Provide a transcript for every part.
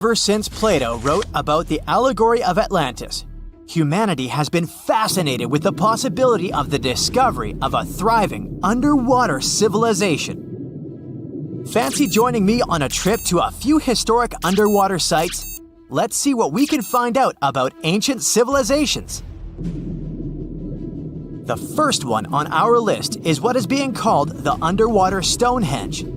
Ever since Plato wrote about the allegory of Atlantis, humanity has been fascinated with the possibility of the discovery of a thriving underwater civilization. Fancy joining me on a trip to a few historic underwater sites? Let's see what we can find out about ancient civilizations. The first one on our list is what is being called the underwater Stonehenge.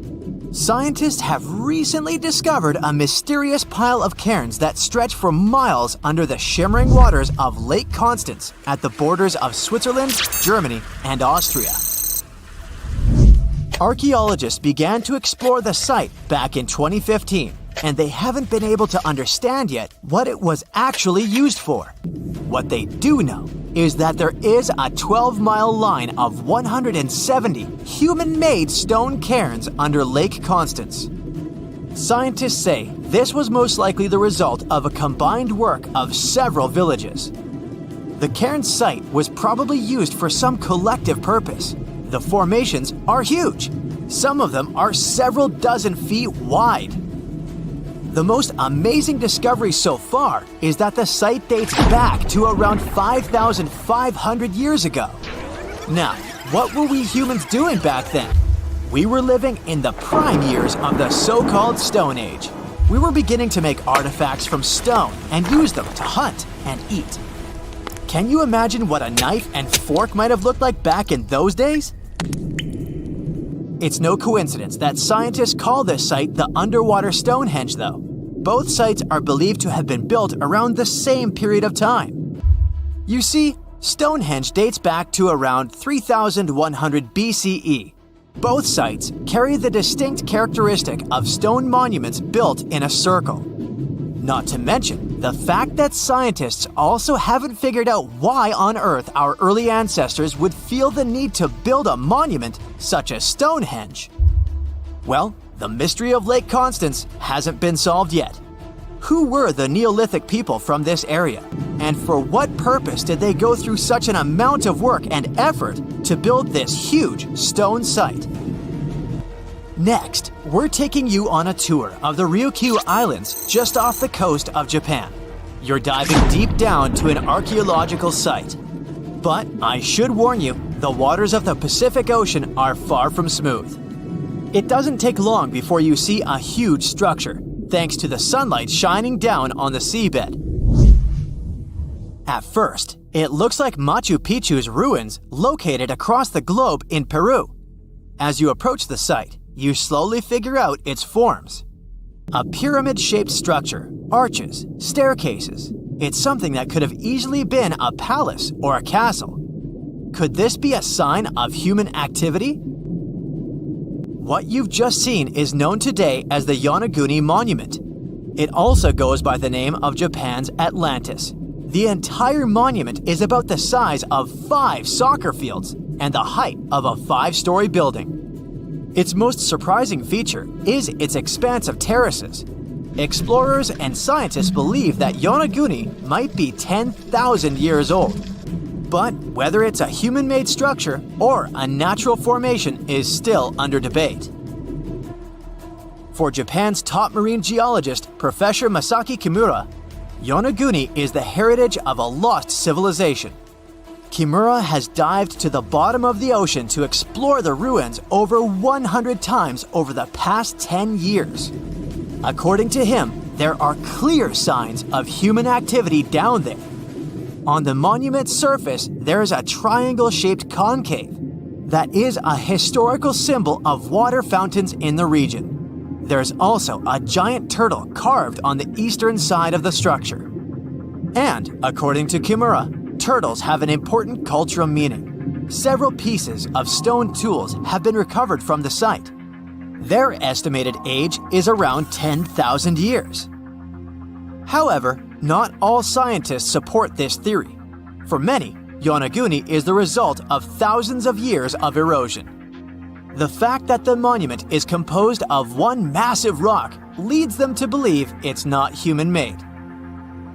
Scientists have recently discovered a mysterious pile of cairns that stretch for miles under the shimmering waters of Lake Constance at the borders of Switzerland, Germany, and Austria. Archaeologists began to explore the site back in 2015, and they haven't been able to understand yet what it was actually used for. What they do know is that there is a 12-mile line of 170 human-made stone cairns under Lake Constance. Scientists say this was most likely the result of a combined work of several villages. The cairn site was probably used for some collective purpose. The formations are huge. Some of them are several dozen feet wide. The most amazing discovery so far is that the site dates back to around 5,500 years ago. Now, what were we humans doing back then? We were living in the prime years of the so-called Stone Age. We were beginning to make artifacts from stone and use them to hunt and eat. Can you imagine what a knife and fork might have looked like back in those days? It's no coincidence that scientists call this site the underwater Stonehenge, though. Both sites are believed to have been built around the same period of time. You see, Stonehenge dates back to around 3100 BCE. Both sites carry the distinct characteristic of stone monuments built in a circle. Not to mention the fact that scientists also haven't figured out why on earth our early ancestors would feel the need to build a monument such as Stonehenge. Well, the mystery of Lake Constance hasn't been solved yet. Who were the Neolithic people from this area? And for what purpose did they go through such an amount of work and effort to build this huge stone site? Next, we're taking you on a tour of the Ryukyu Islands just off the coast of Japan. You're diving deep down to an archaeological site. But I should warn you, the waters of the Pacific Ocean are far from smooth. It doesn't take long before you see a huge structure, thanks to the sunlight shining down on the seabed. At first, it looks like Machu Picchu's ruins located across the globe in Peru. As you approach the site, you slowly figure out its forms. A pyramid-shaped structure, arches, staircases. It's something that could have easily been a palace or a castle. Could this be a sign of human activity? What you've just seen is known today as the Yonaguni Monument. It also goes by the name of Japan's Atlantis. The entire monument is about the size of 5 soccer fields and the height of a 5-story building. Its most surprising feature is its expanse of terraces. Explorers and scientists believe that Yonaguni might be 10,000 years old. But whether it's a human-made structure or a natural formation is still under debate. For Japan's top marine geologist, Professor Masaki Kimura, Yonaguni is the heritage of a lost civilization. Kimura has dived to the bottom of the ocean to explore the ruins over 100 times over the past 10 years. According to him, there are clear signs of human activity down there. On the monument's surface, there is a triangle-shaped concave that is a historical symbol of water fountains in the region. There's also a giant turtle carved on the eastern side of the structure. And, according to Kimura, turtles have an important cultural meaning. Several pieces of stone tools have been recovered from the site. Their estimated age is around 10,000 years. However, not all scientists support this theory. For many, Yonaguni is the result of thousands of years of erosion. The fact that the monument is composed of one massive rock leads them to believe it's not human-made.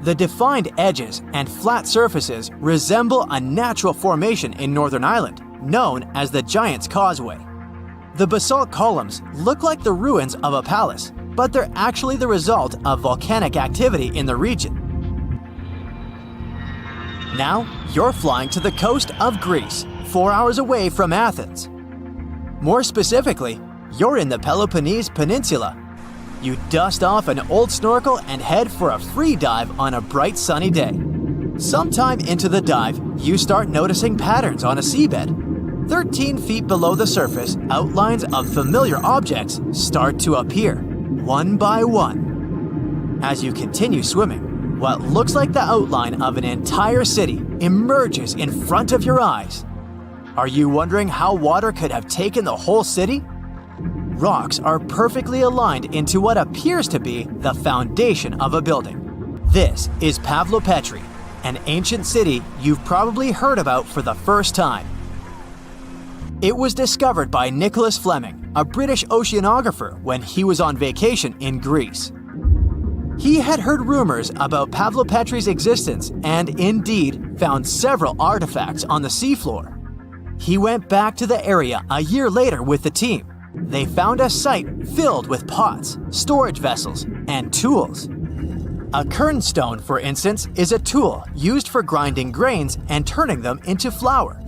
The defined edges and flat surfaces resemble a natural formation in Northern Ireland, known as the Giant's Causeway. The basalt columns look like the ruins of a palace, but they're actually the result of volcanic activity in the region. Now, you're flying to the coast of Greece, 4 hours away from Athens. More specifically, you're in the Peloponnese Peninsula. You dust off an old snorkel and head for a free dive on a bright sunny day. Sometime into the dive, you start noticing patterns on a seabed. 13 feet below the surface, outlines of familiar objects start to appear, one by one. As you continue swimming, what looks like the outline of an entire city emerges in front of your eyes. Are you wondering how water could have taken the whole city? Rocks are perfectly aligned into what appears to be the foundation of a building. This is Pavlopetri, an ancient city you've probably heard about for the first time. It was discovered by Nicholas Fleming, a British oceanographer, when he was on vacation in Greece. He had heard rumors about Pavlopetri's existence and indeed found several artifacts on the seafloor. He went back to the area a year later with the team. They found a site filled with pots, storage vessels, and tools. A kernstone, for instance, is a tool used for grinding grains and turning them into flour.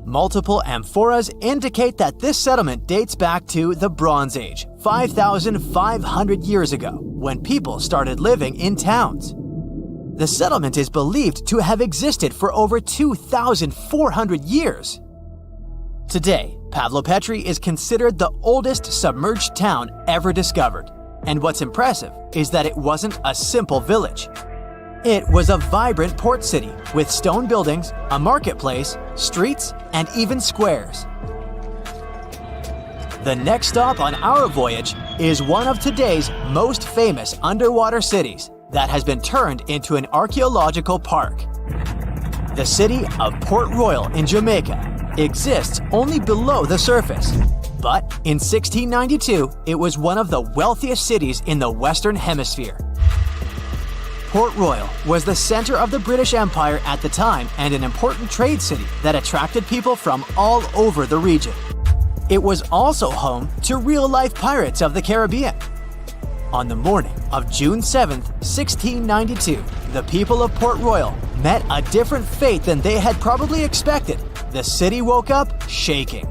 Multiple amphoras indicate that this settlement dates back to the Bronze Age, 5,500 years ago, when people started living in towns. The settlement is believed to have existed for over 2,400 years. Today, Pavlopetri is considered the oldest submerged town ever discovered, and what's impressive is that it wasn't a simple village. It was a vibrant port city with stone buildings, a marketplace, streets, and even squares. The next stop on our voyage is one of today's most famous underwater cities that has been turned into an archaeological park. The city of Port Royal in Jamaica exists only below the surface, but in 1692 it was one of the wealthiest cities in the Western Hemisphere. Port Royal was the center of the British Empire at the time and an important trade city that attracted people from all over the region. It was also home to real-life pirates of the Caribbean. On the morning of June 7, 1692, the people of Port Royal met a different fate than they had probably expected. The city woke up shaking.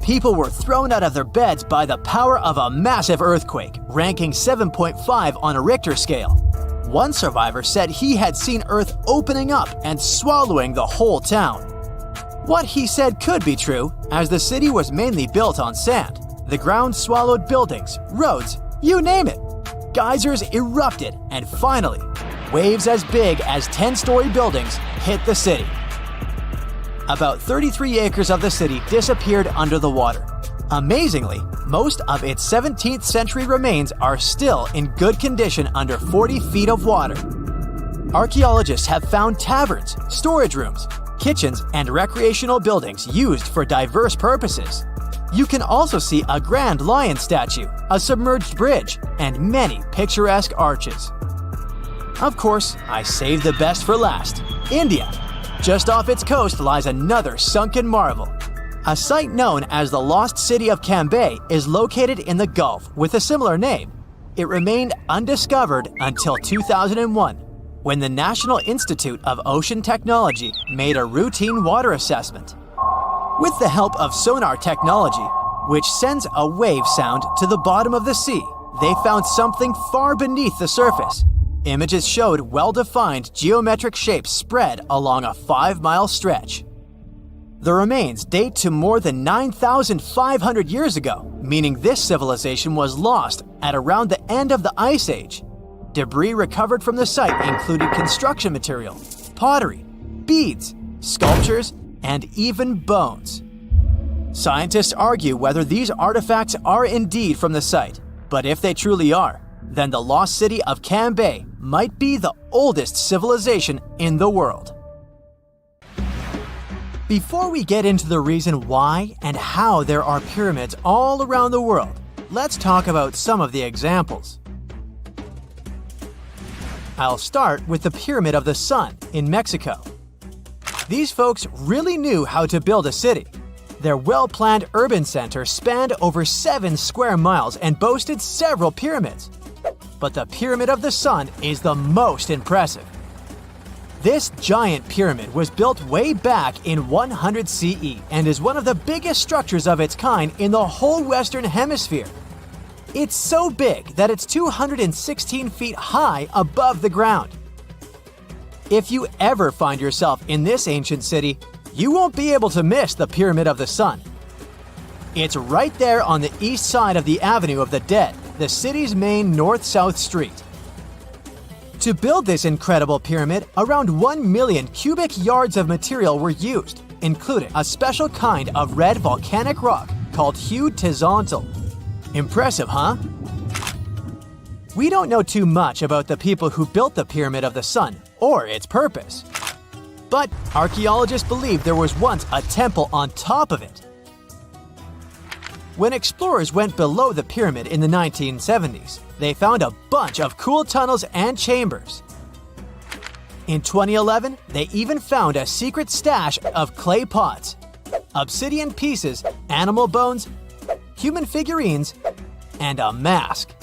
People were thrown out of their beds by the power of a massive earthquake, ranking 7.5 on a Richter scale. One survivor said he had seen Earth opening up and swallowing the whole town. What he said could be true, as the city was mainly built on sand. The ground swallowed buildings, roads, you name it. Geysers erupted, and finally, waves as big as 10-story buildings hit the city. About 33 acres of the city disappeared under the water. Amazingly, most of its 17th century remains are still in good condition under 40 feet of water. Archaeologists have found taverns, storage rooms, kitchens, and recreational buildings used for diverse purposes. You can also see a grand lion statue, a submerged bridge, and many picturesque arches. Of course, I saved the best for last: India. Just off its coast lies another sunken marvel. A site known as the Lost City of Cambay is located in the Gulf with a similar name. It remained undiscovered until 2001, when the National Institute of Ocean Technology made a routine water assessment. With the help of sonar technology, which sends a wave sound to the bottom of the sea, they found something far beneath the surface. Images showed well-defined geometric shapes spread along a 5-mile stretch. The remains date to more than 9,500 years ago, meaning this civilization was lost at around the end of the Ice Age. Debris recovered from the site included construction material, pottery, beads, sculptures, and even bones. Scientists argue whether these artifacts are indeed from the site, but if they truly are, then the lost city of Cambay might be the oldest civilization in the world. Before we get into the reason why and how there are pyramids all around the world, let's talk about some of the examples. I'll start with the Pyramid of the Sun in Mexico. These folks really knew how to build a city. Their well-planned urban center spanned over 7 square miles and boasted several pyramids. But the Pyramid of the Sun is the most impressive. This giant pyramid was built way back in 100 CE and is one of the biggest structures of its kind in the whole Western Hemisphere. It's so big that it's 216 feet high above the ground. If you ever find yourself in this ancient city, you won't be able to miss the Pyramid of the Sun. It's right there on the east side of the Avenue of the Dead, the city's main north-south street. To build this incredible pyramid, around 1 million cubic yards of material were used, including a special kind of red volcanic rock called hued tizontal. Impressive, huh? We don't know too much about the people who built the Pyramid of the Sun or its purpose. But archaeologists believe there was once a temple on top of it. When explorers went below the pyramid in the 1970s, they found a bunch of cool tunnels and chambers. In 2011, they even found a secret stash of clay pots, obsidian pieces, animal bones, human figurines, and a mask.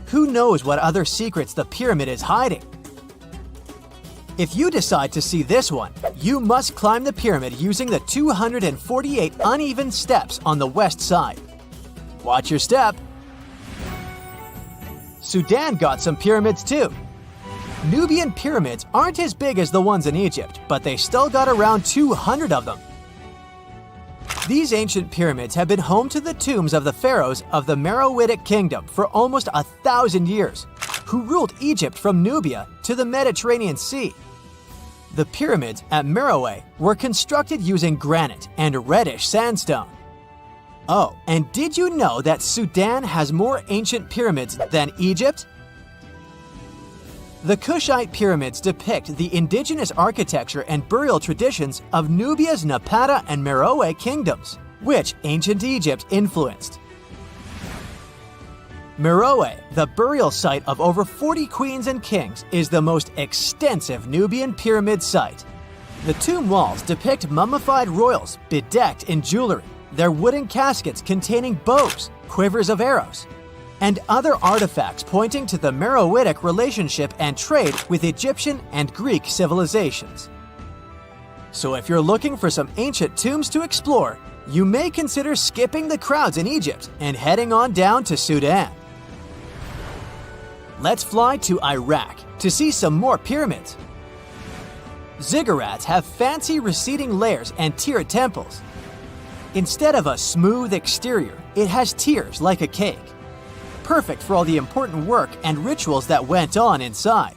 Who knows what other secrets the pyramid is hiding? If you decide to see this one, you must climb the pyramid using the 248 uneven steps on the west side. Watch your step. Sudan got some pyramids too. Nubian pyramids aren't as big as the ones in Egypt, but they still got around 200 of them. These ancient pyramids have been home to the tombs of the pharaohs of the Meroitic Kingdom for almost 1,000 years, who ruled Egypt from Nubia to the Mediterranean Sea. The pyramids at Meroe were constructed using granite and reddish sandstone. Oh, and did you know that Sudan has more ancient pyramids than Egypt? The Kushite pyramids depict the indigenous architecture and burial traditions of Nubia's Napata and Meroe kingdoms, which ancient Egypt influenced. Meroe, the burial site of over 40 queens and kings, is the most extensive Nubian pyramid site. The tomb walls depict mummified royals bedecked in jewelry, their wooden caskets containing bows, quivers of arrows, and other artifacts pointing to the Meroitic relationship and trade with Egyptian and Greek civilizations. So if you're looking for some ancient tombs to explore, you may consider skipping the crowds in Egypt and heading on down to Sudan. Let's fly to Iraq to see some more pyramids. Ziggurats have fancy receding layers and tiered temples. Instead of a smooth exterior, it has tiers like a cake. Perfect for all the important work and rituals that went on inside.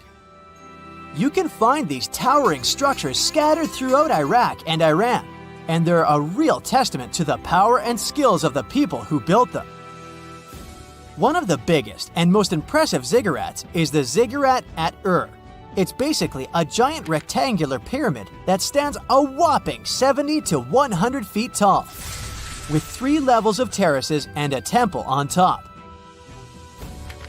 You can find these towering structures scattered throughout Iraq and Iran, and they're a real testament to the power and skills of the people who built them. One of the biggest and most impressive ziggurats is the ziggurat at Ur. It's basically a giant rectangular pyramid that stands a whopping 70 to 100 feet tall, with 3 levels of terraces and a temple on top.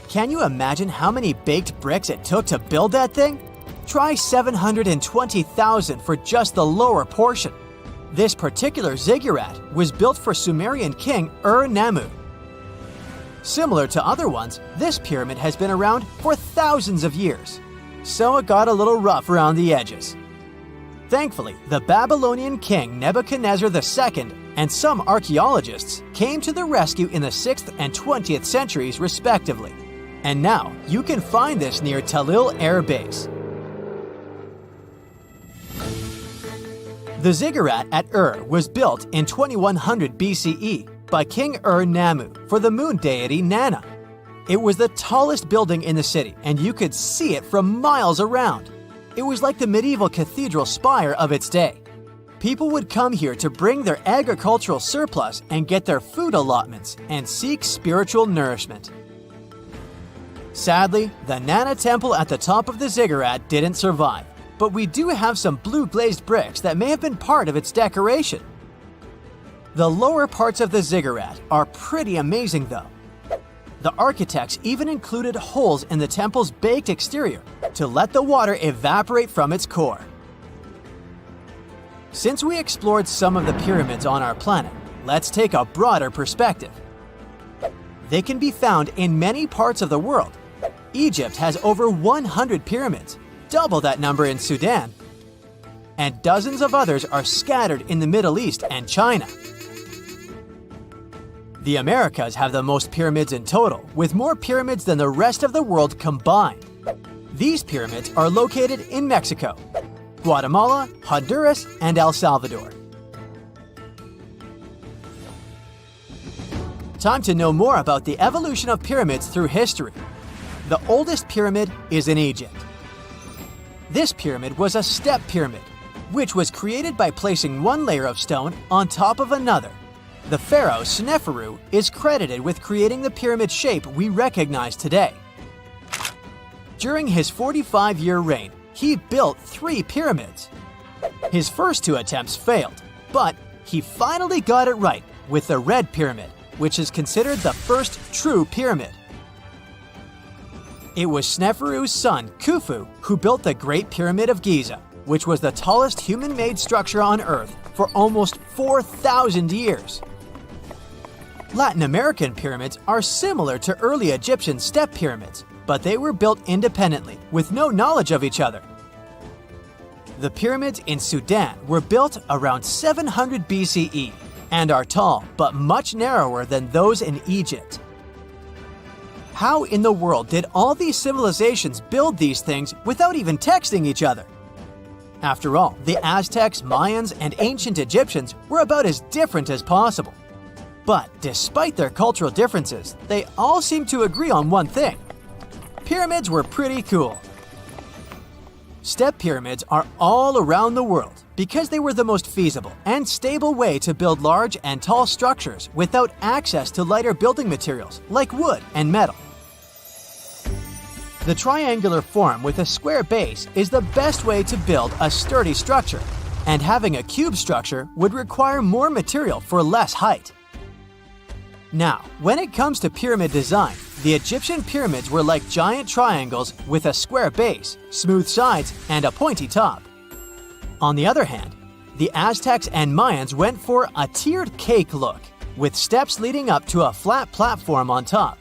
Can you imagine how many baked bricks it took to build that thing? Try 720,000 for just the lower portion. This particular ziggurat was built for Sumerian king Ur-Nammu. Similar to other ones, this pyramid has been around for thousands of years, so it got a little rough around the edges. Thankfully, the Babylonian king Nebuchadnezzar II and some archaeologists came to the rescue in the 6th and 20th centuries respectively, and now you can find this near Talil Air Base. The ziggurat at Ur was built in 2100 BCE by King Ur-Nammu for the moon deity Nana. It was the tallest building in the city, and you could see it from miles around. It was like the medieval cathedral spire of its day. People would come here to bring their agricultural surplus and get their food allotments and seek spiritual nourishment. Sadly, the Nana temple at the top of the ziggurat didn't survive, but we do have some blue glazed bricks that may have been part of its decoration. The lower parts of the ziggurat are pretty amazing though. The architects even included holes in the temple's baked exterior to let the water evaporate from its core. Since we explored some of the pyramids on our planet, let's take a broader perspective. They can be found in many parts of the world. Egypt has over 100 pyramids, double that number in Sudan, and dozens of others are scattered in the Middle East and China. The Americas have the most pyramids in total, with more pyramids than the rest of the world combined. These pyramids are located in Mexico, Guatemala, Honduras, and El Salvador. Time to know more about the evolution of pyramids through history. The oldest pyramid is in Egypt. This pyramid was a step pyramid, which was created by placing one layer of stone on top of another. The pharaoh Sneferu is credited with creating the pyramid shape we recognize today. During his 45-year reign, he built 3 pyramids. His first 2 attempts failed, but he finally got it right with the Red Pyramid, which is considered the first true pyramid. It was Sneferu's son, Khufu, who built the Great Pyramid of Giza, which was the tallest human-made structure on Earth for almost 4,000 years. Latin American pyramids are similar to early Egyptian step pyramids, but they were built independently, with no knowledge of each other. The pyramids in Sudan were built around 700 BCE and are tall, but much narrower than those in Egypt. How in the world did all these civilizations build these things without even texting each other? After all, the Aztecs, Mayans, and ancient Egyptians were about as different as possible. But despite their cultural differences, they all seem to agree on one thing: pyramids were pretty cool. Step pyramids are all around the world because they were the most feasible and stable way to build large and tall structures without access to lighter building materials like wood and metal. The triangular form with a square base is the best way to build a sturdy structure, and having a cube structure would require more material for less height. Now, when it comes to pyramid design, the Egyptian pyramids were like giant triangles with a square base, smooth sides, and a pointy top. On the other hand, the Aztecs and Mayans went for a tiered cake look, with steps leading up to a flat platform on top.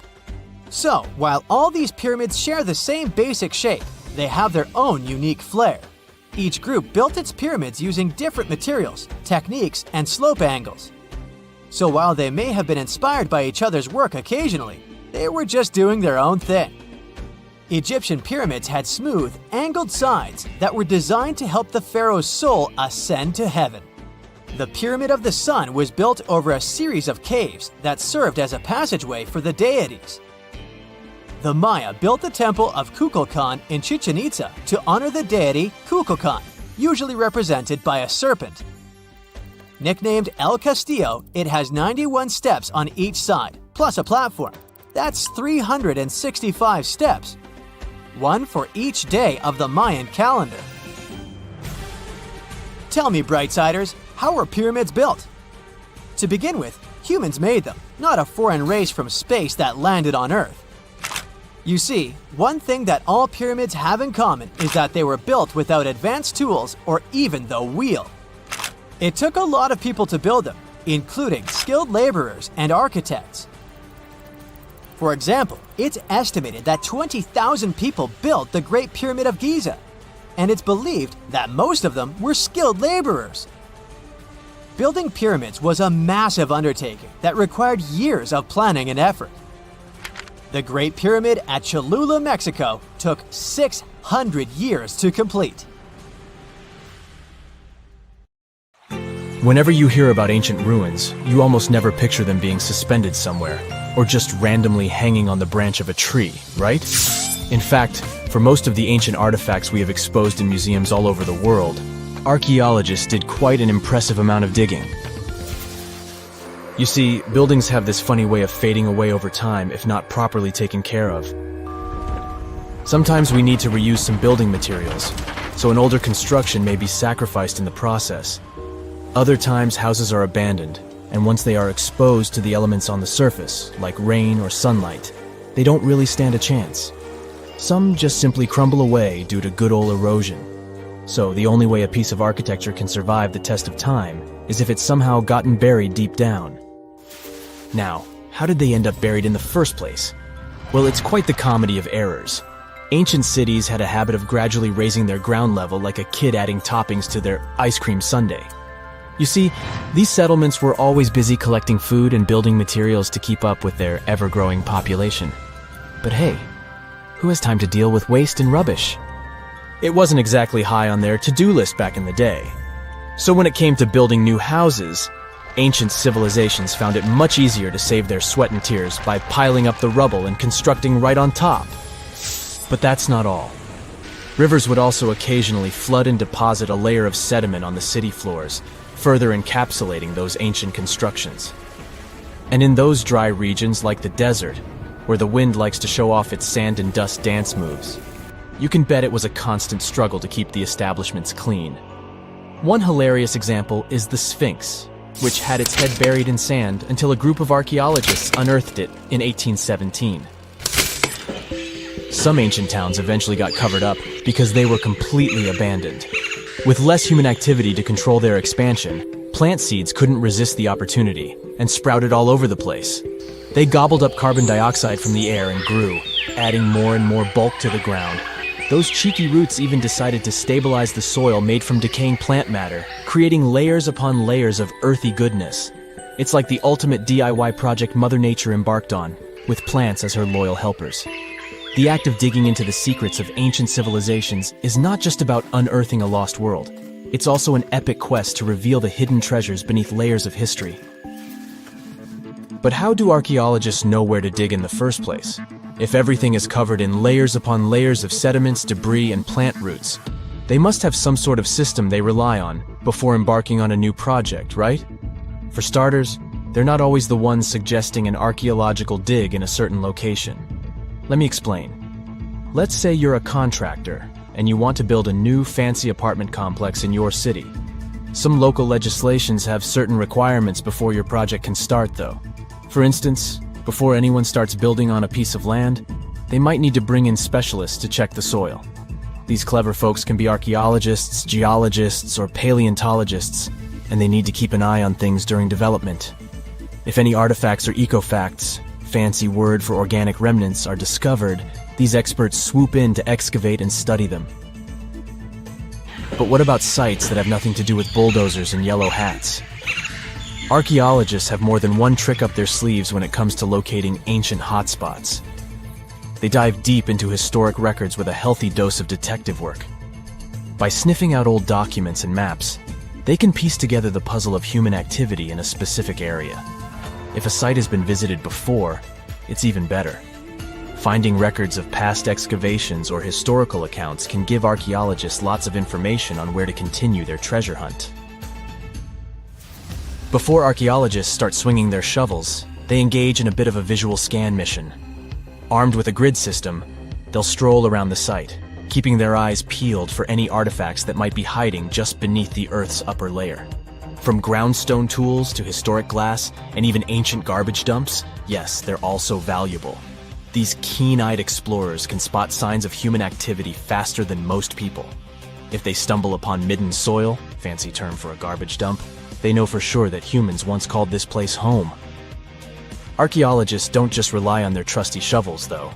So, while all these pyramids share the same basic shape, they have their own unique flair. Each group built its pyramids using different materials, techniques, and slope angles. So while they may have been inspired by each other's work occasionally, they were just doing their own thing. Egyptian pyramids had smooth, angled sides that were designed to help the pharaoh's soul ascend to heaven. The Pyramid of the Sun was built over a series of caves that served as a passageway for the deities. The Maya built the temple of Kukulkan in Chichen Itza to honor the deity Kukulkan, usually represented by a serpent. Nicknamed El Castillo, it has 91 steps on each side, plus a platform. That's 365 steps, one for each day of the Mayan calendar. Tell me, Brightsiders, how were pyramids built? To begin with, humans made them, not a foreign race from space that landed on Earth. You see, one thing that all pyramids have in common is that they were built without advanced tools or even the wheel. It took a lot of people to build them, including skilled laborers and architects. For example, it's estimated that 20,000 people built the Great Pyramid of Giza, and it's believed that most of them were skilled laborers. Building pyramids was a massive undertaking that required years of planning and effort. The Great Pyramid at Cholula, Mexico, took 600 years to complete. Whenever you hear about ancient ruins, you almost never picture them being suspended somewhere, or just randomly hanging on the branch of a tree, right? In fact, for most of the ancient artifacts we have exposed in museums all over the world, archaeologists did quite an impressive amount of digging. You see, buildings have this funny way of fading away over time if not properly taken care of. Sometimes we need to reuse some building materials, so an older construction may be sacrificed in the process. Other times houses are abandoned, and once they are exposed to the elements on the surface, like rain or sunlight, they don't really stand a chance. Some just simply crumble away due to good old erosion. So the only way a piece of architecture can survive the test of time is if it's somehow gotten buried deep down. Now, how did they end up buried in the first place? Well, it's quite the comedy of errors. Ancient cities had a habit of gradually raising their ground level like a kid adding toppings to their ice cream sundae. You see, these settlements were always busy collecting food and building materials to keep up with their ever-growing population. But hey, who has time to deal with waste and rubbish? It wasn't exactly high on their to-do list back in the day. So when it came to building new houses, ancient civilizations found it much easier to save their sweat and tears by piling up the rubble and constructing right on top. But that's not all. Rivers would also occasionally flood and deposit a layer of sediment on the city floors, further encapsulating those ancient constructions. And in those dry regions like the desert, where the wind likes to show off its sand and dust dance moves, you can bet it was a constant struggle to keep the establishments clean. One hilarious example is the Sphinx, which had its head buried in sand until a group of archaeologists unearthed it in 1817. Some ancient towns eventually got covered up because they were completely abandoned. With less human activity to control their expansion, plant seeds couldn't resist the opportunity and sprouted all over the place. They gobbled up carbon dioxide from the air and grew, adding more and more bulk to the ground. Those cheeky roots even decided to stabilize the soil made from decaying plant matter, creating layers upon layers of earthy goodness. It's like the ultimate DIY project Mother Nature embarked on, with plants as her loyal helpers. The act of digging into the secrets of ancient civilizations is not just about unearthing a lost world. It's also an epic quest to reveal the hidden treasures beneath layers of history. But how do archaeologists know where to dig in the first place? If everything is covered in layers upon layers of sediments, debris, and plant roots, they must have some sort of system they rely on before embarking on a new project, right? For starters, they're not always the ones suggesting an archaeological dig in a certain location. Let me explain. Let's say you're a contractor and you want to build a new fancy apartment complex in your city. Some local legislations have certain requirements before your project can start, though. For instance, before anyone starts building on a piece of land, they might need to bring in specialists to check the soil. These clever folks can be archaeologists, geologists, or paleontologists, and they need to keep an eye on things during development. If any artifacts or ecofacts, fancy word for organic remnants, are discovered, these experts swoop in to excavate and study them. But what about sites that have nothing to do with bulldozers and yellow hats? Archaeologists have more than one trick up their sleeves when it comes to locating ancient hotspots. They dive deep into historic records with a healthy dose of detective work. By sniffing out old documents and maps, they can piece together the puzzle of human activity in a specific area. If a site has been visited before, it's even better. Finding records of past excavations or historical accounts can give archaeologists lots of information on where to continue their treasure hunt. Before archaeologists start swinging their shovels, they engage in a bit of a visual scan mission. Armed with a grid system, they'll stroll around the site, keeping their eyes peeled for any artifacts that might be hiding just beneath the Earth's upper layer. From groundstone tools to historic glass and even ancient garbage dumps, yes, they're all so valuable. These keen-eyed explorers can spot signs of human activity faster than most people. If they stumble upon midden soil, fancy term for a garbage dump, they know for sure that humans once called this place home. Archaeologists don't just rely on their trusty shovels, though.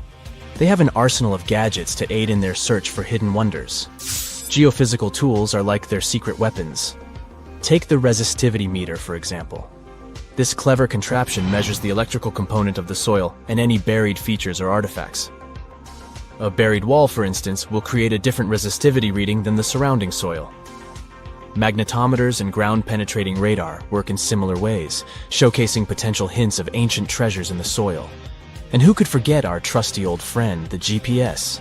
They have an arsenal of gadgets to aid in their search for hidden wonders. Geophysical tools are like their secret weapons. Take the resistivity meter, for example. This clever contraption measures the electrical component of the soil and any buried features or artifacts. A buried wall, for instance, will create a different resistivity reading than the surrounding soil. Magnetometers and ground-penetrating radar work in similar ways, showcasing potential hints of ancient treasures in the soil. And who could forget our trusty old friend, the GPS?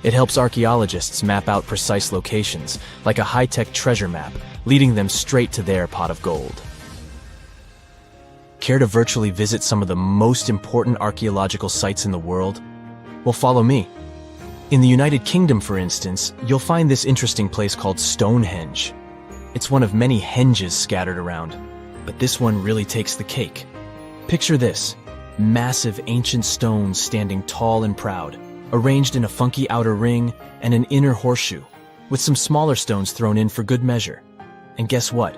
It helps archaeologists map out precise locations, like a high-tech treasure map, leading them straight to their pot of gold. Care to virtually visit some of the most important archaeological sites in the world? Well, follow me. In the United Kingdom, for instance, you'll find this interesting place called Stonehenge. It's one of many henges scattered around, but this one really takes the cake. Picture this: massive ancient stones standing tall and proud, arranged in a funky outer ring and an inner horseshoe. with some smaller stones thrown in for good measure. And guess what?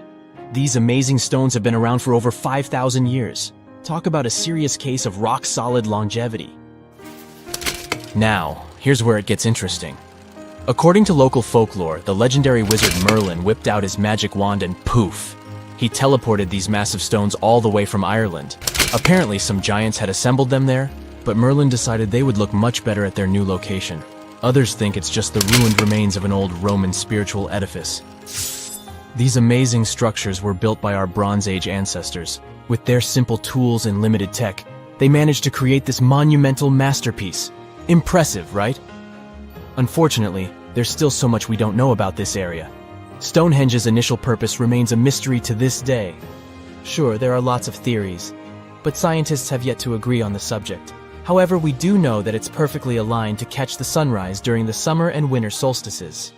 These amazing stones have been around for over 5,000 years. Talk about a serious case of rock-solid longevity. Now, here's where it gets interesting. According to local folklore, the legendary wizard Merlin whipped out his magic wand and poof! He teleported these massive stones all the way from Ireland. Apparently, some giants had assembled them there, but Merlin decided they would look much better at their new location. Others think it's just the ruined remains of an old Roman spiritual edifice. These amazing structures were built by our Bronze Age ancestors. With their simple tools and limited tech, they managed to create this monumental masterpiece. Impressive, right? Unfortunately, there's still so much we don't know about this area. Stonehenge's initial purpose remains a mystery to this day. Sure, there are lots of theories, but scientists have yet to agree on the subject. However, we do know that it's perfectly aligned to catch the sunrise during the summer and winter solstices.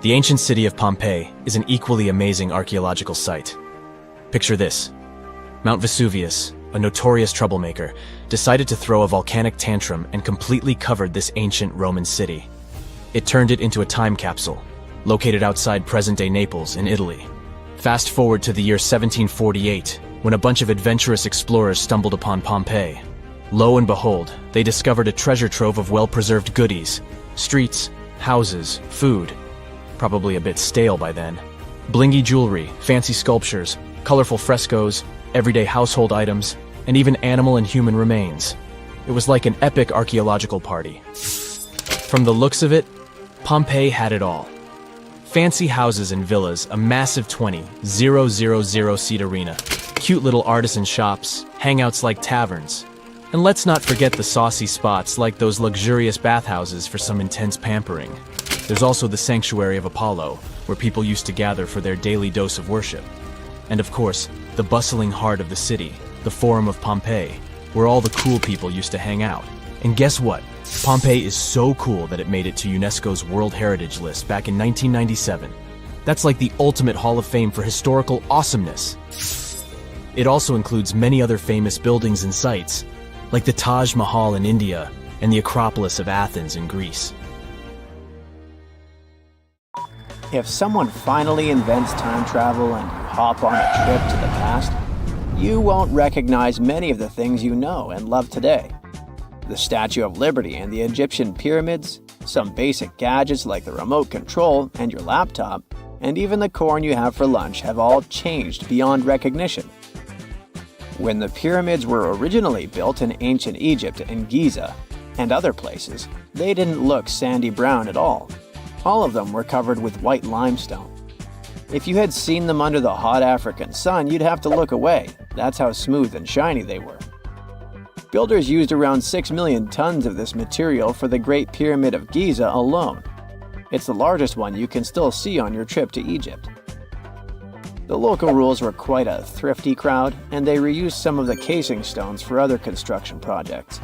The ancient city of Pompeii is an equally amazing archaeological site. Picture this. Mount Vesuvius, a notorious troublemaker, decided to throw a volcanic tantrum and completely covered this ancient Roman city. It turned it into a time capsule, located outside present-day Naples in Italy. Fast forward to the year 1748, when a bunch of adventurous explorers stumbled upon Pompeii. Lo and behold, they discovered a treasure trove of well-preserved goodies: streets, houses, food. Probably a bit stale by then. Blingy jewelry, fancy sculptures, colorful frescoes, everyday household items, and even animal and human remains. It was like an epic archaeological party. From the looks of it, Pompeii had it all. Fancy houses and villas, a massive 20,000-seat arena, cute little artisan shops, hangouts like taverns. And let's not forget the saucy spots like those luxurious bathhouses for some intense pampering. There's also the sanctuary of Apollo, where people used to gather for their daily dose of worship. And of course, the bustling heart of the city, the Forum of Pompeii, where all the cool people used to hang out. And guess what? Pompeii is so cool that it made it to UNESCO's World Heritage List back in 1997. That's like the ultimate Hall of Fame for historical awesomeness. It also includes many other famous buildings and sites, like the Taj Mahal in India and the Acropolis of Athens in Greece. If someone finally invents time travel and you hop on a trip to the past, you won't recognize many of the things you know and love today. The Statue of Liberty and the Egyptian pyramids, some basic gadgets like the remote control and your laptop, and even the corn you have for lunch have all changed beyond recognition. When the pyramids were originally built in ancient Egypt and Giza and other places, they didn't look sandy brown at all. All of them were covered with white limestone. If you had seen them under the hot African sun, you'd have to look away. That's how smooth and shiny they were. Builders used around 6 million tons of this material for the Great Pyramid of Giza alone. It's the largest one you can still see on your trip to Egypt. The local rules were quite a thrifty crowd, and they reused some of the casing stones for other construction projects.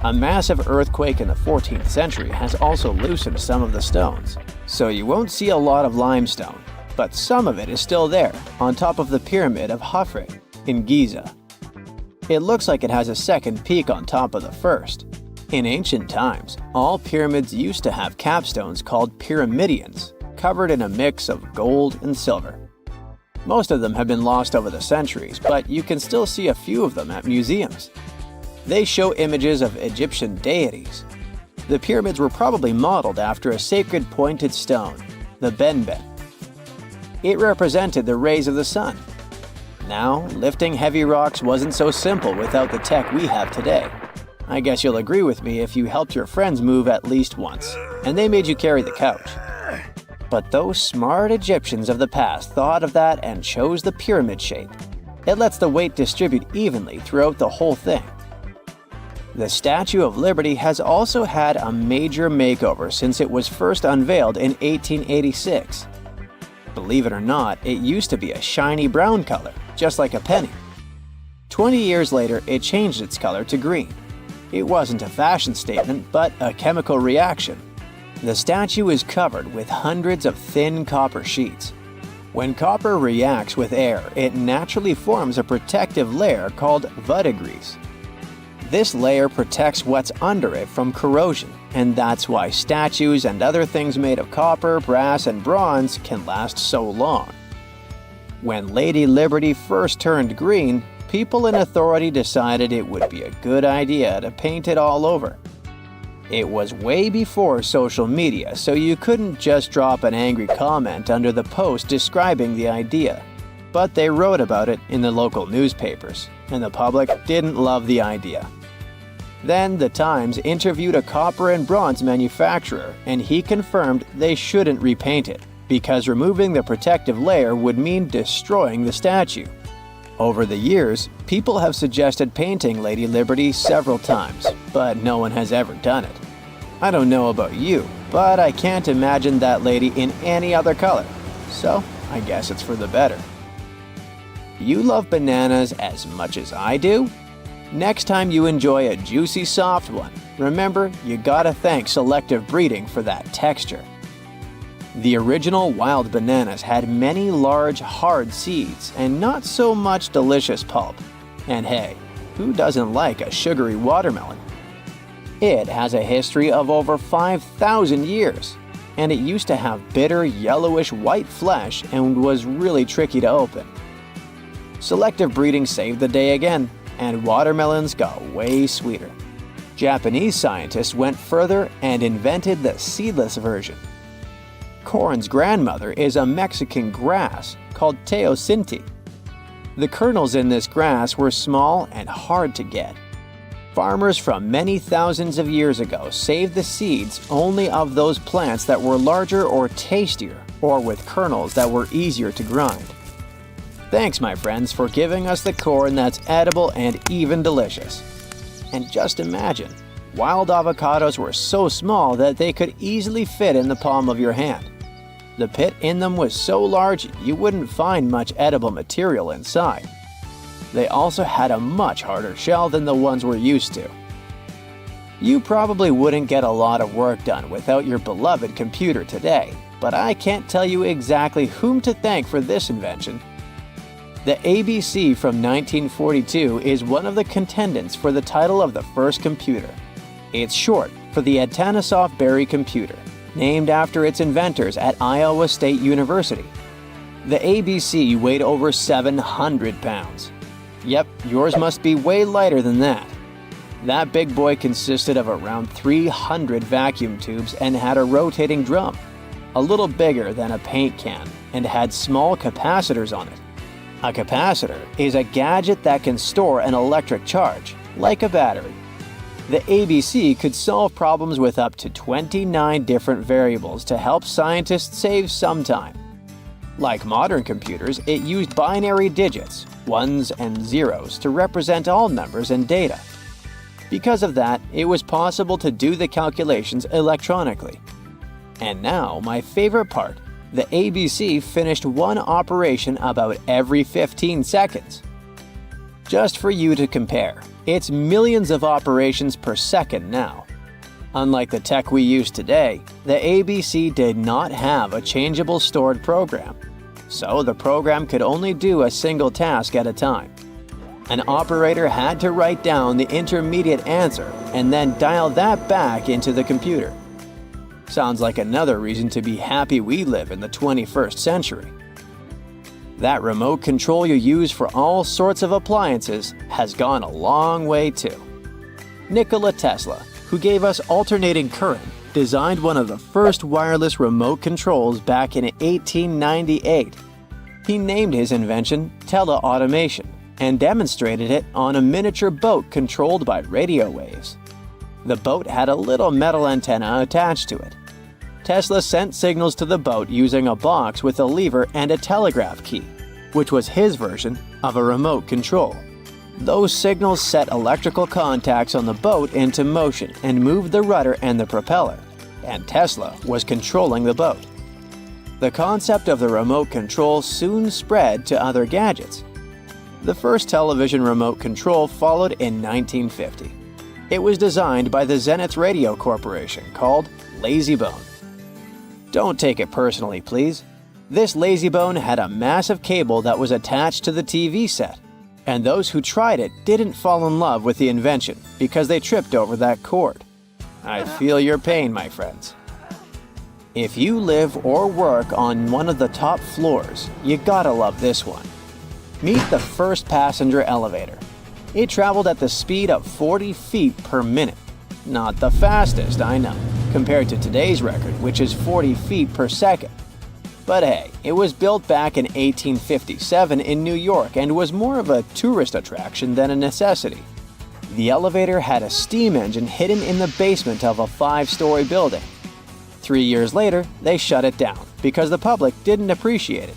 A massive earthquake in the 14th century has also loosened some of the stones, so you won't see a lot of limestone, but some of it is still there, on top of the Pyramid of Khafre in Giza. It looks like it has a second peak on top of the first. In ancient times, all pyramids used to have capstones called pyramidions, covered in a mix of gold and silver. Most of them have been lost over the centuries, but you can still see a few of them at museums. They show images of Egyptian deities. The pyramids were probably modeled after a sacred pointed stone, the benben. It represented the rays of the sun. Now, lifting heavy rocks wasn't so simple without the tech we have today. I guess you'll agree with me if you helped your friends move at least once, and they made you carry the couch. But those smart Egyptians of the past thought of that and chose the pyramid shape. It lets the weight distribute evenly throughout the whole thing. The Statue of Liberty has also had a major makeover since it was first unveiled in 1886. Believe it or not, it used to be a shiny brown color, just like a penny. 20 years later, it changed its color to green. It wasn't a fashion statement, but a chemical reaction. The statue is covered with hundreds of thin copper sheets. When copper reacts with air, it naturally forms a protective layer called verdigris. This layer protects what's under it from corrosion, and that's why statues and other things made of copper, brass, and bronze can last so long. When Lady Liberty first turned green, people in authority decided it would be a good idea to paint it all over. It was way before social media, so you couldn't just drop an angry comment under the post describing the idea. But they wrote about it in the local newspapers, and the public didn't love the idea. Then the Times interviewed a copper and bronze manufacturer, and he confirmed they shouldn't repaint it, because removing the protective layer would mean destroying the statue. Over the years, people have suggested painting Lady Liberty several times, but no one has ever done it. I don't know about you, but I can't imagine that lady in any other color, so I guess it's for the better. You love bananas as much as I do? Next time you enjoy a juicy soft one, remember you gotta thank selective breeding for that texture. The original wild bananas had many large, hard seeds and not so much delicious pulp. And hey, who doesn't like a sugary watermelon? It has a history of over 5,000 years, and it used to have bitter, yellowish white flesh and was really tricky to open. Selective breeding saved the day again, and watermelons got way sweeter. Japanese scientists went further and invented the seedless version. Corn's grandmother is a Mexican grass called teosinte. The kernels in this grass were small and hard to get. Farmers from many thousands of years ago saved the seeds only of those plants that were larger or tastier, or with kernels that were easier to grind. Thanks, my friends, for giving us the corn that's edible and even delicious. And just imagine, wild avocados were so small that they could easily fit in the palm of your hand. The pit in them was so large you wouldn't find much edible material inside. They also had a much harder shell than the ones we're used to. You probably wouldn't get a lot of work done without your beloved computer today, but I can't tell you exactly whom to thank for this invention. The ABC from 1942 is one of the contendants for the title of the first computer. It's short for the Atanasoff Berry computer, named after its inventors at Iowa State University. The ABC weighed over 700 pounds. Yep, yours must be way lighter than that. That big boy consisted of around 300 vacuum tubes and had a rotating drum, a little bigger than a paint can, and had small capacitors on it. A capacitor is a gadget that can store an electric charge, like a battery. The ABC could solve problems with up to 29 different variables to help scientists save some time. Like modern computers, it used binary digits, ones and zeros, to represent all numbers and data. Because of that, it was possible to do the calculations electronically. And now, my favorite part, the ABC finished one operation about every 15 seconds. Just for you to compare, it's millions of operations per second now. Unlike the tech we use today, the ABC did not have a changeable stored program, so the program could only do a single task at a time. An operator had to write down the intermediate answer and then dial that back into the computer. Sounds like another reason to be happy we live in the 21st century. That remote control you use for all sorts of appliances has gone a long way too. Nikola Tesla, who gave us alternating current, designed one of the first wireless remote controls back in 1898. He named his invention teleautomation and demonstrated it on a miniature boat controlled by radio waves. The boat had a little metal antenna attached to it. Tesla sent signals to the boat using a box with a lever and a telegraph key, which was his version of a remote control. Those signals set electrical contacts on the boat into motion and moved the rudder and the propeller, and Tesla was controlling the boat. The concept of the remote control soon spread to other gadgets. The first television remote control followed in 1950. It was designed by the Zenith Radio Corporation called LazyBone. Don't take it personally, please. This LazyBone had a massive cable that was attached to the TV set, And those who tried it didn't fall in love with the invention because they tripped over that cord. I feel your pain, my friends. If you live or work on one of the top floors, you gotta love this one. Meet the first passenger elevator. It traveled at the speed of 40 feet per minute. Not the fastest, I know, compared to today's record, which is 40 feet per second. But hey, it was built back in 1857 in New York and was more of a tourist attraction than a necessity. The elevator had a steam engine hidden in the basement of a 5-story building. 3 years later, they shut it down because the public didn't appreciate it.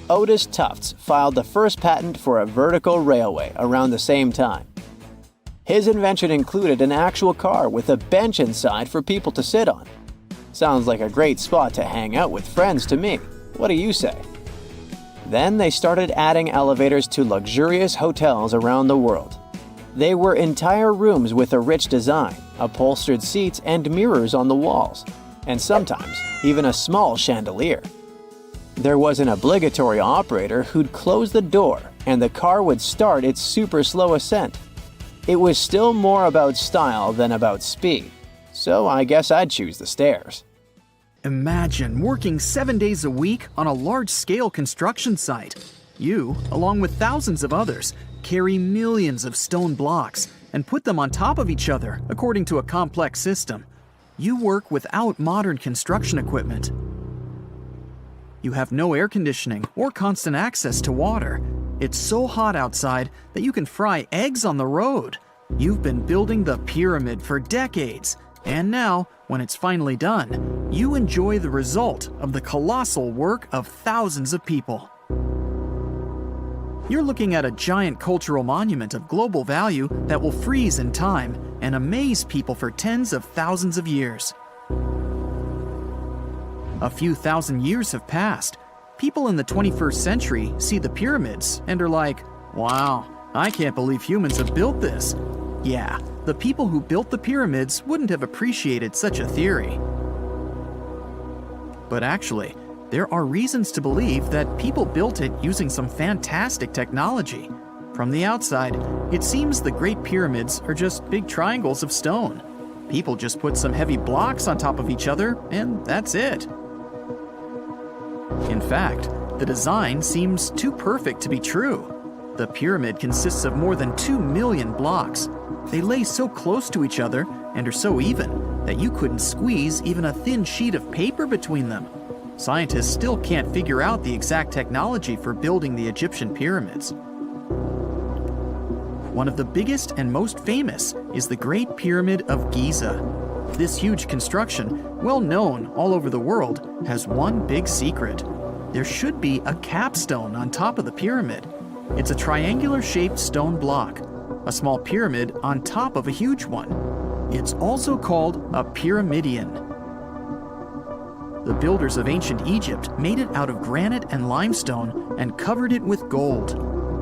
Otis Tufts filed the first patent for a vertical railway around the same time. His invention included an actual car with a bench inside for people to sit on. Sounds like a great spot to hang out with friends to me. What do you say? Then they started adding elevators to luxurious hotels around the world. They were entire rooms with a rich design, upholstered seats and mirrors on the walls, and sometimes even a small chandelier. There was an obligatory operator who'd close the door and the car would start its super slow ascent. It was still more about style than about speed, so I guess I'd choose the stairs. Imagine working 7 days a week on a large-scale construction site. You, along with thousands of others, carry millions of stone blocks and put them on top of each other according to a complex system. You work without modern construction equipment. You have no air conditioning or constant access to water. It's so hot outside that you can fry eggs on the road. You've been building the pyramid for decades, and now, when it's finally done, you enjoy the result of the colossal work of thousands of people. You're looking at a giant cultural monument of global value that will freeze in time and amaze people for tens of thousands of years. A few thousand years have passed. People in the 21st century see the pyramids and are like, wow, I can't believe humans have built this. Yeah, the people who built the pyramids wouldn't have appreciated such a theory. But actually, there are reasons to believe that people built it using some fantastic technology. From the outside, it seems the Great Pyramids are just big triangles of stone. People just put some heavy blocks on top of each other, and that's it. In fact, the design seems too perfect to be true. The pyramid consists of more than 2 million blocks. They lay so close to each other and are so even that you couldn't squeeze even a thin sheet of paper between them. Scientists still can't figure out the exact technology for building the Egyptian pyramids. One of the biggest and most famous is the Great Pyramid of Giza. This huge construction, well known all over the world, has one big secret. There should be a capstone on top of the pyramid. It's a triangular-shaped stone block, a small pyramid on top of a huge one. It's also called a pyramidion. The builders of ancient Egypt made it out of granite and limestone and covered it with gold.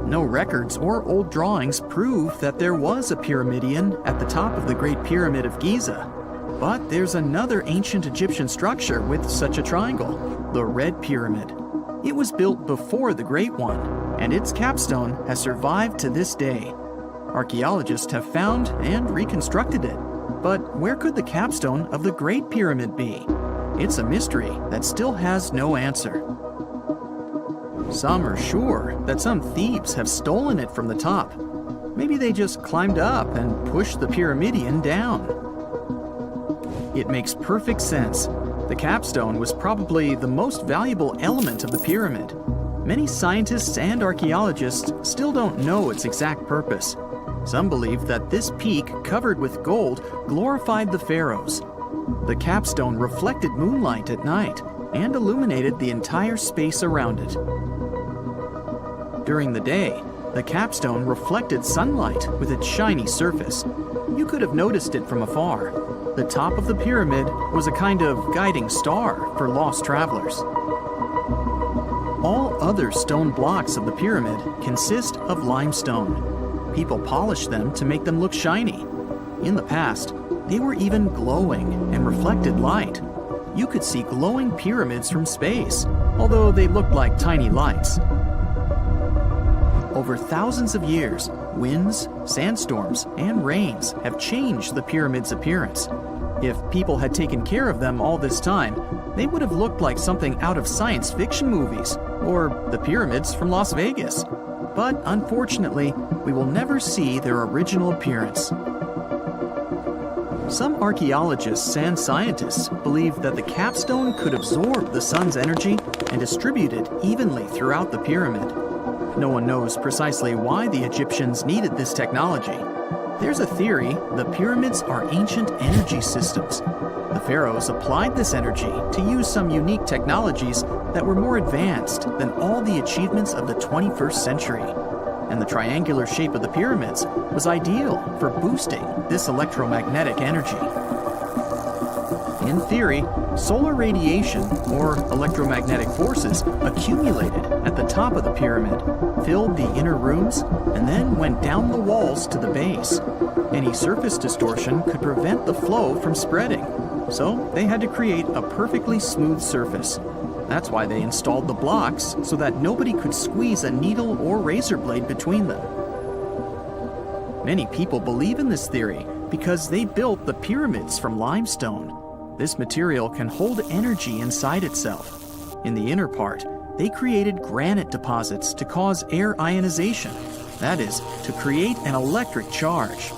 No records or old drawings prove that there was a pyramidion at the top of the Great Pyramid of Giza. But there's another ancient Egyptian structure with such a triangle, the Red Pyramid. It was built before the Great One, and its capstone has survived to this day. Archaeologists have found and reconstructed it. But where could the capstone of the Great Pyramid be? It's a mystery that still has no answer. Some are sure that some thieves have stolen it from the top. Maybe they just climbed up and pushed the pyramidion down. It makes perfect sense. The capstone was probably the most valuable element of the pyramid. Many scientists and archaeologists still don't know its exact purpose. Some believe that this peak covered with gold glorified the pharaohs. The capstone reflected moonlight at night and illuminated the entire space around it. During the day, the capstone reflected sunlight with its shiny surface. You could have noticed it from afar. The top of the pyramid was a kind of guiding star for lost travelers. All other stone blocks of the pyramid consist of limestone. People polished them to make them look shiny. In the past, they were even glowing and reflected light. You could see glowing pyramids from space, although they looked like tiny lights. Over thousands of years, winds, sandstorms, and rains have changed the pyramid's appearance. If people had taken care of them all this time, they would have looked like something out of science fiction movies, or the pyramids from Las Vegas. But unfortunately, we will never see their original appearance. Some archaeologists and scientists believe that the capstone could absorb the sun's energy and distribute it evenly throughout the pyramid. No one knows precisely why the Egyptians needed this technology. There's a theory the pyramids are ancient energy systems. The pharaohs applied this energy to use some unique technologies that were more advanced than all the achievements of the 21st century. And the triangular shape of the pyramids was ideal for boosting this electromagnetic energy. In theory, solar radiation, or electromagnetic forces, accumulated at the top of the pyramid, filled the inner rooms, and then went down the walls to the base. Any surface distortion could prevent the flow from spreading, so they had to create a perfectly smooth surface. That's why they installed the blocks so that nobody could squeeze a needle or razor blade between them. Many people believe in this theory because they built the pyramids from limestone. This material can hold energy inside itself. In the inner part, they created granite deposits to cause air ionization, that is, to create an electric charge.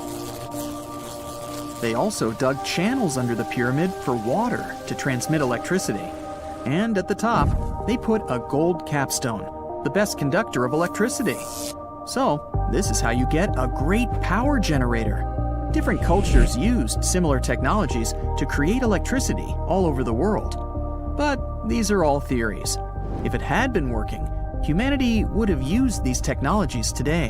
They also dug channels under the pyramid for water to transmit electricity. And at the top, they put a gold capstone, the best conductor of electricity. So, this is how you get a great power generator. Different cultures used similar technologies to create electricity all over the world. But these are all theories. If it had been working, humanity would have used these technologies today.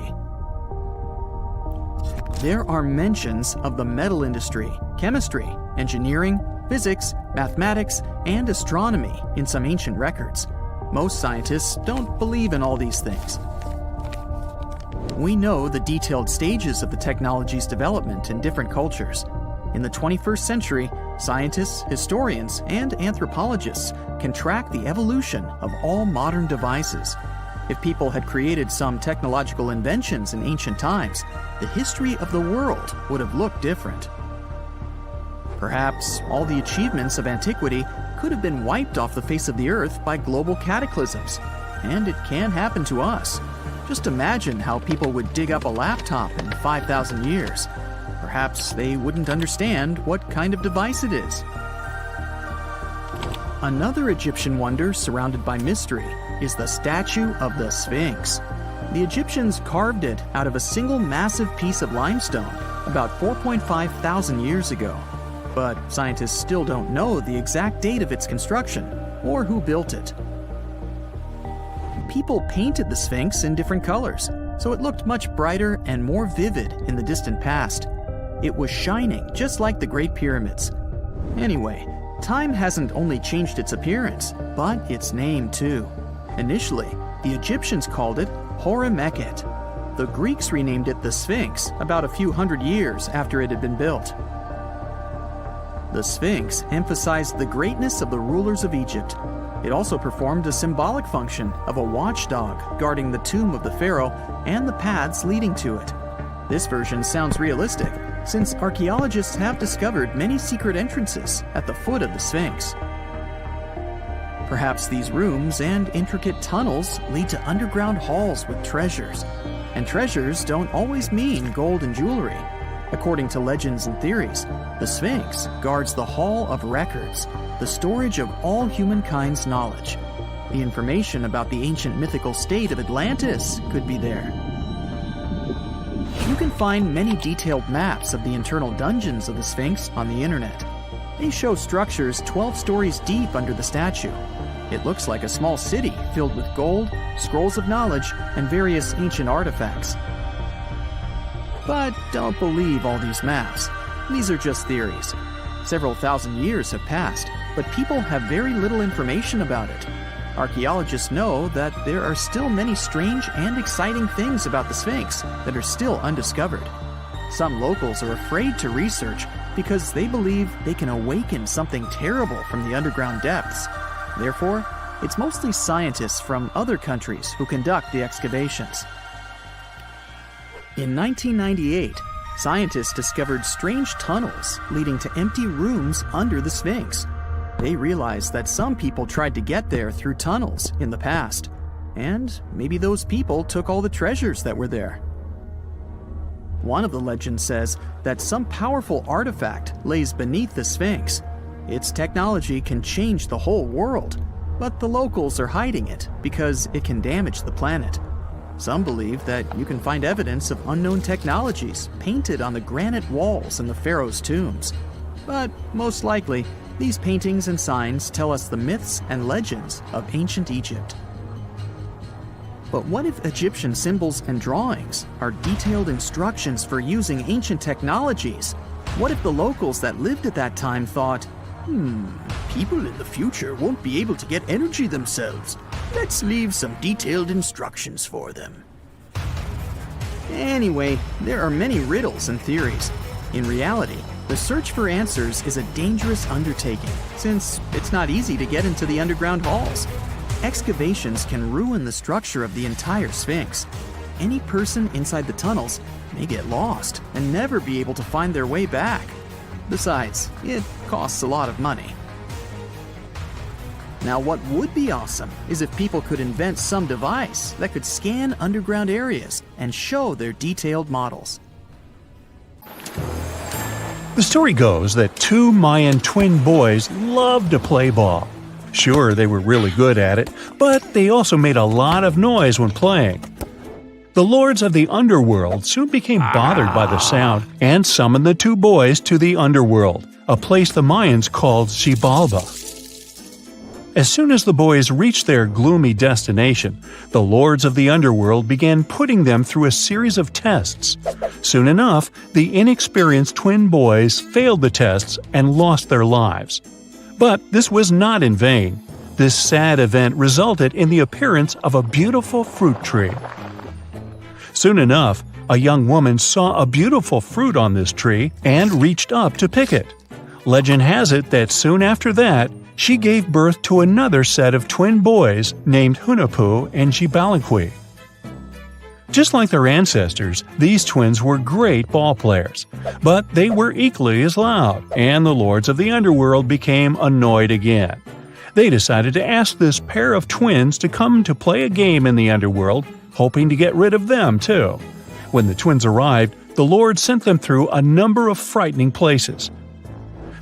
There are mentions of the metal industry, chemistry, engineering, physics, mathematics, and astronomy in some ancient records. Most scientists don't believe in all these things. We know the detailed stages of the technology's development in different cultures. In the 21st century, scientists, historians, and anthropologists can track the evolution of all modern devices. If people had created some technological inventions in ancient times, the history of the world would have looked different. Perhaps all the achievements of antiquity could have been wiped off the face of the earth by global cataclysms. And it can happen to us. Just imagine how people would dig up a laptop in 5,000 years. Perhaps they wouldn't understand what kind of device it is. Another Egyptian wonder surrounded by mystery is the statue of the Sphinx. The Egyptians carved it out of a single massive piece of limestone about 4.5 thousand years ago. But scientists still don't know the exact date of its construction or who built it. People painted the Sphinx in different colors, so it looked much brighter and more vivid in the distant past. It was shining just like the Great Pyramids. Anyway, time hasn't only changed its appearance, but its name too. Initially, the Egyptians called it Hor-Mekhet. The Greeks renamed it the Sphinx about a few hundred years after it had been built. The Sphinx emphasized the greatness of the rulers of Egypt. It also performed a symbolic function of a watchdog guarding the tomb of the pharaoh and the paths leading to it. This version sounds realistic, since archaeologists have discovered many secret entrances at the foot of the Sphinx. Perhaps these rooms and intricate tunnels lead to underground halls with treasures. And treasures don't always mean gold and jewelry. According to legends and theories, the Sphinx guards the Hall of Records, the storage of all humankind's knowledge. The information about the ancient mythical state of Atlantis could be there. You can find many detailed maps of the internal dungeons of the Sphinx on the internet. They show structures 12 stories deep under the statue. It looks like a small city filled with gold, scrolls of knowledge, and various ancient artifacts. But don't believe all these maps. These are just theories. Several thousand years have passed, but people have very little information about it. Archaeologists know that there are still many strange and exciting things about the Sphinx that are still undiscovered. Some locals are afraid to research because they believe they can awaken something terrible from the underground depths. Therefore, it's mostly scientists from other countries who conduct the excavations. In 1998, scientists discovered strange tunnels leading to empty rooms under the Sphinx. They realized that some people tried to get there through tunnels in the past, and maybe those people took all the treasures that were there. One of the legends says that some powerful artifact lays beneath the Sphinx. Its technology can change the whole world, but the locals are hiding it because it can damage the planet. Some believe that you can find evidence of unknown technologies painted on the granite walls in the pharaoh's tombs. But most likely, these paintings and signs tell us the myths and legends of ancient Egypt. But what if Egyptian symbols and drawings are detailed instructions for using ancient technologies? What if the locals that lived at that time thought, people in the future won't be able to get energy themselves. Let's leave some detailed instructions for them. Anyway, there are many riddles and theories. In reality, the search for answers is a dangerous undertaking, since it's not easy to get into the underground halls. Excavations can ruin the structure of the entire Sphinx. Any person inside the tunnels may get lost and never be able to find their way back. Besides, it costs a lot of money. Now, what would be awesome is if people could invent some device that could scan underground areas and show their detailed models. The story goes that two Mayan twin boys loved to play ball. Sure, they were really good at it, but they also made a lot of noise when playing. The lords of the underworld soon became bothered by the sound and summoned the two boys to the underworld, a place the Mayans called Xibalba. As soon as the boys reached their gloomy destination, the lords of the underworld began putting them through a series of tests. Soon enough, the inexperienced twin boys failed the tests and lost their lives. But this was not in vain. This sad event resulted in the appearance of a beautiful fruit tree. Soon enough, a young woman saw a beautiful fruit on this tree and reached up to pick it. Legend has it that soon after that, she gave birth to another set of twin boys named Hunahpu and Xibalbay. Just like their ancestors, these twins were great ball players, but they were equally as loud, and the lords of the underworld became annoyed again. They decided to ask this pair of twins to come to play a game in the underworld, hoping to get rid of them too. When the twins arrived, the lord sent them through a number of frightening places.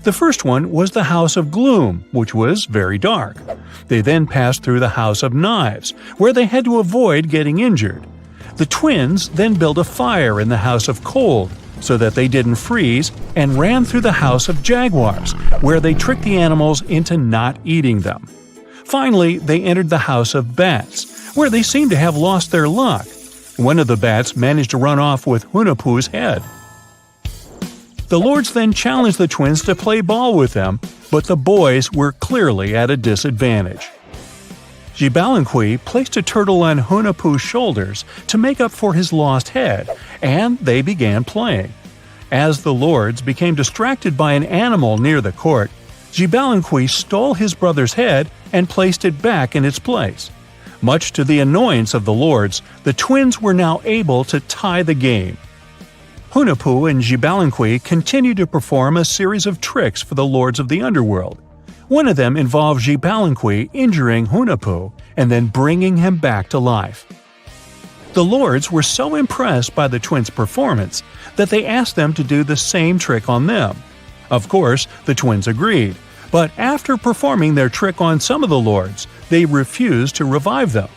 The first one was the House of Gloom, which was very dark. They then passed through the House of Knives, where they had to avoid getting injured. The twins then built a fire in the House of Cold, so that they didn't freeze, and ran through the House of Jaguars, where they tricked the animals into not eating them. Finally, they entered the House of Bats, where they seemed to have lost their luck. One of the bats managed to run off with Hunahpu's head. The lords then challenged the twins to play ball with them, but the boys were clearly at a disadvantage. Xibalbay placed a turtle on Hunahpu's shoulders to make up for his lost head, and they began playing. As the lords became distracted by an animal near the court, Xibalbay stole his brother's head and placed it back in its place. Much to the annoyance of the lords, the twins were now able to tie the game. Hunahpu and Xibalbay continued to perform a series of tricks for the lords of the underworld. One of them involved Xibalbay injuring Hunahpu and then bringing him back to life. The lords were so impressed by the twins' performance that they asked them to do the same trick on them. Of course, the twins agreed, but after performing their trick on some of the lords, they refused to revive them.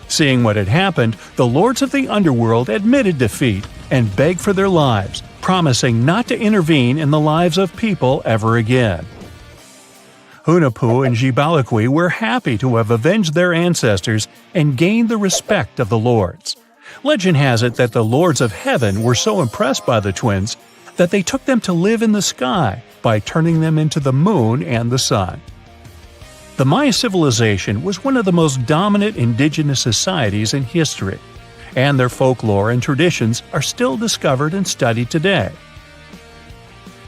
Seeing what had happened, the lords of the underworld admitted defeat and begged for their lives, promising not to intervene in the lives of people ever again. Hunahpu and Xibalbay were happy to have avenged their ancestors and gained the respect of the lords. Legend has it that the lords of heaven were so impressed by the twins that they took them to live in the sky by turning them into the moon and the sun. The Maya civilization was one of the most dominant indigenous societies in history, and their folklore and traditions are still discovered and studied today.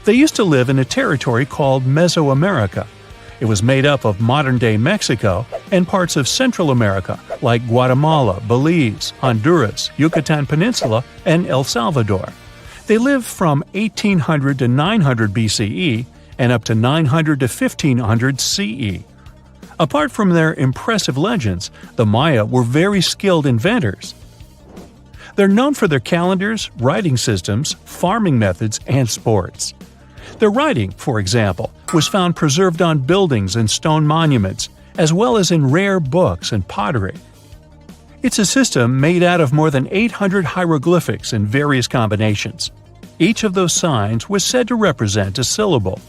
They used to live in a territory called Mesoamerica. It was made up of modern-day Mexico and parts of Central America like Guatemala, Belize, Honduras, Yucatan Peninsula, and El Salvador. They lived from 1800 to 900 BCE and up to 900 to 1500 CE. Apart from their impressive legends, the Maya were very skilled inventors. They're known for their calendars, writing systems, farming methods, and sports. Their writing, for example, was found preserved on buildings and stone monuments, as well as in rare books and pottery. It's a system made out of more than 800 hieroglyphics in various combinations. Each of those signs was said to represent a syllable.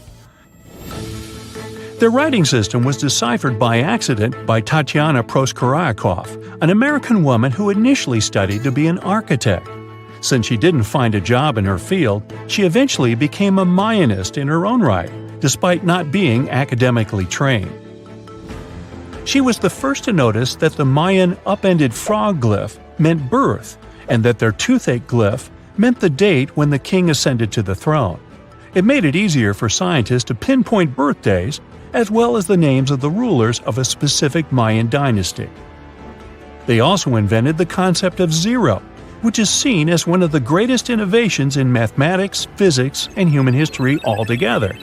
Their writing system was deciphered by accident by Tatiana Proskorakov, an American woman who initially studied to be an architect. Since she didn't find a job in her field, she eventually became a Mayanist in her own right, despite not being academically trained. She was the first to notice that the Mayan upended frog glyph meant birth, and that their toothache glyph meant the date when the king ascended to the throne. It made it easier for scientists to pinpoint birthdays, as well as the names of the rulers of a specific Mayan dynasty. They also invented the concept of zero, which is seen as one of the greatest innovations in mathematics, physics, and human history altogether.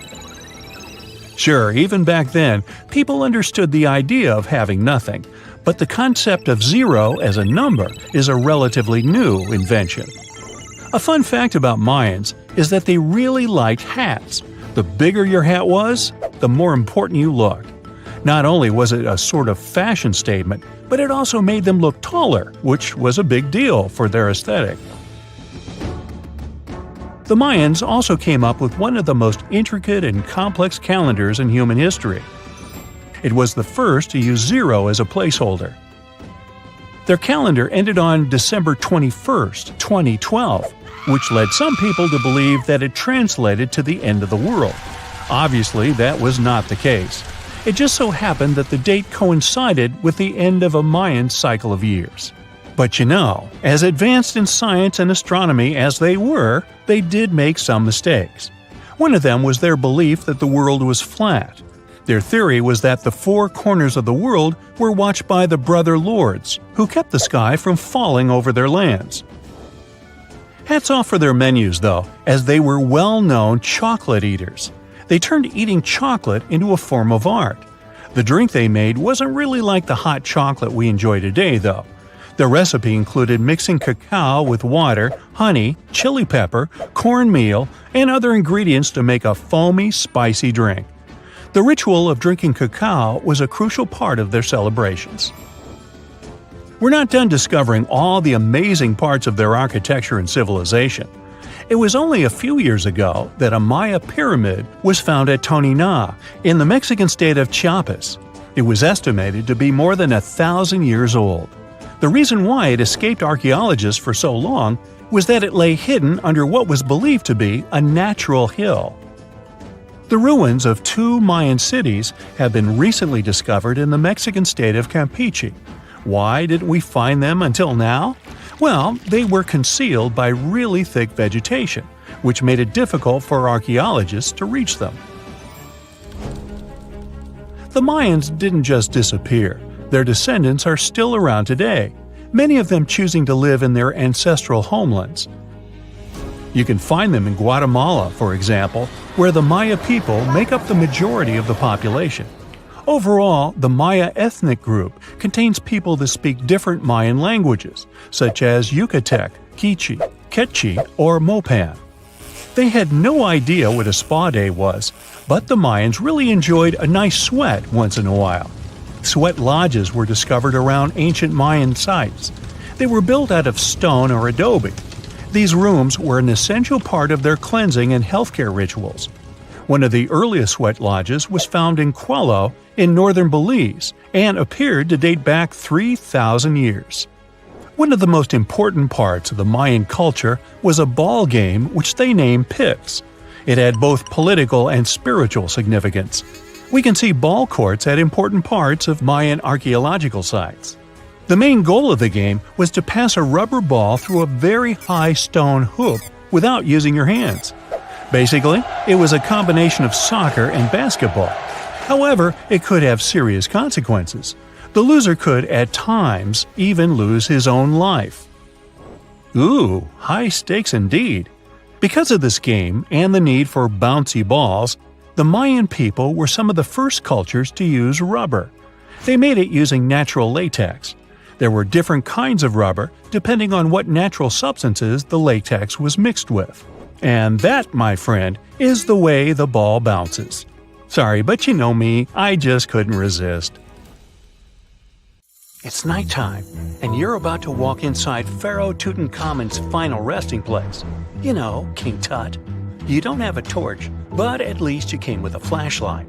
Sure, even back then, people understood the idea of having nothing, but the concept of zero as a number is a relatively new invention. A fun fact about Mayans is that they really liked hats. The bigger your hat was, the more important you looked. Not only was it a sort of fashion statement, but it also made them look taller, which was a big deal for their aesthetic. The Mayans also came up with one of the most intricate and complex calendars in human history. It was the first to use zero as a placeholder. Their calendar ended on December 21st, 2012, which led some people to believe that it translated to the end of the world. Obviously, that was not the case. It just so happened that the date coincided with the end of a Mayan cycle of years. But you know, as advanced in science and astronomy as they were, they did make some mistakes. One of them was their belief that the world was flat. Their theory was that the four corners of the world were watched by the Brother Lords, who kept the sky from falling over their lands. Hats off for their menus, though, as they were well-known chocolate eaters. They turned eating chocolate into a form of art. The drink they made wasn't really like the hot chocolate we enjoy today, though. The recipe included mixing cacao with water, honey, chili pepper, cornmeal, and other ingredients to make a foamy, spicy drink. The ritual of drinking cacao was a crucial part of their celebrations. We're not done discovering all the amazing parts of their architecture and civilization. It was only a few years ago that a Maya pyramid was found at Tonina, in the Mexican state of Chiapas. It was estimated to be more than 1,000 years old. The reason why it escaped archaeologists for so long was that it lay hidden under what was believed to be a natural hill. The ruins of two Mayan cities have been recently discovered in the Mexican state of Campeche. Why didn't we find them until now? Well, they were concealed by really thick vegetation, which made it difficult for archaeologists to reach them. The Mayans didn't just disappear. Their descendants are still around today, many of them choosing to live in their ancestral homelands. You can find them in Guatemala, for example, where the Maya people make up the majority of the population. Overall, the Maya ethnic group contains people that speak different Mayan languages, such as Yucatec, Quiche, Quechua, or Mopan. They had no idea what a spa day was, but the Mayans really enjoyed a nice sweat once in a while. Sweat lodges were discovered around ancient Mayan sites. They were built out of stone or adobe. These rooms were an essential part of their cleansing and healthcare rituals. One of the earliest sweat lodges was found in Quello in northern Belize and appeared to date back 3,000 years. One of the most important parts of the Mayan culture was a ball game which they named Pips. It had both political and spiritual significance. We can see ball courts at important parts of Mayan archaeological sites. The main goal of the game was to pass a rubber ball through a very high stone hoop without using your hands. Basically, it was a combination of soccer and basketball. However, it could have serious consequences. The loser could, at times, even lose his own life. Ooh, high stakes indeed. Because of this game and the need for bouncy balls, the Mayan people were some of the first cultures to use rubber. They made it using natural latex. There were different kinds of rubber depending on what natural substances the latex was mixed with. And that, my friend, is the way the ball bounces. Sorry, but you know me, I just couldn't resist. It's nighttime, and you're about to walk inside Pharaoh Tutankhamun's final resting place. You know, King Tut. You don't have a torch, but at least you came with a flashlight.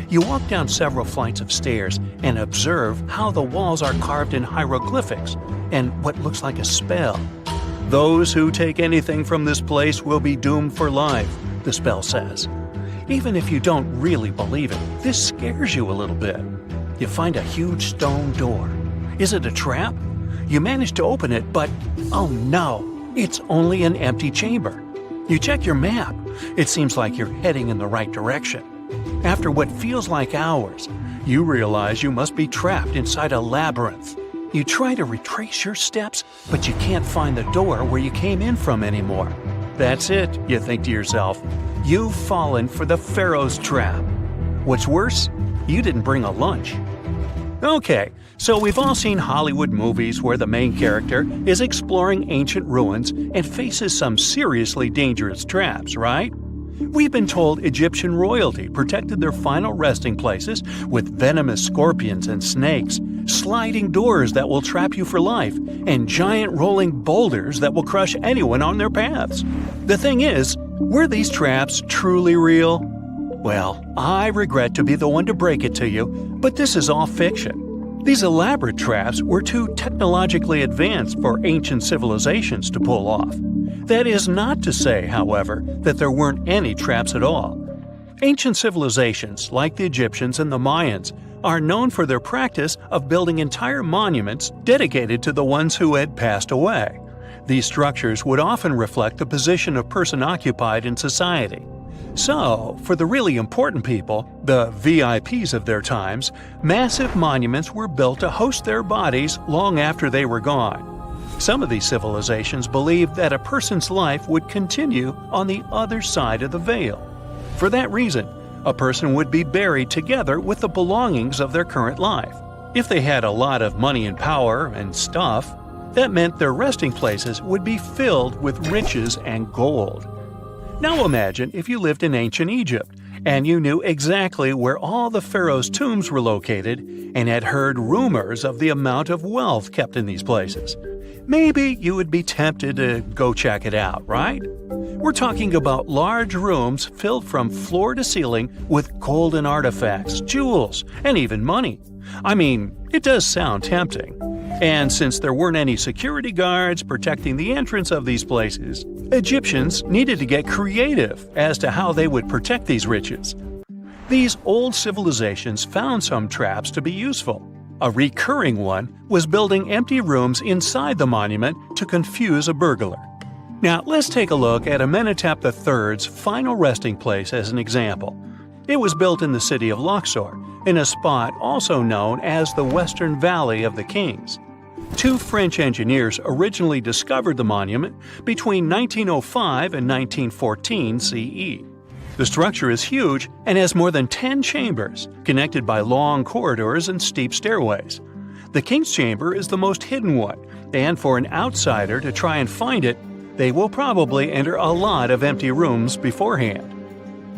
You walk down several flights of stairs and observe how the walls are carved in hieroglyphics and what looks like a spell. Those who take anything from this place will be doomed for life, the spell says. Even if you don't really believe it, this scares you a little bit. You find a huge stone door. Is it a trap? You manage to open it, but oh no, it's only an empty chamber. You check your map. It seems like you're heading in the right direction. After what feels like hours, you realize you must be trapped inside a labyrinth. You try to retrace your steps, but you can't find the door where you came in from anymore. That's it, you think to yourself. You've fallen for the Pharaoh's trap. What's worse, you didn't bring a lunch. Okay, so we've all seen Hollywood movies where the main character is exploring ancient ruins and faces some seriously dangerous traps, right? We've been told Egyptian royalty protected their final resting places with venomous scorpions and snakes, sliding doors that will trap you for life, and giant rolling boulders that will crush anyone on their paths. The thing is, were these traps truly real? Well, I regret to be the one to break it to you, but this is all fiction. These elaborate traps were too technologically advanced for ancient civilizations to pull off. That is not to say, however, that there weren't any traps at all. Ancient civilizations, like the Egyptians and the Mayans, are known for their practice of building entire monuments dedicated to the ones who had passed away. These structures would often reflect the position of person occupied in society. So, for the really important people, the VIPs of their times, massive monuments were built to host their bodies long after they were gone. Some of these civilizations believed that a person's life would continue on the other side of the veil. For that reason, a person would be buried together with the belongings of their current life. If they had a lot of money and power and stuff, that meant their resting places would be filled with riches and gold. Now imagine if you lived in ancient Egypt and you knew exactly where all the pharaoh's tombs were located and had heard rumors of the amount of wealth kept in these places. Maybe you would be tempted to go check it out, right? We're talking about large rooms filled from floor to ceiling with golden artifacts, jewels, and even money. I mean, it does sound tempting. And since there weren't any security guards protecting the entrance of these places, Egyptians needed to get creative as to how they would protect these riches. These old civilizations found some traps to be useful. A recurring one was building empty rooms inside the monument to confuse a burglar. Now, let's take a look at Amenhotep III's final resting place as an example. It was built in the city of Luxor, in a spot also known as the Western Valley of the Kings. Two French engineers originally discovered the monument between 1905 and 1914 CE. The structure is huge and has more than 10 chambers, connected by long corridors and steep stairways. The King's Chamber is the most hidden one, and for an outsider to try and find it, they will probably enter a lot of empty rooms beforehand.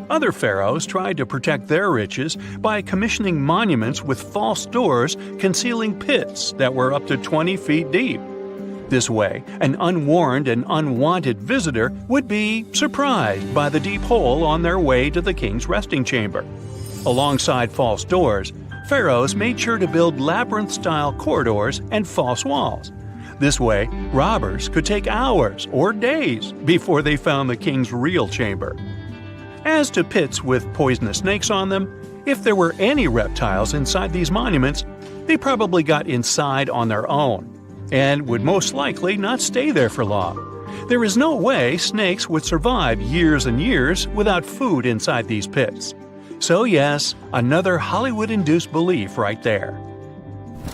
Other pharaohs tried to protect their riches by commissioning monuments with false doors concealing pits that were up to 20 feet deep. This way, an unwarned and unwanted visitor would be surprised by the deep hole on their way to the king's resting chamber. Alongside false doors, pharaohs made sure to build labyrinth-style corridors and false walls. This way, robbers could take hours or days before they found the king's real chamber. As to pits with poisonous snakes on them, if there were any reptiles inside these monuments, they probably got inside on their own, and would most likely not stay there for long. There is no way snakes would survive years and years without food inside these pits. So yes, another Hollywood-induced belief right there.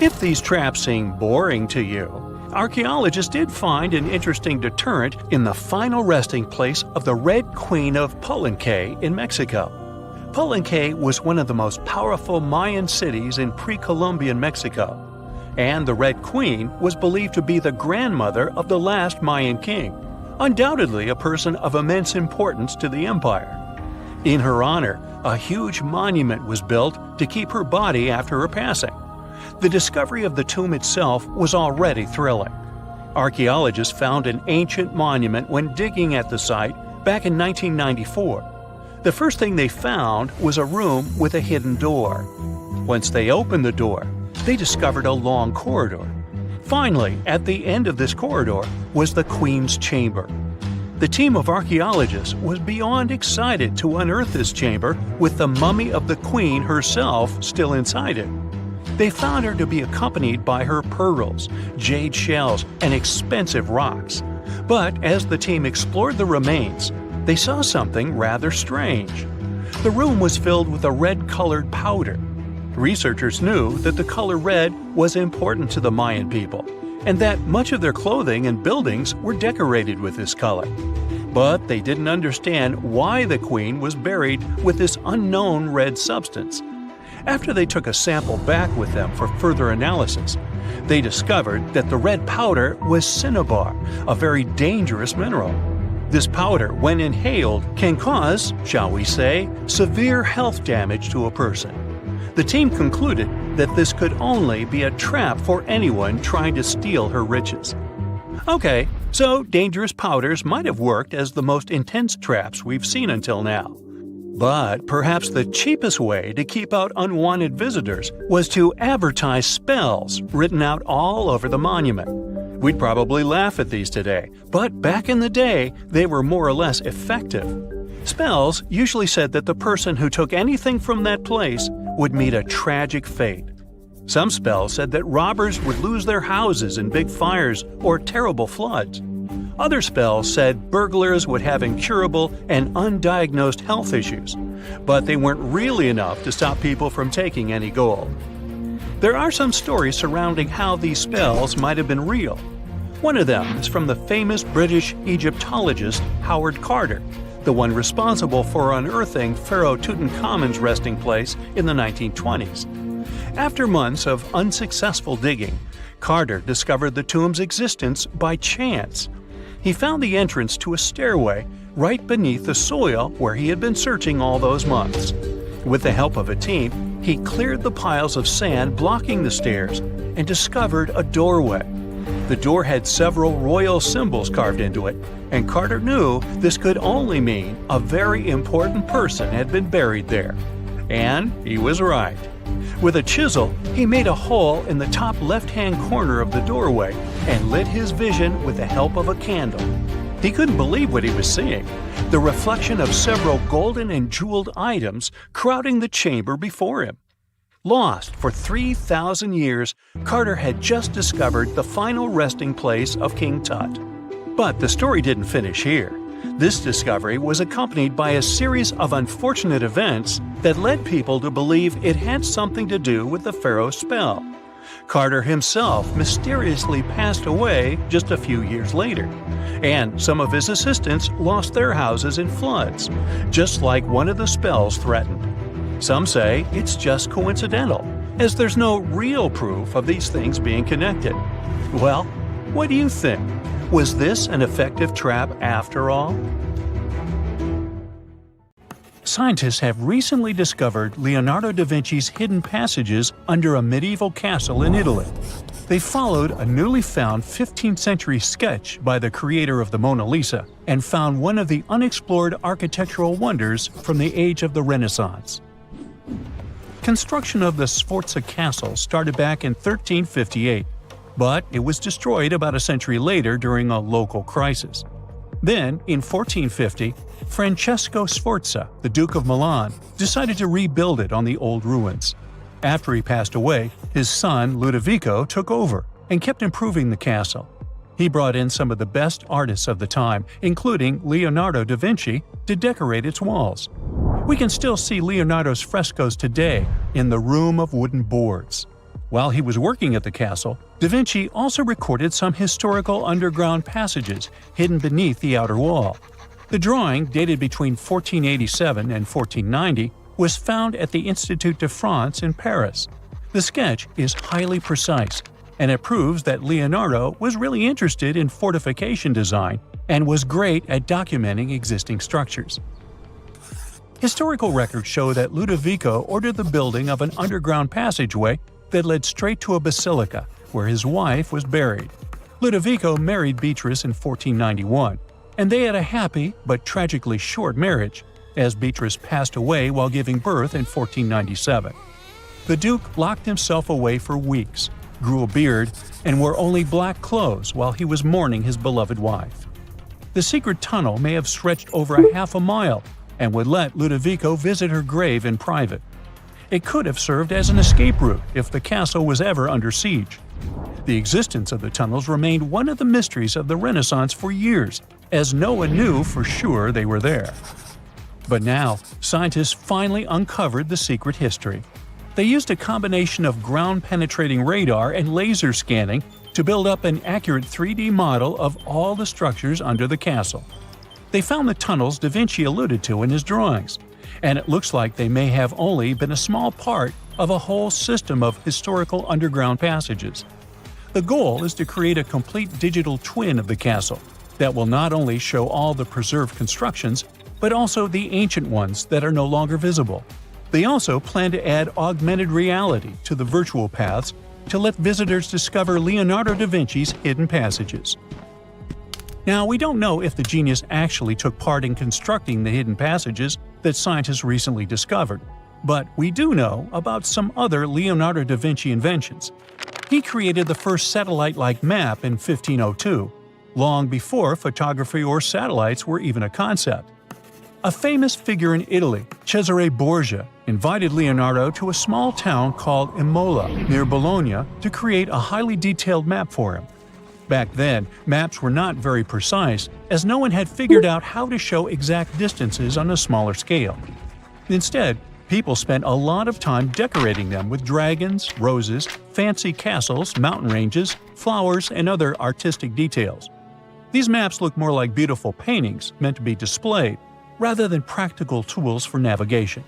If these traps seem boring to you, archaeologists did find an interesting deterrent in the final resting place of the Red Queen of Palenque in Mexico. Palenque was one of the most powerful Mayan cities in pre-Columbian Mexico, and the Red Queen was believed to be the grandmother of the last Mayan king, undoubtedly a person of immense importance to the empire. In her honor, a huge monument was built to keep her body after her passing. The discovery of the tomb itself was already thrilling. Archaeologists found an ancient monument when digging at the site back in 1994. The first thing they found was a room with a hidden door. Once they opened the door, they discovered a long corridor. Finally, at the end of this corridor was the Queen's chamber. The team of archaeologists was beyond excited to unearth this chamber with the mummy of the Queen herself still inside it. They found her to be accompanied by her pearls, jade shells, and expensive rocks. But as the team explored the remains, they saw something rather strange. The room was filled with a red-colored powder. Researchers knew that the color red was important to the Mayan people, and that much of their clothing and buildings were decorated with this color. But they didn't understand why the queen was buried with this unknown red substance. After they took a sample back with them for further analysis, they discovered that the red powder was cinnabar, a very dangerous mineral. This powder, when inhaled, can cause, shall we say, severe health damage to a person. The team concluded that this could only be a trap for anyone trying to steal her riches. Okay, so dangerous powders might have worked as the most intense traps we've seen until now. But perhaps the cheapest way to keep out unwanted visitors was to advertise spells written out all over the monument. We'd probably laugh at these today, but back in the day, they were more or less effective. Spells usually said that the person who took anything from that place would meet a tragic fate. Some spells said that robbers would lose their houses in big fires or terrible floods. Other spells said burglars would have incurable and undiagnosed health issues, but they weren't really enough to stop people from taking any gold. There are some stories surrounding how these spells might have been real. One of them is from the famous British Egyptologist Howard Carter, the one responsible for unearthing Pharaoh Tutankhamun's resting place in the 1920s. After months of unsuccessful digging, Carter discovered the tomb's existence by chance. He found the entrance to a stairway right beneath the soil where he had been searching all those months. With the help of a team, he cleared the piles of sand blocking the stairs and discovered a doorway. The door had several royal symbols carved into it, and Carter knew this could only mean a very important person had been buried there. And he was right. With a chisel, he made a hole in the top left-hand corner of the doorway and lit his vision with the help of a candle. He couldn't believe what he was seeing, the reflection of several golden and jeweled items crowding the chamber before him. Lost for 3,000 years, Carter had just discovered the final resting place of King Tut. But the story didn't finish here. This discovery was accompanied by a series of unfortunate events that led people to believe it had something to do with the pharaoh's spell. Carter himself mysteriously passed away just a few years later, and some of his assistants lost their houses in floods, just like one of the spells threatened. Some say it's just coincidental, as there's no real proof of these things being connected. Well, what do you think? Was this an effective trap after all? Scientists have recently discovered Leonardo da Vinci's hidden passages under a medieval castle in Italy. They followed a newly found 15th century sketch by the creator of the Mona Lisa and found one of the unexplored architectural wonders from the age of the Renaissance. Construction of the Sforza Castle started back in 1358, but it was destroyed about a century later during a local crisis. Then, in 1450, Francesco Sforza, the Duke of Milan, decided to rebuild it on the old ruins. After he passed away, his son Ludovico took over and kept improving the castle. He brought in some of the best artists of the time, including Leonardo da Vinci, to decorate its walls. We can still see Leonardo's frescoes today in the Room of Wooden Boards. While he was working at the castle, Da Vinci also recorded some historical underground passages hidden beneath the outer wall. The drawing, dated between 1487 and 1490, was found at the Institut de France in Paris. The sketch is highly precise, and it proves that Leonardo was really interested in fortification design and was great at documenting existing structures. Historical records show that Ludovico ordered the building of an underground passageway that led straight to a basilica, where his wife was buried. Ludovico married Beatrice in 1491, and they had a happy but tragically short marriage, as Beatrice passed away while giving birth in 1497. The Duke locked himself away for weeks, grew a beard, and wore only black clothes while he was mourning his beloved wife. The secret tunnel may have stretched over a half a mile and would let Ludovico visit her grave in private. It could have served as an escape route if the castle was ever under siege. The existence of the tunnels remained one of the mysteries of the Renaissance for years, as no one knew for sure they were there. But now, scientists finally uncovered the secret history. They used a combination of ground-penetrating radar and laser scanning to build up an accurate 3D model of all the structures under the castle. They found the tunnels Da Vinci alluded to in his drawings, and it looks like they may have only been a small part of a whole system of historical underground passages. The goal is to create a complete digital twin of the castle that will not only show all the preserved constructions, but also the ancient ones that are no longer visible. They also plan to add augmented reality to the virtual paths to let visitors discover Leonardo da Vinci's hidden passages. Now, we don't know if the genius actually took part in constructing the hidden passages that scientists recently discovered, but we do know about some other Leonardo da Vinci inventions. He created the first satellite-like map in 1502, long before photography or satellites were even a concept. A famous figure in Italy, Cesare Borgia, invited Leonardo to a small town called Imola, near Bologna, to create a highly detailed map for him. Back then, maps were not very precise, as no one had figured out how to show exact distances on a smaller scale. Instead, people spent a lot of time decorating them with dragons, roses, fancy castles, mountain ranges, flowers, and other artistic details. These maps look more like beautiful paintings meant to be displayed, rather than practical tools for navigation.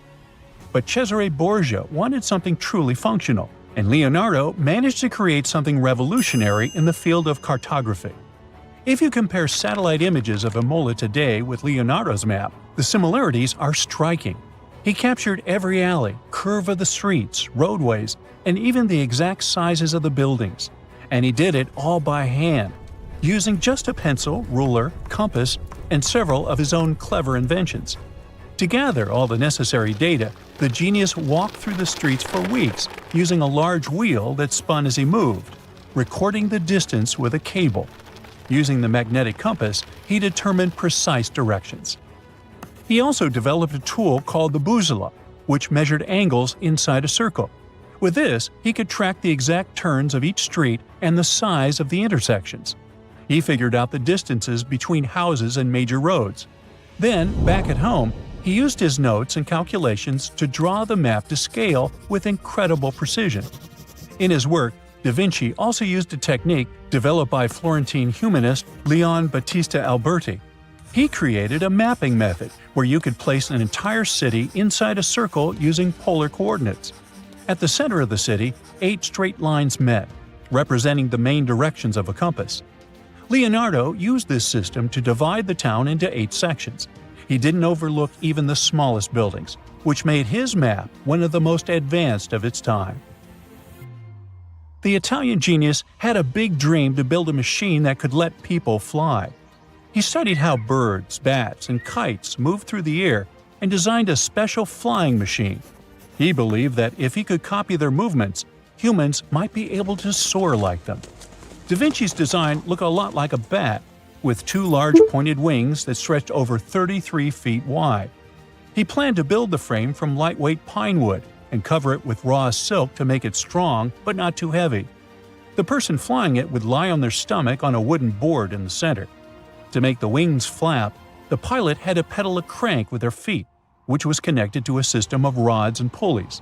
But Cesare Borgia wanted something truly functional, and Leonardo managed to create something revolutionary in the field of cartography. If you compare satellite images of Imola today with Leonardo's map, the similarities are striking. He captured every alley, curve of the streets, roadways, and even the exact sizes of the buildings. And he did it all by hand, using just a pencil, ruler, compass, and several of his own clever inventions. To gather all the necessary data, the genius walked through the streets for weeks using a large wheel that spun as he moved, recording the distance with a cable. Using the magnetic compass, he determined precise directions. He also developed a tool called the bussola, which measured angles inside a circle. With this, he could track the exact turns of each street and the size of the intersections. He figured out the distances between houses and major roads. Then, back at home, he used his notes and calculations to draw the map to scale with incredible precision. In his work, Da Vinci also used a technique developed by Florentine humanist Leon Battista Alberti. He created a mapping method where you could place an entire city inside a circle using polar coordinates. At the center of the city, 8 straight lines met, representing the main directions of a compass. Leonardo used this system to divide the town into 8 sections. He didn't overlook even the smallest buildings, which made his map one of the most advanced of its time. The Italian genius had a big dream to build a machine that could let people fly. He studied how birds, bats, and kites move through the air and designed a special flying machine. He believed that if he could copy their movements, humans might be able to soar like them. Da Vinci's design looked a lot like a bat, with 2 large pointed wings that stretched over 33 feet wide. He planned to build the frame from lightweight pine wood and cover it with raw silk to make it strong but not too heavy. The person flying it would lie on their stomach on a wooden board in the center. To make the wings flap, the pilot had to pedal a crank with their feet, which was connected to a system of rods and pulleys.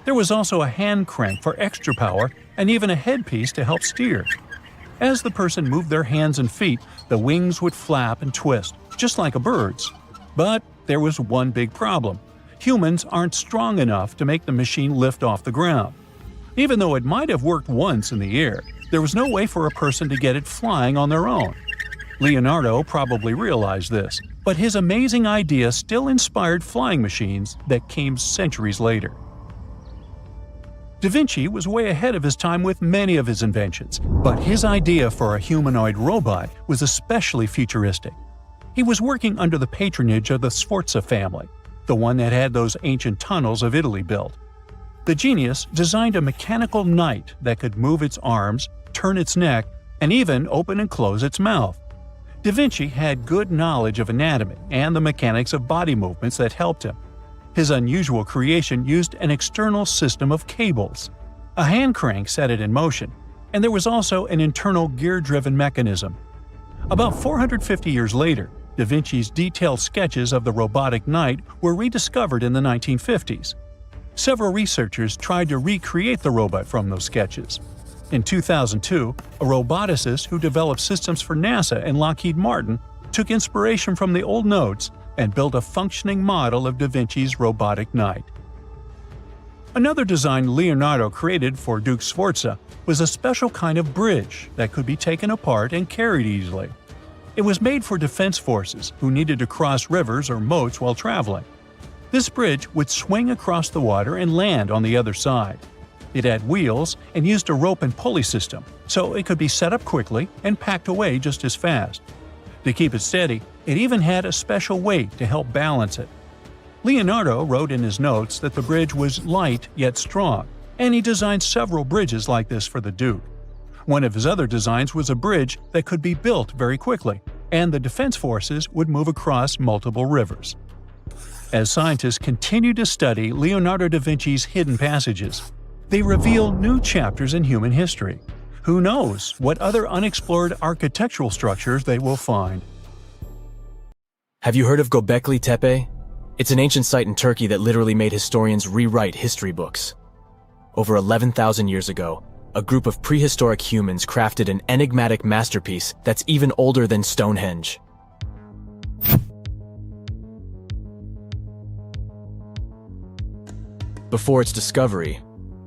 There was also a hand crank for extra power and even a headpiece to help steer. As the person moved their hands and feet, the wings would flap and twist, just like a bird's. But there was one big problem. Humans aren't strong enough to make the machine lift off the ground. Even though it might have worked once in the air, there was no way for a person to get it flying on their own. Leonardo probably realized this, but his amazing idea still inspired flying machines that came centuries later. Da Vinci was way ahead of his time with many of his inventions, but his idea for a humanoid robot was especially futuristic. He was working under the patronage of the Sforza family, the one that had those ancient tunnels of Italy built. The genius designed a mechanical knight that could move its arms, turn its neck, and even open and close its mouth. Da Vinci had good knowledge of anatomy and the mechanics of body movements that helped him. His unusual creation used an external system of cables. A hand crank set it in motion, and there was also an internal gear-driven mechanism. About 450 years later, Da Vinci's detailed sketches of the robotic knight were rediscovered in the 1950s. Several researchers tried to recreate the robot from those sketches. In 2002, a roboticist who developed systems for NASA and Lockheed Martin took inspiration from the old notes and built a functioning model of Da Vinci's robotic knight. Another design Leonardo created for Duke Sforza was a special kind of bridge that could be taken apart and carried easily. It was made for defense forces who needed to cross rivers or moats while traveling. This bridge would swing across the water and land on the other side. It had wheels and used a rope and pulley system, so it could be set up quickly and packed away just as fast. To keep it steady, it even had a special weight to help balance it. Leonardo wrote in his notes that the bridge was light yet strong, and he designed several bridges like this for the Duke. One of his other designs was a bridge that could be built very quickly, and the defense forces would move across multiple rivers. As scientists continue to study Leonardo da Vinci's hidden passages, they reveal new chapters in human history. Who knows what other unexplored architectural structures they will find? Have you heard of Göbekli Tepe? It's an ancient site in Turkey that literally made historians rewrite history books. Over 11,000 years ago, a group of prehistoric humans crafted an enigmatic masterpiece that's even older than Stonehenge. Before its discovery,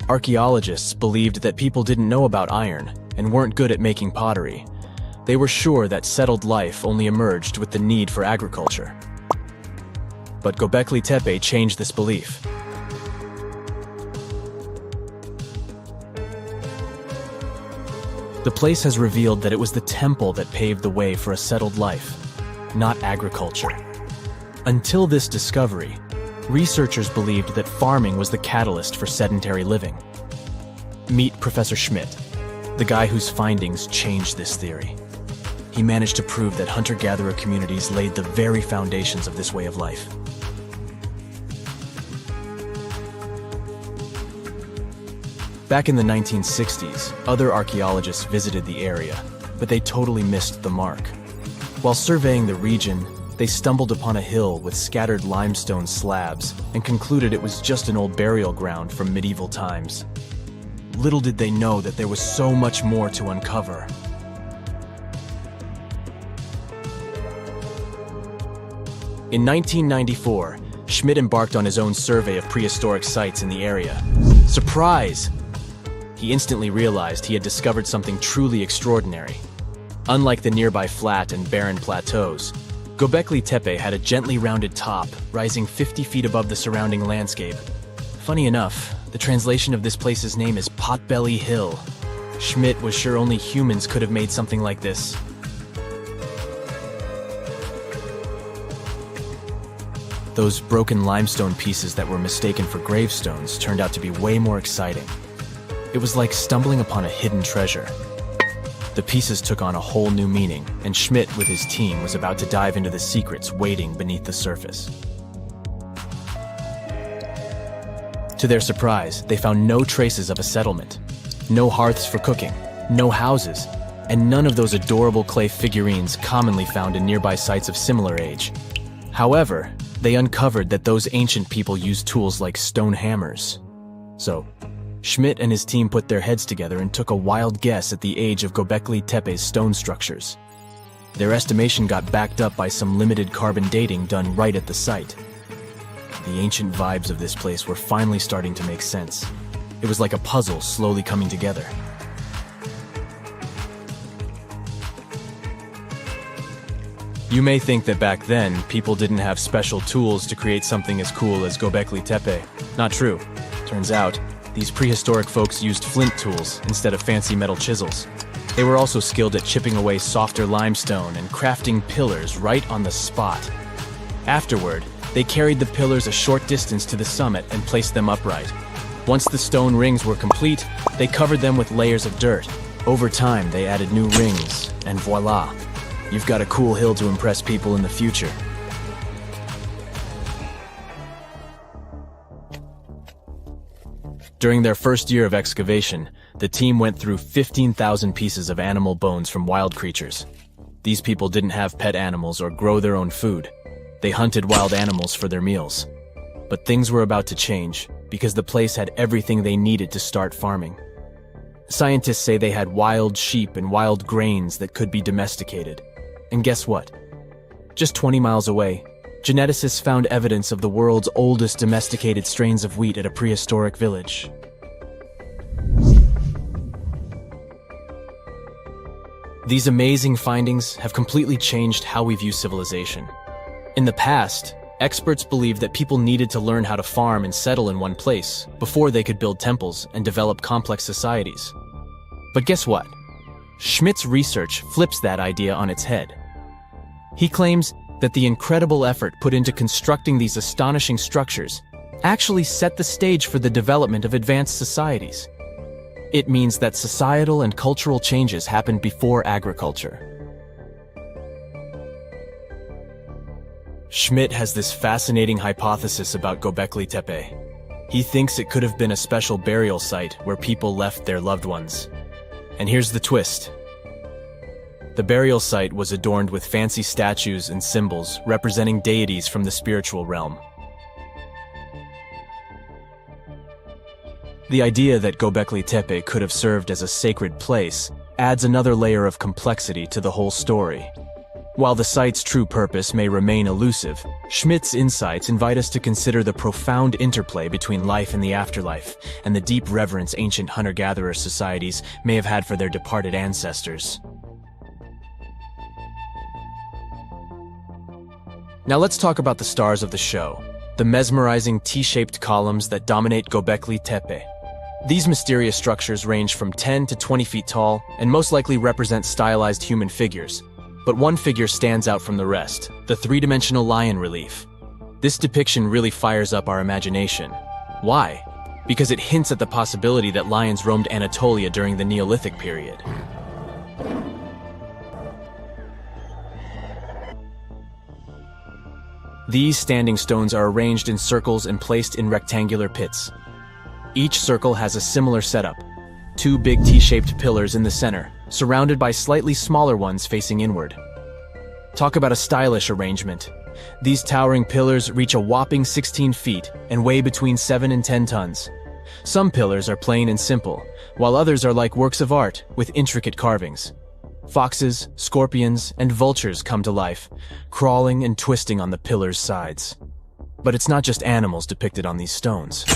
archaeologists believed that people didn't know about iron and weren't good at making pottery. They were sure that settled life only emerged with the need for agriculture. But Göbekli Tepe changed this belief. The place has revealed that it was the temple that paved the way for a settled life, not agriculture. Until this discovery, researchers believed that farming was the catalyst for sedentary living. Meet Professor Schmidt, the guy whose findings changed this theory. He managed to prove that hunter-gatherer communities laid the very foundations of this way of life. Back in the 1960s, other archaeologists visited the area, but they totally missed the mark. While surveying the region, they stumbled upon a hill with scattered limestone slabs and concluded it was just an old burial ground from medieval times. Little did they know that there was so much more to uncover. In 1994, Schmidt embarked on his own survey of prehistoric sites in the area. Surprise! He instantly realized he had discovered something truly extraordinary. Unlike the nearby flat and barren plateaus, Göbekli Tepe had a gently rounded top, rising 50 feet above the surrounding landscape. Funny enough, the translation of this place's name is Potbelly Hill. Schmidt was sure only humans could have made something like this. Those broken limestone pieces that were mistaken for gravestones turned out to be way more exciting. It was like stumbling upon a hidden treasure. The pieces took on a whole new meaning, and Schmidt with his team was about to dive into the secrets waiting beneath the surface. To their surprise, they found no traces of a settlement. No hearths for cooking, no houses, and none of those adorable clay figurines commonly found in nearby sites of similar age. However, they uncovered that those ancient people used tools like stone hammers. So, Schmidt and his team put their heads together and took a wild guess at the age of Göbekli Tepe's stone structures. Their estimation got backed up by some limited carbon dating done right at the site. The ancient vibes of this place were finally starting to make sense. It was like a puzzle slowly coming together. You may think that back then, people didn't have special tools to create something as cool as Göbekli Tepe. Not true. Turns out, these prehistoric folks used flint tools instead of fancy metal chisels. They were also skilled at chipping away softer limestone and crafting pillars right on the spot. Afterward, they carried the pillars a short distance to the summit and placed them upright. Once the stone rings were complete, they covered them with layers of dirt. Over time, they added new rings, and voila! You've got a cool hill to impress people in the future. During their first year of excavation, the team went through 15,000 pieces of animal bones from wild creatures. These people didn't have pet animals or grow their own food. They hunted wild animals for their meals. But things were about to change, because the place had everything they needed to start farming. Scientists say they had wild sheep and wild grains that could be domesticated. And guess what? Just 20 miles away, geneticists found evidence of the world's oldest domesticated strains of wheat at a prehistoric village. These amazing findings have completely changed how we view civilization. In the past, experts believed that people needed to learn how to farm and settle in one place before they could build temples and develop complex societies. But guess what? Schmidt's research flips that idea on its head. He claims that the incredible effort put into constructing these astonishing structures actually set the stage for the development of advanced societies. It means that societal and cultural changes happened before agriculture. Schmidt has this fascinating hypothesis about Göbekli Tepe. He thinks it could have been a special burial site where people left their loved ones. And here's the twist. The burial site was adorned with fancy statues and symbols representing deities from the spiritual realm. The idea that Göbekli Tepe could have served as a sacred place adds another layer of complexity to the whole story. While the site's true purpose may remain elusive, Schmidt's insights invite us to consider the profound interplay between life and the afterlife, and the deep reverence ancient hunter-gatherer societies may have had for their departed ancestors. Now let's talk about the stars of the show, the mesmerizing T-shaped columns that dominate Göbekli Tepe. These mysterious structures range from 10 to 20 feet tall and most likely represent stylized human figures. But one figure stands out from the rest, the three-dimensional lion relief. This depiction really fires up our imagination. Why? Because it hints at the possibility that lions roamed Anatolia during the Neolithic period. These standing stones are arranged in circles and placed in rectangular pits. Each circle has a similar setup. Two big T-shaped pillars in the center, surrounded by slightly smaller ones facing inward. Talk about a stylish arrangement. These towering pillars reach a whopping 16 feet and weigh between 7 and 10 tons. Some pillars are plain and simple, while others are like works of art with intricate carvings. Foxes, scorpions, and vultures come to life, crawling and twisting on the pillars' sides. But it's not just animals depicted on these stones.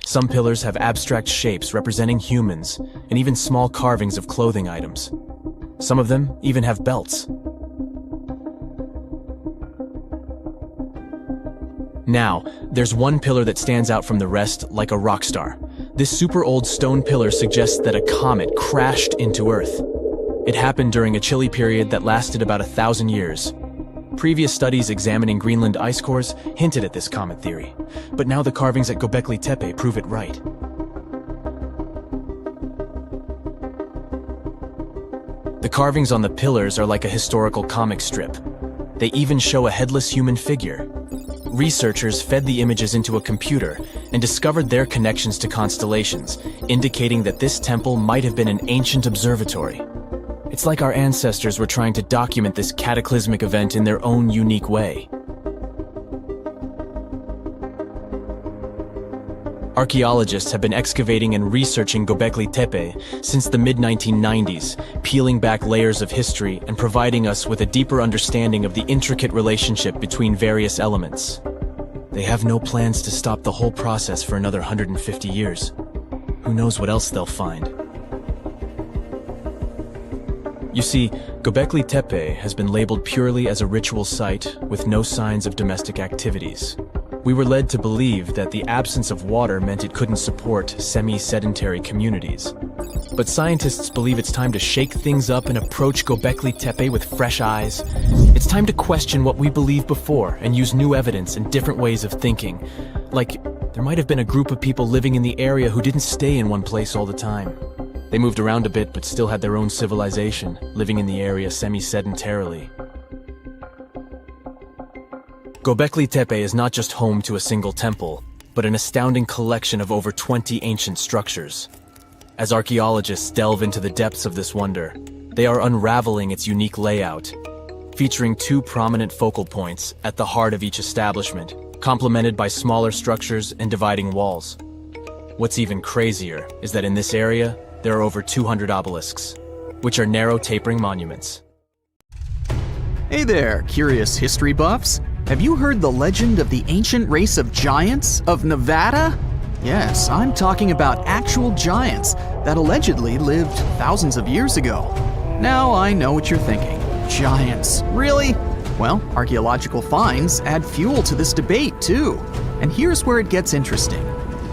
Some pillars have abstract shapes representing humans, and even small carvings of clothing items. Some of them even have belts. Now, there's one pillar that stands out from the rest like a rock star. This super old stone pillar suggests that a comet crashed into Earth. It happened during a chilly period that lasted about 1,000 years. Previous studies examining Greenland ice cores hinted at this comet theory, but now the carvings at Göbekli Tepe prove it right. The carvings on the pillars are like a historical comic strip. They even show a headless human figure. Researchers fed the images into a computer and discovered their connections to constellations, indicating that this temple might have been an ancient observatory. It's like our ancestors were trying to document this cataclysmic event in their own unique way. Archaeologists have been excavating and researching Göbekli Tepe since the mid-1990s, peeling back layers of history and providing us with a deeper understanding of the intricate relationship between various elements. They have no plans to stop the whole process for another 150 years. Who knows what else they'll find? You see, Göbekli Tepe has been labeled purely as a ritual site with no signs of domestic activities. We were led to believe that the absence of water meant it couldn't support semi-sedentary communities. But scientists believe it's time to shake things up and approach Göbekli Tepe with fresh eyes. It's time to question what we believed before and use new evidence and different ways of thinking. Like, there might have been a group of people living in the area who didn't stay in one place all the time. They moved around a bit but still had their own civilization, living in the area semi-sedentarily. Göbekli Tepe is not just home to a single temple, but an astounding collection of over 20 ancient structures. As archaeologists delve into the depths of this wonder, they are unraveling its unique layout, featuring two prominent focal points at the heart of each establishment, complemented by smaller structures and dividing walls. What's even crazier is that in this area, there are over 200 obelisks, which are narrow tapering monuments. Hey there, curious history buffs! Have you heard the legend of the ancient race of giants of Nevada? Yes, I'm talking about actual giants that allegedly lived thousands of years ago. Now I know what you're thinking. Giants, really? Well, archaeological finds add fuel to this debate too. And here's where it gets interesting.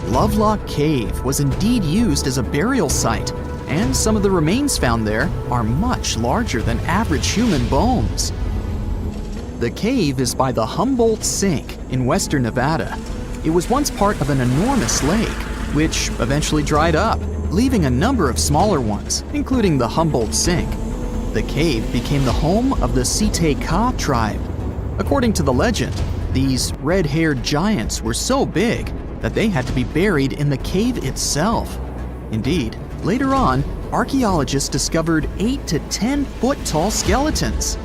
Lovelock Cave was indeed used as a burial site, and some of the remains found there are much larger than average human bones. The cave is by the Humboldt Sink in western Nevada. It was once part of an enormous lake, which eventually dried up, leaving a number of smaller ones, including the Humboldt Sink. The cave became the home of the Site-Ka tribe. According to the legend, these red-haired giants were so big that they had to be buried in the cave itself. Indeed, later on, archaeologists discovered 8 to 10 foot tall skeletons.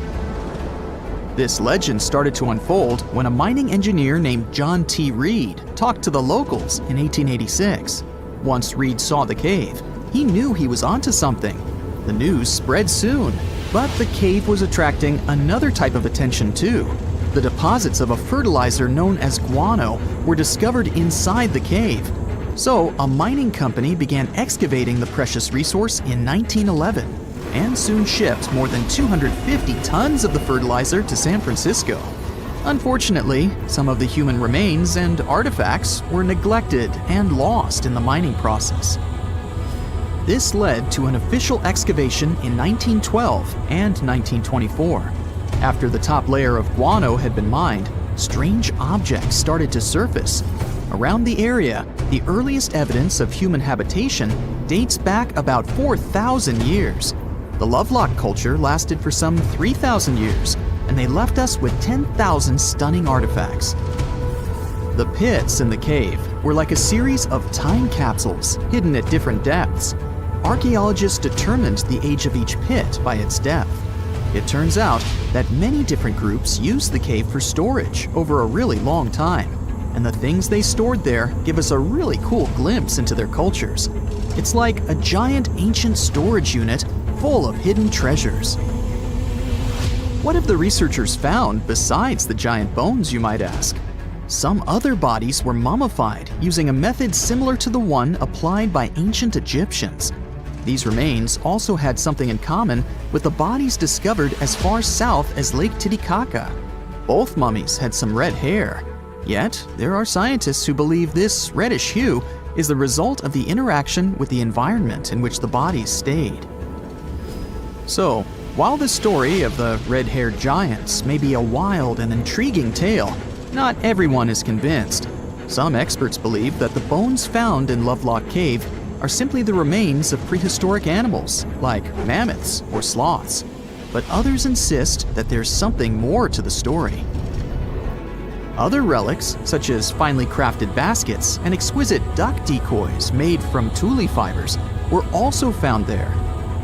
This legend started to unfold when a mining engineer named John T. Reed talked to the locals in 1886. Once Reed saw the cave, he knew he was onto something. The news spread soon, but the cave was attracting another type of attention too. The deposits of a fertilizer known as guano were discovered inside the cave. So a mining company began excavating the precious resource in 1911 and soon shipped more than 250 tons of the fertilizer to San Francisco. Unfortunately, some of the human remains and artifacts were neglected and lost in the mining process. This led to an official excavation in 1912 and 1924. After the top layer of guano had been mined, strange objects started to surface. Around the area, the earliest evidence of human habitation dates back about 4,000 years. The Lovelock culture lasted for some 3,000 years, and they left us with 10,000 stunning artifacts. The pits in the cave were like a series of time capsules hidden at different depths. Archaeologists determined the age of each pit by its depth. It turns out that many different groups used the cave for storage over a really long time, and the things they stored there give us a really cool glimpse into their cultures. It's like a giant ancient storage unit full of hidden treasures. What have the researchers found besides the giant bones, you might ask? Some other bodies were mummified using a method similar to the one applied by ancient Egyptians. These remains also had something in common with the bodies discovered as far south as Lake Titicaca. Both mummies had some red hair. Yet, there are scientists who believe this reddish hue is the result of the interaction with the environment in which the bodies stayed. So, while the story of the red-haired giants may be a wild and intriguing tale, not everyone is convinced. Some experts believe that the bones found in Lovelock Cave are simply the remains of prehistoric animals, like mammoths or sloths. But others insist that there's something more to the story. Other relics, such as finely crafted baskets and exquisite duck decoys made from tule fibers, were also found there.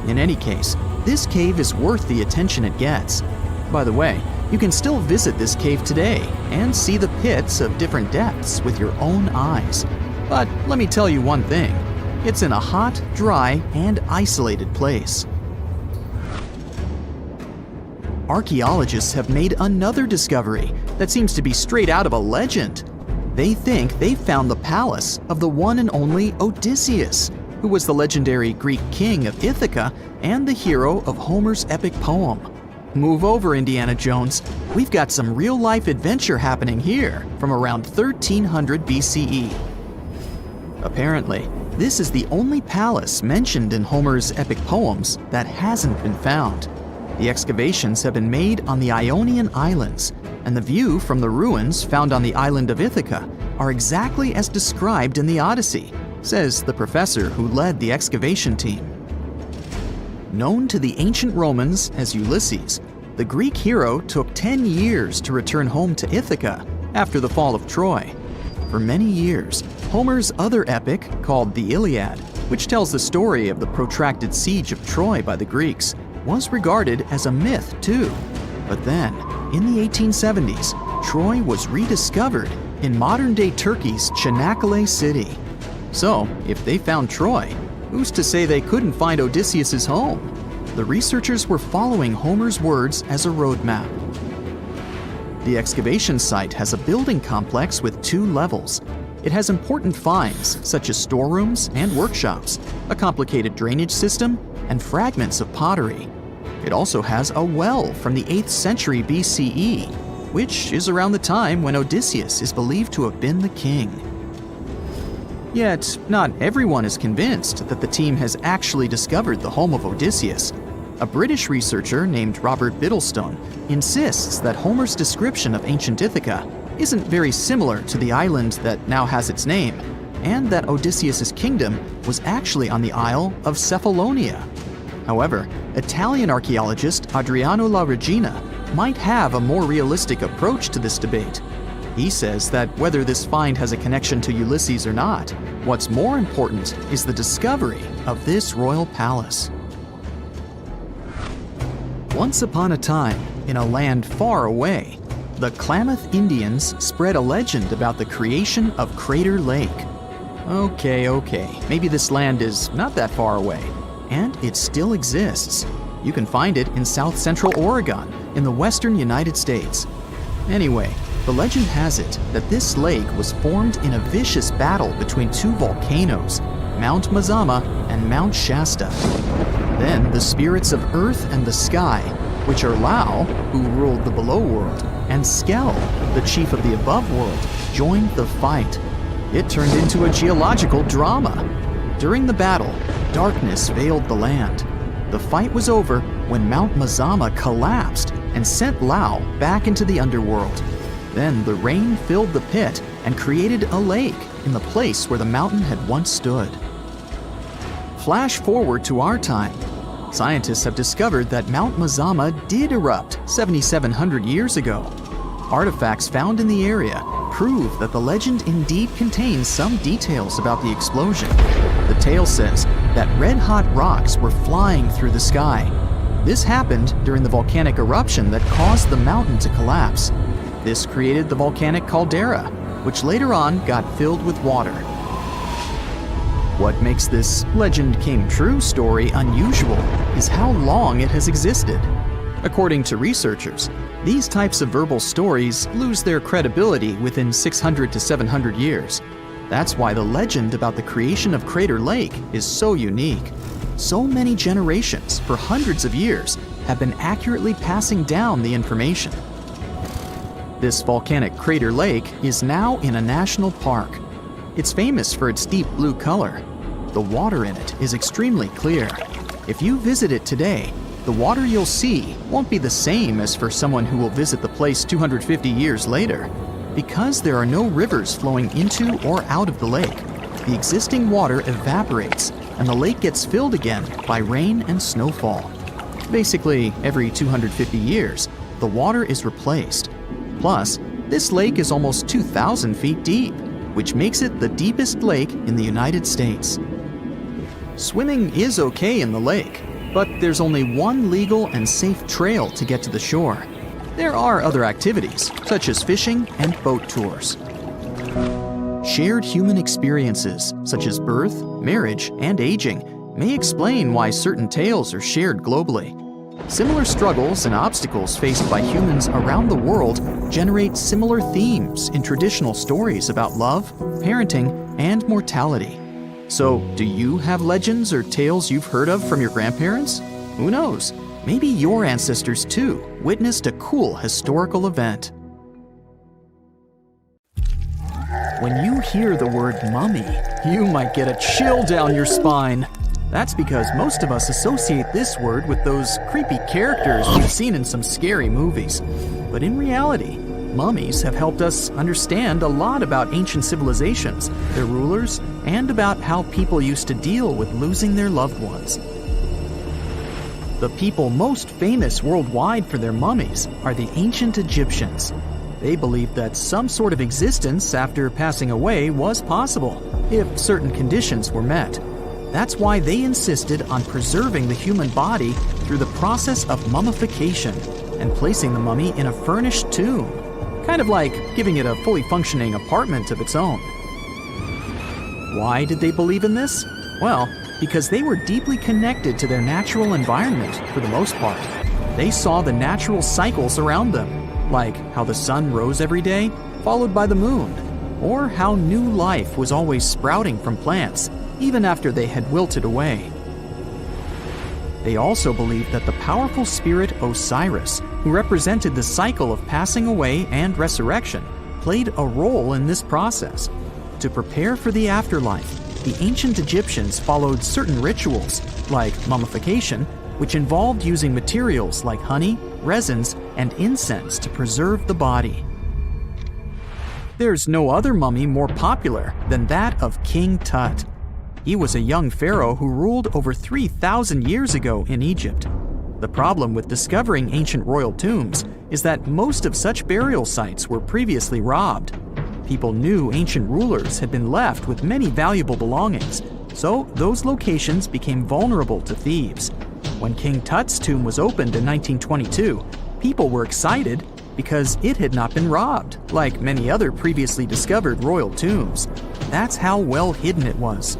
In any case, this cave is worth the attention it gets. By the way, you can still visit this cave today and see the pits of different depths with your own eyes. But let me tell you one thing. It's in a hot, dry, and isolated place. Archaeologists have made another discovery that seems to be straight out of a legend. They think they found the palace of the one and only Odysseus, who was the legendary Greek king of Ithaca and the hero of Homer's epic poem. Move over, Indiana Jones. We've got some real-life adventure happening here from around 1300 BCE. Apparently, this is the only palace mentioned in Homer's epic poems that hasn't been found. The excavations have been made on the Ionian Islands, and the view from the ruins found on the island of Ithaca are exactly as described in the Odyssey, says the professor who led the excavation team. Known to the ancient Romans as Ulysses, the Greek hero took 10 years to return home to Ithaca after the fall of Troy. For many years, Homer's other epic, called the Iliad, which tells the story of the protracted siege of Troy by the Greeks, was regarded as a myth too. But then, in the 1870s, Troy was rediscovered in modern-day Turkey's Çanakkale city. So, if they found Troy, who's to say they couldn't find Odysseus's home? The researchers were following Homer's words as a roadmap. The excavation site has a building complex with 2 levels. It has important finds such as storerooms and workshops, a complicated drainage system, and fragments of pottery. It also has a well from the 8th century BCE, which is around the time when Odysseus is believed to have been the king. Yet, not everyone is convinced that the team has actually discovered the home of Odysseus. A British researcher named Robert Biddlestone insists that Homer's description of ancient Ithaca isn't very similar to the island that now has its name, and that Odysseus's kingdom was actually on the Isle of Cephalonia. However, Italian archaeologist Adriano La Regina might have a more realistic approach to this debate. He says that whether this find has a connection to Ulysses or not, what's more important is the discovery of this royal palace. Once upon a time, in a land far away, the Klamath Indians spread a legend about the creation of Crater Lake. Okay, maybe this land is not that far away, and it still exists. You can find it in south central Oregon, in the western United States. Anyway, the legend has it that this lake was formed in a vicious battle between 2 volcanoes, Mount Mazama and Mount Shasta. Then the spirits of earth and the sky, which are Lau, who ruled the below world, and Skel, the chief of the above world, joined the fight. It turned into a geological drama. During the battle, darkness veiled the land. The fight was over when Mount Mazama collapsed and sent Lau back into the underworld. Then the rain filled the pit and created a lake in the place where the mountain had once stood. Flash forward to our time. Scientists have discovered that Mount Mazama did erupt 7,700 years ago. Artifacts found in the area prove that the legend indeed contains some details about the explosion. The tale says that red-hot rocks were flying through the sky. This happened during the volcanic eruption that caused the mountain to collapse. This created the volcanic caldera, which later on got filled with water. What makes this legend came true story unusual is how long it has existed. According to researchers, these types of verbal stories lose their credibility within 600 to 700 years. That's why the legend about the creation of Crater Lake is so unique. So many generations, for hundreds of years, have been accurately passing down the information. This volcanic crater lake is now in a national park. It's famous for its deep blue color. The water in it is extremely clear. If you visit it today, the water you'll see won't be the same as for someone who will visit the place 250 years later. Because there are no rivers flowing into or out of the lake, the existing water evaporates and the lake gets filled again by rain and snowfall. Basically, every 250 years, the water is replaced. Plus, this lake is almost 2,000 feet deep, which makes it the deepest lake in the United States. Swimming is okay in the lake, but there's only one legal and safe trail to get to the shore. There are other activities, such as fishing and boat tours. Shared human experiences, such as birth, marriage, and aging, may explain why certain tales are shared globally. Similar struggles and obstacles faced by humans around the world generate similar themes in traditional stories about love, parenting, and mortality. So, do you have legends or tales you've heard of from your grandparents? Who knows? Maybe your ancestors too witnessed a cool historical event. When you hear the word mummy, you might get a chill down your spine. That's because most of us associate this word with those creepy characters we've seen in some scary movies. But in reality, mummies have helped us understand a lot about ancient civilizations, their rulers, and about how people used to deal with losing their loved ones. The people most famous worldwide for their mummies are the ancient Egyptians. They believed that some sort of existence after passing away was possible, if certain conditions were met. That's why they insisted on preserving the human body through the process of mummification and placing the mummy in a furnished tomb, kind of like giving it a fully functioning apartment of its own. Why did they believe in this? Well, because they were deeply connected to their natural environment for the most part. They saw the natural cycles around them, like how the sun rose every day, followed by the moon, or how new life was always sprouting from plants, even after they had wilted away. They also believed that the powerful spirit Osiris, who represented the cycle of passing away and resurrection, played a role in this process. To prepare for the afterlife, the ancient Egyptians followed certain rituals, like mummification, which involved using materials like honey, resins, and incense to preserve the body. There's no other mummy more popular than that of King Tut. He was a young pharaoh who ruled over 3,000 years ago in Egypt. The problem with discovering ancient royal tombs is that most of such burial sites were previously robbed. People knew ancient rulers had been left with many valuable belongings, so those locations became vulnerable to thieves. When King Tut's tomb was opened in 1922, people were excited because it had not been robbed, like many other previously discovered royal tombs. That's how well hidden it was.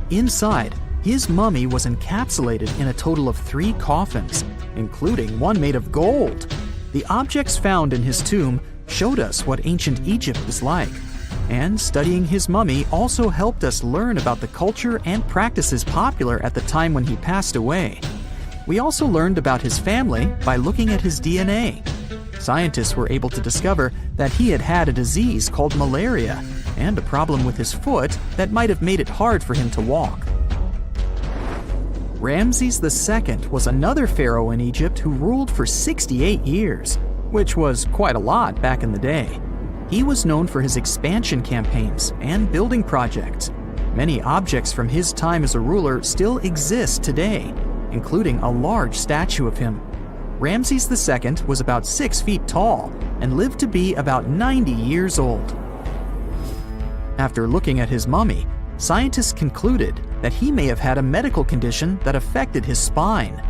Inside, his mummy was encapsulated in a total of 3 coffins, including one made of gold. The objects found in his tomb showed us what ancient Egypt was like, and studying his mummy also helped us learn about the culture and practices popular at the time when he passed away. We also learned about his family by looking at his DNA. Scientists were able to discover that he had had a disease called malaria and a problem with his foot that might have made it hard for him to walk. Ramses II was another pharaoh in Egypt who ruled for 68 years, which was quite a lot back in the day. He was known for his expansion campaigns and building projects. Many objects from his time as a ruler still exist today, including a large statue of him. Ramses II was about 6 feet tall and lived to be about 90 years old. After looking at his mummy, scientists concluded that he may have had a medical condition that affected his spine.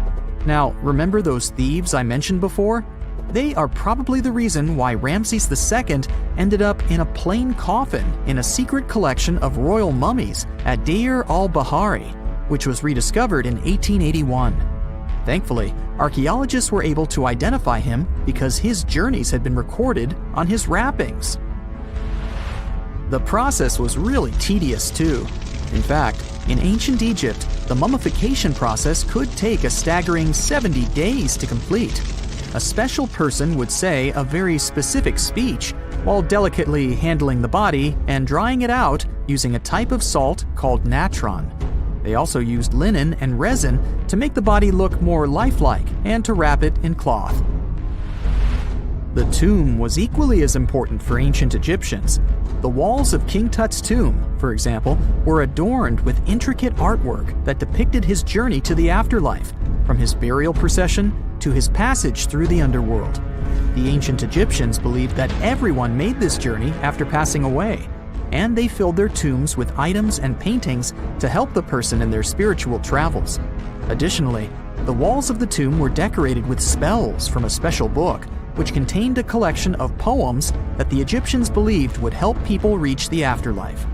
Now, remember those thieves I mentioned before? They are probably the reason why Ramses II ended up in a plain coffin in a secret collection of royal mummies at Deir al-Bahari, which was rediscovered in 1881. Thankfully, archaeologists were able to identify him because his journeys had been recorded on his wrappings. The process was really tedious too. In fact, in ancient Egypt, the mummification process could take a staggering 70 days to complete. A special person would say a very specific speech while delicately handling the body and drying it out using a type of salt called natron. They also used linen and resin to make the body look more lifelike and to wrap it in cloth. The tomb was equally as important for ancient Egyptians. The walls of King Tut's tomb, for example, were adorned with intricate artwork that depicted his journey to the afterlife, from his burial procession to his passage through the underworld. The ancient Egyptians believed that everyone made this journey after passing away, and they filled their tombs with items and paintings to help the person in their spiritual travels. Additionally, the walls of the tomb were decorated with spells from a special book, which contained a collection of poems that the Egyptians believed would help people reach the afterlife.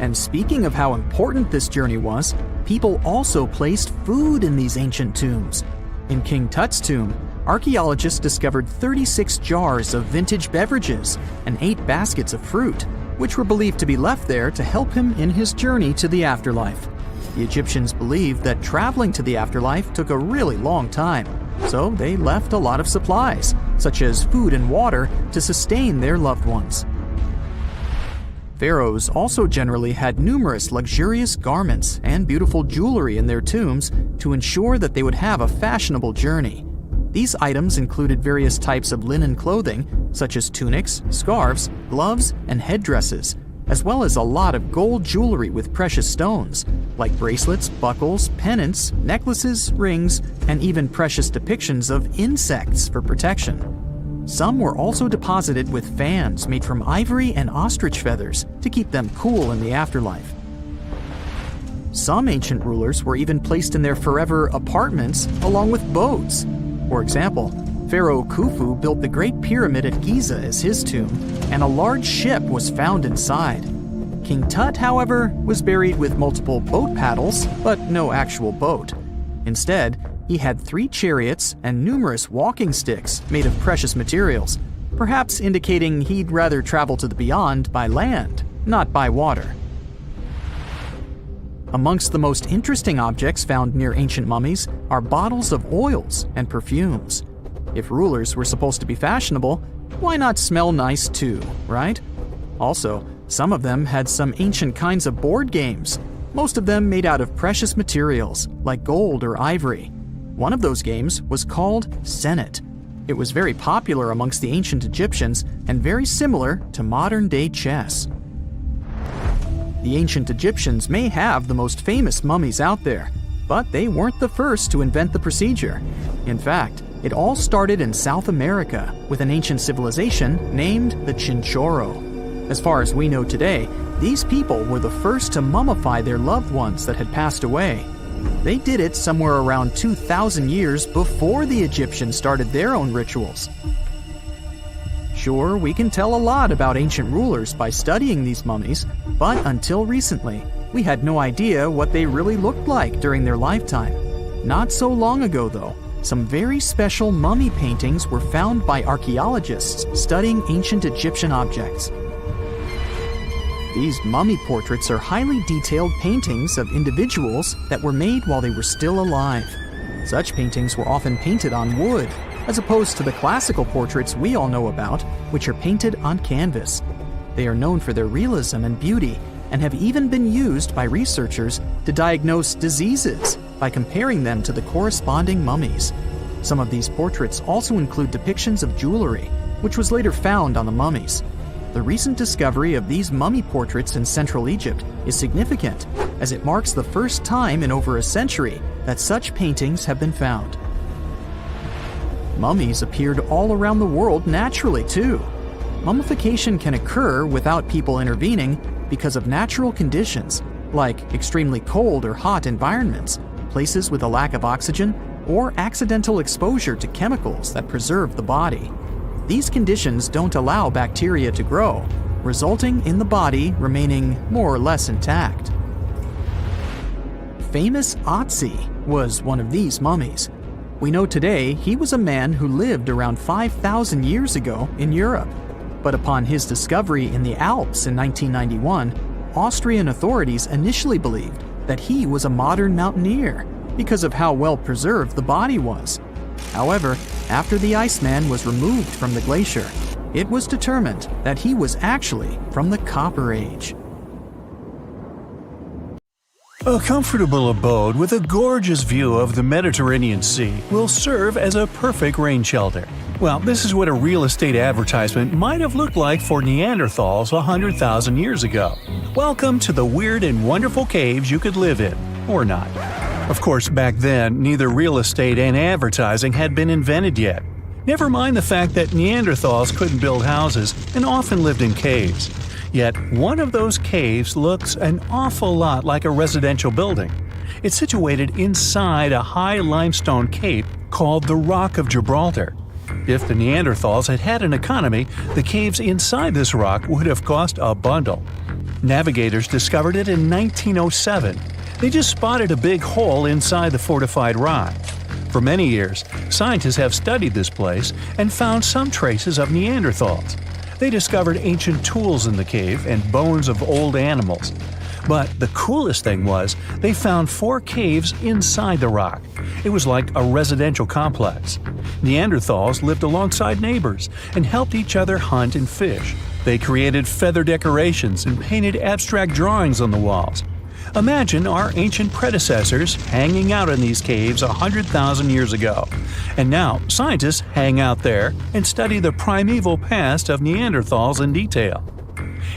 And speaking of how important this journey was, people also placed food in these ancient tombs. In King Tut's tomb, archaeologists discovered 36 jars of vintage beverages and 8 baskets of fruit, which were believed to be left there to help him in his journey to the afterlife. The Egyptians believed that traveling to the afterlife took a really long time, so they left a lot of supplies, such as food and water, to sustain their loved ones. Pharaohs also generally had numerous luxurious garments and beautiful jewelry in their tombs to ensure that they would have a fashionable journey. These items included various types of linen clothing, such as tunics, scarves, gloves, and headdresses, as well as a lot of gold jewelry with precious stones, like bracelets, buckles, pendants, necklaces, rings, and even precious depictions of insects for protection. Some were also deposited with fans made from ivory and ostrich feathers to keep them cool in the afterlife. Some ancient rulers were even placed in their forever apartments along with boats. For example, Pharaoh Khufu built the Great Pyramid at Giza as his tomb, and a large ship was found inside. King Tut, however, was buried with multiple boat paddles, but no actual boat. Instead, he had 3 chariots and numerous walking sticks made of precious materials, perhaps indicating he'd rather travel to the beyond by land, not by water. Amongst the most interesting objects found near ancient mummies are bottles of oils and perfumes. If rulers were supposed to be fashionable, why not smell nice too, right? Also, some of them had some ancient kinds of board games, most of them made out of precious materials like gold or ivory. One of those games was called Senet. It was very popular amongst the ancient Egyptians and very similar to modern-day chess. The ancient Egyptians may have the most famous mummies out there, but they weren't the first to invent the procedure. In fact, it all started in South America with an ancient civilization named the Chinchorro. As far as we know today, these people were the first to mummify their loved ones that had passed away. They did it somewhere around 2,000 years before the Egyptians started their own rituals. Sure, we can tell a lot about ancient rulers by studying these mummies, but until recently, we had no idea what they really looked like during their lifetime. Not so long ago, though, some very special mummy paintings were found by archaeologists studying ancient Egyptian objects. These mummy portraits are highly detailed paintings of individuals that were made while they were still alive. Such paintings were often painted on wood, as opposed to the classical portraits we all know about, which are painted on canvas. They are known for their realism and beauty, and have even been used by researchers to diagnose diseases by comparing them to the corresponding mummies. Some of these portraits also include depictions of jewelry, which was later found on the mummies. The recent discovery of these mummy portraits in Central Egypt is significant, as it marks the first time in over a century that such paintings have been found. Mummies appeared all around the world naturally, too. Mummification can occur without people intervening because of natural conditions, like extremely cold or hot environments, places with a lack of oxygen, or accidental exposure to chemicals that preserve the body. These conditions don't allow bacteria to grow, resulting in the body remaining more or less intact. Famous Otzi was one of these mummies. We know today he was a man who lived around 5,000 years ago in Europe. But upon his discovery in the Alps in 1991, Austrian authorities initially believed that he was a modern mountaineer because of how well preserved the body was. However, after the Iceman was removed from the glacier, it was determined that he was actually from the Copper Age. A comfortable abode with a gorgeous view of the Mediterranean Sea will serve as a perfect rain shelter. Well, this is what a real estate advertisement might have looked like for Neanderthals 100,000 years ago. Welcome to the weird and wonderful caves you could live in, or not. Of course, back then, neither real estate and advertising had been invented yet. Never mind the fact that Neanderthals couldn't build houses and often lived in caves. Yet, one of those caves looks an awful lot like a residential building. It's situated inside a high limestone cape called the Rock of Gibraltar. If the Neanderthals had had an economy, the caves inside this rock would have cost a bundle. Navigators discovered it in 1907. They just spotted a big hole inside the fortified rock. For many years, scientists have studied this place and found some traces of Neanderthals. They discovered ancient tools in the cave and bones of old animals. But the coolest thing was, they found 4 caves inside the rock. It was like a residential complex. Neanderthals lived alongside neighbors and helped each other hunt and fish. They created feather decorations and painted abstract drawings on the walls. Imagine our ancient predecessors hanging out in these caves 100,000 years ago. And now, scientists hang out there and study the primeval past of Neanderthals in detail.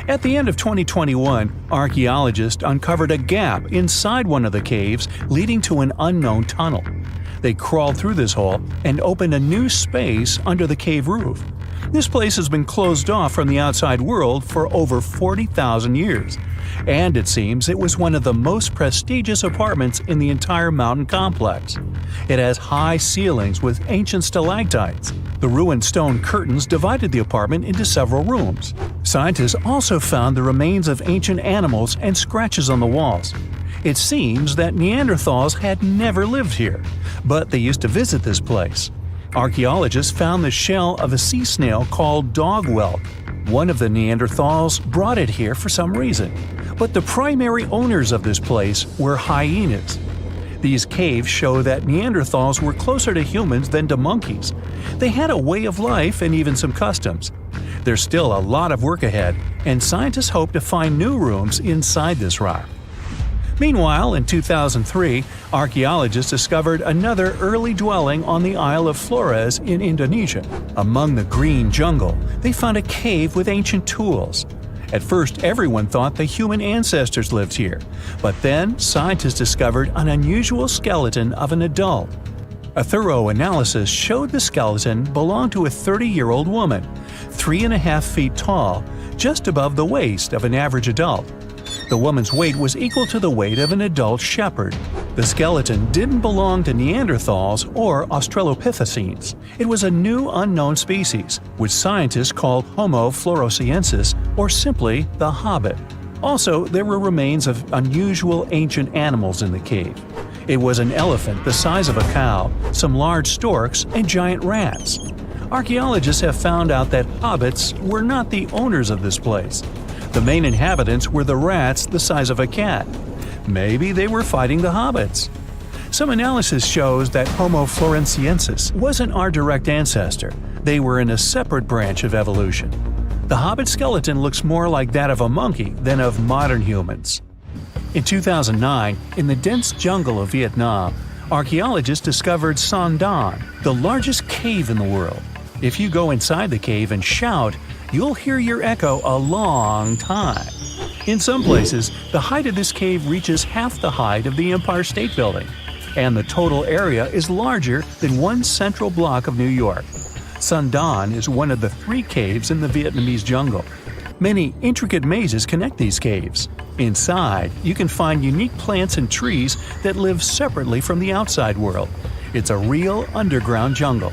At the end of 2021, archaeologists uncovered a gap inside one of the caves leading to an unknown tunnel. They crawled through this hole and opened a new space under the cave roof. This place has been closed off from the outside world for over 40,000 years. And it seems it was one of the most prestigious apartments in the entire mountain complex. It has high ceilings with ancient stalactites. The ruined stone curtains divided the apartment into several rooms. Scientists also found the remains of ancient animals and scratches on the walls. It seems that Neanderthals had never lived here, but they used to visit this place. Archaeologists found the shell of a sea snail called dog whelk. One of the Neanderthals brought it here for some reason, but the primary owners of this place were hyenas. These caves show that Neanderthals were closer to humans than to monkeys. They had a way of life and even some customs. There's still a lot of work ahead, and scientists hope to find new rooms inside this rock. Meanwhile, in 2003, archaeologists discovered another early dwelling on the Isle of Flores in Indonesia. Among the green jungle, they found a cave with ancient tools. At first, everyone thought the human ancestors lived here, but then scientists discovered an unusual skeleton of an adult. A thorough analysis showed the skeleton belonged to a 30-year-old woman, 3.5 feet tall, just above the waist of an average adult. The woman's weight was equal to the weight of an adult shepherd. The skeleton didn't belong to Neanderthals or Australopithecines. It was a new unknown species, which scientists called Homo floresiensis, or simply the Hobbit. Also, there were remains of unusual ancient animals in the cave. It was an elephant the size of a cow, some large storks, and giant rats. Archaeologists have found out that hobbits were not the owners of this place. The main inhabitants were the rats the size of a cat. Maybe they were fighting the hobbits. Some analysis shows that Homo floresiensis wasn't our direct ancestor. They were in a separate branch of evolution. The hobbit skeleton looks more like that of a monkey than of modern humans. In 2009, in the dense jungle of Vietnam, archaeologists discovered Son Don, the largest cave in the world. If you go inside the cave and shout, you'll hear your echo a long time. In some places, the height of this cave reaches half the height of the Empire State Building, and the total area is larger than one central block of New York. Son Don is one of the 3 caves in the Vietnamese jungle. Many intricate mazes connect these caves. Inside, you can find unique plants and trees that live separately from the outside world. It's a real underground jungle.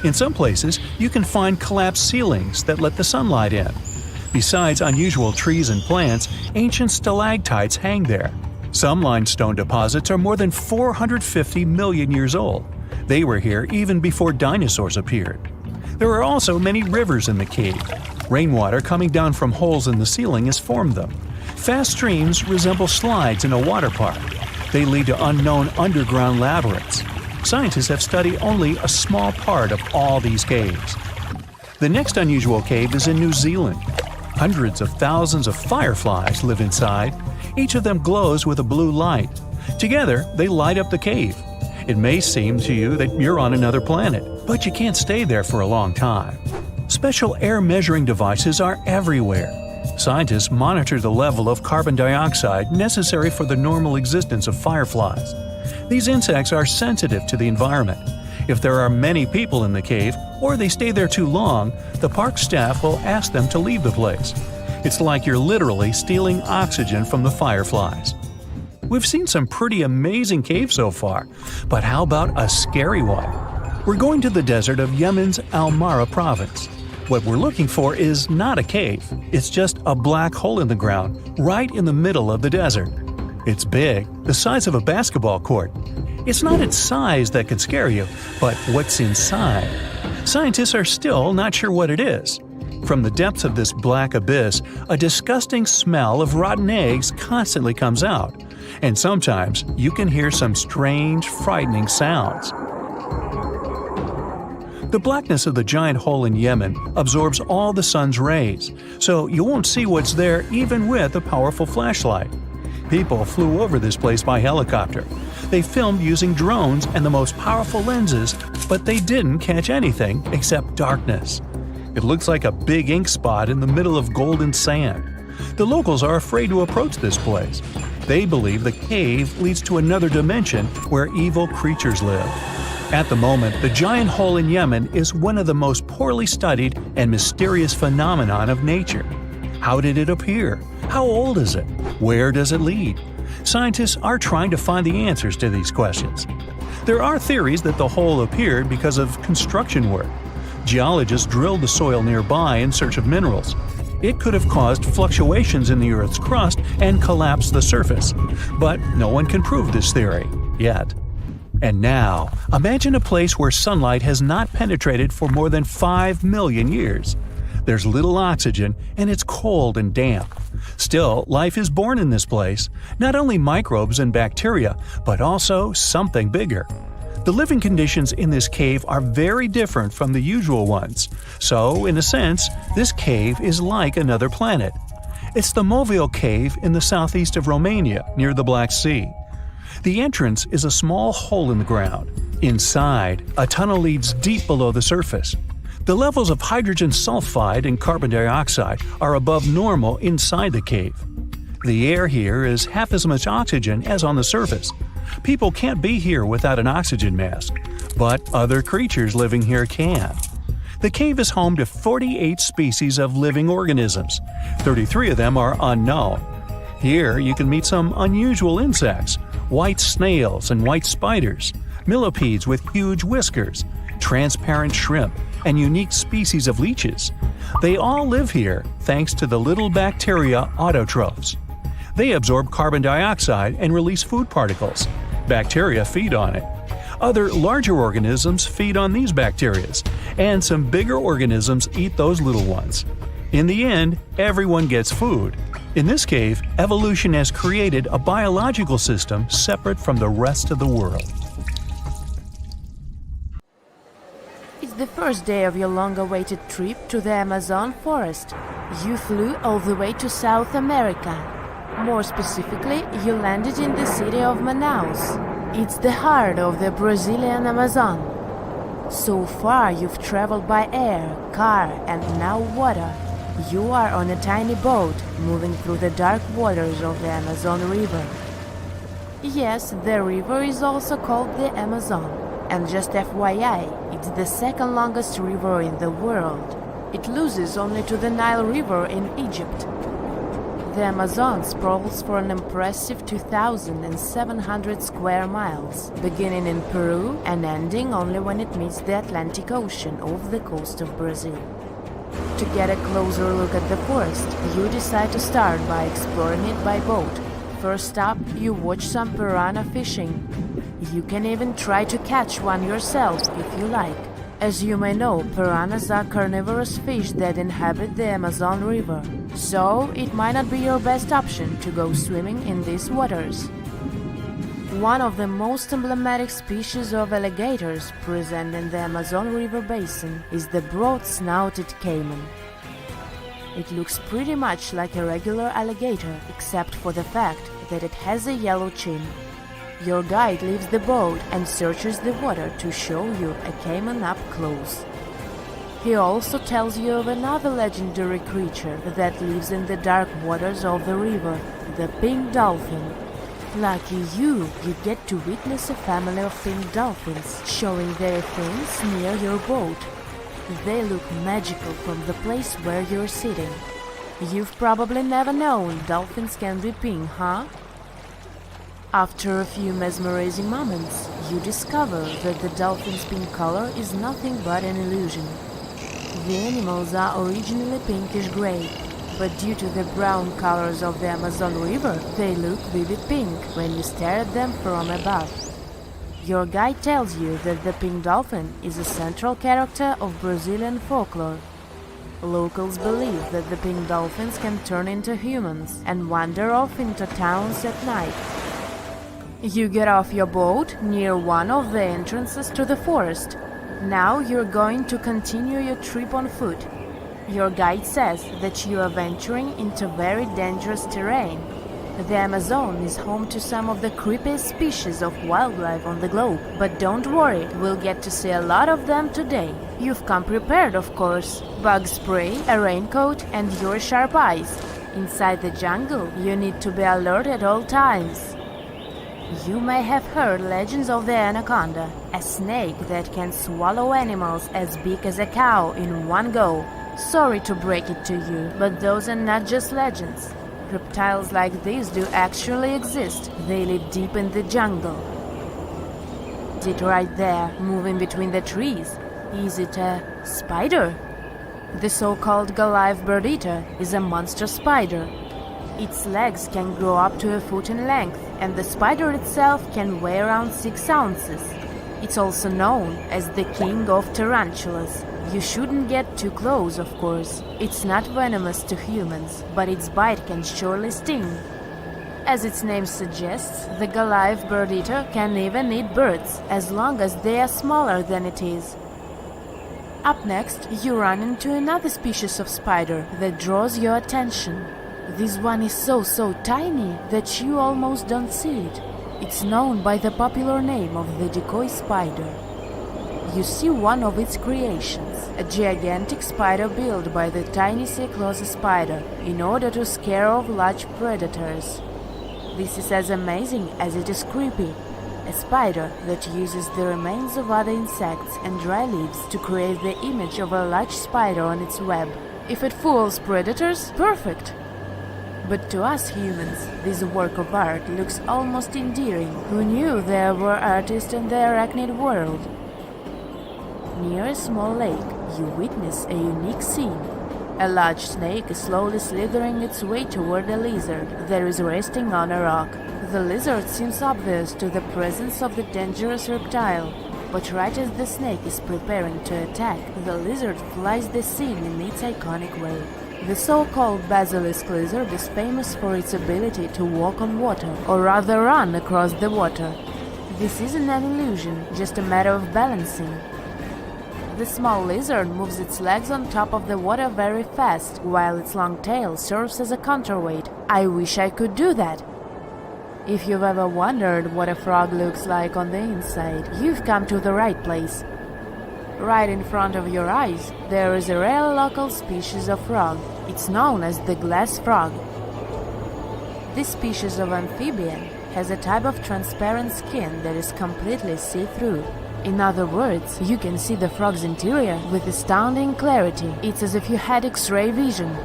In some places, you can find collapsed ceilings that let the sunlight in. Besides unusual trees and plants, ancient stalactites hang there. Some limestone deposits are more than 450 million years old. They were here even before dinosaurs appeared. There are also many rivers in the cave. Rainwater coming down from holes in the ceiling has formed them. Fast streams resemble slides in a water park. They lead to unknown underground labyrinths. Scientists have studied only a small part of all these caves. The next unusual cave is in New Zealand. Hundreds of thousands of fireflies live inside. Each of them glows with a blue light. Together, they light up the cave. It may seem to you that you're on another planet, but you can't stay there for a long time. Special air measuring devices are everywhere. Scientists monitor the level of carbon dioxide necessary for the normal existence of fireflies. These insects are sensitive to the environment. If there are many people in the cave, or they stay there too long, the park staff will ask them to leave the place. It's like you're literally stealing oxygen from the fireflies. We've seen some pretty amazing caves so far, but how about a scary one? We're going to the desert of Yemen's Al-Mara province. What we're looking for is not a cave, it's just a black hole in the ground, right in the middle of the desert. It's big, the size of a basketball court. It's not its size that could scare you, but what's inside. Scientists are still not sure what it is. From the depths of this black abyss, a disgusting smell of rotten eggs constantly comes out, and sometimes you can hear some strange, frightening sounds. The blackness of the giant hole in Yemen absorbs all the sun's rays, so you won't see what's there even with a powerful flashlight. People flew over this place by helicopter. They filmed using drones and the most powerful lenses, but they didn't catch anything except darkness. It looks like a big ink spot in the middle of golden sand. The locals are afraid to approach this place. They believe the cave leads to another dimension where evil creatures live. At the moment, the giant hole in Yemen is one of the most poorly studied and mysterious phenomenon of nature. How did it appear? How old is it? Where does it lead? Scientists are trying to find the answers to these questions. There are theories that the hole appeared because of construction work. Geologists drilled the soil nearby in search of minerals. It could have caused fluctuations in the Earth's crust and collapsed the surface. But no one can prove this theory, yet. And now, imagine a place where sunlight has not penetrated for more than 5 million years. There's little oxygen, and it's cold and damp. Still, life is born in this place, not only microbes and bacteria, but also something bigger. The living conditions in this cave are very different from the usual ones, so, in a sense, this cave is like another planet. It's the Movil Cave in the southeast of Romania, near the Black Sea. The entrance is a small hole in the ground. Inside, a tunnel leads deep below the surface. The levels of hydrogen sulfide and carbon dioxide are above normal inside the cave. The air here is half as much oxygen as on the surface. People can't be here without an oxygen mask, but other creatures living here can. The cave is home to 48 species of living organisms. 33 of them are unknown. Here you can meet some unusual insects, white snails and white spiders, millipedes with huge whiskers, transparent shrimp, and unique species of leeches. They all live here thanks to the little bacteria autotrophs. They absorb carbon dioxide and release food particles. Bacteria feed on it. Other larger organisms feed on these bacteria, and some bigger organisms eat those little ones. In the end, everyone gets food. In this cave, evolution has created a biological system separate from the rest of the world. It's the first day of your long-awaited trip to the Amazon forest. You flew all the way to South America. More specifically, you landed in the city of Manaus. It's the heart of the Brazilian Amazon. So far, you've traveled by air, car, and now water. You are on a tiny boat, moving through the dark waters of the Amazon River. Yes, the river is also called the Amazon. And just FYI, it's the second longest river in the world. It loses only to the Nile River in Egypt. The Amazon sprawls for an impressive 2,700 square miles, beginning in Peru and ending only when it meets the Atlantic Ocean off the coast of Brazil. To get a closer look at the forest, you decide to start by exploring it by boat. First up, you watch some piranha fishing. You can even try to catch one yourself if you like. As you may know, piranhas are carnivorous fish that inhabit the Amazon River, so it might not be your best option to go swimming in these waters. One of the most emblematic species of alligators present in the Amazon River basin is the broad-snouted caiman. It looks pretty much like a regular alligator, except for the fact that it has a yellow chin. Your guide leaves the boat and searches the water to show you a caiman up close. He also tells you of another legendary creature that lives in the dark waters of the river, the pink dolphin. Lucky you get to witness a family of pink dolphins showing their fins near your boat. They look magical from the place where you're sitting. You've probably never known dolphins can be pink, huh? After a few mesmerizing moments, you discover that the dolphin's pink color is nothing but an illusion. The animals are originally pinkish-gray, but due to the brown colors of the Amazon River, they look vivid pink when you stare at them from above. Your guide tells you that the pink dolphin is a central character of Brazilian folklore. Locals believe that the pink dolphins can turn into humans and wander off into towns at night. You get off your boat near one of the entrances to the forest. Now you're going to continue your trip on foot. Your guide says that you are venturing into very dangerous terrain. The Amazon is home to some of the creepiest species of wildlife on the globe, but don't worry, we'll get to see a lot of them today. You've come prepared, of course. Bug spray, a raincoat, and your sharp eyes. Inside the jungle, you need to be alert at all times. You may have heard legends of the anaconda, a snake that can swallow animals as big as a cow in one go. Sorry to break it to you, but those are not just legends. Reptiles like these do actually exist. They live deep in the jungle. It right there, moving between the trees. Is it a spider? The so-called Goliath bird-eater is a monster spider. Its legs can grow up to a foot in length, and the spider itself can weigh around 6 ounces. It's also known as the king of tarantulas. You shouldn't get too close, of course. It's not venomous to humans, but its bite can surely sting. As its name suggests, the Goliath bird-eater can even eat birds, as long as they are smaller than it is. Up next, you run into another species of spider that draws your attention. This one is so tiny that you almost don't see it. It's known by the popular name of the decoy spider. You see one of its creations, a gigantic spider built by the tiny Cyclosa spider in order to scare off large predators. This is as amazing as it is creepy. A spider that uses the remains of other insects and dry leaves to create the image of a large spider on its web. If it fools predators, perfect! But to us humans, this work of art looks almost endearing. Who knew there were artists in the arachnid world? Near a small lake, you witness a unique scene. A large snake is slowly slithering its way toward a lizard that is resting on a rock. The lizard seems obvious to the presence of the dangerous reptile, but right as the snake is preparing to attack, the lizard flies the scene in its iconic way. The so-called basilisk lizard is famous for its ability to walk on water, or rather run across the water. This isn't an illusion, just a matter of balancing. The small lizard moves its legs on top of the water very fast, while its long tail serves as a counterweight. I wish I could do that. If you've ever wondered what a frog looks like on the inside, you've come to the right place. Right in front of your eyes, there is a rare local species of frog. It's known as the glass frog. This species of amphibian has a type of transparent skin that is completely see-through. In other words, you can see the frog's interior with astounding clarity. It's as if you had X-ray vision.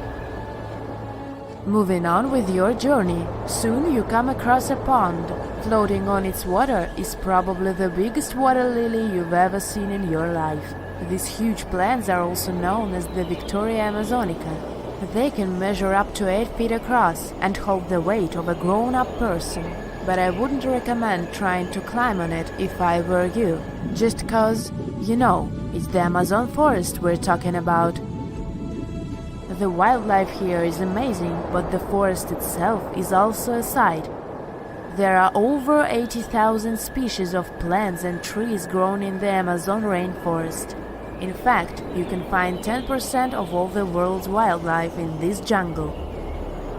Moving on with your journey, soon you come across a pond. Floating on its water is probably the biggest water lily you've ever seen in your life. These huge plants are also known as the Victoria Amazonica. They can measure up to 8 feet across and hold the weight of a grown-up person. But I wouldn't recommend trying to climb on it if I were you, just cause, you know, it's the Amazon forest we're talking about. The wildlife here is amazing, but the forest itself is also a sight. There are over 80,000 species of plants and trees grown in the Amazon rainforest. In fact, you can find 10% of all the world's wildlife in this jungle.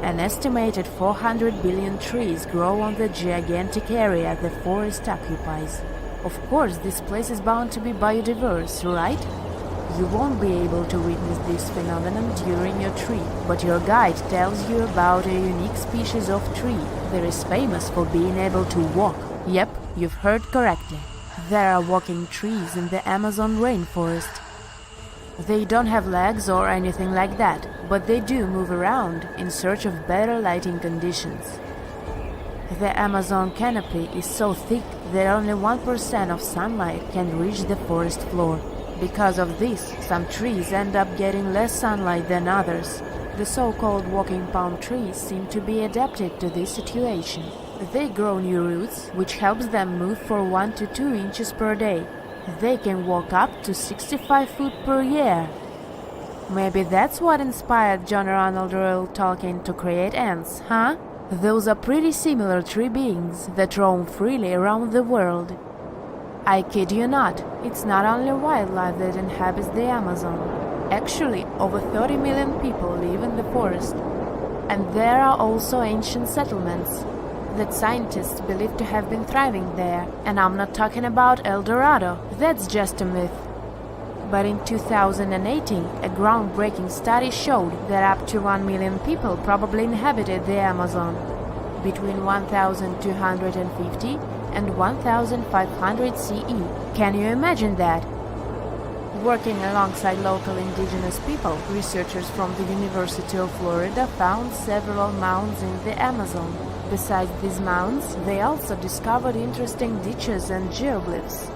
An estimated 400 billion trees grow on the gigantic area the forest occupies. Of course, this place is bound to be biodiverse, right? You won't be able to witness this phenomenon during your trip, but your guide tells you about a unique species of tree that is famous for being able to walk. Yep, you've heard correctly. There are walking trees in the Amazon rainforest. They don't have legs or anything like that, but they do move around in search of better lighting conditions. The Amazon canopy is so thick that only 1% of sunlight can reach the forest floor. Because of this, some trees end up getting less sunlight than others. The so-called walking palm trees seem to be adapted to this situation. They grow new roots, which helps them move for 1 to 2 inches per day. They can walk up to 65 feet per year. Maybe that's what inspired John Ronald Reuel Tolkien to create ants, huh? Those are pretty similar tree beings that roam freely around the world. I kid you not, it's not only wildlife that inhabits the Amazon. Actually, over 30 million people live in the forest. And there are also ancient settlements that scientists believe to have been thriving there. And I'm not talking about El Dorado, that's just a myth. But in 2018, a groundbreaking study showed that up to 1 million people probably inhabited the Amazon between 1250 and 1500 CE. Can you imagine that? Working alongside local indigenous people, researchers from the University of Florida found several mounds in the Amazon. Besides these mounds, they also discovered interesting ditches and geoglyphs.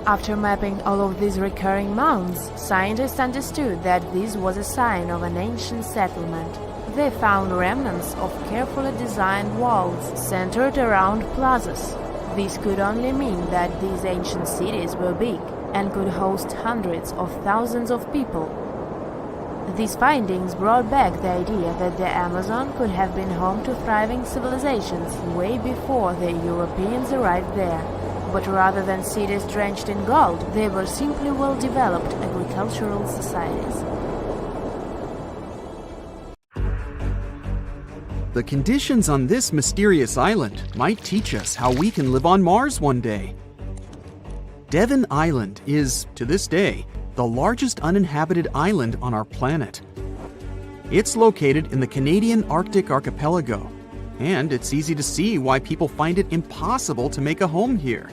After mapping all of these recurring mounds, scientists understood that this was a sign of an ancient settlement. They found remnants of carefully designed walls centered around plazas. This could only mean that these ancient cities were big and could host hundreds of thousands of people. These findings brought back the idea that the Amazon could have been home to thriving civilizations way before the Europeans arrived there. But rather than cities drenched in gold, they were simply well-developed agricultural societies. The conditions on this mysterious island might teach us how we can live on Mars one day. Devon Island is, to this day, the largest uninhabited island on our planet. It's located in the Canadian Arctic archipelago, and it's easy to see why people find it impossible to make a home here.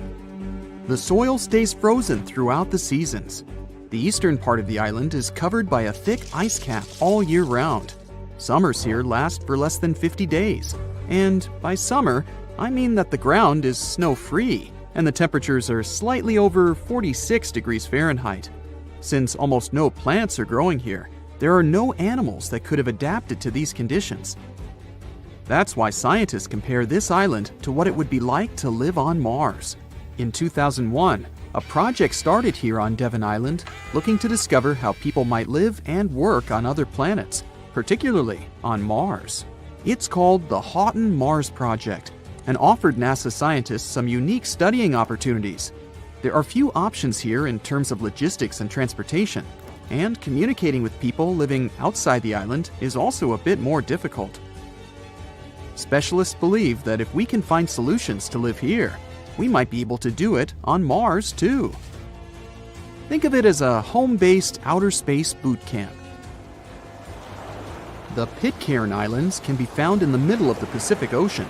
The soil stays frozen throughout the seasons. The eastern part of the island is covered by a thick ice cap all year round. Summers here last for less than 50 days, and by summer, I mean that the ground is snow-free and the temperatures are slightly over 46 degrees Fahrenheit. Since almost no plants are growing here, there are no animals that could have adapted to these conditions. That's why scientists compare this island to what it would be like to live on Mars. In 2001, a project started here on Devon Island looking to discover how people might live and work on other planets, particularly on Mars. It's called the Houghton Mars Project and offered NASA scientists some unique studying opportunities. There are few options here in terms of logistics and transportation, and communicating with people living outside the island is also a bit more difficult. Specialists believe that if we can find solutions to live here, we might be able to do it on Mars too. Think of it as a home-based outer space boot camp. The Pitcairn Islands can be found in the middle of the Pacific Ocean.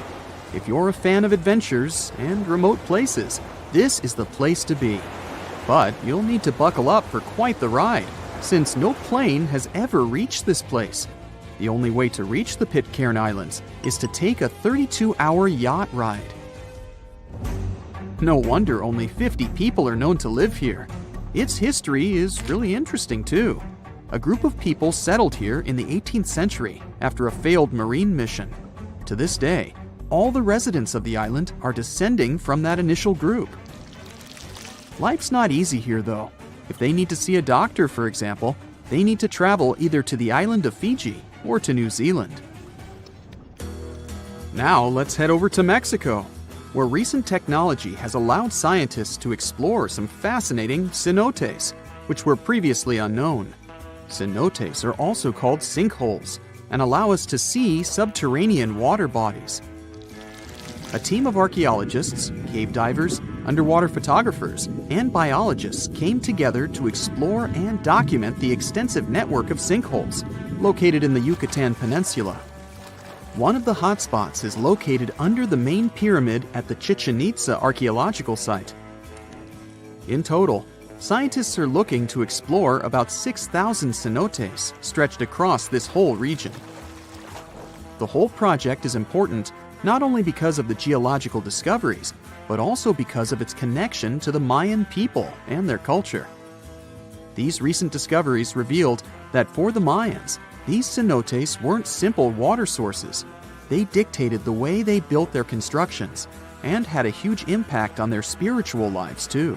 If you're a fan of adventures and remote places, this is the place to be. But you'll need to buckle up for quite the ride, since no plane has ever reached this place. The only way to reach the Pitcairn Islands is to take a 32-hour yacht ride. No wonder only 50 people are known to live here. Its history is really interesting too. A group of people settled here in the 18th century after a failed marine mission. To this day, all the residents of the island are descending from that initial group. Life's not easy here though. If they need to see a doctor, for example, they need to travel either to the island of Fiji or to New Zealand. Now let's head over to Mexico, where recent technology has allowed scientists to explore some fascinating cenotes, which were previously unknown. Cenotes are also called sinkholes and allow us to see subterranean water bodies. A team of archaeologists, cave divers, underwater photographers, and biologists came together to explore and document the extensive network of sinkholes located in the Yucatan Peninsula. One of the hotspots is located under the main pyramid at the Chichen Itza archaeological site. In total, scientists are looking to explore about 6,000 cenotes stretched across this whole region. The whole project is important not only because of the geological discoveries, but also because of its connection to the Mayan people and their culture. These recent discoveries revealed that for the Mayans, these cenotes weren't simple water sources. They dictated the way they built their constructions and had a huge impact on their spiritual lives too.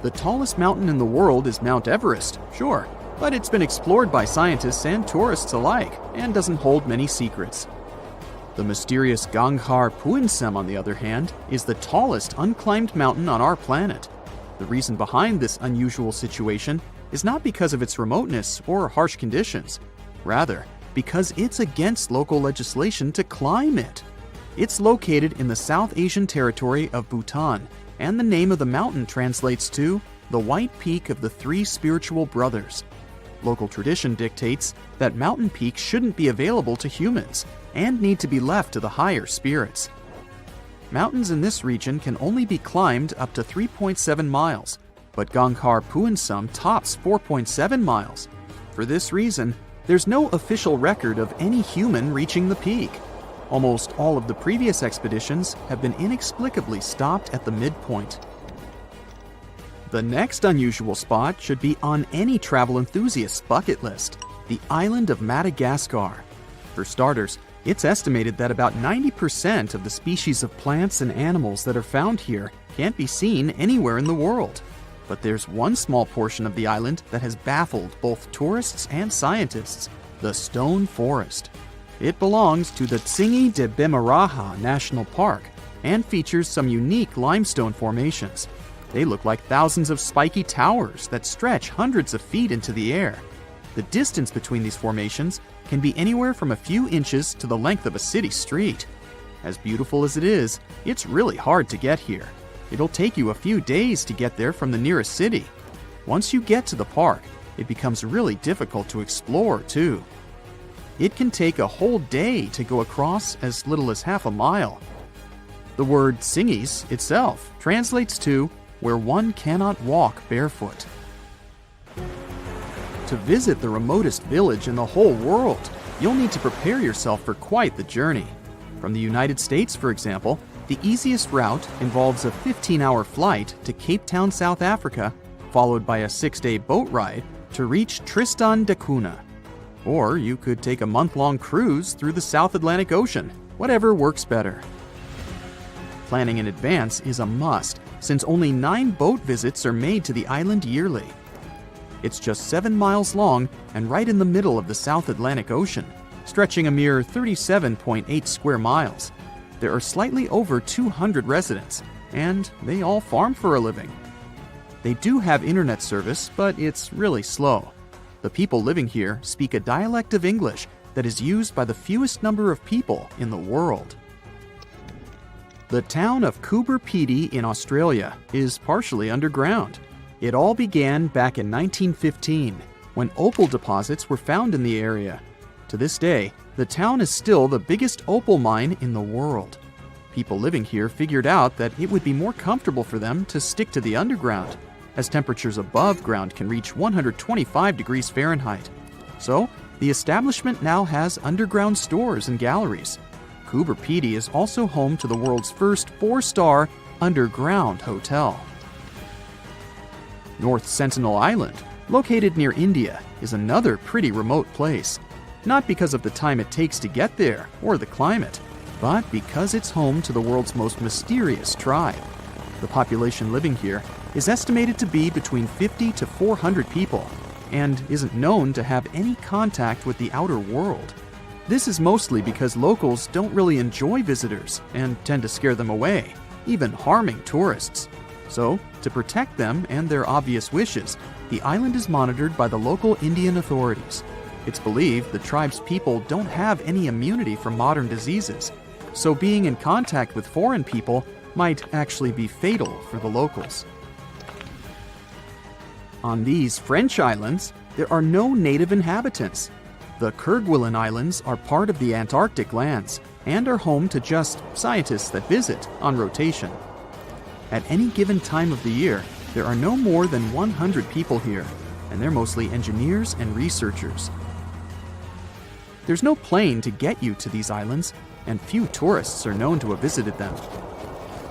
The tallest mountain in the world is Mount Everest, sure, but it's been explored by scientists and tourists alike and doesn't hold many secrets. The mysterious Ganghar Puensum, on the other hand, is the tallest unclimbed mountain on our planet. The reason behind this unusual situation is not because of its remoteness or harsh conditions. Rather, because it's against local legislation to climb it. It's located in the South Asian territory of Bhutan, and the name of the mountain translates to the White Peak of the Three Spiritual Brothers. Local tradition dictates that mountain peaks shouldn't be available to humans and need to be left to the higher spirits. Mountains in this region can only be climbed up to 3.7 miles, but Ganghar Puensum tops 4.7 miles. For this reason, there's no official record of any human reaching the peak. Almost all of the previous expeditions have been inexplicably stopped at the midpoint. The next unusual spot should be on any travel enthusiast's bucket list, the island of Madagascar. For starters, it's estimated that about 90% of the species of plants and animals that are found here can't be seen anywhere in the world. But there's one small portion of the island that has baffled both tourists and scientists, the Stone Forest. It belongs to the Tsingy de Bemaraha National Park and features some unique limestone formations. They look like thousands of spiky towers that stretch hundreds of feet into the air. The distance between these formations can be anywhere from a few inches to the length of a city street. As beautiful as it is, it's really hard to get here. It'll take you a few days to get there from the nearest city. Once you get to the park, it becomes really difficult to explore too. It can take a whole day to go across as little as half a mile. The word Tsingys itself translates to where one cannot walk barefoot. To visit the remotest village in the whole world, you'll need to prepare yourself for quite the journey. From the United States, for example, the easiest route involves a 15-hour flight to Cape Town, South Africa, followed by a 6-day boat ride to reach Tristan da Cunha. Or you could take a month-long cruise through the South Atlantic Ocean, whatever works better. Planning in advance is a must, since only 9 boat visits are made to the island yearly. It's just 7 miles long and right in the middle of the South Atlantic Ocean, stretching a mere 37.8 square miles. There are slightly over 200 residents, and they all farm for a living. They do have internet service, but it's really slow. The people living here speak a dialect of English that is used by the fewest number of people in the world. The town of Coober Pedy in Australia is partially underground. It all began back in 1915, when opal deposits were found in the area. To this day, the town is still the biggest opal mine in the world. People living here figured out that it would be more comfortable for them to stick to the underground, as temperatures above ground can reach 125 degrees Fahrenheit. So, the establishment now has underground stores and galleries. Coober Pedy is also home to the world's first 4-star underground hotel. North Sentinel Island, located near India, is another pretty remote place. Not because of the time it takes to get there or the climate, but because it's home to the world's most mysterious tribe. The population living here is estimated to be between 50 to 400 people and isn't known to have any contact with the outer world. This is mostly because locals don't really enjoy visitors and tend to scare them away, even harming tourists. So, to protect them and their obvious wishes, the island is monitored by the local Indian authorities. It's believed the tribe's people don't have any immunity from modern diseases, so being in contact with foreign people might actually be fatal for the locals. On these French islands, there are no native inhabitants. The Kerguelen Islands are part of the Antarctic lands and are home to just scientists that visit on rotation. At any given time of the year, there are no more than 100 people here, and they're mostly engineers and researchers. There's no plane to get you to these islands, and few tourists are known to have visited them.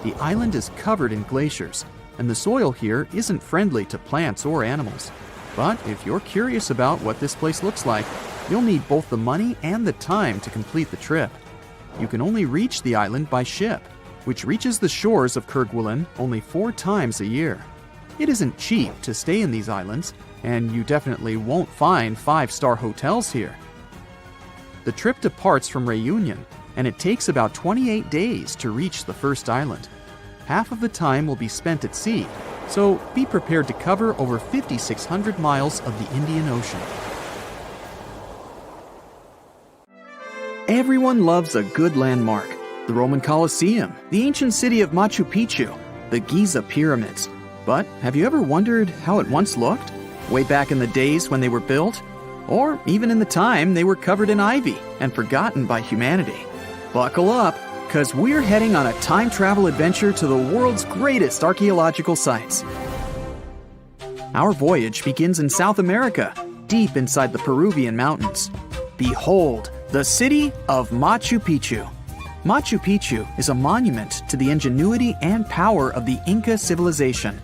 The island is covered in glaciers, and the soil here isn't friendly to plants or animals. But if you're curious about what this place looks like, you'll need both the money and the time to complete the trip. You can only reach the island by ship, which reaches the shores of Kerguelen only 4 times a year. It isn't cheap to stay in these islands, and you definitely won't find 5-star hotels here. The trip departs from Réunion, and it takes about 28 days to reach the first island. Half of the time will be spent at sea, so be prepared to cover over 5,600 miles of the Indian Ocean. Everyone loves a good landmark. The Roman Colosseum, the ancient city of Machu Picchu, the Giza pyramids. But have you ever wondered how it once looked? Way back in the days when they were built? Or even in the time they were covered in ivy and forgotten by humanity? Buckle up, because we're heading on a time travel adventure to the world's greatest archaeological sites. Our voyage begins in South America, deep inside the Peruvian mountains. Behold, the city of Machu Picchu. Machu Picchu is a monument to the ingenuity and power of the Inca civilization.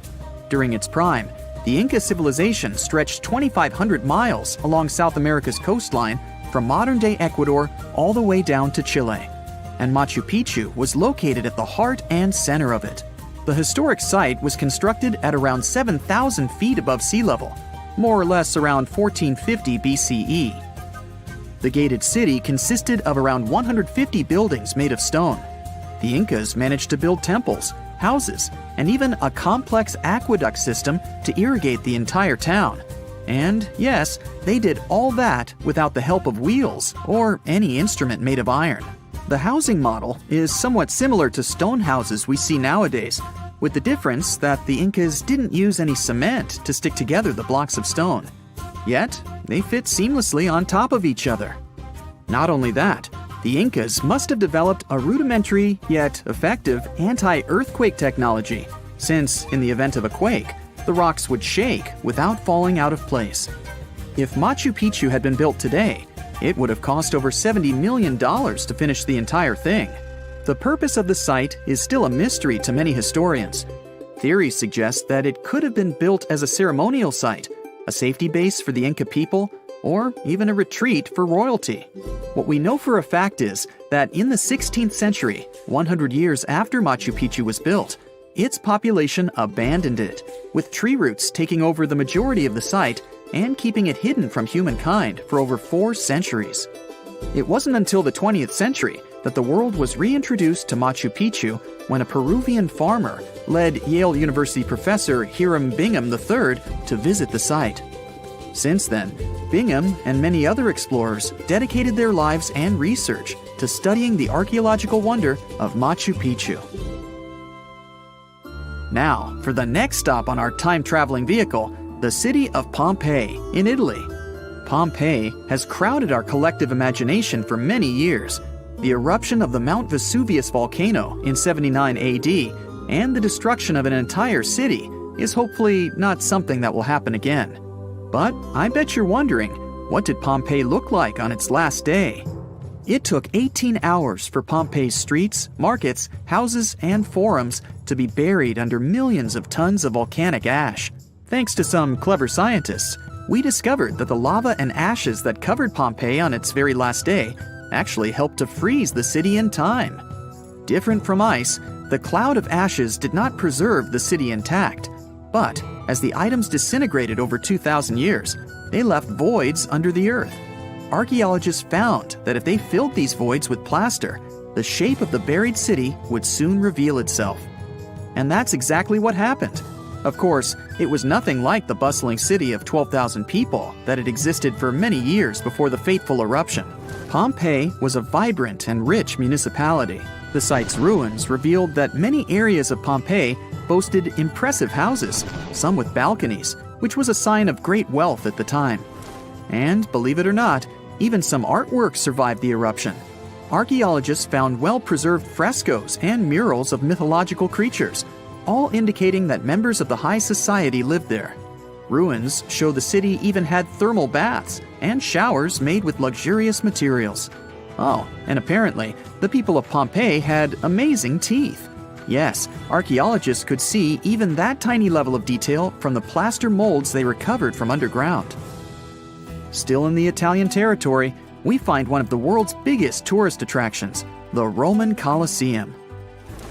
During its prime, the Inca civilization stretched 2,500 miles along South America's coastline from modern-day Ecuador all the way down to Chile. And Machu Picchu was located at the heart and center of it. The historic site was constructed at around 7,000 feet above sea level, more or less around 1450 BCE. The gated city consisted of around 150 buildings made of stone. The Incas managed to build temples, houses, and even a complex aqueduct system to irrigate the entire town. And yes, they did all that without the help of wheels or any instrument made of iron. The housing model is somewhat similar to stone houses we see nowadays, with the difference that the Incas didn't use any cement to stick together the blocks of stone. Yet, they fit seamlessly on top of each other. Not only that, the Incas must have developed a rudimentary yet effective anti-earthquake technology, since in the event of a quake, the rocks would shake without falling out of place. If Machu Picchu had been built today, it would have cost over $70 million to finish the entire thing. The purpose of the site is still a mystery to many historians. Theories suggest that it could have been built as a ceremonial site, a safety base for the Inca people, or even a retreat for royalty. What we know for a fact is that in the 16th century, 100 years after Machu Picchu was built, its population abandoned it, with tree roots taking over the majority of the site and keeping it hidden from humankind for over 4 centuries. It wasn't until the 20th century that the world was reintroduced to Machu Picchu when a Peruvian farmer led Yale University professor Hiram Bingham III to visit the site. Since then, Bingham and many other explorers dedicated their lives and research to studying the archaeological wonder of Machu Picchu. Now, for the next stop on our time-traveling vehicle, the city of Pompeii in Italy. Pompeii has crowded our collective imagination for many years. The eruption of the Mount Vesuvius volcano in 79 AD and the destruction of an entire city is hopefully not something that will happen again. But I bet you're wondering, what did Pompeii look like on its last day? It took 18 hours for Pompeii's streets, markets, houses, and forums to be buried under millions of tons of volcanic ash. Thanks to some clever scientists, we discovered that the lava and ashes that covered Pompeii on its very last day actually helped to freeze the city in time. Different from ice, the cloud of ashes did not preserve the city intact, but as the items disintegrated over 2,000 years, they left voids under the earth. Archaeologists found that if they filled these voids with plaster, the shape of the buried city would soon reveal itself. And that's exactly what happened. Of course, it was nothing like the bustling city of 12,000 people that had existed for many years before the fateful eruption. Pompeii was a vibrant and rich municipality. The site's ruins revealed that many areas of Pompeii boasted impressive houses, some with balconies, which was a sign of great wealth at the time. And, believe it or not, even some artwork survived the eruption. Archaeologists found well-preserved frescoes and murals of mythological creatures, all indicating that members of the high society lived there. Ruins show the city even had thermal baths, and showers made with luxurious materials. Oh, and apparently, the people of Pompeii had amazing teeth. Yes, archaeologists could see even that tiny level of detail from the plaster molds they recovered from underground. Still in the Italian territory, we find one of the world's biggest tourist attractions, the Roman Colosseum.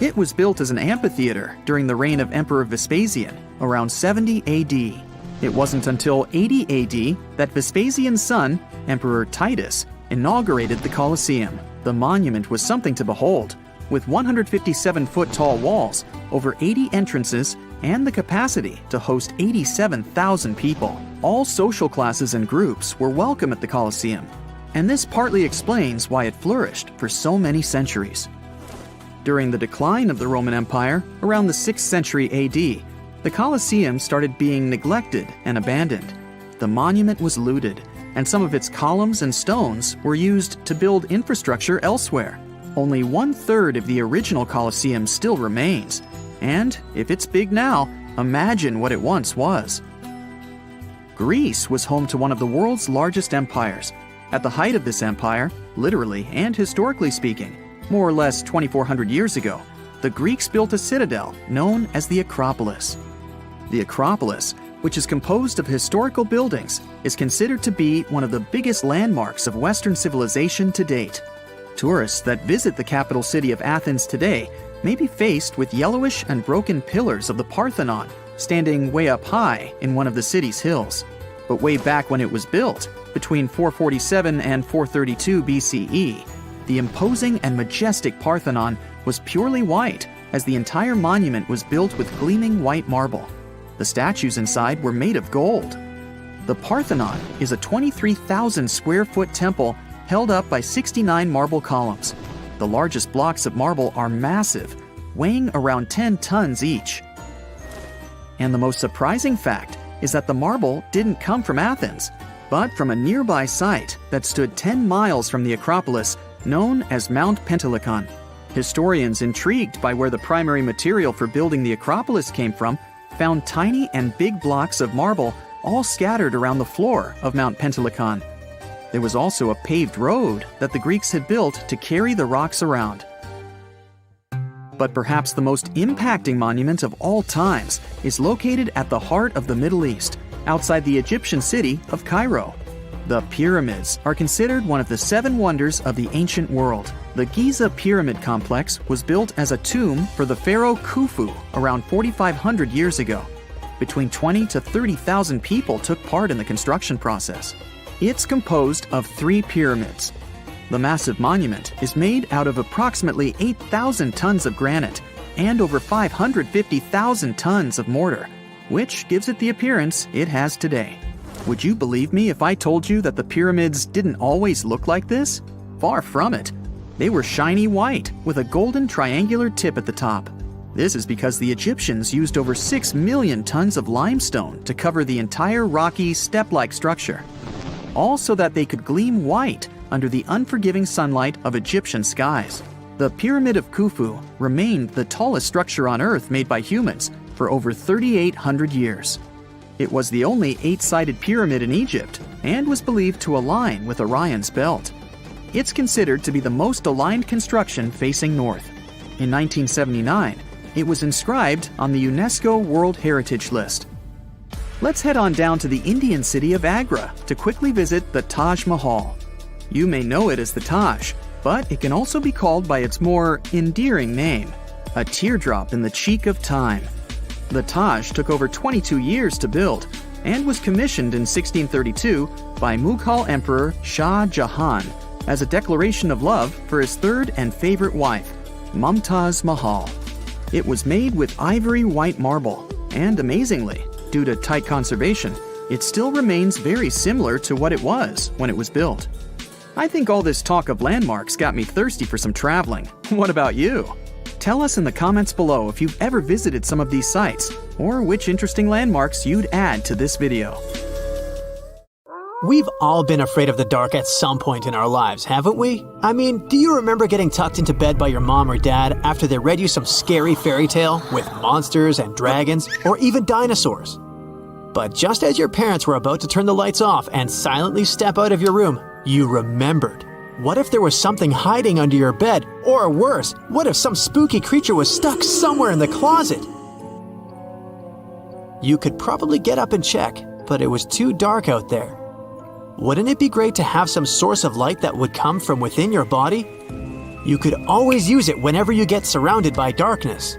It was built as an amphitheater during the reign of Emperor Vespasian, around 70 AD. It wasn't until 80 AD that Vespasian's son, Emperor Titus, inaugurated the Colosseum. The monument was something to behold, with 157-foot-tall walls, over 80 entrances, and the capacity to host 87,000 people. All social classes and groups were welcome at the Colosseum, and this partly explains why it flourished for so many centuries. During the decline of the Roman Empire, around the 6th century AD, the Colosseum started being neglected and abandoned. The monument was looted, and some of its columns and stones were used to build infrastructure elsewhere. Only 1/3 of the original Colosseum still remains, and if it's big now, imagine what it once was. Greece was home to one of the world's largest empires. At the height of this empire, literally and historically speaking, more or less 2,400 years ago, the Greeks built a citadel known as the Acropolis. The Acropolis, which is composed of historical buildings, is considered to be one of the biggest landmarks of Western civilization to date. Tourists that visit the capital city of Athens today may be faced with yellowish and broken pillars of the Parthenon standing way up high in one of the city's hills. But way back when it was built, between 447 and 432 BCE, the imposing and majestic Parthenon was purely white, as the entire monument was built with gleaming white marble. The statues inside were made of gold. The Parthenon is a 23,000 square foot temple held up by 69 marble columns. The largest blocks of marble are massive, weighing around 10 tons each. And the most surprising fact is that the marble didn't come from Athens, but from a nearby site that stood 10 miles from the Acropolis, known as Mount Pentelicon. Historians intrigued by where the primary material for building the Acropolis came from found tiny and big blocks of marble all scattered around the floor of Mount Pentelicon. There was also a paved road that the Greeks had built to carry the rocks around. But perhaps the most impacting monument of all times is located at the heart of the Middle East, outside the Egyptian city of Cairo. The pyramids are considered one of the 7 wonders of the ancient world. The Giza Pyramid Complex was built as a tomb for the pharaoh Khufu around 4,500 years ago. Between 20 to 30,000 people took part in the construction process. It's composed of 3 pyramids. The massive monument is made out of approximately 8,000 tons of granite and over 550,000 tons of mortar, which gives it the appearance it has today. Would you believe me if I told you that the pyramids didn't always look like this? Far from it. They were shiny white with a golden triangular tip at the top. This is because the Egyptians used over 6 million tons of limestone to cover the entire rocky, step-like structure, all so that they could gleam white under the unforgiving sunlight of Egyptian skies. The Pyramid of Khufu remained the tallest structure on Earth made by humans for over 3,800 years. It was the only 8-sided pyramid in Egypt and was believed to align with Orion's belt. It's considered to be the most aligned construction facing north. In 1979, it was inscribed on the UNESCO World Heritage List. Let's head on down to the Indian city of Agra to quickly visit the Taj Mahal. You may know it as the Taj, but it can also be called by its more endearing name, a teardrop in the cheek of time. The Taj took over 22 years to build and was commissioned in 1632 by Mughal Emperor Shah Jahan as a declaration of love for his third and favorite wife, Mumtaz Mahal. It was made with ivory white marble, and amazingly, due to tight conservation, it still remains very similar to what it was when it was built. I think all this talk of landmarks got me thirsty for some traveling. What about you? Tell us in the comments below if you've ever visited some of these sites, or which interesting landmarks you'd add to this video. We've all been afraid of the dark at some point in our lives, haven't we? I mean, do you remember getting tucked into bed by your mom or dad after they read you some scary fairy tale with monsters and dragons, or even dinosaurs? But just as your parents were about to turn the lights off and silently step out of your room, you remembered. What if there was something hiding under your bed? Or worse, what if some spooky creature was stuck somewhere in the closet? You could probably get up and check, but it was too dark out there. Wouldn't it be great to have some source of light that would come from within your body? You could always use it whenever you get surrounded by darkness.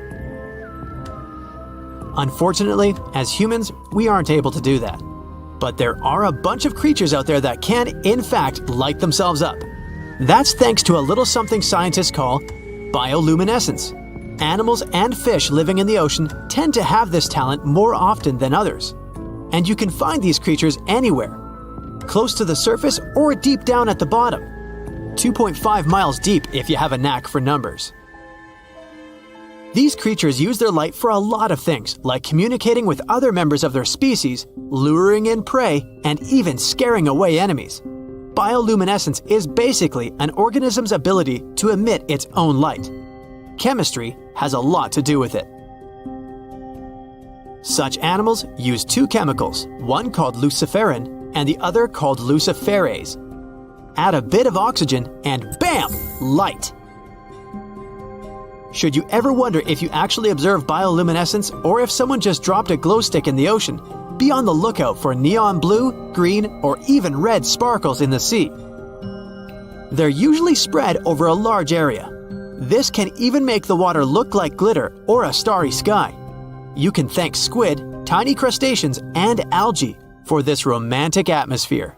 Unfortunately, as humans, we aren't able to do that. But there are a bunch of creatures out there that can, in fact, light themselves up. That's thanks to a little something scientists call bioluminescence. Animals and fish living in the ocean tend to have this talent more often than others. And you can find these creatures anywhere, close to the surface or deep down at the bottom. 2.5 miles deep if you have a knack for numbers. These creatures use their light for a lot of things, like communicating with other members of their species, luring in prey, and even scaring away enemies. Bioluminescence is basically an organism's ability to emit its own light. Chemistry has a lot to do with it. Such animals use two chemicals, one called luciferin and the other called luciferase. Add a bit of oxygen and bam! Light! Should you ever wonder if you actually observe bioluminescence or if someone just dropped a glow stick in the ocean, be on the lookout for neon blue, green, or even red sparkles in the sea. They're usually spread over a large area. This can even make the water look like glitter or a starry sky. You can thank squid, tiny crustaceans, and algae for this romantic atmosphere.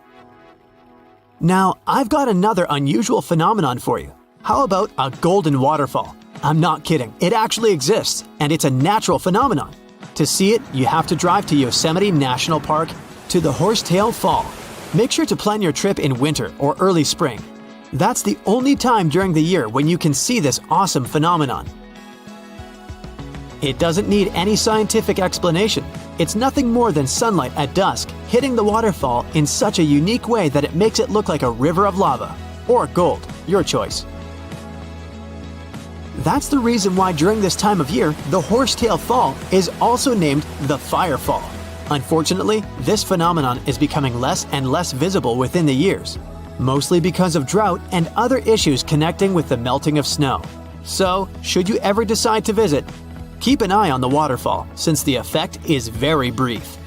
Now, I've got another unusual phenomenon for you. How about a golden waterfall? I'm not kidding, it actually exists, and it's a natural phenomenon. To see it, you have to drive to Yosemite National Park to the Horsetail Fall. Make sure to plan your trip in winter or early spring. That's the only time during the year when you can see this awesome phenomenon. It doesn't need any scientific explanation. It's nothing more than sunlight at dusk hitting the waterfall in such a unique way that it makes it look like a river of lava. Or gold, your choice. That's the reason why during this time of year, the Horsetail Fall is also named the Fire Fall. Unfortunately, this phenomenon is becoming less and less visible within the years, mostly because of drought and other issues connecting with the melting of snow. So, should you ever decide to visit, keep an eye on the waterfall since the effect is very brief.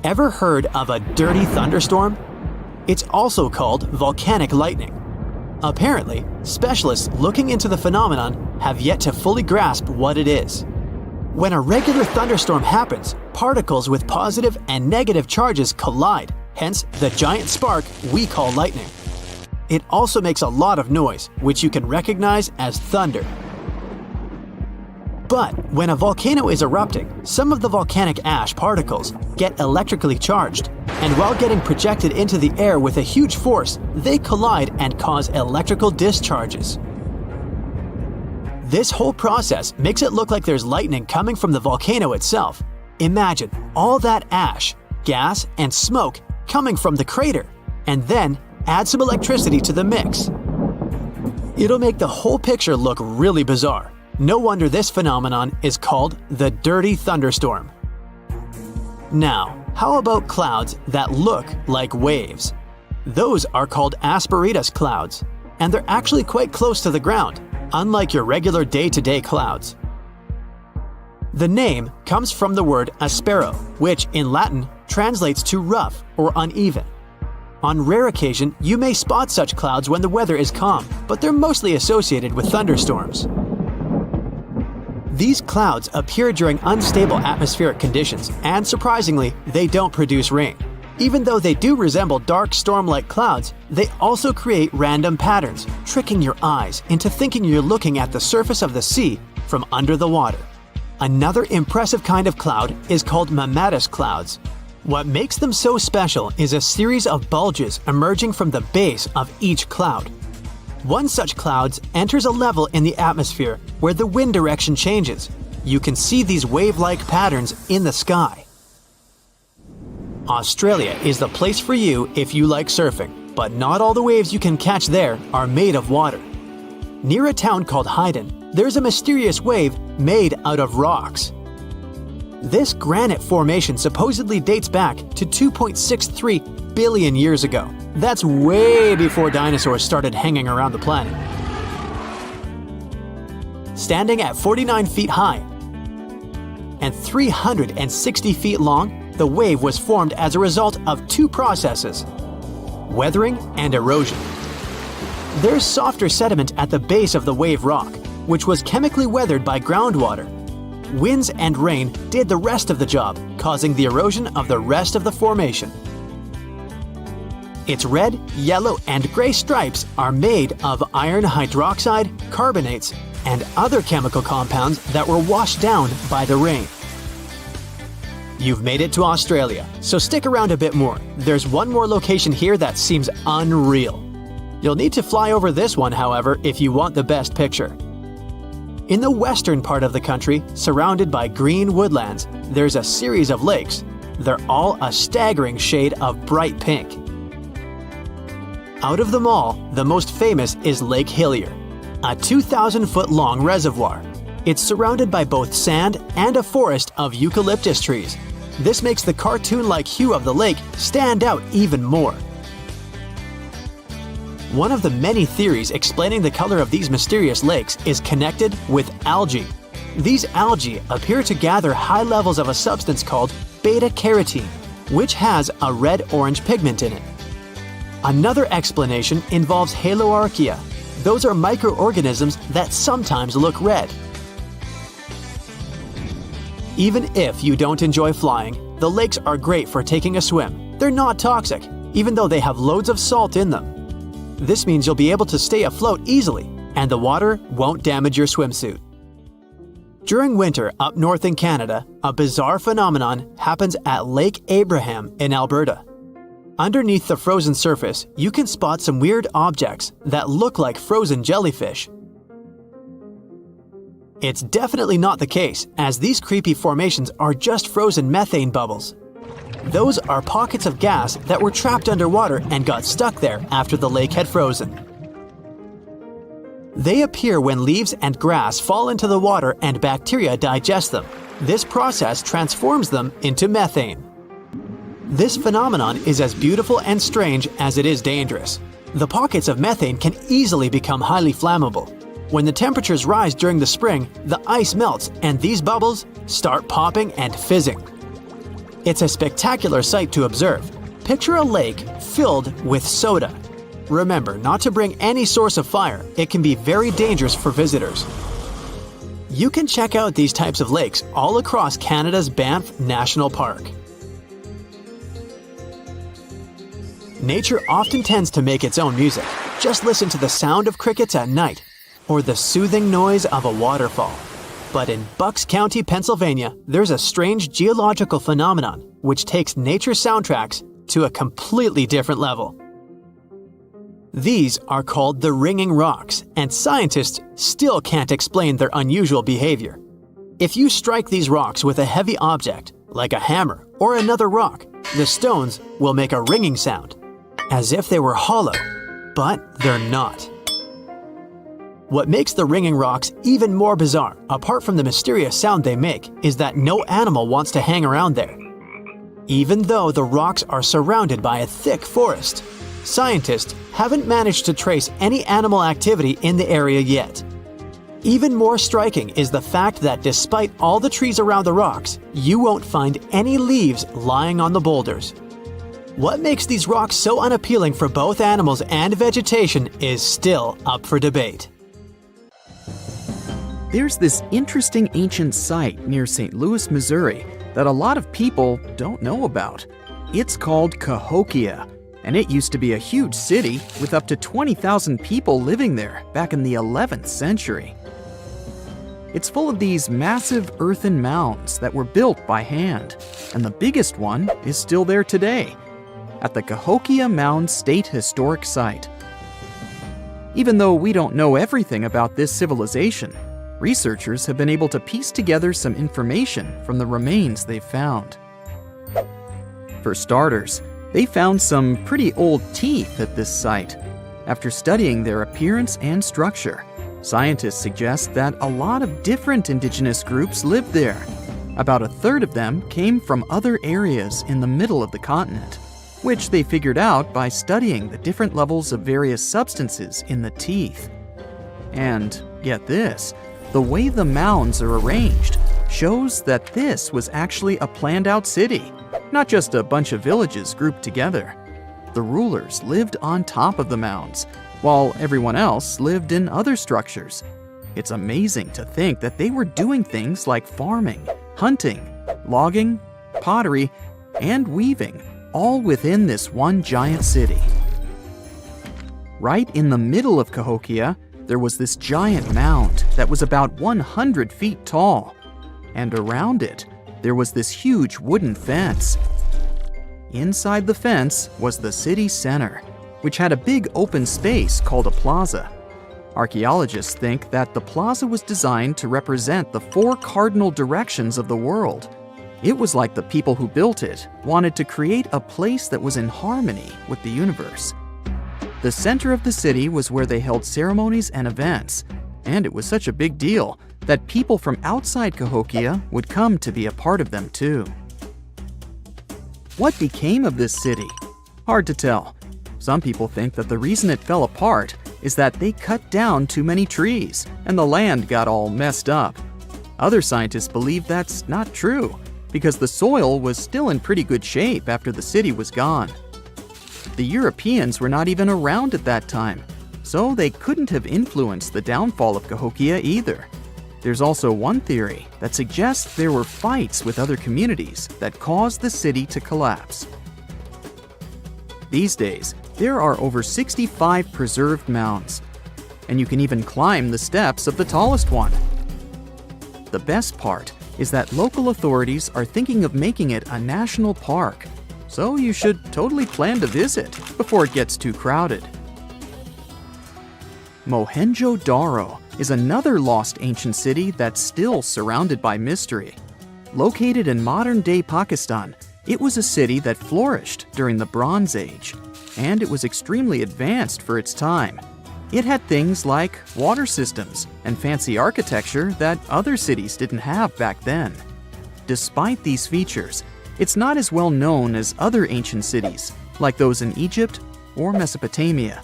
Ever heard of a dirty thunderstorm? It's also called volcanic lightning. Apparently, specialists looking into the phenomenon have yet to fully grasp what it is. When a regular thunderstorm happens, particles with positive and negative charges collide, hence the giant spark we call lightning. It also makes a lot of noise, which you can recognize as thunder. But when a volcano is erupting, some of the volcanic ash particles get electrically charged, and while getting projected into the air with a huge force, they collide and cause electrical discharges. This whole process makes it look like there's lightning coming from the volcano itself. Imagine all that ash, gas, and smoke coming from the crater, and then add some electricity to the mix. It'll make the whole picture look really bizarre. No wonder this phenomenon is called the dirty thunderstorm. Now, how about clouds that look like waves? Those are called asperitas clouds, and they're actually quite close to the ground, unlike your regular day-to-day clouds. The name comes from the word aspero, which in Latin translates to rough or uneven. On rare occasion, you may spot such clouds when the weather is calm, but they're mostly associated with thunderstorms. These clouds appear during unstable atmospheric conditions, and surprisingly, they don't produce rain. Even though they do resemble dark storm-like clouds, they also create random patterns, tricking your eyes into thinking you're looking at the surface of the sea from under the water. Another impressive kind of cloud is called mammatus clouds. What makes them so special is a series of bulges emerging from the base of each cloud. One such cloud enters a level in the atmosphere where the wind direction changes. You can see these wave-like patterns in the sky. Australia is the place for you if you like surfing, but not all the waves you can catch there are made of water. Near a town called Hayden, there's a mysterious wave made out of rocks. This granite formation supposedly dates back to 2.63 billion years ago. That's way before dinosaurs started hanging around the planet. Standing at 49 feet high and 360 feet long, the wave was formed as a result of two processes: weathering and erosion. There's softer sediment at the base of the wave rock, which was chemically weathered by groundwater. Winds and rain did the rest of the job, causing the erosion of the rest of the formation. Its red, yellow, and gray stripes are made of iron hydroxide, carbonates, and other chemical compounds that were washed down by the rain. You've made it to Australia, so stick around a bit more. There's one more location here that seems unreal. You'll need to fly over this one, however, if you want the best picture. In the western part of the country, surrounded by green woodlands, there's a series of lakes. They're all a staggering shade of bright pink. Out of them all, the most famous is Lake Hillier, a 2,000-foot-long reservoir. It's surrounded by both sand and a forest of eucalyptus trees. This makes the cartoon-like hue of the lake stand out even more. One of the many theories explaining the color of these mysterious lakes is connected with algae. These algae appear to gather high levels of a substance called beta-carotene, which has a red-orange pigment in it. Another explanation involves haloarchaea. Those are microorganisms that sometimes look red. Even if you don't enjoy flying, the lakes are great for taking a swim. They're not toxic, even though they have loads of salt in them. This means you'll be able to stay afloat easily, and the water won't damage your swimsuit. During winter up north in Canada, a bizarre phenomenon happens at Lake Abraham in Alberta. Underneath the frozen surface, you can spot some weird objects that look like frozen jellyfish. It's definitely not the case, as these creepy formations are just frozen methane bubbles. Those are pockets of gas that were trapped underwater and got stuck there after the lake had frozen. They appear when leaves and grass fall into the water and bacteria digest them. This process transforms them into methane. This phenomenon is as beautiful and strange as it is dangerous. The pockets of methane can easily become highly flammable. When the temperatures rise during the spring, the ice melts and these bubbles start popping and fizzing. It's a spectacular sight to observe. Picture a lake filled with soda. Remember not to bring any source of fire. It can be very dangerous for visitors. You can check out these types of lakes all across Canada's Banff National Park. Nature often tends to make its own music. Just listen to the sound of crickets at night, or the soothing noise of a waterfall. But in Bucks County, Pennsylvania, there's a strange geological phenomenon which takes nature soundtracks to a completely different level. These are called the ringing rocks, and scientists still can't explain their unusual behavior. If you strike these rocks with a heavy object, like a hammer or another rock, the stones will make a ringing sound, as if they were hollow, but they're not. What makes the ringing rocks even more bizarre, apart from the mysterious sound they make, is that no animal wants to hang around there. Even though the rocks are surrounded by a thick forest, scientists haven't managed to trace any animal activity in the area yet. Even more striking is the fact that despite all the trees around the rocks, you won't find any leaves lying on the boulders. What makes these rocks so unappealing for both animals and vegetation is still up for debate. There's this interesting ancient site near St. Louis, Missouri, that a lot of people don't know about. It's called Cahokia, and it used to be a huge city with up to 20,000 people living there back in the 11th century. It's full of these massive earthen mounds that were built by hand, and the biggest one is still there today, at the Cahokia Mound State Historic Site. Even though we don't know everything about this civilization, researchers have been able to piece together some information from the remains they've found. For starters, they found some pretty old teeth at this site. After studying their appearance and structure, scientists suggest that a lot of different indigenous groups lived there. About a third of them came from other areas in the middle of the continent, which they figured out by studying the different levels of various substances in the teeth. And get this, the way the mounds are arranged shows that this was actually a planned out city, not just a bunch of villages grouped together. The rulers lived on top of the mounds, while everyone else lived in other structures. It's amazing to think that they were doing things like farming, hunting, logging, pottery, and weaving, all within this one giant city. Right in the middle of Cahokia, there was this giant mound that was about 100 feet tall, and around it, there was this huge wooden fence. Inside the fence was the city center, which had a big open space called a plaza. Archaeologists think that the plaza was designed to represent the 4 cardinal directions of the world. It was like the people who built it wanted to create a place that was in harmony with the universe. The center of the city was where they held ceremonies and events, and it was such a big deal that people from outside Cahokia would come to be a part of them too. What became of this city? Hard to tell. Some people think that the reason it fell apart is that they cut down too many trees and the land got all messed up. Other scientists believe that's not true because the soil was still in pretty good shape after the city was gone. The Europeans were not even around at that time, so they couldn't have influenced the downfall of Cahokia either. There's also one theory that suggests there were fights with other communities that caused the city to collapse. These days, there are over 65 preserved mounds, and you can even climb the steps of the tallest one. The best part is that local authorities are thinking of making it a national park, so you should totally plan to visit before it gets too crowded. Mohenjo-Daro is another lost ancient city that's still surrounded by mystery. Located in modern-day Pakistan, it was a city that flourished during the Bronze Age, and it was extremely advanced for its time. It had things like water systems and fancy architecture that other cities didn't have back then. Despite these features, it's not as well known as other ancient cities, like those in Egypt or Mesopotamia.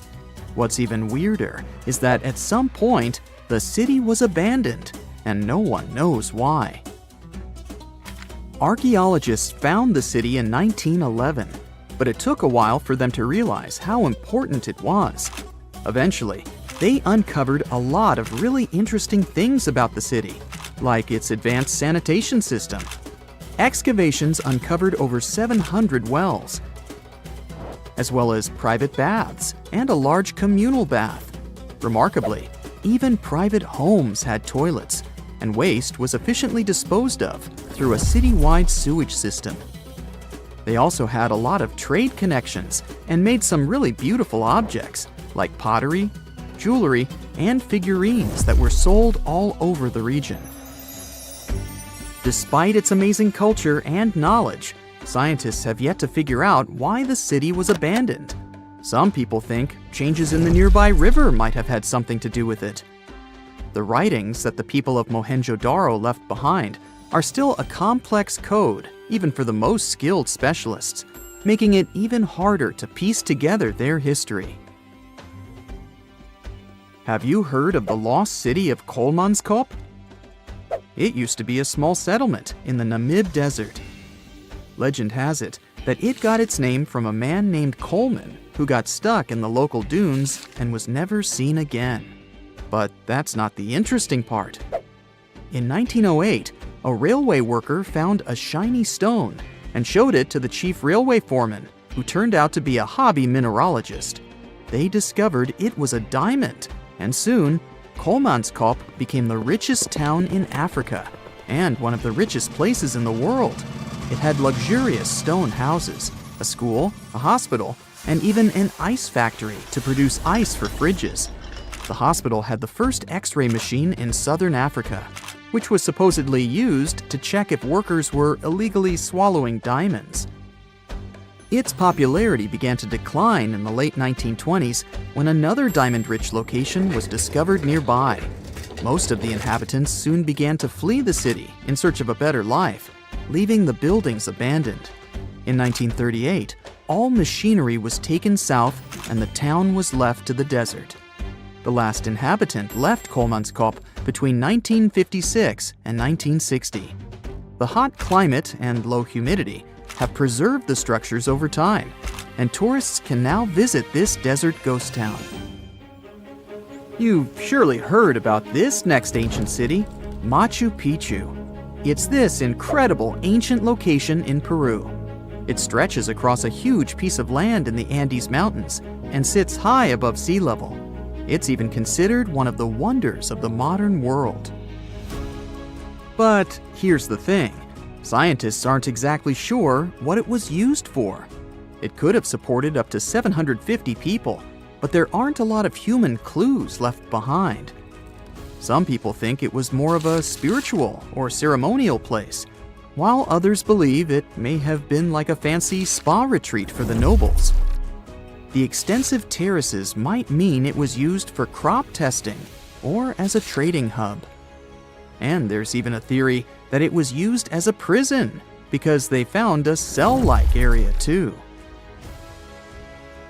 What's even weirder is that at some point, the city was abandoned, and no one knows why. Archaeologists found the city in 1911, but it took a while for them to realize how important it was. Eventually, they uncovered a lot of really interesting things about the city, like its advanced sanitation system. Excavations uncovered over 700 wells, as well as private baths and a large communal bath. Remarkably, even private homes had toilets, and waste was efficiently disposed of through a citywide sewage system. They also had a lot of trade connections and made some really beautiful objects, like pottery, jewelry, and figurines that were sold all over the region. Despite its amazing culture and knowledge, scientists have yet to figure out why the city was abandoned. Some people think changes in the nearby river might have had something to do with it. The writings that the people of Mohenjo-Daro left behind are still a complex code, even for the most skilled specialists, making it even harder to piece together their history. Have you heard of the lost city of Kolmanskop? It used to be a small settlement in the Namib Desert. Legend has it that it got its name from a man named Coleman who got stuck in the local dunes and was never seen again. But that's not the interesting part. In 1908, a railway worker found a shiny stone and showed it to the chief railway foreman, who turned out to be a hobby mineralogist. They discovered it was a diamond, and soon, Kolmanskop became the richest town in Africa and one of the richest places in the world. It had luxurious stone houses, a school, a hospital, and even an ice factory to produce ice for fridges. The hospital had the first X-ray machine in southern Africa, which was supposedly used to check if workers were illegally swallowing diamonds. Its popularity began to decline in the late 1920s when another diamond-rich location was discovered nearby. Most of the inhabitants soon began to flee the city in search of a better life, leaving the buildings abandoned. In 1938, all machinery was taken south and the town was left to the desert. The last inhabitant left Kolmanskop between 1956 and 1960. The hot climate and low humidity have preserved the structures over time, and tourists can now visit this desert ghost town. You've surely heard about this next ancient city, Machu Picchu. It's this incredible ancient location in Peru. It stretches across a huge piece of land in the Andes Mountains and sits high above sea level. It's even considered one of the wonders of the modern world. But here's the thing. Scientists aren't exactly sure what it was used for. It could have supported up to 750 people, but there aren't a lot of human clues left behind. Some people think it was more of a spiritual or ceremonial place, while others believe it may have been like a fancy spa retreat for the nobles. The extensive terraces might mean it was used for crop testing or as a trading hub. And there's even a theory that it was used as a prison because they found a cell-like area too.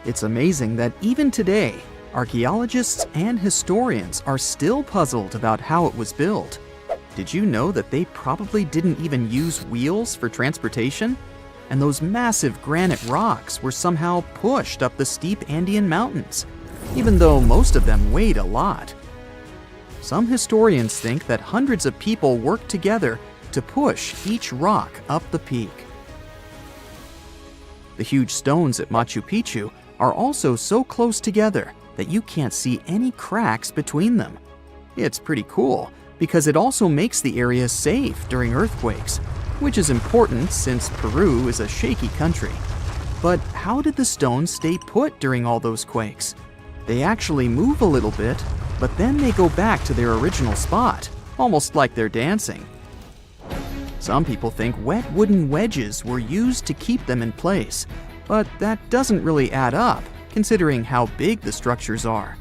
It's amazing that even today, archaeologists and historians are still puzzled about how it was built. Did you know that they probably didn't even use wheels for transportation? And those massive granite rocks were somehow pushed up the steep Andean mountains, even though most of them weighed a lot. Some historians think that hundreds of people worked together to push each rock up the peak. The huge stones at Machu Picchu are also so close together that you can't see any cracks between them. It's pretty cool because it also makes the area safe during earthquakes, which is important since Peru is a shaky country. But how did the stones stay put during all those quakes? They actually move a little bit, but then they go back to their original spot, almost like they're dancing. Some people think wet wooden wedges were used to keep them in place, but that doesn't really add up, considering how big the structures are.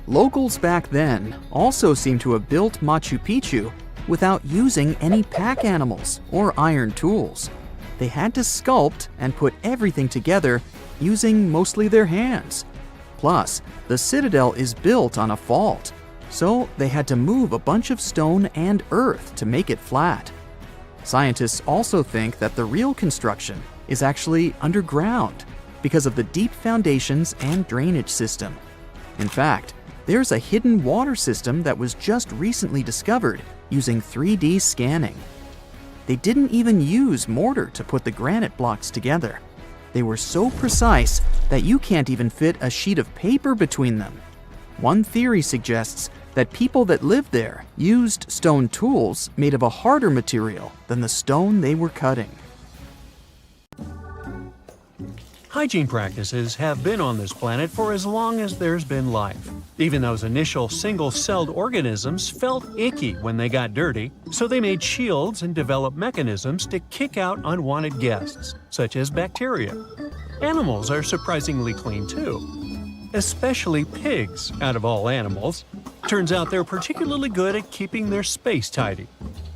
Locals back then also seem to have built Machu Picchu without using any pack animals or iron tools. They had to sculpt and put everything together using mostly their hands. Plus, the citadel is built on a fault, so they had to move a bunch of stone and earth to make it flat. Scientists also think that the real construction is actually underground because of the deep foundations and drainage system. In fact, there's a hidden water system that was just recently discovered using 3D scanning. They didn't even use mortar to put the granite blocks together. They were so precise that you can't even fit a sheet of paper between them. One theory suggests that people that lived there used stone tools made of a harder material than the stone they were cutting. Hygiene practices have been on this planet for as long as there's been life. Even those initial single-celled organisms felt icky when they got dirty, so they made shields and developed mechanisms to kick out unwanted guests, such as bacteria. Animals are surprisingly clean too, especially pigs, out of all animals. Turns out they're particularly good at keeping their space tidy.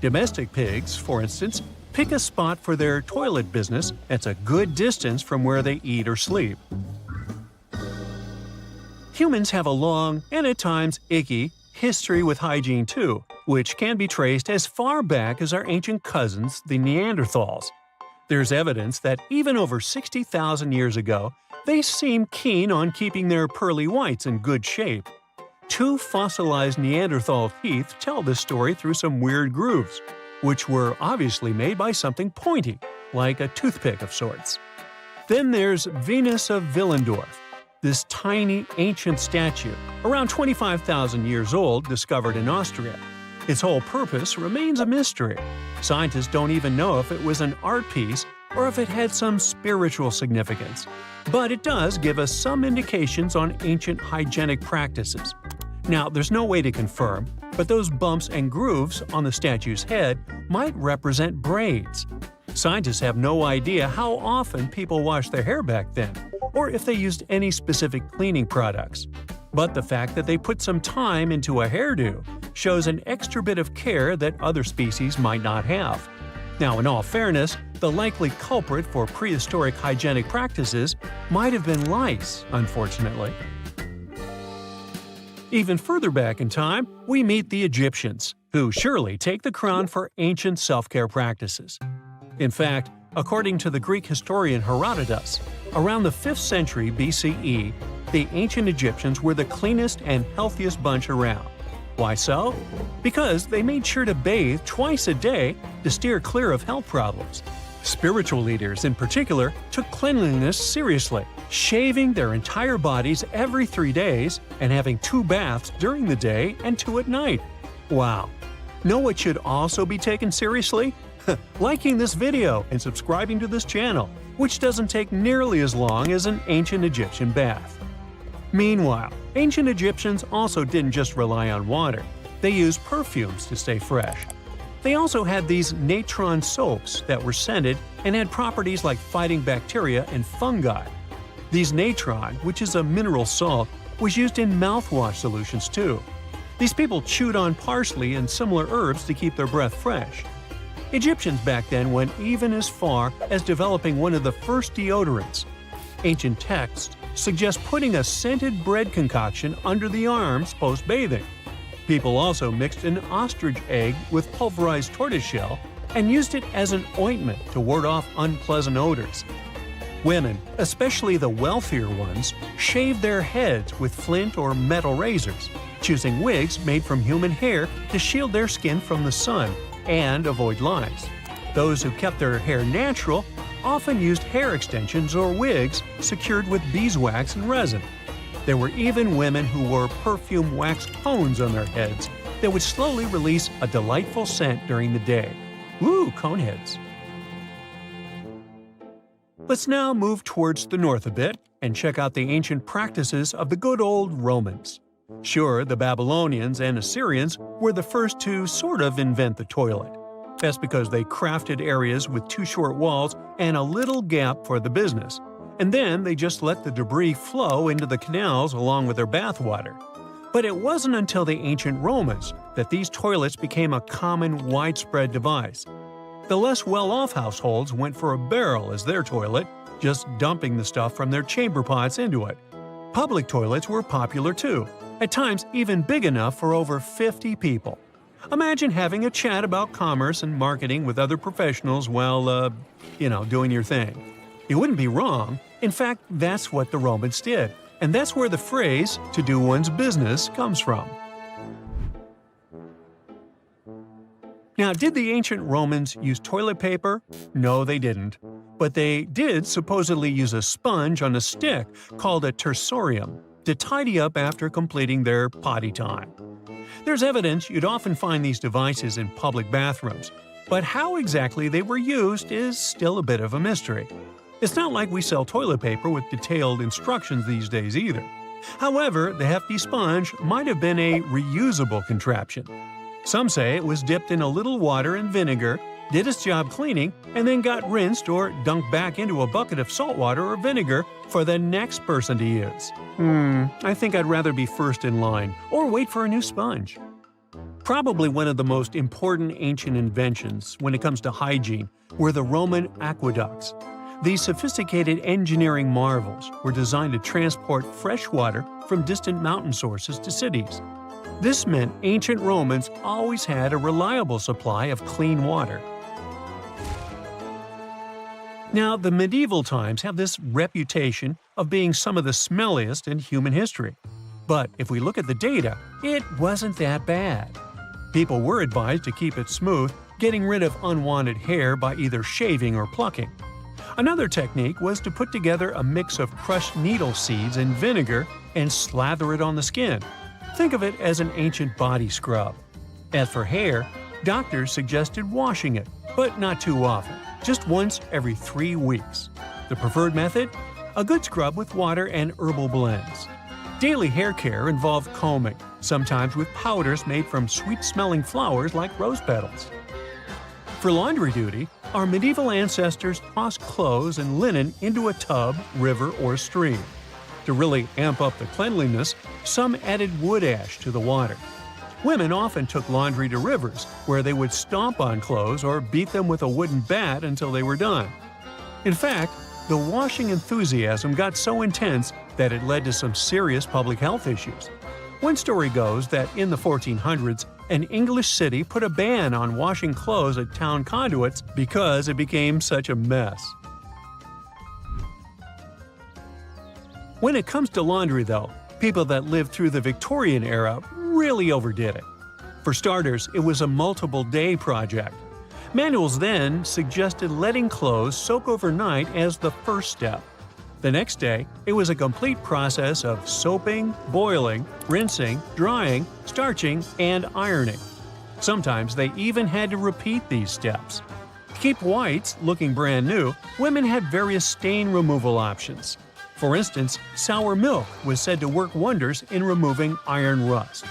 Domestic pigs, for instance, pick a spot for their toilet business that's a good distance from where they eat or sleep. Humans have a long, and at times icky, history with hygiene too, which can be traced as far back as our ancient cousins, the Neanderthals. There's evidence that even over 60,000 years ago, they seemed keen on keeping their pearly whites in good shape. 2 fossilized Neanderthal teeth tell this story through some weird grooves, which were obviously made by something pointy, like a toothpick of sorts. Then there's Venus of Willendorf, this tiny ancient statue, around 25,000 years old, discovered in Austria. Its whole purpose remains a mystery. Scientists don't even know if it was an art piece or if it had some spiritual significance. But it does give us some indications on ancient hygienic practices. Now, there's no way to confirm, but those bumps and grooves on the statue's head might represent braids. Scientists have no idea how often people washed their hair back then, or if they used any specific cleaning products. But the fact that they put some time into a hairdo shows an extra bit of care that other species might not have. Now, in all fairness, the likely culprit for prehistoric hygienic practices might have been lice, unfortunately. Even further back in time, we meet the Egyptians, who surely take the crown for ancient self-care practices. In fact, according to the Greek historian Herodotus, around the 5th century BCE, the ancient Egyptians were the cleanest and healthiest bunch around. Why so? Because they made sure to bathe twice a day to steer clear of health problems. Spiritual leaders, in particular, took cleanliness seriously, shaving their entire bodies every 3 days and having 2 baths during the day and 2 at night. Wow! Know what should also be taken seriously? Liking this video and subscribing to this channel, which doesn't take nearly as long as an ancient Egyptian bath. Meanwhile, ancient Egyptians also didn't just rely on water. They used perfumes to stay fresh. They also had these natron soaps that were scented and had properties like fighting bacteria and fungi. These natron, which is a mineral salt, was used in mouthwash solutions too. These people chewed on parsley and similar herbs to keep their breath fresh. Egyptians back then went even as far as developing one of the first deodorants. Ancient texts suggest putting a scented bread concoction under the arms post-bathing. People also mixed an ostrich egg with pulverized tortoiseshell and used it as an ointment to ward off unpleasant odors. Women, especially the wealthier ones, shaved their heads with flint or metal razors, choosing wigs made from human hair to shield their skin from the sun and avoid lice. Those who kept their hair natural often used hair extensions or wigs secured with beeswax and resin. There were even women who wore perfume wax cones on their heads that would slowly release a delightful scent during the day. Ooh, coneheads! Let's now move towards the north a bit and check out the ancient practices of the good old Romans. Sure, the Babylonians and Assyrians were the first to sort of invent the toilet. That's because they crafted areas with 2 short walls and a little gap for the business. And then they just let the debris flow into the canals along with their bathwater. But it wasn't until the ancient Romans that these toilets became a common, widespread device. The less well-off households went for a barrel as their toilet, just dumping the stuff from their chamber pots into it. Public toilets were popular too, at times even big enough for over 50 people. Imagine having a chat about commerce and marketing with other professionals while, doing your thing. You wouldn't be wrong. In fact, that's what the Romans did. And that's where the phrase, to do one's business, comes from. Now, did the ancient Romans use toilet paper? No, they didn't. But they did supposedly use a sponge on a stick called a tersorium to tidy up after completing their potty time. There's evidence you'd often find these devices in public bathrooms, but how exactly they were used is still a bit of a mystery. It's not like we sell toilet paper with detailed instructions these days either. However, the hefty sponge might have been a reusable contraption. Some say it was dipped in a little water and vinegar, did its job cleaning, and then got rinsed or dunked back into a bucket of salt water or vinegar for the next person to use. I think I'd rather be first in line or wait for a new sponge. Probably one of the most important ancient inventions when it comes to hygiene were the Roman aqueducts. These sophisticated engineering marvels were designed to transport fresh water from distant mountain sources to cities. This meant ancient Romans always had a reliable supply of clean water. Now, the medieval times have this reputation of being some of the smelliest in human history. But if we look at the data, it wasn't that bad. People were advised to keep it smooth, getting rid of unwanted hair by either shaving or plucking. Another technique was to put together a mix of crushed needle seeds and vinegar and slather it on the skin. Think of it as an ancient body scrub. As for hair, doctors suggested washing it, but not too often, just once every 3 weeks. The preferred method? A good scrub with water and herbal blends. Daily hair care involved combing, sometimes with powders made from sweet-smelling flowers like rose petals. For laundry duty, our medieval ancestors tossed clothes and linen into a tub, river, or stream. To really amp up the cleanliness, some added wood ash to the water. Women often took laundry to rivers, where they would stomp on clothes or beat them with a wooden bat until they were done. In fact, the washing enthusiasm got so intense that it led to some serious public health issues. One story goes that in the 1400s, an English city put a ban on washing clothes at town conduits because it became such a mess. When it comes to laundry, though, people that lived through the Victorian era really overdid it. For starters, it was a multiple-day project. Manuals then suggested letting clothes soak overnight as the first step. The next day, it was a complete process of soaping, boiling, rinsing, drying, starching, and ironing. Sometimes they even had to repeat these steps. To keep whites looking brand new, women had various stain removal options. For instance, sour milk was said to work wonders in removing iron rust.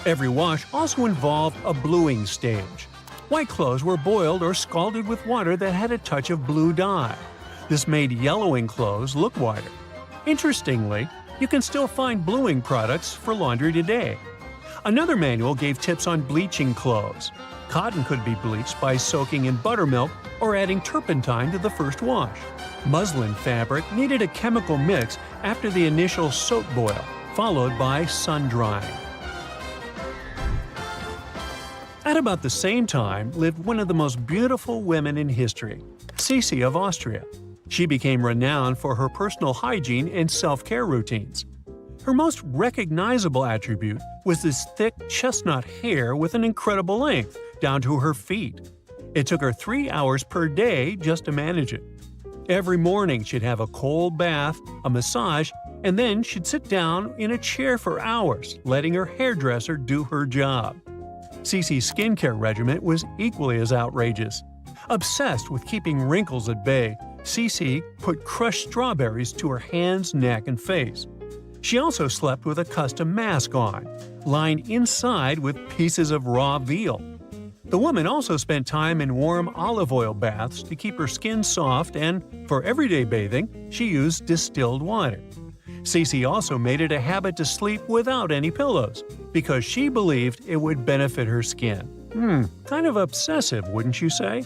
Every wash also involved a bluing stage. White clothes were boiled or scalded with water that had a touch of blue dye. This made yellowing clothes look whiter. Interestingly, you can still find bluing products for laundry today. Another manual gave tips on bleaching clothes. Cotton could be bleached by soaking in buttermilk or adding turpentine to the first wash. Muslin fabric needed a chemical mix after the initial soap boil, followed by sun drying. At about the same time lived one of the most beautiful women in history, Sisi of Austria. She became renowned for her personal hygiene and self-care routines. Her most recognizable attribute was this thick chestnut hair with an incredible length, down to her feet. It took her 3 hours per day just to manage it. Every morning she'd have a cold bath, a massage, and then she'd sit down in a chair for hours, letting her hairdresser do her job. Sisi's skincare regimen was equally as outrageous. Obsessed with keeping wrinkles at bay, Sisi put crushed strawberries to her hands, neck, and face. She also slept with a custom mask on, lined inside with pieces of raw veal. The woman also spent time in warm olive oil baths to keep her skin soft, and for everyday bathing, she used distilled water. Sisi also made it a habit to sleep without any pillows, because she believed it would benefit her skin. Kind of obsessive, wouldn't you say?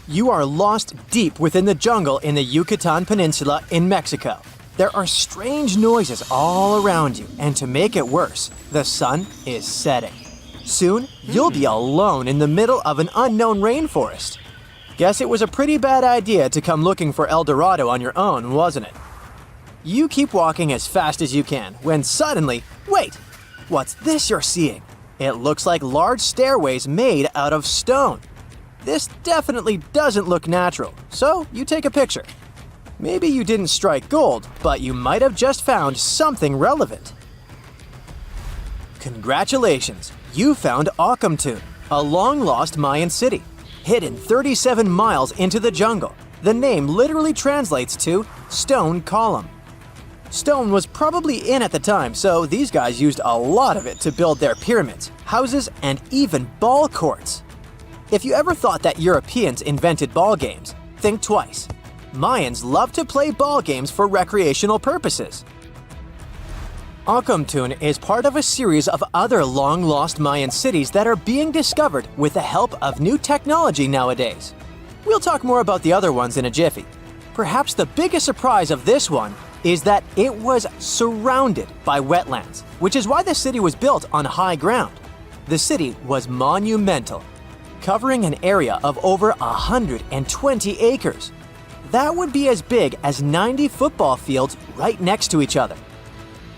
You are lost deep within the jungle in the Yucatan Peninsula in Mexico. There are strange noises all around you, and to make it worse, the sun is setting. Soon, you'll be alone in the middle of an unknown rainforest. Guess it was a pretty bad idea to come looking for El Dorado on your own, wasn't it? You keep walking as fast as you can, when suddenly, wait! What's this you're seeing? It looks like large stairways made out of stone. This definitely doesn't look natural, so you take a picture. Maybe you didn't strike gold, but you might have just found something relevant. Congratulations! You found Akamtun, a long-lost Mayan city, hidden 37 miles into the jungle. The name literally translates to stone column. Stone was probably in at the time, so these guys used a lot of it to build their pyramids, houses, and even ball courts. If you ever thought that Europeans invented ball games, think twice. Mayans love to play ball games for recreational purposes. Akamtun is part of a series of other long-lost Mayan cities that are being discovered with the help of new technology nowadays. We'll talk more about the other ones in a jiffy. Perhaps the biggest surprise of this one is that it was surrounded by wetlands, which is why the city was built on high ground. The city was monumental, covering an area of over 120 acres. That would be as big as 90 football fields right next to each other.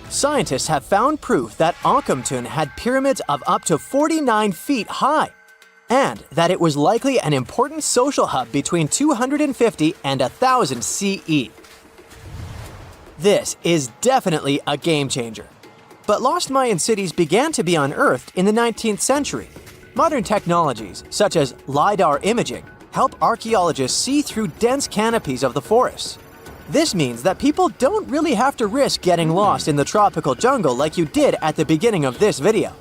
Scientists have found proof that Akamtun had pyramids of up to 49 feet high, and that it was likely an important social hub between 250 and 1000 CE. This is definitely a game changer. But lost Mayan cities began to be unearthed in the 19th century. Modern technologies, such as LiDAR imaging, help archaeologists see through dense canopies of the forests. This means that people don't really have to risk getting lost in the tropical jungle like you did at the beginning of this video.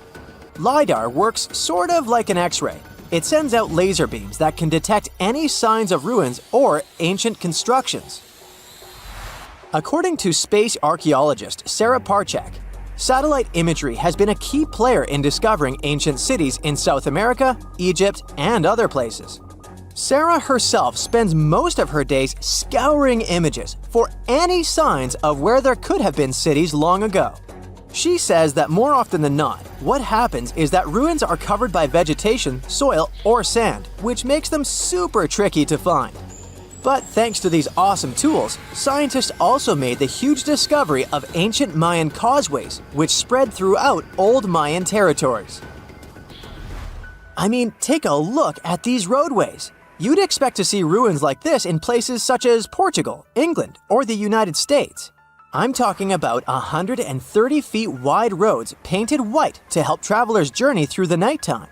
LiDAR works sort of like an X-ray. It sends out laser beams that can detect any signs of ruins or ancient constructions. According to space archaeologist Sarah Parchak, satellite imagery has been a key player in discovering ancient cities in South America, Egypt, and other places. Sarah herself spends most of her days scouring images for any signs of where there could have been cities long ago. She says that more often than not, what happens is that ruins are covered by vegetation, soil, or sand, which makes them super tricky to find. But thanks to these awesome tools, scientists also made the huge discovery of ancient Mayan causeways, which spread throughout old Mayan territories. I mean, take a look at these roadways. You'd expect to see ruins like this in places such as Portugal, England, or the United States. I'm talking about 130 feet wide roads painted white to help travelers journey through the nighttime.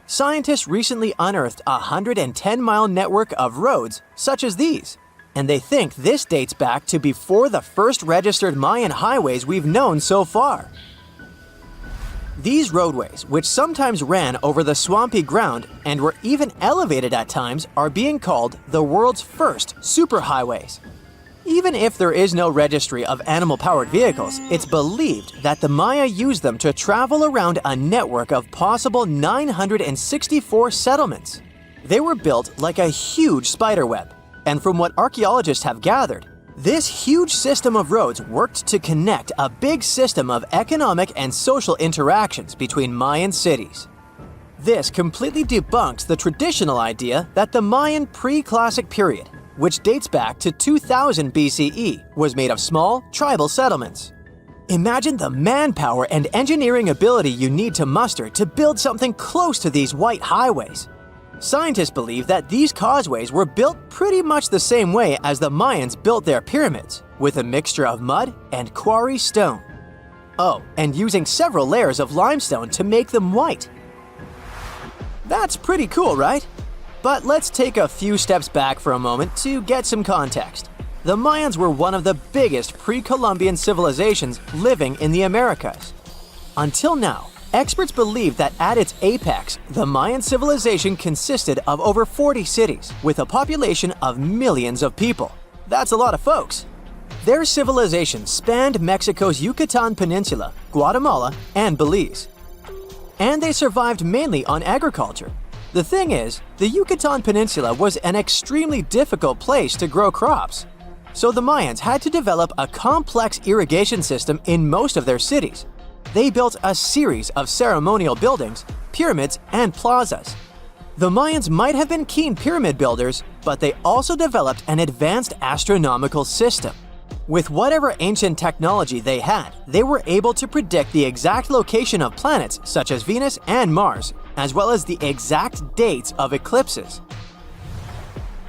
Scientists recently unearthed a 110-mile network of roads such as these, and they think this dates back to before the first registered Mayan highways we've known so far. These roadways, which sometimes ran over the swampy ground and were even elevated at times, are being called the world's first superhighways. Even if there is no registry of animal-powered vehicles, it's believed that the Maya used them to travel around a network of possible 964 settlements. They were built like a huge spiderweb, and from what archaeologists have gathered, this huge system of roads worked to connect a big system of economic and social interactions between Mayan cities. This completely debunks the traditional idea that the Mayan pre-classic period, which dates back to 2000 BCE, was made of small, tribal settlements. Imagine the manpower and engineering ability you need to muster to build something close to these white highways. Scientists believe that these causeways were built pretty much the same way as the Mayans built their pyramids, with a mixture of mud and quarry stone. Oh, and using several layers of limestone to make them white. That's pretty cool, right? But let's take a few steps back for a moment to get some context. The Mayans were one of the biggest pre-Columbian civilizations living in the Americas. Until now, experts believe that at its apex, the Mayan civilization consisted of over 40 cities with a population of millions of people. That's a lot of folks. Their civilization spanned Mexico's Yucatan Peninsula, Guatemala, and Belize. And they survived mainly on agriculture. The thing is, the Yucatan Peninsula was an extremely difficult place to grow crops. So the Mayans had to develop a complex irrigation system in most of their cities. They built a series of ceremonial buildings, pyramids, and plazas. The Mayans might have been keen pyramid builders, but they also developed an advanced astronomical system. With whatever ancient technology they had, they were able to predict the exact location of planets such as Venus and Mars, as well as the exact dates of eclipses.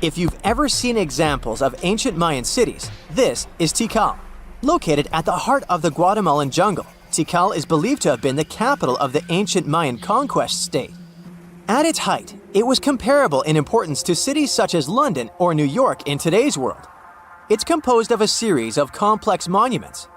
If you've ever seen examples of ancient Mayan cities, this is Tikal. Located at the heart of the Guatemalan jungle, Tikal is believed to have been the capital of the ancient Mayan conquest state. At its height, it was comparable in importance to cities such as London or New York in today's world. It's composed of a series of complex monuments.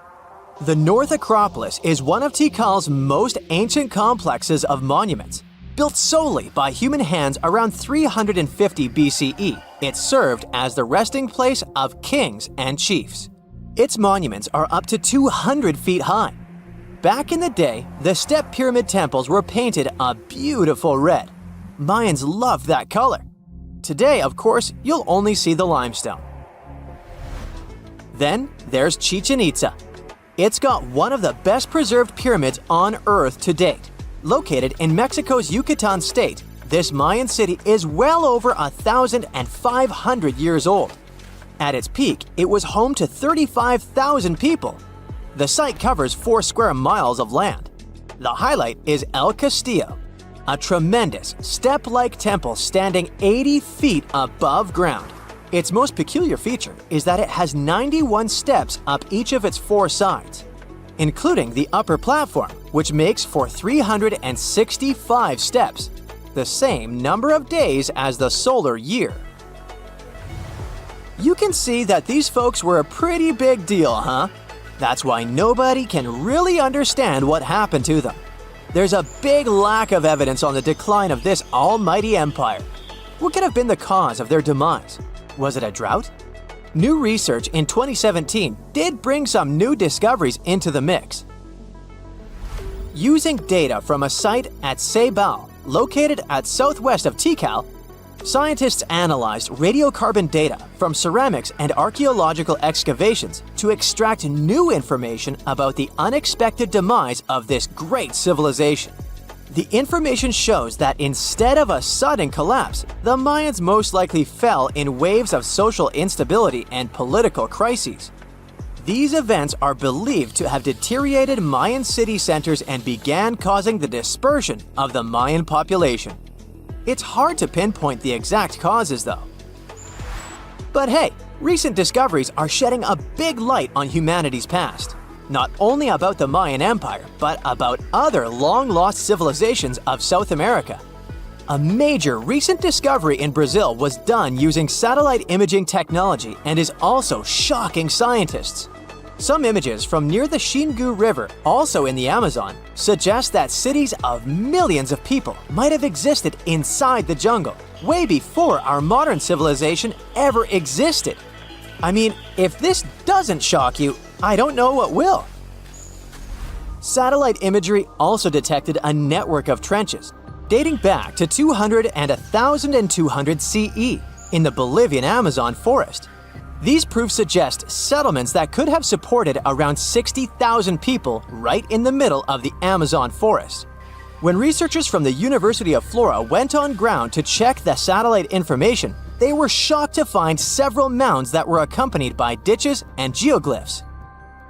The North Acropolis is one of Tikal's most ancient complexes of monuments. Built solely by human hands around 350 BCE, it served as the resting place of kings and chiefs. Its monuments are up to 200 feet high. Back in the day, the step pyramid temples were painted a beautiful red. Mayans loved that color. Today, of course, you'll only see the limestone. Then there's Chichen Itza. It's got one of the best preserved pyramids on Earth to date. Located in Mexico's Yucatan state, this Mayan city is well over 1,500 years old. At its peak, it was home to 35,000 people. The site covers 4 square miles of land. The highlight is El Castillo, a tremendous step-like temple standing 80 feet above ground. Its most peculiar feature is that it has 91 steps up each of its 4 sides, including the upper platform, which makes for 365 steps, the same number of days as the solar year. You can see that these folks were a pretty big deal, huh? That's why nobody can really understand what happened to them. there's a big lack of evidence on the decline of this almighty empire. What could have been the cause of their demise? Was it a drought? New research in 2017 did bring some new discoveries into the mix. Using data from a site at Ceibal, located at southwest of Tikal, scientists analyzed radiocarbon data from ceramics and archaeological excavations to extract new information about the unexpected demise of this great civilization. The information shows that instead of a sudden collapse, the Mayans most likely fell in waves of social instability and political crises. These events are believed to have deteriorated Mayan city centers and began causing the dispersion of the Mayan population. It's hard to pinpoint the exact causes, though. But hey, recent discoveries are shedding a big light on humanity's past. Not only about the Mayan Empire, but about other long-lost civilizations of South America. A major recent discovery in Brazil was done using satellite imaging technology and is also shocking scientists. Some images from near the Xingu River, also in the Amazon, suggest that cities of millions of people might have existed inside the jungle, way before our modern civilization ever existed. I mean, if this doesn't shock you, I don't know what will. Satellite imagery also detected a network of trenches dating back to 200 and 1200 CE in the Bolivian Amazon forest. These proofs suggest settlements that could have supported around 60,000 people right in the middle of the Amazon forest. When researchers from the University of Florida went on ground to check the satellite information, they were shocked to find several mounds that were accompanied by ditches and geoglyphs.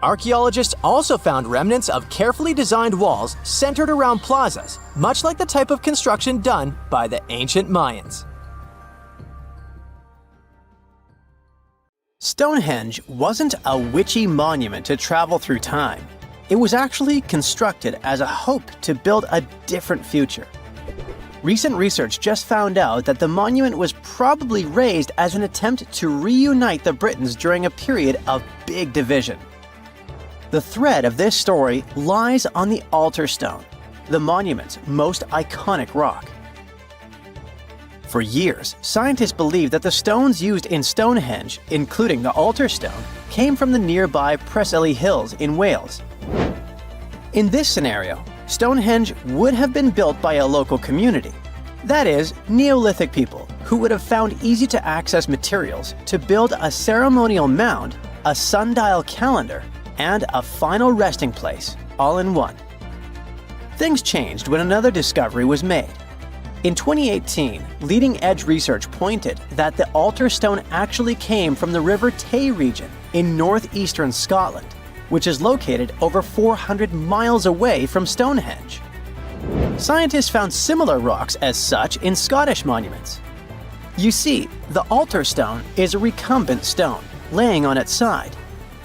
Archaeologists also found remnants of carefully designed walls centered around plazas, much like the type of construction done by the ancient Mayans. Stonehenge wasn't a witchy monument to travel through time. It was actually constructed as a hope to build a different future. Recent research just found out that the monument was probably raised as an attempt to reunite the Britons during a period of big division. The thread of this story lies on the altar stone, the monument's most iconic rock. For years, scientists believed that the stones used in Stonehenge, including the altar stone, came from the nearby Preseli Hills in Wales. In this scenario, Stonehenge would have been built by a local community, that is, Neolithic people who would have found easy-to-access materials to build a ceremonial mound, a sundial calendar, and a final resting place, all in one. Things changed when another discovery was made. In 2018, leading-edge research pointed that the altar stone actually came from the River Tay region in northeastern Scotland, which is located over 400 miles away from Stonehenge. Scientists found similar rocks as such in Scottish monuments. You see, the altar stone is a recumbent stone, laying on its side.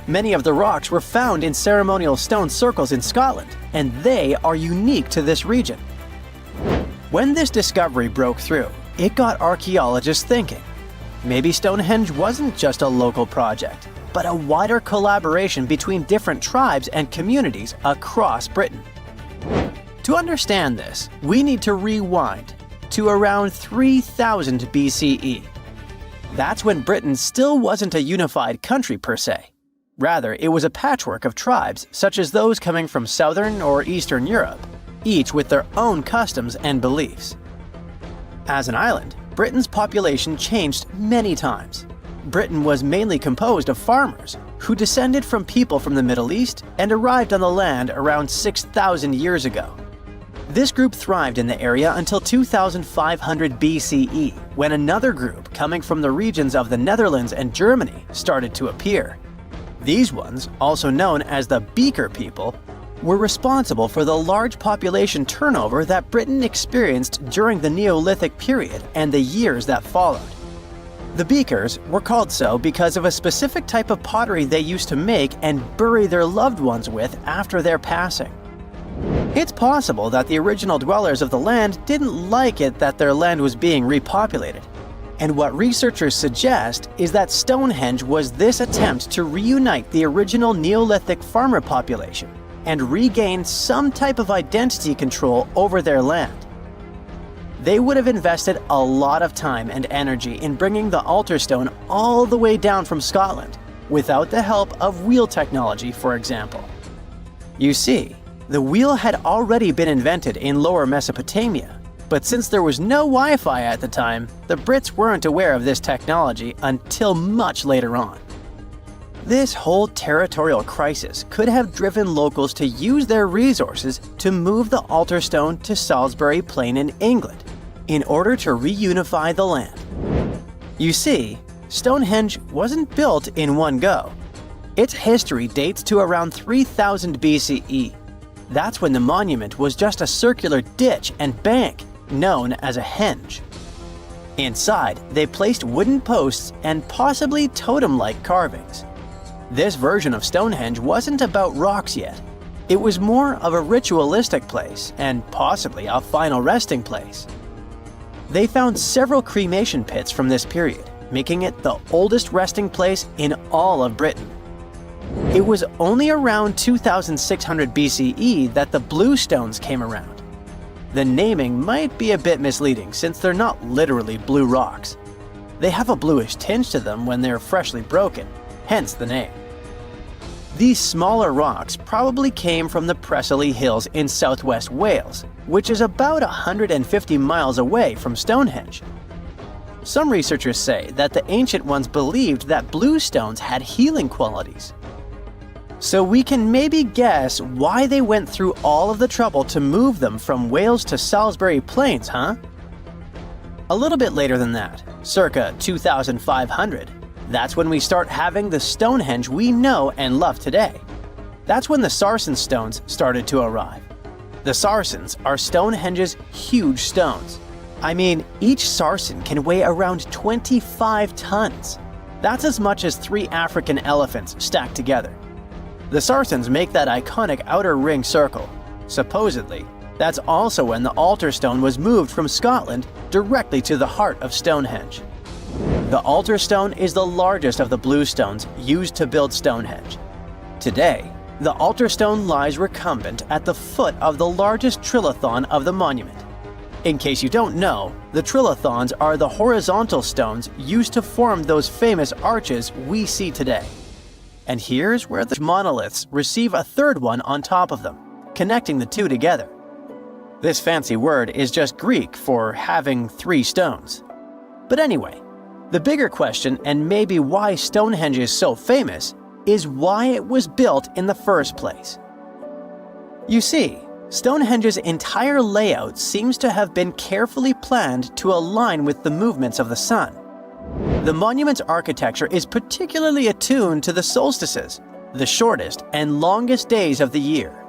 Many of the rocks were found in ceremonial stone circles in Scotland, and they are unique to this region. When this discovery broke through, it got archaeologists thinking. Maybe Stonehenge wasn't just a local project, but a wider collaboration between different tribes and communities across Britain. To understand this, we need to rewind to around 3000 BCE. That's when Britain still wasn't a unified country per se. Rather, it was a patchwork of tribes such as those coming from southern or eastern Europe, each with their own customs and beliefs. As an island, Britain's population changed many times. Britain was mainly composed of farmers who descended from people from the Middle East and arrived on the land around 6,000 years ago. This group thrived in the area until 2500 BCE, when another group coming from the regions of the Netherlands and Germany started to appear. These ones, also known as the Beaker people, were responsible for the large population turnover that Britain experienced during the Neolithic period and the years that followed. The Beakers were called so because of a specific type of pottery they used to make and bury their loved ones with after their passing. It's possible that the original dwellers of the land didn't like it that their land was being repopulated. And what researchers suggest is that Stonehenge was this attempt to reunite the original Neolithic farmer population and regain some type of identity control over their land. They would have invested a lot of time and energy in bringing the altar stone all the way down from Scotland, without the help of wheel technology, for example. You see, the wheel had already been invented in Lower Mesopotamia, but since there was no Wi-Fi at the time, the Brits weren't aware of this technology until much later on. This whole territorial crisis could have driven locals to use their resources to move the altar stone to Salisbury Plain in England, in order to reunify the land. You see, Stonehenge wasn't built in one go. Its history dates to around 3000 BCE. That's when the monument was just a circular ditch and bank known as a henge. Inside, they placed wooden posts and possibly totem-like carvings. This version of Stonehenge wasn't about rocks yet. It was more of a ritualistic place and possibly a final resting place. They found several cremation pits from this period, making it the oldest resting place in all of Britain. It was only around 2600 BCE that the blue stones came around. The naming might be a bit misleading since they're not literally blue rocks. They have a bluish tinge to them when they're freshly broken, hence the name. These smaller rocks probably came from the Preseli Hills in southwest Wales, which is about 150 miles away from Stonehenge. Some researchers say that the ancient ones believed that blue stones had healing qualities. So we can maybe guess why they went through all of the trouble to move them from Wales to Salisbury Plains, huh? A little bit later than that, circa 2500, that's when we start having the Stonehenge we know and love today. That's when the Sarsen stones started to arrive. The Sarsens are Stonehenge's huge stones. I mean, each Sarsen can weigh around 25 tons. That's as much as 3 African elephants stacked together. The Sarsens make that iconic outer ring circle. Supposedly, that's also when the altar stone was moved from Scotland directly to the heart of Stonehenge. The altar stone is the largest of the blue stones used to build Stonehenge. Today, the altar stone lies recumbent at the foot of the largest trilithon of the monument. In case you don't know, the trilithons are the horizontal stones used to form those famous arches we see today. And here's where the monoliths receive a third one on top of them, connecting the two together. This fancy word is just Greek for having 3 stones. But anyway, the bigger question, and maybe why Stonehenge is so famous, is why it was built in the first place. You see, Stonehenge's entire layout seems to have been carefully planned to align with the movements of the sun. The monument's architecture is particularly attuned to the solstices, the shortest and longest days of the year.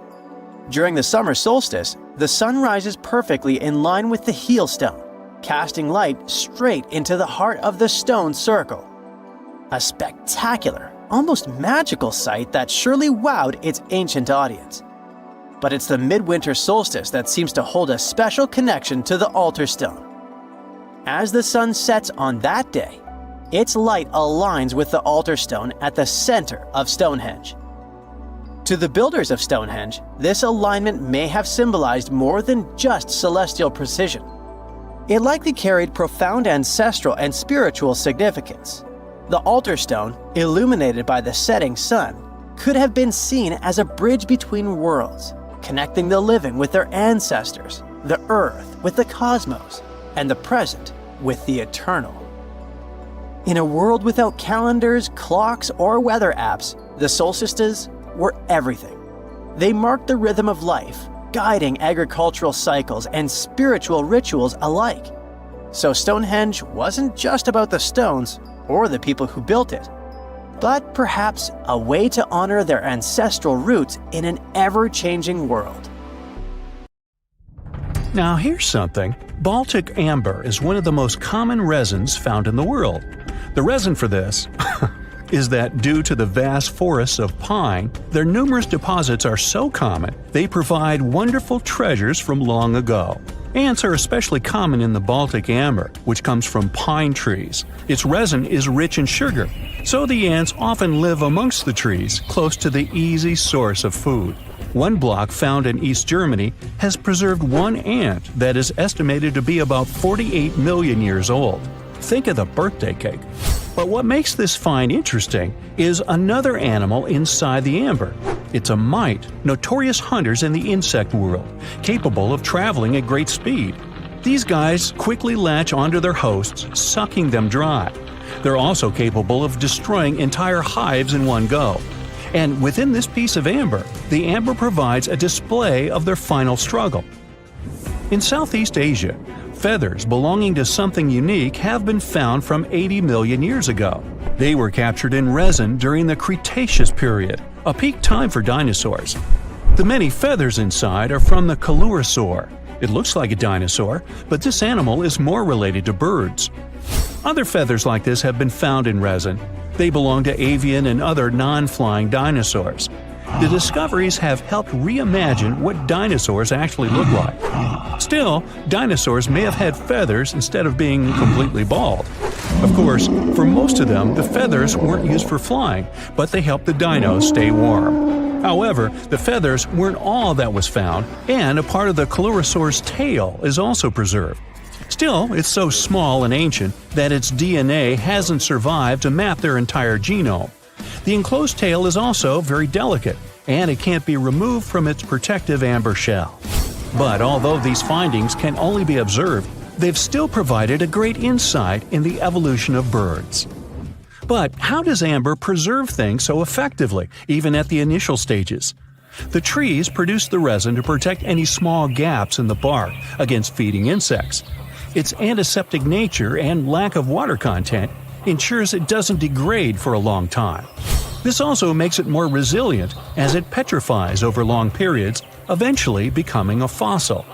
During the summer solstice, the sun rises perfectly in line with the heel stone, casting light straight into the heart of the stone circle. A spectacular, almost magical sight that surely wowed its ancient audience. But it's the midwinter solstice that seems to hold a special connection to the altar stone. As the sun sets on that day, its light aligns with the altar stone at the center of Stonehenge. To the builders of Stonehenge, this alignment may have symbolized more than just celestial precision. It likely carried profound ancestral and spiritual significance. The altar stone, illuminated by the setting sun, could have been seen as a bridge between worlds, connecting the living with their ancestors, the earth with the cosmos, and the present with the eternal. In a world without calendars, clocks, or weather apps, the solstices were everything. They marked the rhythm of life, guiding agricultural cycles and spiritual rituals alike. So Stonehenge wasn't just about the stones or the people who built it, but perhaps a way to honor their ancestral roots in an ever-changing world. Now here's something. Baltic amber is one of the most common resins found in the world. The reason for this is that due to the vast forests of pine, their numerous deposits are so common, they provide wonderful treasures from long ago. Ants are especially common in the Baltic amber, which comes from pine trees. Its resin is rich in sugar, so the ants often live amongst the trees, close to the easy source of food. One block found in East Germany has preserved one ant that is estimated to be about 48 million years old. Think of the birthday cake. But what makes this find interesting is another animal inside the amber. It's a mite, notorious hunters in the insect world, capable of traveling at great speed. These guys quickly latch onto their hosts, sucking them dry. They're also capable of destroying entire hives in one go. And within this piece of amber, the amber provides a display of their final struggle. In Southeast Asia, feathers belonging to something unique have been found from 80 million years ago. They were captured in resin during the Cretaceous period, a peak time for dinosaurs. The many feathers inside are from the coelurosaur. It looks like a dinosaur, but this animal is more related to birds. Other feathers like this have been found in resin. They belong to avian and other non-flying dinosaurs. The discoveries have helped reimagine what dinosaurs actually look like. Still, dinosaurs may have had feathers instead of being completely bald. Of course, for most of them, the feathers weren't used for flying, but they helped the dinos stay warm. However, the feathers weren't all that was found, and a part of the coelurosaur's tail is also preserved. Still, it's so small and ancient that its DNA hasn't survived to map their entire genome. The enclosed tail is also very delicate, and it can't be removed from its protective amber shell. But although these findings can only be observed, they've still provided a great insight in the evolution of birds. But how does amber preserve things so effectively, even at the initial stages? The trees produce the resin to protect any small gaps in the bark against feeding insects. Its antiseptic nature and lack of water content ensures it doesn't degrade for a long time. This also makes it more resilient as it petrifies over long periods, eventually becoming a fossil.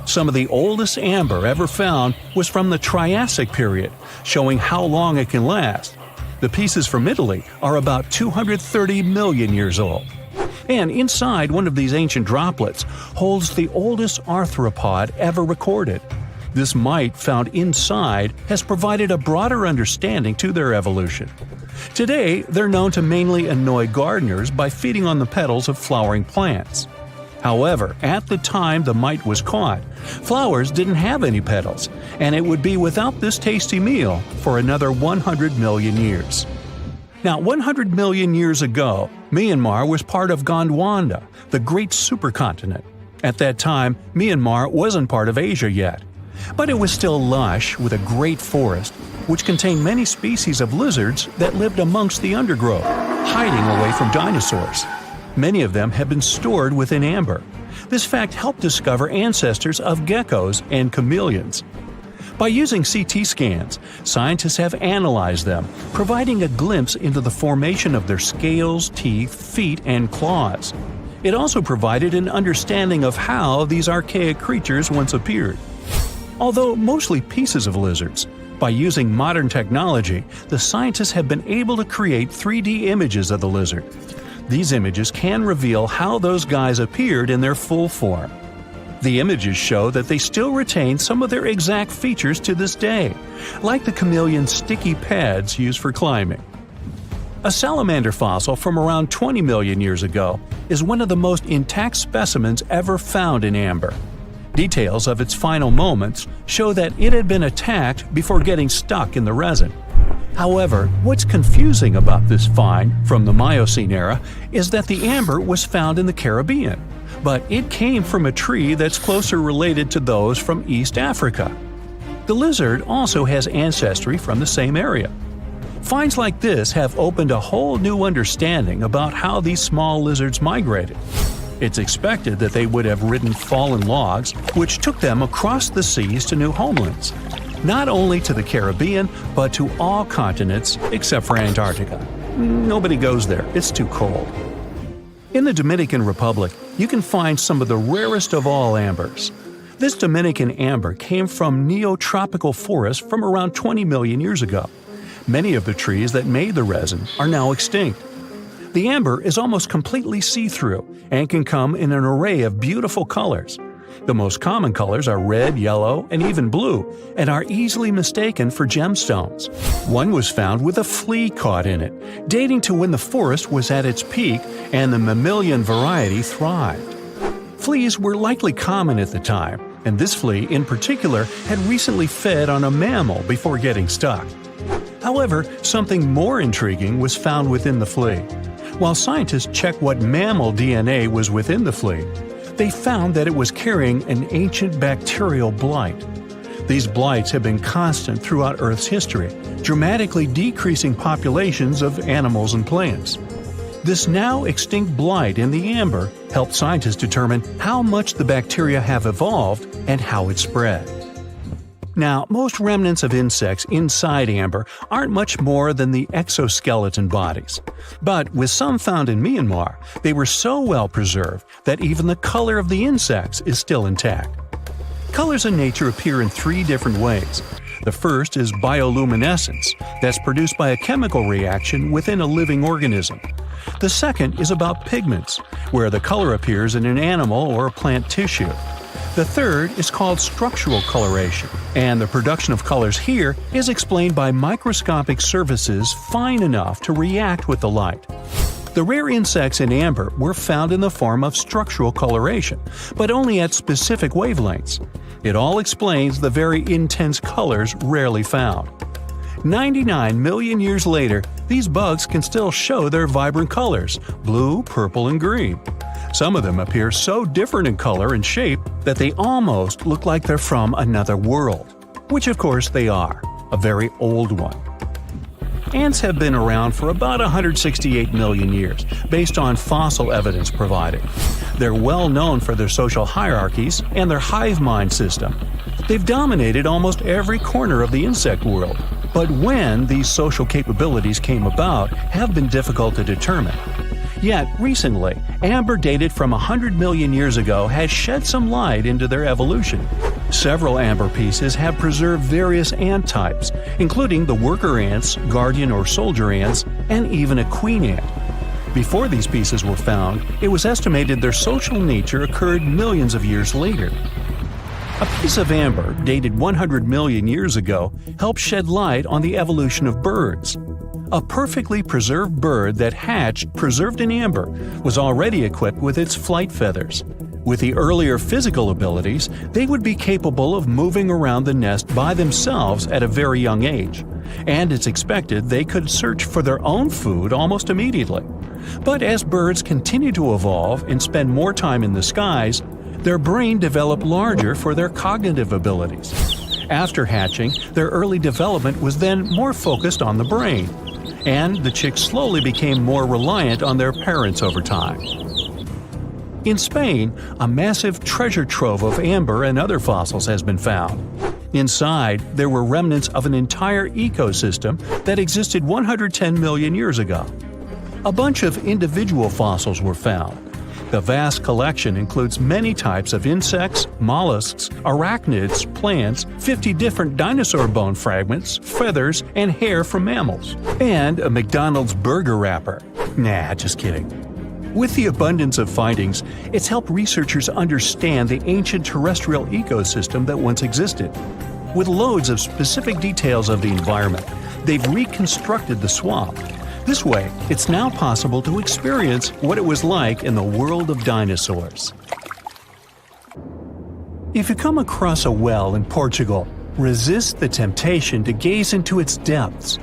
Some of the oldest amber ever found was from the Triassic period, showing how long it can last. The pieces from Italy are about 230 million years old. And inside one of these ancient droplets holds the oldest arthropod ever recorded. This mite found inside has provided a broader understanding to their evolution. Today, they're known to mainly annoy gardeners by feeding on the petals of flowering plants. However, at the time the mite was caught, flowers didn't have any petals, and it would be without this tasty meal for another 100 million years. Now, 100 million years ago, Myanmar was part of Gondwana, the great supercontinent. At that time, Myanmar wasn't part of Asia yet. But it was still lush with a great forest, which contained many species of lizards that lived amongst the undergrowth, hiding away from dinosaurs. Many of them have been stored within amber. This fact helped discover ancestors of geckos and chameleons. By using CT scans, scientists have analyzed them, providing a glimpse into the formation of their scales, teeth, feet, and claws. It also provided an understanding of how these archaic creatures once appeared. Although mostly pieces of lizards, by using modern technology, the scientists have been able to create 3D images of the lizard. These images can reveal how those guys appeared in their full form. The images show that they still retain some of their exact features to this day, like the chameleon's sticky pads used for climbing. A salamander fossil from around 20 million years ago is one of the most intact specimens ever found in amber. Details of its final moments show that it had been attacked before getting stuck in the resin. However, what's confusing about this find from the Miocene era is that the amber was found in the Caribbean, but it came from a tree that's closer related to those from East Africa. The lizard also has ancestry from the same area. Finds like this have opened a whole new understanding about how these small lizards migrated. It's expected that they would have ridden fallen logs, which took them across the seas to new homelands, not only to the Caribbean, but to all continents except for Antarctica. Nobody goes there, it's too cold. In the Dominican Republic, you can find some of the rarest of all ambers. This Dominican amber came from neotropical forests from around 20 million years ago. Many of the trees that made the resin are now extinct. The amber is almost completely see-through and can come in an array of beautiful colors. The most common colors are red, yellow, and even blue, and are easily mistaken for gemstones. One was found with a flea caught in it, dating to when the forest was at its peak and the mammalian variety thrived. Fleas were likely common at the time, and this flea in particular had recently fed on a mammal before getting stuck. However, something more intriguing was found within the flea. While scientists checked what mammal DNA was within the flea, they found that it was carrying an ancient bacterial blight. These blights have been constant throughout Earth's history, dramatically decreasing populations of animals and plants. This now extinct blight in the amber helped scientists determine how much the bacteria have evolved and how it spread. Now, most remnants of insects inside amber aren't much more than the exoskeleton bodies. But with some found in Myanmar, they were so well preserved that even the color of the insects is still intact. Colors in nature appear in three different ways. The first is bioluminescence, that's produced by a chemical reaction within a living organism. The second is about pigments, where the color appears in an animal or plant tissue. The third is called structural coloration, and the production of colors here is explained by microscopic surfaces fine enough to react with the light. The rare insects in amber were found in the form of structural coloration, but only at specific wavelengths. It all explains the very intense colors rarely found. 99 million years later, these bugs can still show their vibrant colors – blue, purple, and green. Some of them appear so different in color and shape that they almost look like they're from another world. Which of course they are, a very old one. Ants have been around for about 168 million years, based on fossil evidence provided. They're well known for their social hierarchies and their hive mind system. They've dominated almost every corner of the insect world, but when these social capabilities came about have been difficult to determine. Yet, recently, amber dated from 100 million years ago has shed some light into their evolution. Several amber pieces have preserved various ant types, including the worker ants, guardian or soldier ants, and even a queen ant. Before these pieces were found, it was estimated their social nature occurred millions of years later. A piece of amber, dated 100 million years ago, helped shed light on the evolution of birds. A perfectly preserved bird that hatched preserved in amber was already equipped with its flight feathers. With the earlier physical abilities, they would be capable of moving around the nest by themselves at a very young age, and it's expected they could search for their own food almost immediately. But as birds continue to evolve and spend more time in the skies, their brain developed larger for their cognitive abilities. After hatching, their early development was then more focused on the brain, and the chicks slowly became more reliant on their parents over time. In Spain, a massive treasure trove of amber and other fossils has been found. Inside, there were remnants of an entire ecosystem that existed 110 million years ago. A bunch of individual fossils were found. The vast collection includes many types of insects, mollusks, arachnids, plants, 50 different dinosaur bone fragments, feathers, and hair from mammals, and a McDonald's burger wrapper. Nah, just kidding. With the abundance of findings, it's helped researchers understand the ancient terrestrial ecosystem that once existed. With loads of specific details of the environment, they've reconstructed the swamp. This way, it's now possible to experience what it was like in the world of dinosaurs. If you come across a well in Portugal, resist the temptation to gaze into its depths.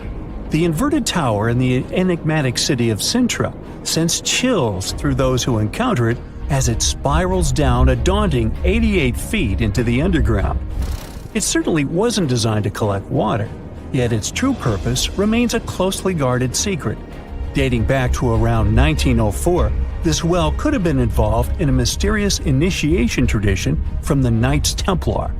The inverted tower in the enigmatic city of Sintra sends chills through those who encounter it as it spirals down a daunting 88 feet into the underground. It certainly wasn't designed to collect water. Yet its true purpose remains a closely guarded secret. Dating back to around 1904, this well could have been involved in a mysterious initiation tradition from the Knights Templar.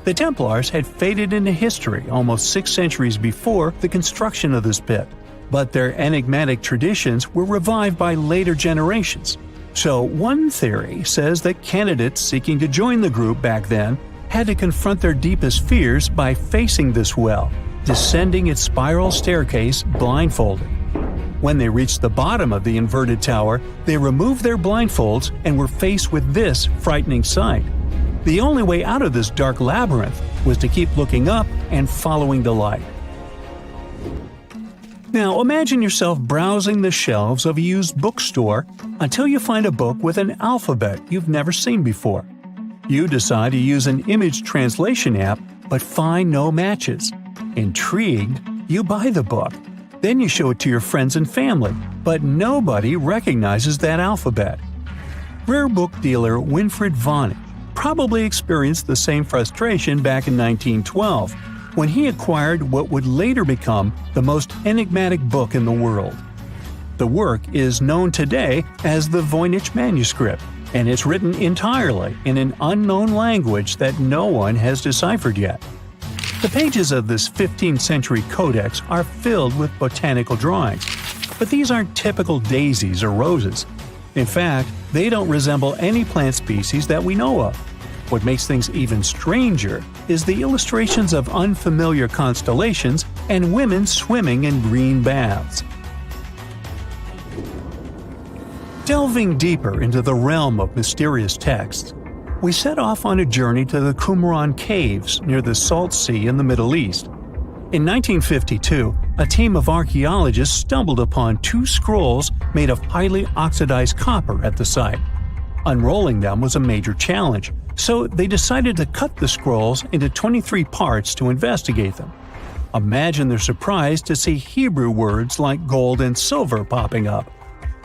The Templars had faded into history almost 6 centuries before the construction of this pit, but their enigmatic traditions were revived by later generations. So one theory says that candidates seeking to join the group back then had to confront their deepest fears by facing this well, descending its spiral staircase blindfolded. When they reached the bottom of the inverted tower, they removed their blindfolds and were faced with this frightening sight. The only way out of this dark labyrinth was to keep looking up and following the light. Now imagine yourself browsing the shelves of a used bookstore until you find a book with an alphabet you've never seen before. You decide to use an image translation app but find no matches. Intrigued, you buy the book. Then you show it to your friends and family, but nobody recognizes that alphabet. Rare book dealer Winfried Vonnig probably experienced the same frustration back in 1912 when he acquired what would later become the most enigmatic book in the world. The work is known today as the Voynich manuscript, and it's written entirely in an unknown language that no one has deciphered yet. The pages of this 15th century codex are filled with botanical drawings, but these aren't typical daisies or roses. In fact, they don't resemble any plant species that we know of. What makes things even stranger is the illustrations of unfamiliar constellations and women swimming in green baths. Delving deeper into the realm of mysterious texts, we set off on a journey to the Qumran Caves near the Salt Sea in the Middle East. In 1952, a team of archaeologists stumbled upon 2 scrolls made of highly oxidized copper at the site. Unrolling them was a major challenge, so they decided to cut the scrolls into 23 parts to investigate them. Imagine their surprise to see Hebrew words like gold and silver popping up.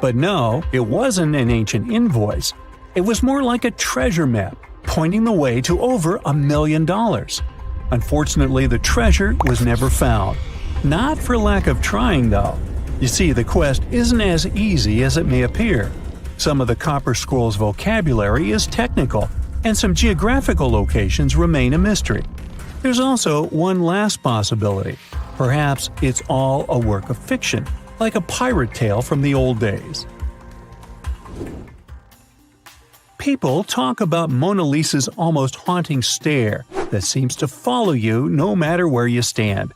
But no, it wasn't an ancient invoice. It was more like a treasure map, pointing the way to over $1 million. Unfortunately, the treasure was never found. Not for lack of trying, though. You see, the quest isn't as easy as it may appear. Some of the copper scroll's vocabulary is technical, and some geographical locations remain a mystery. There's also one last possibility. Perhaps it's all a work of fiction, like a pirate tale from the old days. People talk about Mona Lisa's almost haunting stare that seems to follow you no matter where you stand.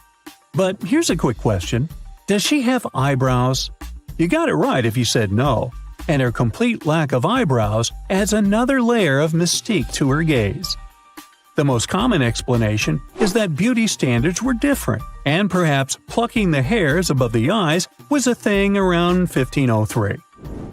But here's a quick question. Does she have eyebrows? You got it right if you said no, and her complete lack of eyebrows adds another layer of mystique to her gaze. The most common explanation is that beauty standards were different, and perhaps plucking the hairs above the eyes was a thing around 1503.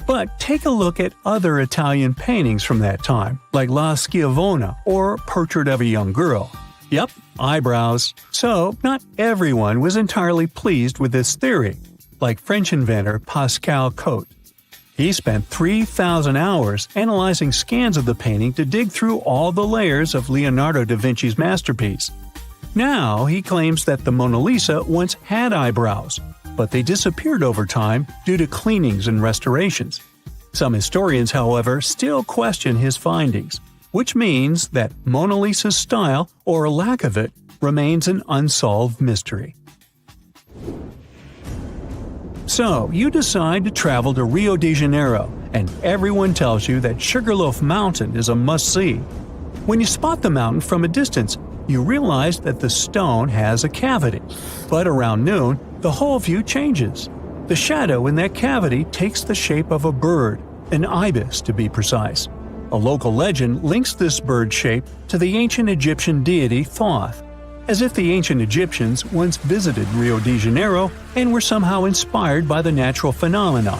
But take a look at other Italian paintings from that time, like La Schiavona or Portrait of a Young Girl. Yep, eyebrows. So, not everyone was entirely pleased with this theory, like French inventor Pascal Cotte. He spent 3,000 hours analyzing scans of the painting to dig through all the layers of Leonardo da Vinci's masterpiece. Now he claims that the Mona Lisa once had eyebrows, but they disappeared over time due to cleanings and restorations. Some historians, however, still question his findings, which means that Mona Lisa's style, or lack of it, remains an unsolved mystery. So, you decide to travel to Rio de Janeiro, and everyone tells you that Sugarloaf Mountain is a must-see. When you spot the mountain from a distance, you realize that the stone has a cavity. But around noon, the whole view changes. The shadow in that cavity takes the shape of a bird, an ibis to be precise. A local legend links this bird shape to the ancient Egyptian deity Thoth, as if the ancient Egyptians once visited Rio de Janeiro and were somehow inspired by the natural phenomenon.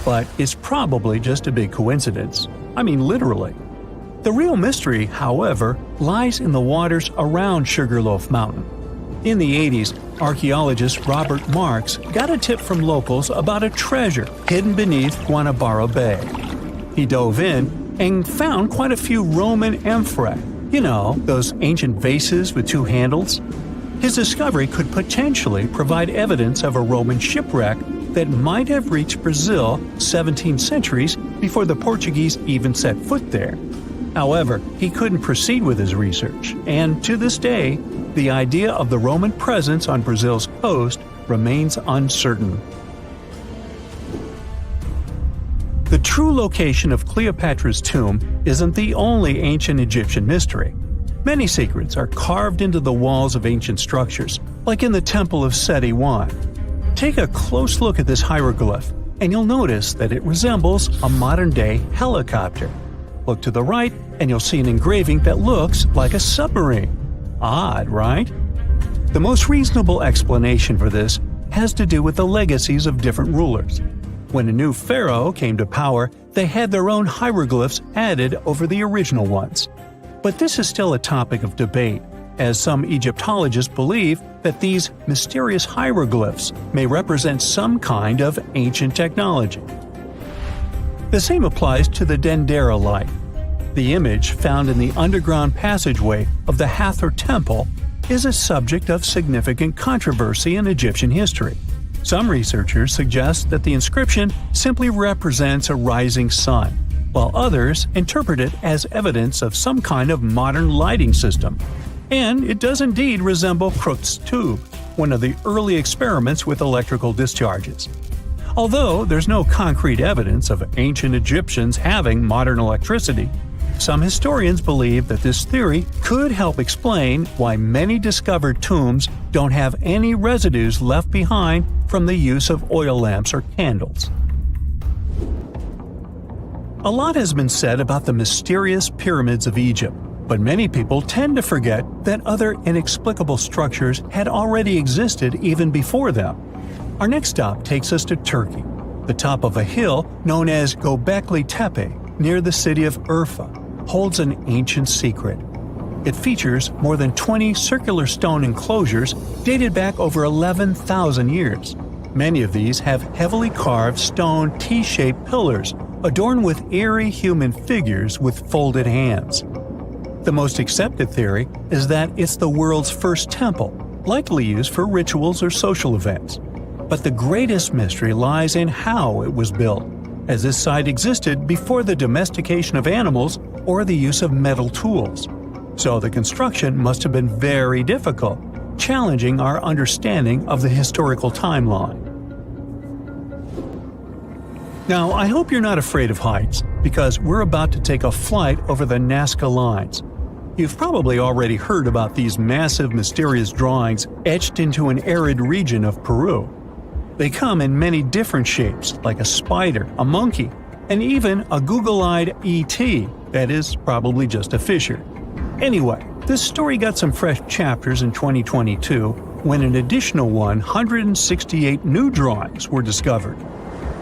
But it's probably just a big coincidence. I mean, literally. The real mystery, however, lies in the waters around Sugarloaf Mountain. In the 80s, archaeologist Robert Marks got a tip from locals about a treasure hidden beneath Guanabara Bay. He dove in and found quite a few Roman amphorae. You know, those ancient vases with 2 handles? His discovery could potentially provide evidence of a Roman shipwreck that might have reached Brazil 17 centuries before the Portuguese even set foot there. However, he couldn't proceed with his research, and to this day, the idea of the Roman presence on Brazil's coast remains uncertain. The true location of Cleopatra's tomb isn't the only ancient Egyptian mystery. Many secrets are carved into the walls of ancient structures, like in the Temple of Seti I. Take a close look at this hieroglyph, and you'll notice that it resembles a modern-day helicopter. Look to the right, and you'll see an engraving that looks like a submarine. Odd, right? The most reasonable explanation for this has to do with the legacies of different rulers. When a new pharaoh came to power, they had their own hieroglyphs added over the original ones. But this is still a topic of debate, as some Egyptologists believe that these mysterious hieroglyphs may represent some kind of ancient technology. The same applies to the Dendera light. The image found in the underground passageway of the Hathor Temple is a subject of significant controversy in Egyptian history. Some researchers suggest that the inscription simply represents a rising sun, while others interpret it as evidence of some kind of modern lighting system. And it does indeed resemble Crookes' tube, one of the early experiments with electrical discharges. Although there's no concrete evidence of ancient Egyptians having modern electricity, some historians believe that this theory could help explain why many discovered tombs don't have any residues left behind from the use of oil lamps or candles. A lot has been said about the mysterious pyramids of Egypt, but many people tend to forget that other inexplicable structures had already existed even before them. Our next stop takes us to Turkey. The top of a hill known as Göbekli Tepe, near the city of Urfa, holds an ancient secret. It features more than 20 circular stone enclosures dated back over 11,000 years. Many of these have heavily carved stone T-shaped pillars adorned with eerie human figures with folded hands. The most accepted theory is that it's the world's first temple, likely used for rituals or social events. But the greatest mystery lies in how it was built, as this site existed before the domestication of animals or the use of metal tools. So the construction must have been very difficult, challenging our understanding of the historical timeline. Now, I hope you're not afraid of heights, because we're about to take a flight over the Nazca Lines. You've probably already heard about these massive mysterious drawings etched into an arid region of Peru. They come in many different shapes, like a spider, a monkey, and even a Google-eyed ET that is probably just a fisher. Anyway, this story got some fresh chapters in 2022 when an additional 168 new drawings were discovered.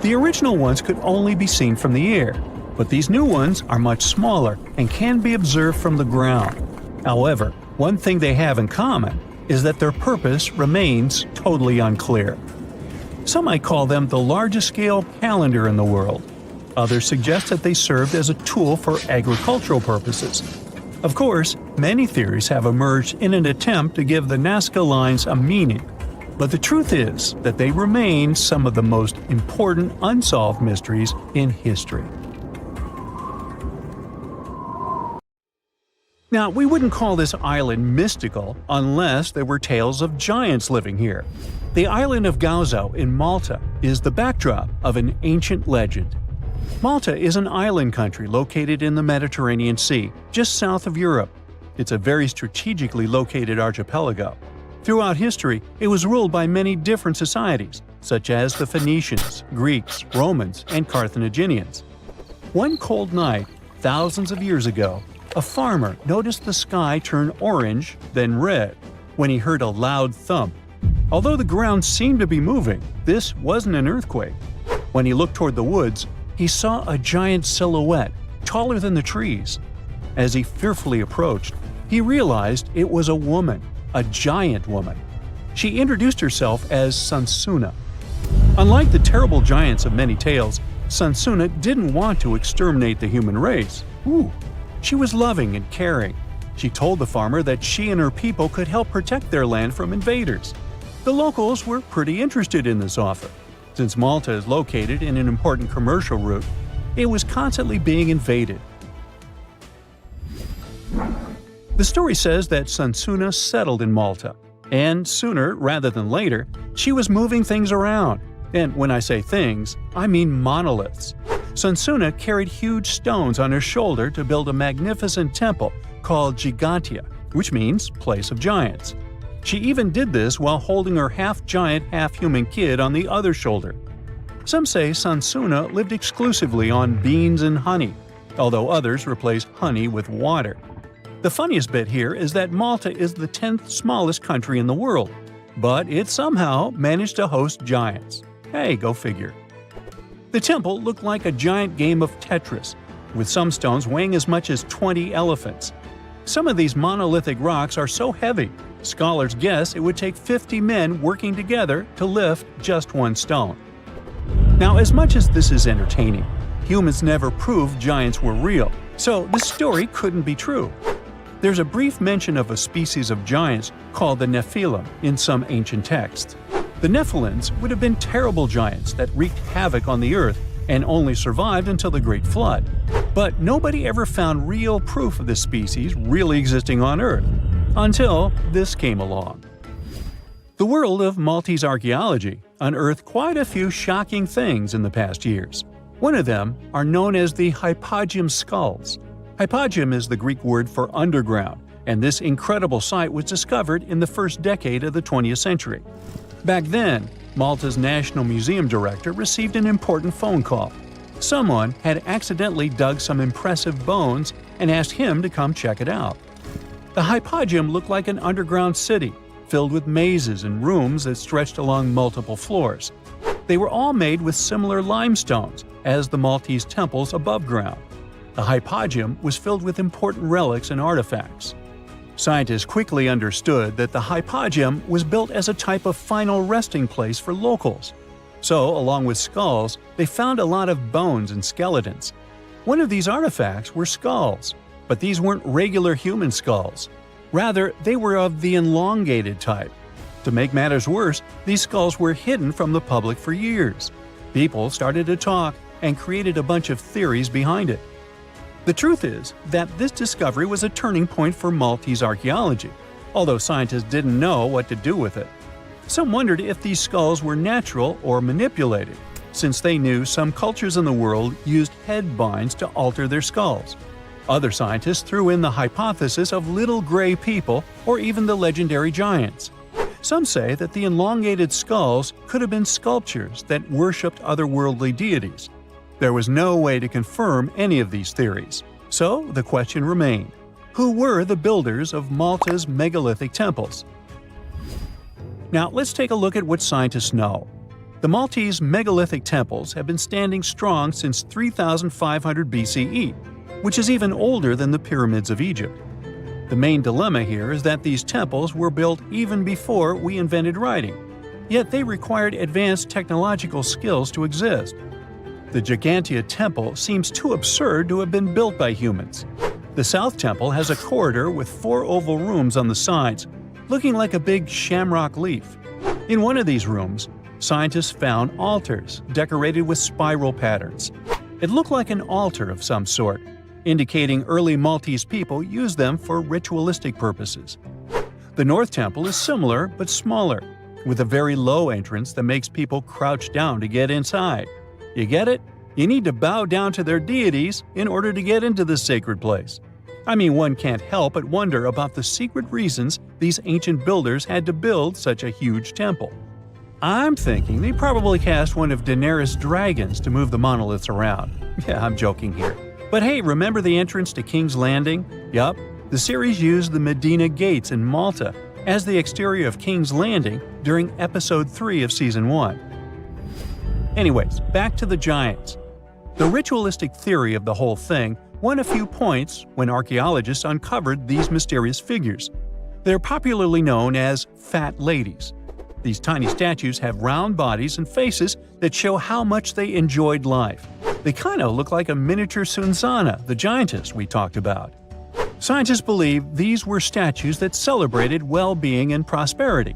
The original ones could only be seen from the air, but these new ones are much smaller and can be observed from the ground. However, one thing they have in common is that their purpose remains totally unclear. Some might call them the largest-scale calendar in the world. Others suggest that they served as a tool for agricultural purposes. Of course, many theories have emerged in an attempt to give the Nazca Lines a meaning, but the truth is that they remain some of the most important unsolved mysteries in history. Now, we wouldn't call this island mystical unless there were tales of giants living here. The island of Gozo in Malta is the backdrop of an ancient legend. Malta is an island country located in the Mediterranean Sea, just south of Europe. It's a very strategically located archipelago. Throughout history, it was ruled by many different societies, such as the Phoenicians, Greeks, Romans, and Carthaginians. One cold night, thousands of years ago, a farmer noticed the sky turn orange, then red, when he heard a loud thump. Although the ground seemed to be moving, this wasn't an earthquake. When he looked toward the woods, he saw a giant silhouette, taller than the trees. As he fearfully approached, he realized it was a woman, a giant woman. She introduced herself as Sunsuna. Unlike the terrible giants of many tales, Sunsuna didn't want to exterminate the human race. She was loving and caring. She told the farmer that she and her people could help protect their land from invaders. The locals were pretty interested in this offer. Since Malta is located in an important commercial route, it was constantly being invaded. The story says that Sunsuna settled in Malta, and sooner rather than later, she was moving things around. And when I say things, I mean monoliths. Sunsuna carried huge stones on her shoulder to build a magnificent temple called Gigantia, which means place of giants. She even did this while holding her half-giant, half-human kid on the other shoulder. Some say Sunsuna lived exclusively on beans and honey. although others replace honey with water. The funniest bit here is that Malta is the 10th smallest country in the world, but it somehow managed to host giants. Hey, go figure. The temple looked like a giant game of Tetris, with some stones weighing as much as 20 elephants. Some of these monolithic rocks are so heavy, scholars guess it would take 50 men working together to lift just one stone. Now, as much as this is entertaining, humans never proved giants were real, so this story couldn't be true. There's a brief mention of a species of giants called the Nephilim in some ancient texts. The Nephilims would have been terrible giants that wreaked havoc on the earth and only survived until the Great Flood. But nobody ever found real proof of this species really existing on Earth, until this came along. The world of Maltese archaeology unearthed quite a few shocking things in the past years. One of them are known as the hypogeum skulls. Hypogeum is the Greek word for underground, and this incredible site was discovered in the first decade of the 20th century. Back then, Malta's National Museum director received an important phone call. Someone had accidentally dug some impressive bones and asked him to come check it out. The hypogeum looked like an underground city, filled with mazes and rooms that stretched along multiple floors. They were all made with similar limestones as the Maltese temples above ground. The hypogeum was filled with important relics and artifacts. Scientists quickly understood that the hypogeum was built as a type of final resting place for locals. So, along with skulls, they found a lot of bones and skeletons. One of these artifacts were skulls, but these weren't regular human skulls. Rather, they were of the elongated type. To make matters worse, these skulls were hidden from the public for years. People started to talk and created a bunch of theories behind it. The truth is that this discovery was a turning point for Maltese archaeology, although scientists didn't know what to do with it. Some wondered if these skulls were natural or manipulated, since they knew some cultures in the world used head binds to alter their skulls. Other scientists threw in the hypothesis of little gray people or even the legendary giants. Some say that the elongated skulls could have been sculptures that worshipped otherworldly deities. There was no way to confirm any of these theories, so the question remained: who were the builders of Malta's megalithic temples? Now let's take a look at what scientists know. The Maltese megalithic temples have been standing strong since 3500 BCE, which is even older than the pyramids of Egypt. The main dilemma here is that these temples were built even before we invented writing, yet they required advanced technological skills to exist. The Gigantea Temple seems too absurd to have been built by humans. The South Temple has a corridor with 4 oval rooms on the sides, looking like a big shamrock leaf. In one of these rooms, scientists found altars decorated with spiral patterns. It looked like an altar of some sort, indicating early Maltese people used them for ritualistic purposes. The North Temple is similar but smaller, with a very low entrance that makes people crouch down to get inside. You get it? You need to bow down to their deities in order to get into this sacred place. I mean, one can't help but wonder about the secret reasons these ancient builders had to build such a huge temple. I'm thinking they probably cast one of Daenerys' dragons to move the monoliths around. Yeah, I'm joking here. But hey, remember the entrance to King's Landing? Yup, the series used the Medina Gates in Malta as the exterior of King's Landing during Episode 3 of Season 1. Anyways, back to the giants. The ritualistic theory of the whole thing won a few points when archaeologists uncovered these mysterious figures. They're popularly known as fat ladies. These tiny statues have round bodies and faces that show how much they enjoyed life. They kinda look like a miniature Sunzana, the giantess we talked about. Scientists believe these were statues that celebrated well-being and prosperity.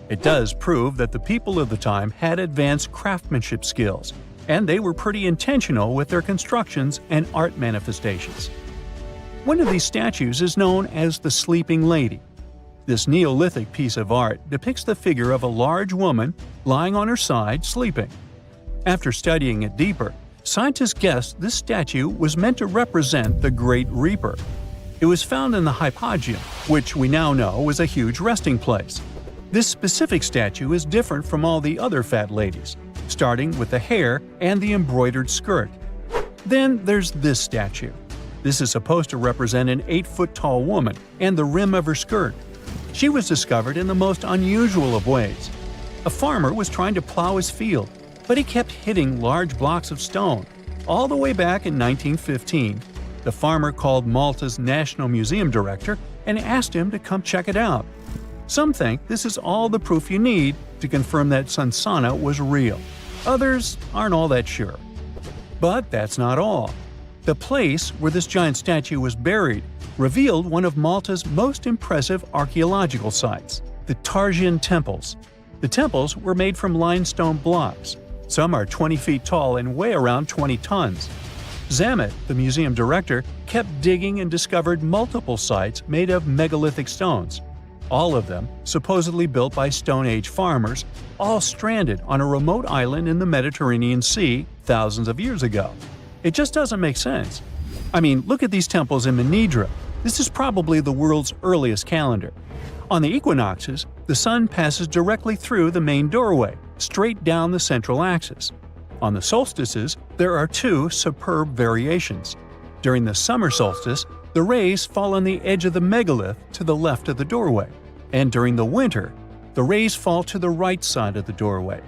It does prove that the people of the time had advanced craftsmanship skills, and they were pretty intentional with their constructions and art manifestations. One of these statues is known as the Sleeping Lady. This Neolithic piece of art depicts the figure of a large woman lying on her side sleeping. After studying it deeper, scientists guessed this statue was meant to represent the Great Reaper. It was found in the hypogeum, which we now know was a huge resting place. This specific statue is different from all the other fat ladies, starting with the hair and the embroidered skirt. Then there's this statue. This is supposed to represent an 8-foot-tall woman and the rim of her skirt. She was discovered in the most unusual of ways. A farmer was trying to plow his field, but he kept hitting large blocks of stone. All the way back in 1915, the farmer called Malta's National Museum director and asked him to come check it out. Some think this is all the proof you need to confirm that Sansana was real. Others aren't all that sure. But that's not all. The place where this giant statue was buried revealed one of Malta's most impressive archaeological sites, the Tarsian temples. The temples were made from limestone blocks. Some are 20 feet tall and weigh around 20 tons. Zamet, the museum director, kept digging and discovered multiple sites made of megalithic stones. All of them supposedly built by Stone Age farmers, all stranded on a remote island in the Mediterranean Sea thousands of years ago. It just doesn't make sense. I mean, look at these temples in Manidra. This is probably the world's earliest calendar. On the equinoxes, the sun passes directly through the main doorway, straight down the central axis. On the solstices, there are two superb variations. During the summer solstice, the rays fall on the edge of the megalith to the left of the doorway, and during the winter, the rays fall to the right side of the doorway.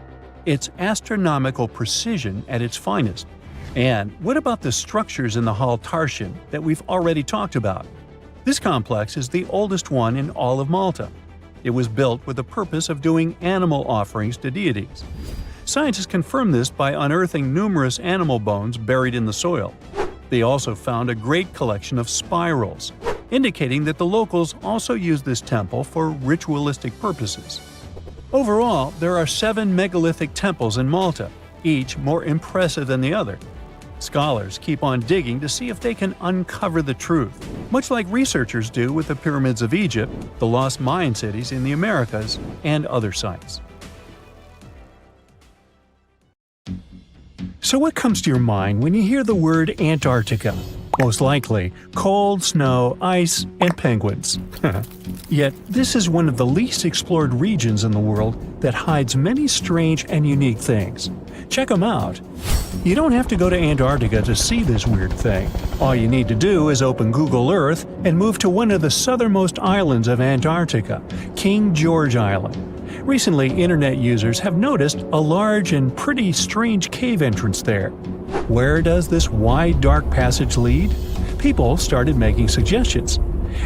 It's astronomical precision at its finest. And what about the structures in the Hall Tarsian that we've already talked about? This complex is the oldest one in all of Malta. It was built with the purpose of doing animal offerings to deities. Scientists confirm this by unearthing numerous animal bones buried in the soil. They also found a great collection of spirals, indicating that the locals also used this temple for ritualistic purposes. Overall, there are 7 megalithic temples in Malta, each more impressive than the other. Scholars keep on digging to see if they can uncover the truth, much like researchers do with the pyramids of Egypt, the lost Mayan cities in the Americas, and other sites. So what comes to your mind when you hear the word Antarctica? Most likely, cold, snow, ice, and penguins. Yet, this is one of the least explored regions in the world that hides many strange and unique things. Check them out. You don't have to go to Antarctica to see this weird thing. All you need to do is open Google Earth and move to one of the southernmost islands of Antarctica, King George Island. Recently, internet users have noticed a large and pretty strange cave entrance there. Where does this wide, dark passage lead? People started making suggestions.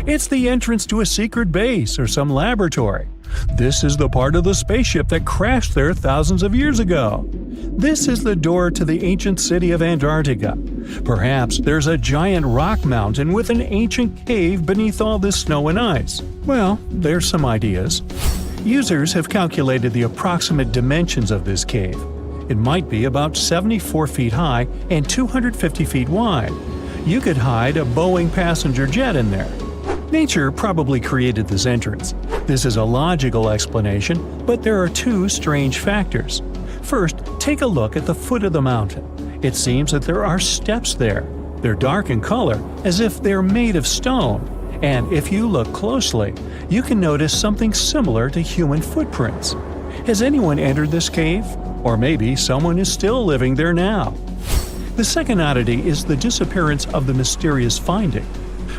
It's the entrance to a secret base or some laboratory. This is the part of the spaceship that crashed there thousands of years ago. This is the door to the ancient city of Antarctica. Perhaps there's a giant rock mountain with an ancient cave beneath all this snow and ice. Well, there's some ideas. Users have calculated the approximate dimensions of this cave. It might be about 74 feet high and 250 feet wide. You could hide a Boeing passenger jet in there. Nature probably created this entrance. This is a logical explanation, but there are 2 strange factors. First, take a look at the foot of the mountain. It seems that there are steps there. They're dark in color, as if they're made of stone. And if you look closely, you can notice something similar to human footprints. Has anyone entered this cave? Or maybe someone is still living there now. The second oddity is the disappearance of the mysterious finding.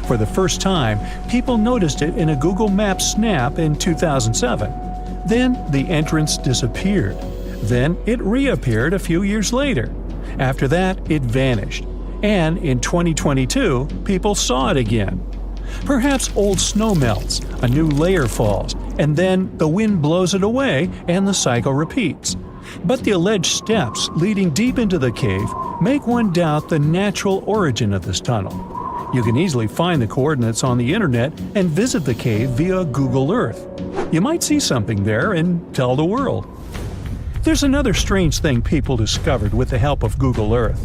For the first time, people noticed it in a Google Maps snap in 2007. Then the entrance disappeared. Then it reappeared a few years later. After that, it vanished. And in 2022, people saw it again. Perhaps old snow melts, a new layer falls, and then the wind blows it away and the cycle repeats. But the alleged steps leading deep into the cave make one doubt the natural origin of this tunnel. You can easily find the coordinates on the internet and visit the cave via Google Earth. You might see something there and tell the world. There's another strange thing people discovered with the help of Google Earth.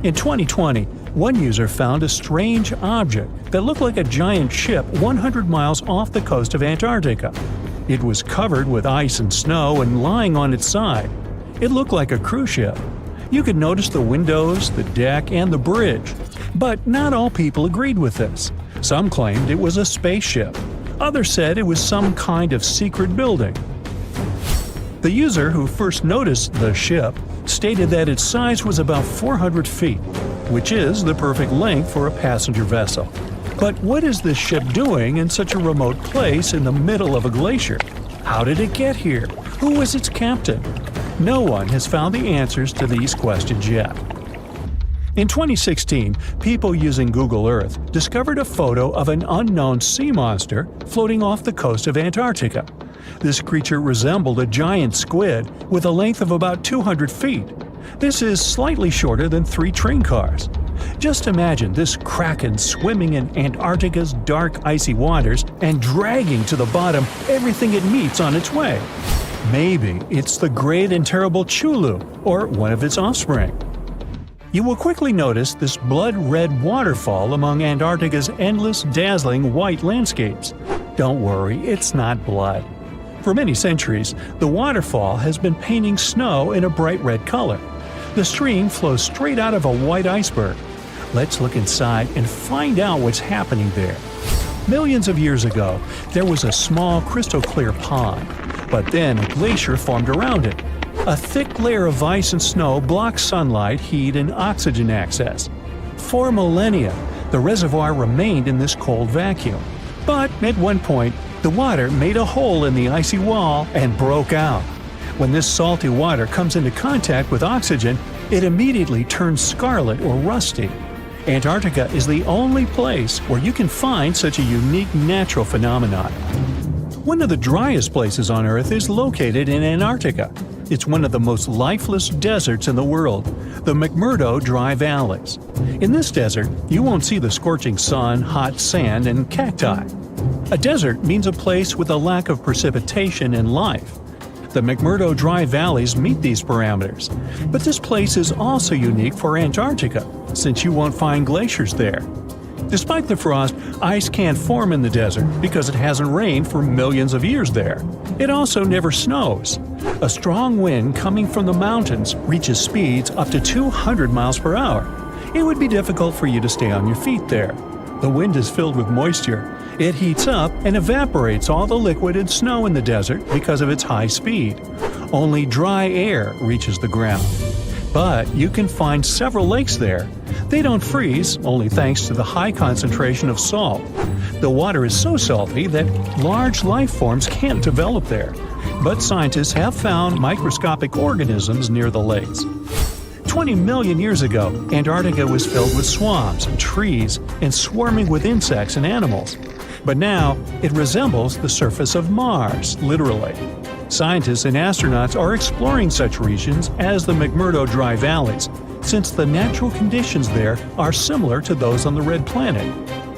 In 2020, one user found a strange object that looked like a giant ship 100 miles off the coast of Antarctica. It was covered with ice and snow and lying on its side. It looked like a cruise ship. You could notice the windows, the deck, and the bridge. But not all people agreed with this. Some claimed it was a spaceship. Others said it was some kind of secret building. The user who first noticed the ship stated that its size was about 400 feet. which is the perfect length for a passenger vessel. But what is this ship doing in such a remote place in the middle of a glacier? How did it get here? Who was its captain? No one has found the answers to these questions yet. In 2016, people using Google Earth discovered a photo of an unknown sea monster floating off the coast of Antarctica. This creature resembled a giant squid with a length of about 200 feet. This is slightly shorter than 3 train cars. Just imagine this kraken swimming in Antarctica's dark, icy waters and dragging to the bottom everything it meets on its way. Maybe it's the great and terrible Chulu, or one of its offspring. You will quickly notice this blood-red waterfall among Antarctica's endless, dazzling white landscapes. Don't worry, it's not blood. For many centuries, the waterfall has been painting snow in a bright red color. The stream flows straight out of a white iceberg. Let's look inside and find out what's happening there. Millions of years ago, there was a small crystal-clear pond, but then a glacier formed around it. A thick layer of ice and snow blocks sunlight, heat, and oxygen access. For millennia, the reservoir remained in this cold vacuum. But at one point, the water made a hole in the icy wall and broke out. When this salty water comes into contact with oxygen, it immediately turns scarlet or rusty. Antarctica is the only place where you can find such a unique natural phenomenon. One of the driest places on Earth is located in Antarctica. It's one of the most lifeless deserts in the world, the McMurdo Dry Valleys. In this desert, you won't see the scorching sun, hot sand, and cacti. A desert means a place with a lack of precipitation and life. The McMurdo Dry Valleys meet these parameters. But this place is also unique for Antarctica, since you won't find glaciers there. Despite the frost, ice can't form in the desert because it hasn't rained for millions of years there. It also never snows. A strong wind coming from the mountains reaches speeds up to 200 miles per hour. It would be difficult for you to stay on your feet there. The wind is filled with moisture. It heats up and evaporates all the liquid and snow in the desert because of its high speed. Only dry air reaches the ground. But you can find several lakes there. They don't freeze, only thanks to the high concentration of salt. The water is so salty that large life forms can't develop there. But scientists have found microscopic organisms near the lakes. 20 million years ago, Antarctica was filled with swamps and trees and swarming with insects and animals. But now, it resembles the surface of Mars, literally. Scientists and astronauts are exploring such regions as the McMurdo Dry Valleys, since the natural conditions there are similar to those on the Red Planet.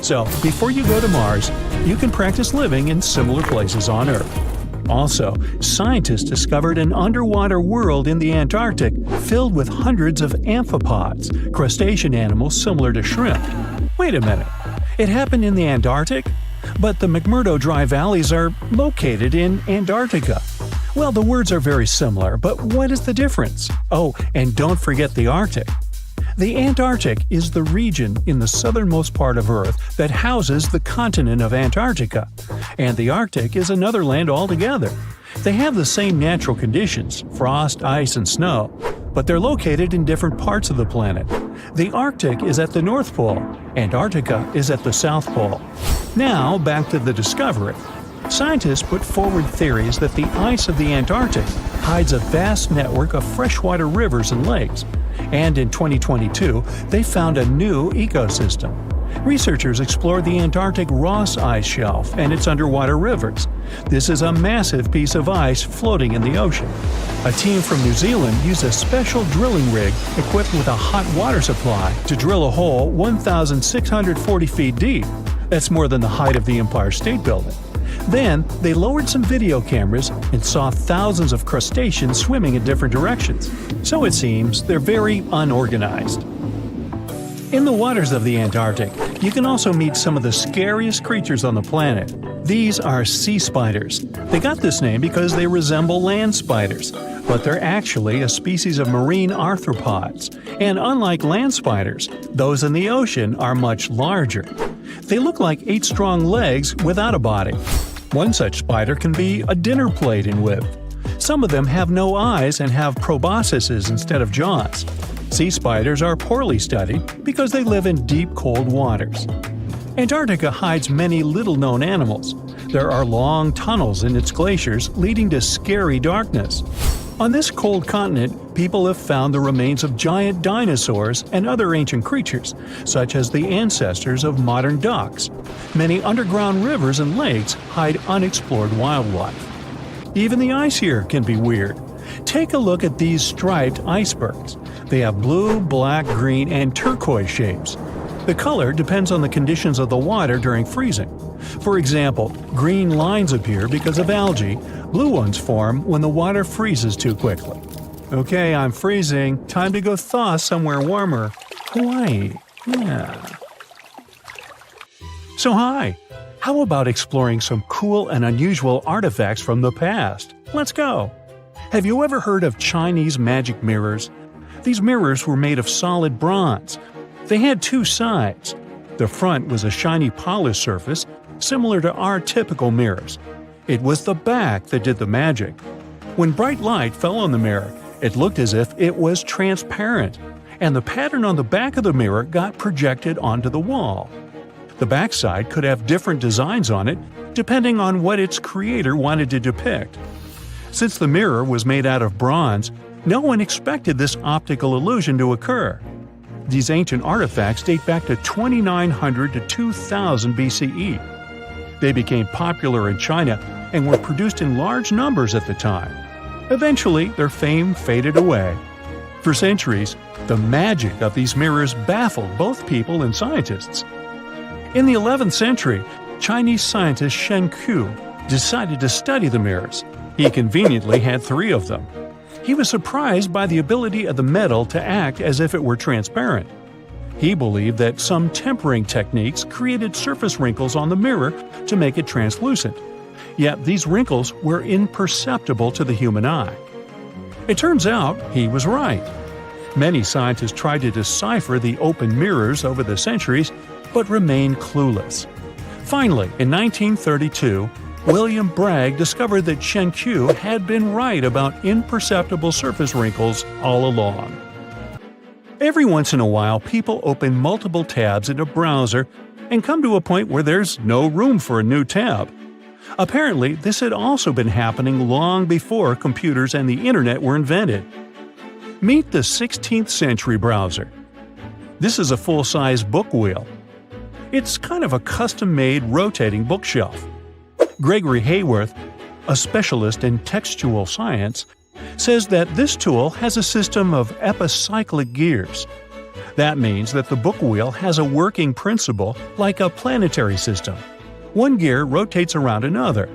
So, before you go to Mars, you can practice living in similar places on Earth. Also, scientists discovered an underwater world in the Antarctic filled with hundreds of amphipods, crustacean animals similar to shrimp. Wait a minute, it happened in the Antarctic? But the McMurdo Dry Valleys are located in Antarctica. Well, the words are very similar, but what is the difference? Oh, and don't forget the Arctic. The Antarctic is the region in the southernmost part of Earth that houses the continent of Antarctica, and the Arctic is another land altogether. They have the same natural conditions, frost, ice, and snow, but they're located in different parts of the planet. The Arctic is at the North Pole, Antarctica is at the South Pole. Now, back to the discovery. Scientists put forward theories that the ice of the Antarctic hides a vast network of freshwater rivers and lakes. And in 2022, they found a new ecosystem. Researchers explored the Antarctic Ross Ice Shelf and its underwater rivers. This is a massive piece of ice floating in the ocean. A team from New Zealand used a special drilling rig equipped with a hot water supply to drill a hole 1,640 feet deep. That's more than the height of the Empire State Building. Then, they lowered some video cameras and saw thousands of crustaceans swimming in different directions. So it seems they're very unorganized. In the waters of the Antarctic, you can also meet some of the scariest creatures on the planet. These are sea spiders. They got this name because they resemble land spiders, but they're actually a species of marine arthropods. And unlike land spiders, those in the ocean are much larger. They look like 8 strong legs without a body. One such spider can be a dinner plate in width. Some of them have no eyes and have proboscises instead of jaws. Sea spiders are poorly studied because they live in deep, cold waters. Antarctica hides many little-known animals. There are long tunnels in its glaciers leading to scary darkness. On this cold continent, people have found the remains of giant dinosaurs and other ancient creatures, such as the ancestors of modern ducks. Many underground rivers and lakes hide unexplored wildlife. Even the ice here can be weird. Take a look at these striped icebergs. They have blue, black, green, and turquoise shapes. The color depends on the conditions of the water during freezing. For example, green lines appear because of algae, blue ones form when the water freezes too quickly. Okay, I'm freezing. Time to go thaw somewhere warmer. Hawaii. Yeah. So hi, how about exploring some cool and unusual artifacts from the past? Let's go! Have you ever heard of Chinese magic mirrors? These mirrors were made of solid bronze. They had two sides. The front was a shiny polished surface, similar to our typical mirrors. It was the back that did the magic. When bright light fell on the mirror, it looked as if it was transparent, and the pattern on the back of the mirror got projected onto the wall. The backside could have different designs on it, depending on what its creator wanted to depict. Since the mirror was made out of bronze, no one expected this optical illusion to occur. These ancient artifacts date back to 2900 to 2000 BCE. They became popular in China and were produced in large numbers at the time. Eventually, their fame faded away. For centuries, the magic of these mirrors baffled both people and scientists. In the 11th century, Chinese scientist Shen Ku decided to study the mirrors. He conveniently had 3 of them. He was surprised by the ability of the metal to act as if it were transparent. He believed that some tempering techniques created surface wrinkles on the mirror to make it translucent. Yet these wrinkles were imperceptible to the human eye. It turns out he was right. Many scientists tried to decipher the open mirrors over the centuries, but remained clueless. Finally, in 1932, William Bragg discovered that Shen Ku had been right about imperceptible surface wrinkles all along. Every once in a while, people open multiple tabs in a browser and come to a point where there's no room for a new tab. Apparently, this had also been happening long before computers and the internet were invented. Meet the 16th century browser. This is a full-size book wheel. It's kind of a custom-made rotating bookshelf. Gregory Hayworth, a specialist in textual science, says that this tool has a system of epicyclic gears. That means that the book wheel has a working principle like a planetary system. One gear rotates around another.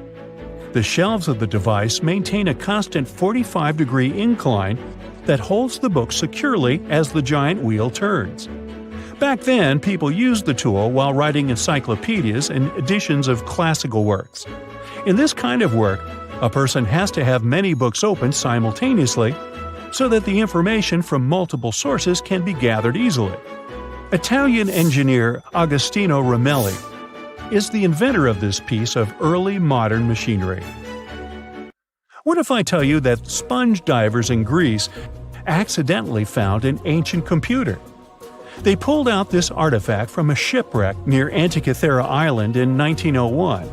The shelves of the device maintain a constant 45-degree incline that holds the book securely as the giant wheel turns. Back then, people used the tool while writing encyclopedias and editions of classical works. In this kind of work, a person has to have many books open simultaneously so that the information from multiple sources can be gathered easily. Italian engineer Agostino Ramelli is the inventor of this piece of early modern machinery. What if I tell you that sponge divers in Greece accidentally found an ancient computer? They pulled out this artifact from a shipwreck near Antikythera Island in 1901.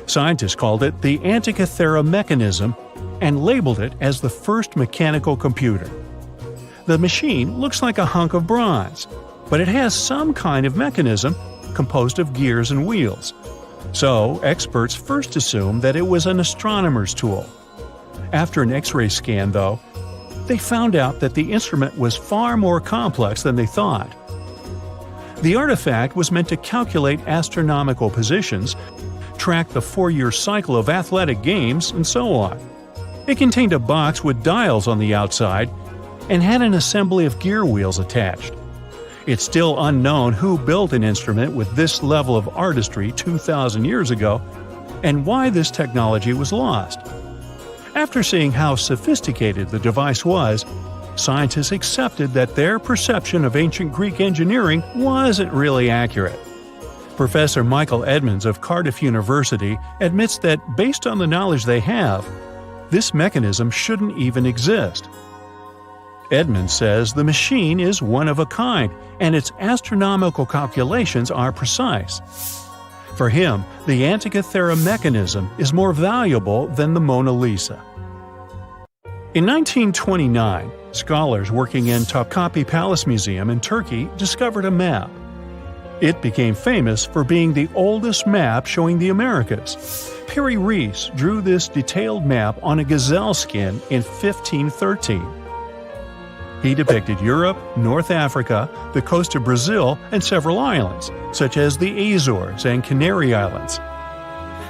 Scientists called it the Antikythera mechanism and labeled it as the first mechanical computer. The machine looks like a hunk of bronze, but it has some kind of mechanism composed of gears and wheels. So, experts first assumed that it was an astronomer's tool. After an X-ray scan, though, they found out that the instrument was far more complex than they thought. The artifact was meant to calculate astronomical positions, track the 4-year cycle of athletic games, and so on. It contained a box with dials on the outside and had an assembly of gear wheels attached. It's still unknown who built an instrument with this level of artistry 2,000 years ago and why this technology was lost. After seeing how sophisticated the device was, scientists accepted that their perception of ancient Greek engineering wasn't really accurate. Professor Michael Edmonds of Cardiff University admits that, based on the knowledge they have, this mechanism shouldn't even exist. Edmund says the machine is one of a kind, and its astronomical calculations are precise. For him, the Antikythera mechanism is more valuable than the Mona Lisa. In 1929, scholars working in Topkapi Palace Museum in Turkey discovered a map. It became famous for being the oldest map showing the Americas. Perry Rees drew this detailed map on a gazelle skin in 1513. He depicted Europe, North Africa, the coast of Brazil, and several islands, such as the Azores and Canary Islands.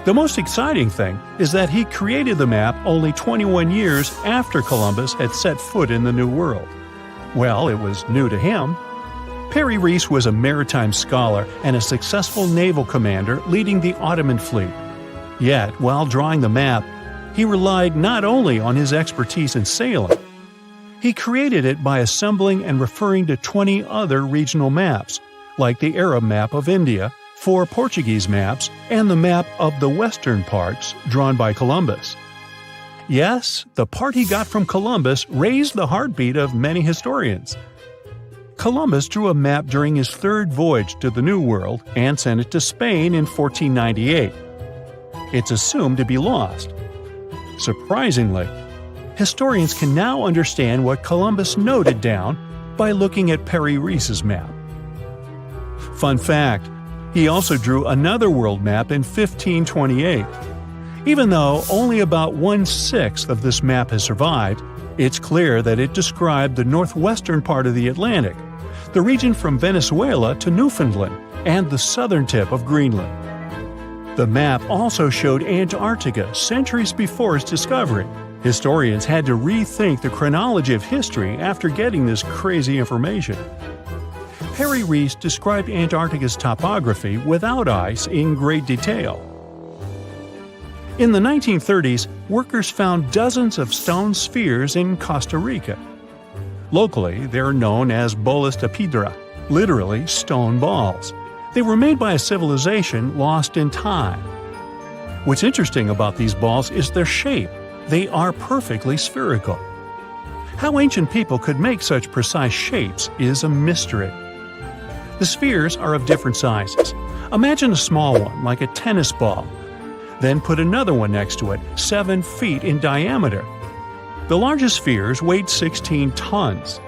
The most exciting thing is that he created the map only 21 years after Columbus had set foot in the New World. Well, it was new to him. Perry Rees was a maritime scholar and a successful naval commander leading the Ottoman fleet. Yet, while drawing the map, he relied not only on his expertise in sailing. He created it by assembling and referring to 20 other regional maps, like the Arab map of India, 4 Portuguese maps, and the map of the western parts drawn by Columbus. Yes, the part he got from Columbus raised the heartbeat of many historians. Columbus drew a map during his third voyage to the New World and sent it to Spain in 1498. It's assumed to be lost. Surprisingly, historians can now understand what Columbus noted down by looking at Perry Rees's map. Fun fact, he also drew another world map in 1528. Even though only about 1/6 of this map has survived, it's clear that it described the northwestern part of the Atlantic, the region from Venezuela to Newfoundland, and the southern tip of Greenland. The map also showed Antarctica centuries before its discovery. Historians had to rethink the chronology of history after getting this crazy information. Perry Rees described Antarctica's topography without ice in great detail. In the 1930s, workers found dozens of stone spheres in Costa Rica. Locally, they're known as bolas de piedra, literally stone balls. They were made by a civilization lost in time. What's interesting about these balls is their shape. They are perfectly spherical. How ancient people could make such precise shapes is a mystery. The spheres are of different sizes. Imagine a small one, like a tennis ball. Then put another one next to it, 7 feet in diameter. The largest spheres weighed 16 tons.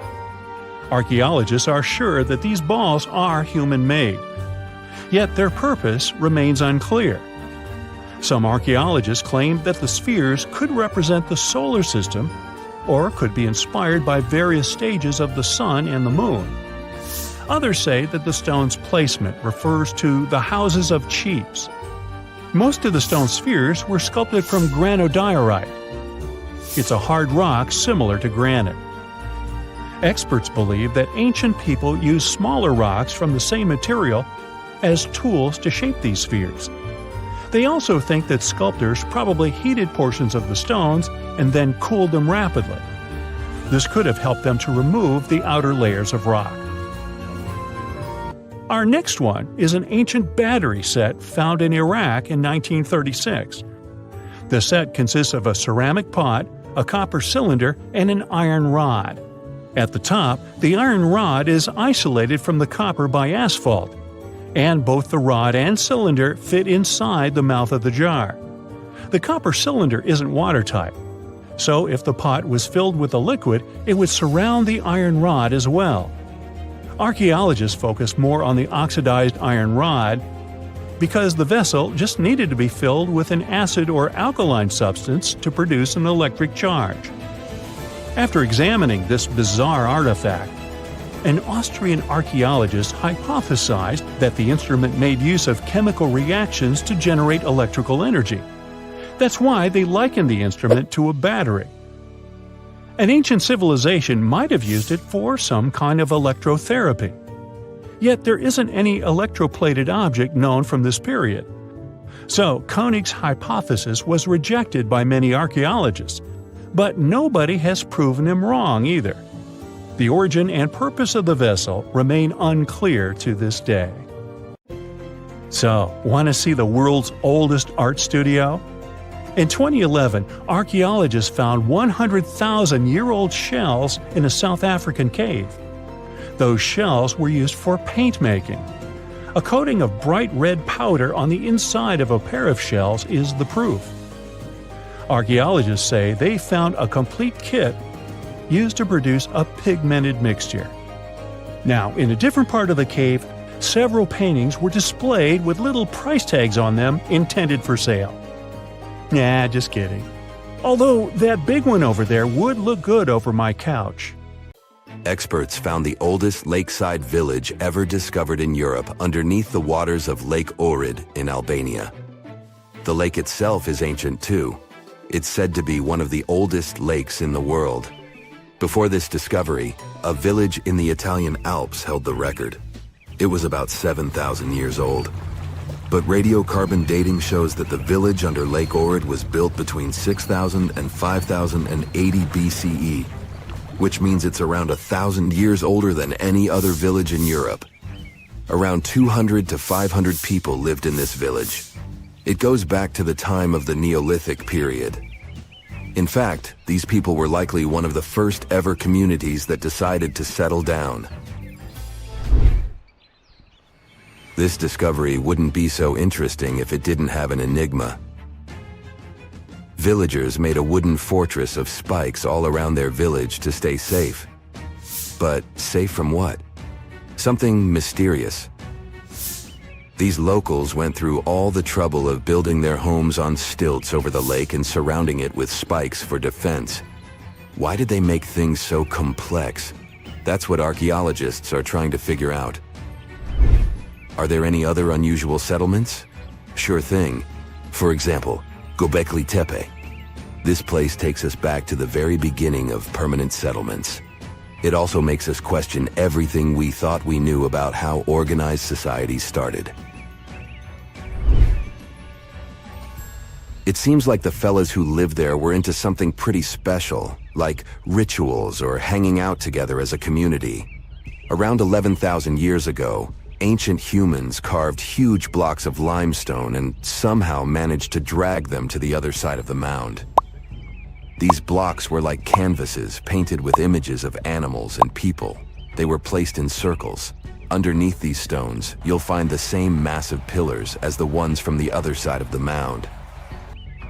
Archaeologists are sure that these balls are human-made. Yet their purpose remains unclear. Some archaeologists claim that the spheres could represent the solar system or could be inspired by various stages of the sun and the moon. Others say that the stone's placement refers to the houses of chiefs. Most of the stone spheres were sculpted from granodiorite. It's a hard rock similar to granite. Experts believe that ancient people used smaller rocks from the same material as tools to shape these spheres. They also think that sculptors probably heated portions of the stones and then cooled them rapidly. This could have helped them to remove the outer layers of rock. Our next one is an ancient battery set found in Iraq in 1936. The set consists of a ceramic pot, a copper cylinder, and an iron rod. At the top, the iron rod is isolated from the copper by asphalt, and both the rod and cylinder fit inside the mouth of the jar. The copper cylinder isn't watertight, so if the pot was filled with a liquid, it would surround the iron rod as well. Archaeologists focus more on the oxidized iron rod because the vessel just needed to be filled with an acid or alkaline substance to produce an electric charge. After examining this bizarre artifact, an Austrian archaeologist hypothesized that the instrument made use of chemical reactions to generate electrical energy. That's why they likened the instrument to a battery. An ancient civilization might have used it for some kind of electrotherapy. Yet there isn't any electroplated object known from this period. So Koenig's hypothesis was rejected by many archaeologists, but nobody has proven him wrong either. The origin and purpose of the vessel remain unclear to this day. So, want to see the world's oldest art studio? In 2011, archaeologists found 100,000-year-old shells in a South African cave. Those shells were used for paint making. A coating of bright red powder on the inside of a pair of shells is the proof. Archaeologists say they found a complete kit used to produce a pigmented mixture. Now, in a different part of the cave, several paintings were displayed with little price tags on them intended for sale. Nah, just kidding. Although that big one over there would look good over my couch. Experts found the oldest lakeside village ever discovered in Europe underneath the waters of Lake Ohrid in Albania. The lake itself is ancient too. It's said to be one of the oldest lakes in the world. Before this discovery, a village in the Italian Alps held the record. It was about 7,000 years old. But radiocarbon dating shows that the village under Lake Ohrid was built between 6,000 and 5,080 BCE, which means it's around 1,000 years older than any other village in Europe. Around 200 to 500 people lived in this village. It goes back to the time of the Neolithic period. In fact, these people were likely one of the first ever communities that decided to settle down. This discovery wouldn't be so interesting if it didn't have an enigma. Villagers made a wooden fortress of spikes all around their village to stay safe. But safe from what? Something mysterious. These locals went through all the trouble of building their homes on stilts over the lake and surrounding it with spikes for defense. Why did they make things so complex? That's what archaeologists are trying to figure out. Are there any other unusual settlements? Sure thing. For example, Göbekli Tepe. This place takes us back to the very beginning of permanent settlements. It also makes us question everything we thought we knew about how organized societies started. It seems like the fellas who lived there were into something pretty special, like rituals or hanging out together as a community. Around 11,000 years ago, ancient humans carved huge blocks of limestone and somehow managed to drag them to the other side of the mound. These blocks were like canvases painted with images of animals and people. They were placed in circles. Underneath these stones, you'll find the same massive pillars as the ones from the other side of the mound.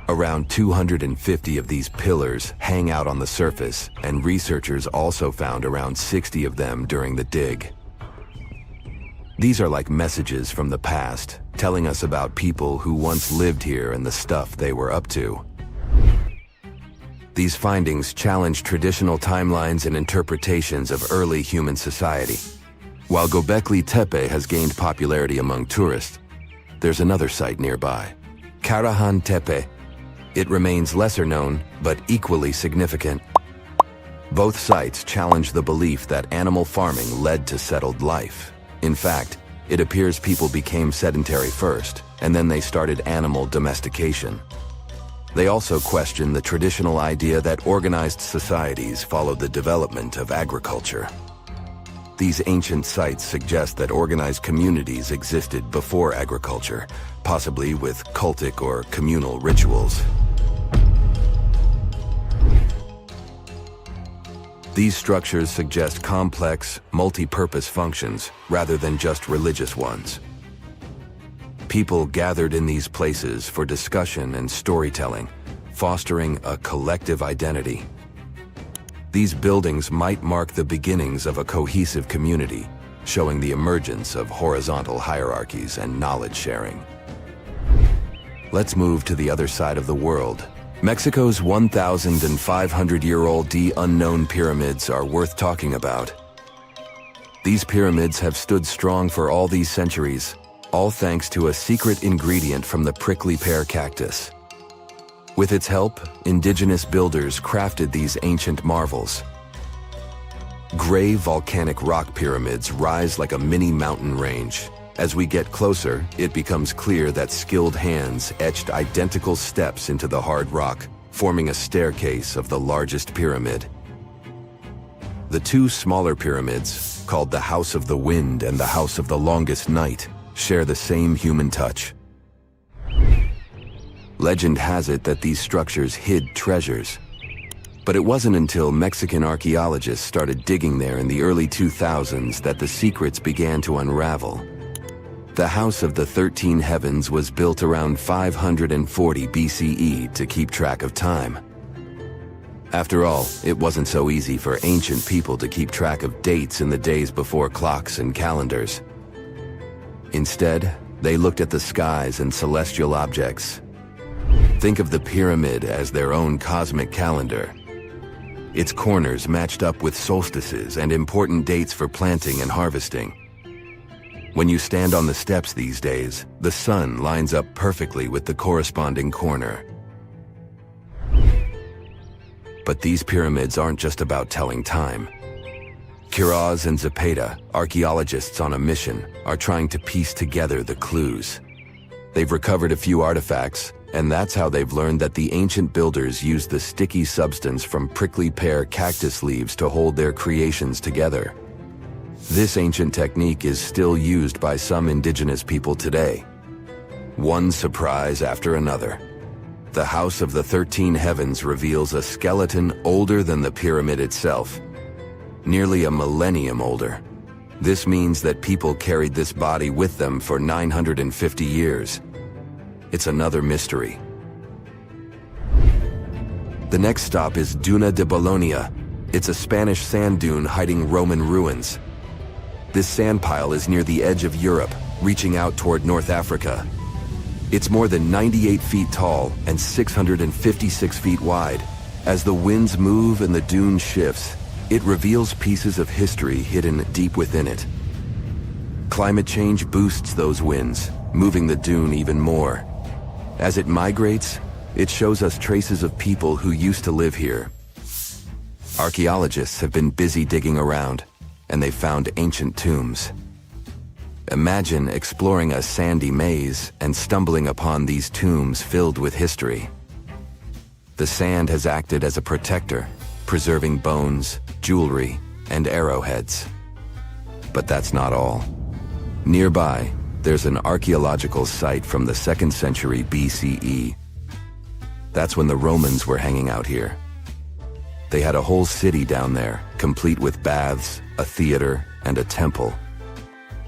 Around 250 of these pillars hang out on the surface, and researchers also found around 60 of them during the dig. These are like messages from the past, telling us about people who once lived here and the stuff they were up to. These findings challenge traditional timelines and interpretations of early human society. While Göbekli Tepe has gained popularity among tourists, there's another site nearby, Karahan Tepe. It remains lesser known, but equally significant. Both sites challenge the belief that animal farming led to settled life. In fact, it appears people became sedentary first, and then they started animal domestication. They also question the traditional idea that organized societies followed the development of agriculture. These ancient sites suggest that organized communities existed before agriculture, possibly with cultic or communal rituals. These structures suggest complex, multi-purpose functions rather than just religious ones. People gathered in these places for discussion and storytelling, fostering a collective identity. These buildings might mark the beginnings of a cohesive community, showing the emergence of horizontal hierarchies and knowledge sharing. Let's move to the other side of the world. Mexico's 1,500-year-old unknown pyramids are worth talking about. These pyramids have stood strong for all these centuries, all thanks to a secret ingredient from the prickly pear cactus. With its help, indigenous builders crafted these ancient marvels. Gray volcanic rock pyramids rise like a mini mountain range. As we get closer, it becomes clear that skilled hands etched identical steps into the hard rock, forming a staircase of the largest pyramid. The two smaller pyramids, called the House of the Wind and the House of the Longest Night, share the same human touch. Legend has it that these structures hid treasures. But it wasn't until Mexican archaeologists started digging there in the early 2000s that the secrets began to unravel. The House of the 13 Heavens was built around 540 BCE to keep track of time. After all, it wasn't so easy for ancient people to keep track of dates in the days before clocks and calendars. Instead, they looked at the skies and celestial objects. Think of the pyramid as their own cosmic calendar. Its corners matched up with solstices and important dates for planting and harvesting. When you stand on the steps these days, the sun lines up perfectly with the corresponding corner. But these pyramids aren't just about telling time. Quiroz and Zepeda, archaeologists on a mission, are trying to piece together the clues. They've recovered a few artifacts, and that's how they've learned that the ancient builders used the sticky substance from prickly pear cactus leaves to hold their creations together. This ancient technique is still used by some indigenous people today. One surprise after another. The House of the 13 Heavens reveals a skeleton older than the pyramid itself. Nearly a millennium older. This means that people carried this body with them for 950 years. It's another mystery. The next stop is Duna de Bologna. It's a Spanish sand dune hiding Roman ruins. This sand pile is near the edge of Europe, reaching out toward North Africa. It's more than 98 feet tall and 656 feet wide. As the winds move and the dune shifts, it reveals pieces of history hidden deep within it. Climate change boosts those winds, moving the dune even more. As it migrates, it shows us traces of people who used to live here. Archaeologists have been busy digging around, and they found ancient tombs. Imagine exploring a sandy maze and stumbling upon these tombs filled with history. The sand has acted as a protector, preserving bones, jewelry, and arrowheads. But that's not all. Nearby, there's an archaeological site from the 2nd century BCE. That's when the Romans were hanging out here. They had a whole city down there, complete with baths, a theater, and a temple.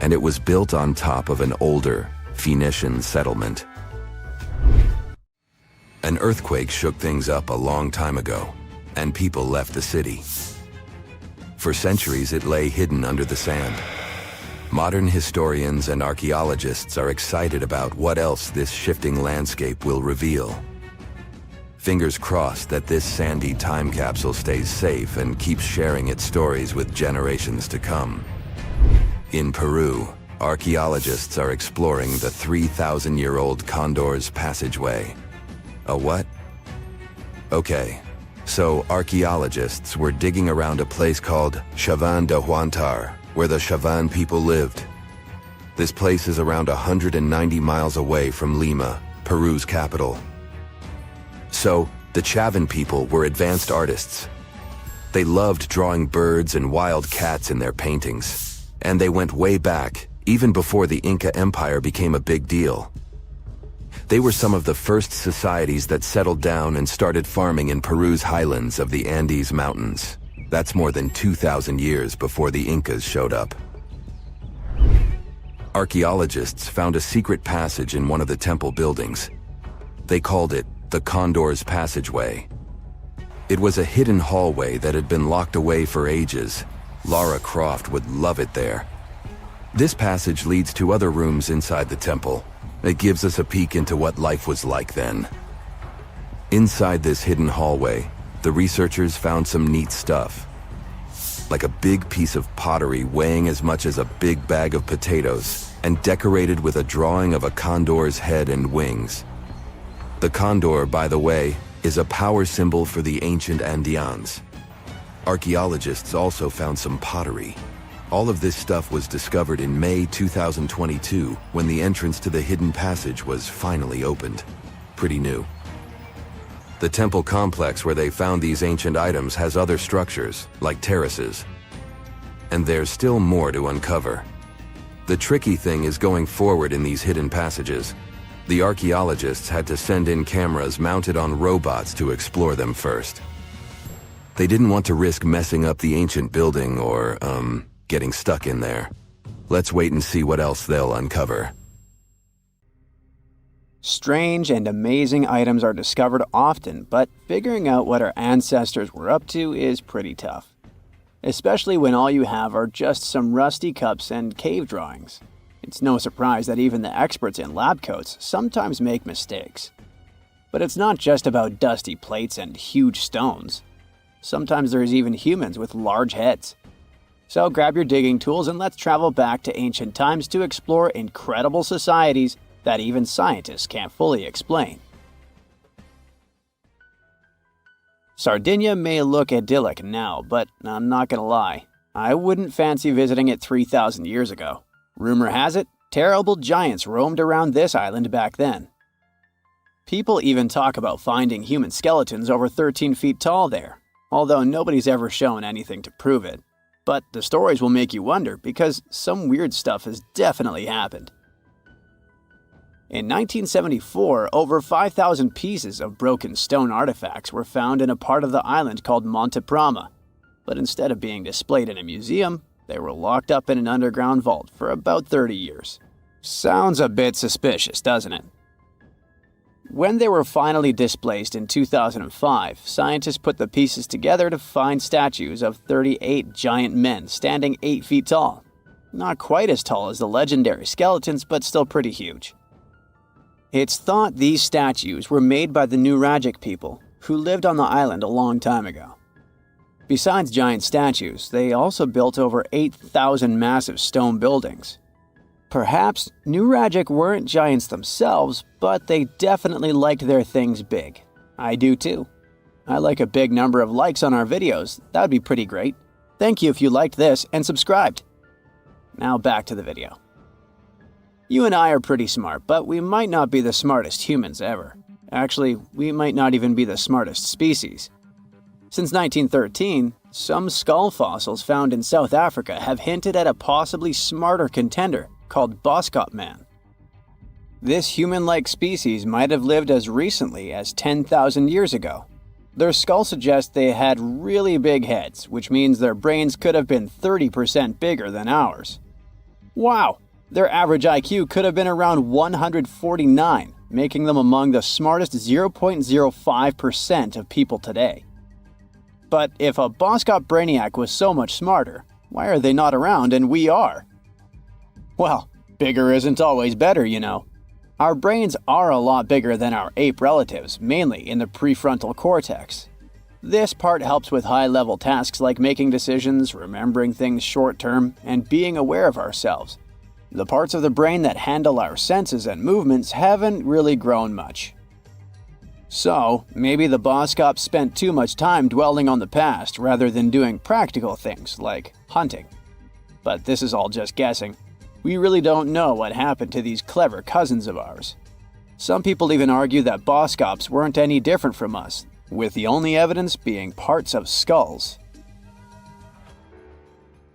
And it was built on top of an older Phoenician settlement. An earthquake shook things up a long time ago, and people left the city. For centuries, it lay hidden under the sand. Modern historians and archaeologists are excited about what else this shifting landscape will reveal. Fingers crossed that this sandy time capsule stays safe and keeps sharing its stories with generations to come. In Peru, archaeologists are exploring the 3,000-year-old Condor's Passageway. A what? Okay, so archaeologists were digging around a place called Chavan de Huantar, where the Chavan people lived. This place is around 190 miles away from Lima, Peru's capital. So, the Chavan people were advanced artists. They loved drawing birds and wild cats in their paintings. And they went way back, even before the Inca Empire became a big deal. They were some of the first societies that settled down and started farming in Peru's highlands of the Andes Mountains. That's more than 2,000 years before the Incas showed up. Archaeologists found a secret passage in one of the temple buildings. They called it the Condor's Passageway. It was a hidden hallway that had been locked away for ages. Lara Croft would love it there. This passage leads to other rooms inside the temple. It gives us a peek into what life was like then. Inside this hidden hallway, the researchers found some neat stuff. Like a big piece of pottery weighing as much as a big bag of potatoes and decorated with a drawing of a condor's head and wings. The condor, by the way, is a power symbol for the ancient Andeans. Archaeologists also found some pottery. All of this stuff was discovered in May 2022 when the entrance to the hidden passage was finally opened. Pretty new. The temple complex where they found these ancient items has other structures, like terraces. And there's still more to uncover. The tricky thing is going forward in these hidden passages. The archaeologists had to send in cameras mounted on robots to explore them first. They didn't want to risk messing up the ancient building or, getting stuck in there. Let's wait and see what else they'll uncover. Strange and amazing items are discovered often, but figuring out what our ancestors were up to is pretty tough. Especially when all you have are just some rusty cups and cave drawings. It's no surprise that even the experts in lab coats sometimes make mistakes. But it's not just about dusty plates and huge stones. Sometimes there's even humans with large heads. So grab your digging tools and let's travel back to ancient times to explore incredible societies that even scientists can't fully explain. Sardinia may look idyllic now, but I'm not gonna lie, I wouldn't fancy visiting it 3,000 years ago. Rumor has it, terrible giants roamed around this island back then. People even talk about finding human skeletons over 13 feet tall there, although nobody's ever shown anything to prove it. But the stories will make you wonder because some weird stuff has definitely happened. In 1974, over 5,000 pieces of broken stone artifacts were found in a part of the island called Monte Prama, but instead of being displayed in a museum, they were locked up in an underground vault for about 30 years. Sounds a bit suspicious, doesn't it? When they were finally displaced in 2005, scientists put the pieces together to find statues of 38 giant men standing 8 feet tall. Not quite as tall as the legendary skeletons, but still pretty huge. It's thought these statues were made by the Nuragic people, who lived on the island a long time ago. Besides giant statues, they also built over 8,000 massive stone buildings. Perhaps Nuragic weren't giants themselves, but they definitely liked their things big. I do too. I like a big number of likes on our videos. That would be pretty great. Thank you if you liked this and subscribed. Now back to the video. You and I are pretty smart, but we might not be the smartest humans ever. Actually, we might not even be the smartest species. Since 1913, some skull fossils found in South Africa have hinted at a possibly smarter contender called Boskop man. This human-like species might have lived as recently as 10,000 years ago. Their skull suggests they had really big heads, which means their brains could have been 30% bigger than ours. Wow! Their average IQ could have been around 149, making them among the smartest 0.05% of people today. But if a Boskop brainiac was so much smarter, why are they not around and we are? Well, bigger isn't always better, you know. Our brains are a lot bigger than our ape relatives, mainly in the prefrontal cortex. This part helps with high-level tasks like making decisions, remembering things short-term, and being aware of ourselves. The parts of the brain that handle our senses and movements haven't really grown much. So, maybe the Boskop spent too much time dwelling on the past rather than doing practical things like hunting. But this is all just guessing. We really don't know what happened to these clever cousins of ours. Some people even argue that Boskops weren't any different from us, with the only evidence being parts of skulls.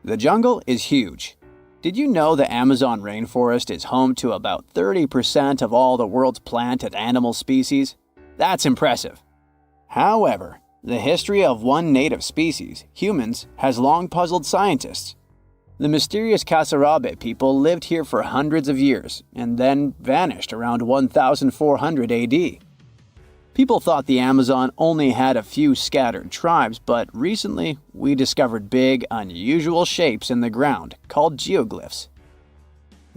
The jungle is huge. Did you know the Amazon rainforest is home to about 30% of all the world's plant and animal species? That's impressive. However, the history of one native species, humans, has long puzzled scientists. The mysterious Kasarabe people lived here for hundreds of years and then vanished around 1400 AD. People thought the Amazon only had a few scattered tribes, but recently we discovered big, unusual shapes in the ground called geoglyphs.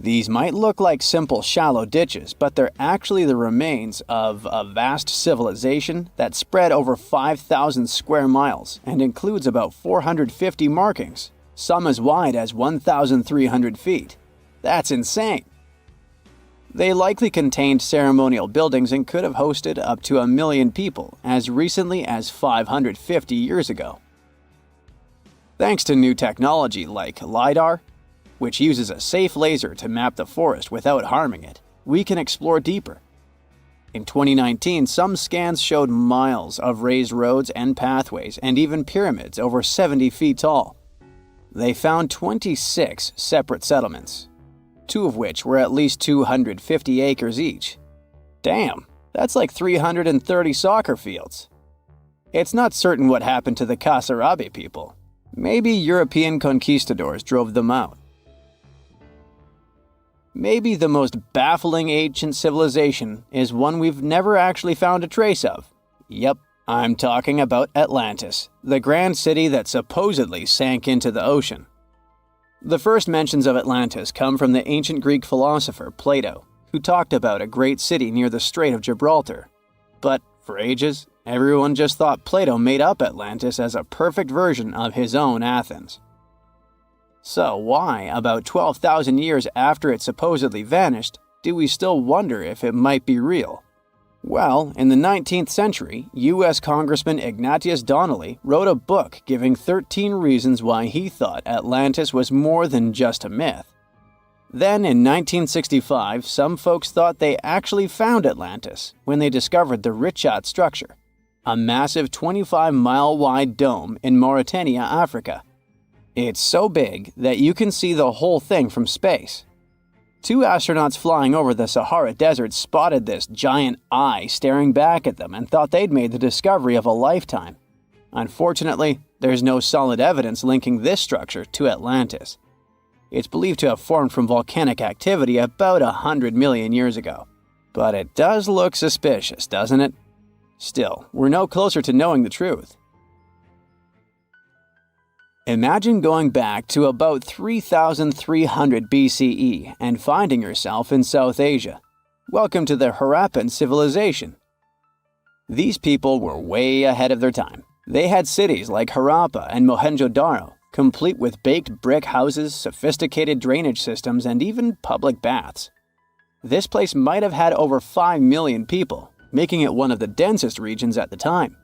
These might look like simple shallow ditches, but they're actually the remains of a vast civilization that spread over 5,000 square miles and includes about 450 markings, some as wide as 1,300 feet. That's insane! They likely contained ceremonial buildings and could have hosted up to 1 million people as recently as 550 years ago. Thanks to new technology like LiDAR, which uses a safe laser to map the forest without harming it, we can explore deeper. In 2019, some scans showed miles of raised roads and pathways and even pyramids over 70 feet tall. They found 26 separate settlements, 2 of which were at least 250 acres each. Damn, that's like 330 soccer fields. It's not certain what happened to the Kasarabi people. Maybe European conquistadors drove them out. Maybe the most baffling ancient civilization is one we've never actually found a trace of. Yep, I'm talking about Atlantis, the grand city that supposedly sank into the ocean. The first mentions of Atlantis come from the ancient Greek philosopher Plato, who talked about a great city near the Strait of Gibraltar. But for ages, everyone just thought Plato made up Atlantis as a perfect version of his own Athens. So why, about 12,000 years after it supposedly vanished, do we still wonder if it might be real? Well, in the 19th century, U.S. Congressman Ignatius Donnelly wrote a book giving 13 reasons why he thought Atlantis was more than just a myth. Then, in 1965, some folks thought they actually found Atlantis when they discovered the Richat structure, a massive 25-mile-wide dome in Mauritania, Africa. It's so big that you can see the whole thing from space. 2 astronauts flying over the Sahara Desert spotted this giant eye staring back at them and thought they'd made the discovery of a lifetime. Unfortunately, there's no solid evidence linking this structure to Atlantis. It's believed to have formed from volcanic activity about 100 million years ago. But it does look suspicious, doesn't it? Still, we're no closer to knowing the truth. Imagine going back to about 3,300 BCE and finding yourself in South Asia. Welcome to the Harappan civilization. These people were way ahead of their time. They had cities like Harappa and Mohenjo-Daro, complete with baked brick houses, sophisticated drainage systems, and even public baths. This place might have had over 5 million people, making it one of the densest regions at the time.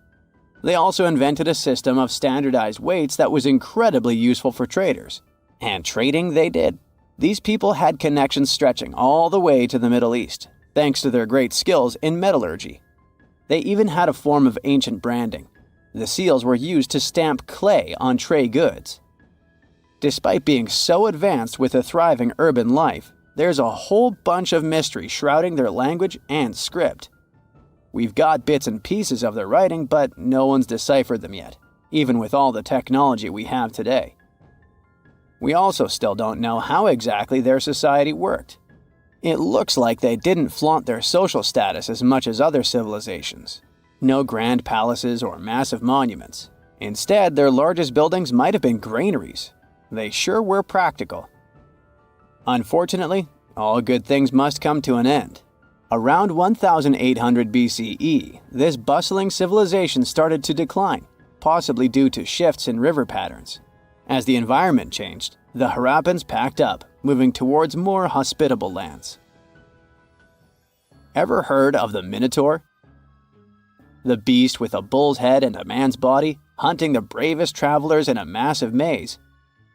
They also invented a system of standardized weights that was incredibly useful for traders. And trading they did. These people had connections stretching all the way to the Middle East, thanks to their great skills in metallurgy. They even had a form of ancient branding. The seals were used to stamp clay on tray goods. Despite being so advanced with a thriving urban life, there's a whole bunch of mystery shrouding their language and script. We've got bits and pieces of their writing, but no one's deciphered them yet, even with all the technology we have today. We also still don't know how exactly their society worked. It looks like they didn't flaunt their social status as much as other civilizations. No grand palaces or massive monuments. Instead, their largest buildings might have been granaries. They sure were practical. Unfortunately, all good things must come to an end. Around 1800 BCE, this bustling civilization started to decline, possibly due to shifts in river patterns. As the environment changed, the Harappans packed up, moving towards more hospitable lands. Ever heard of the Minotaur? The beast with a bull's head and a man's body, hunting the bravest travelers in a massive maze.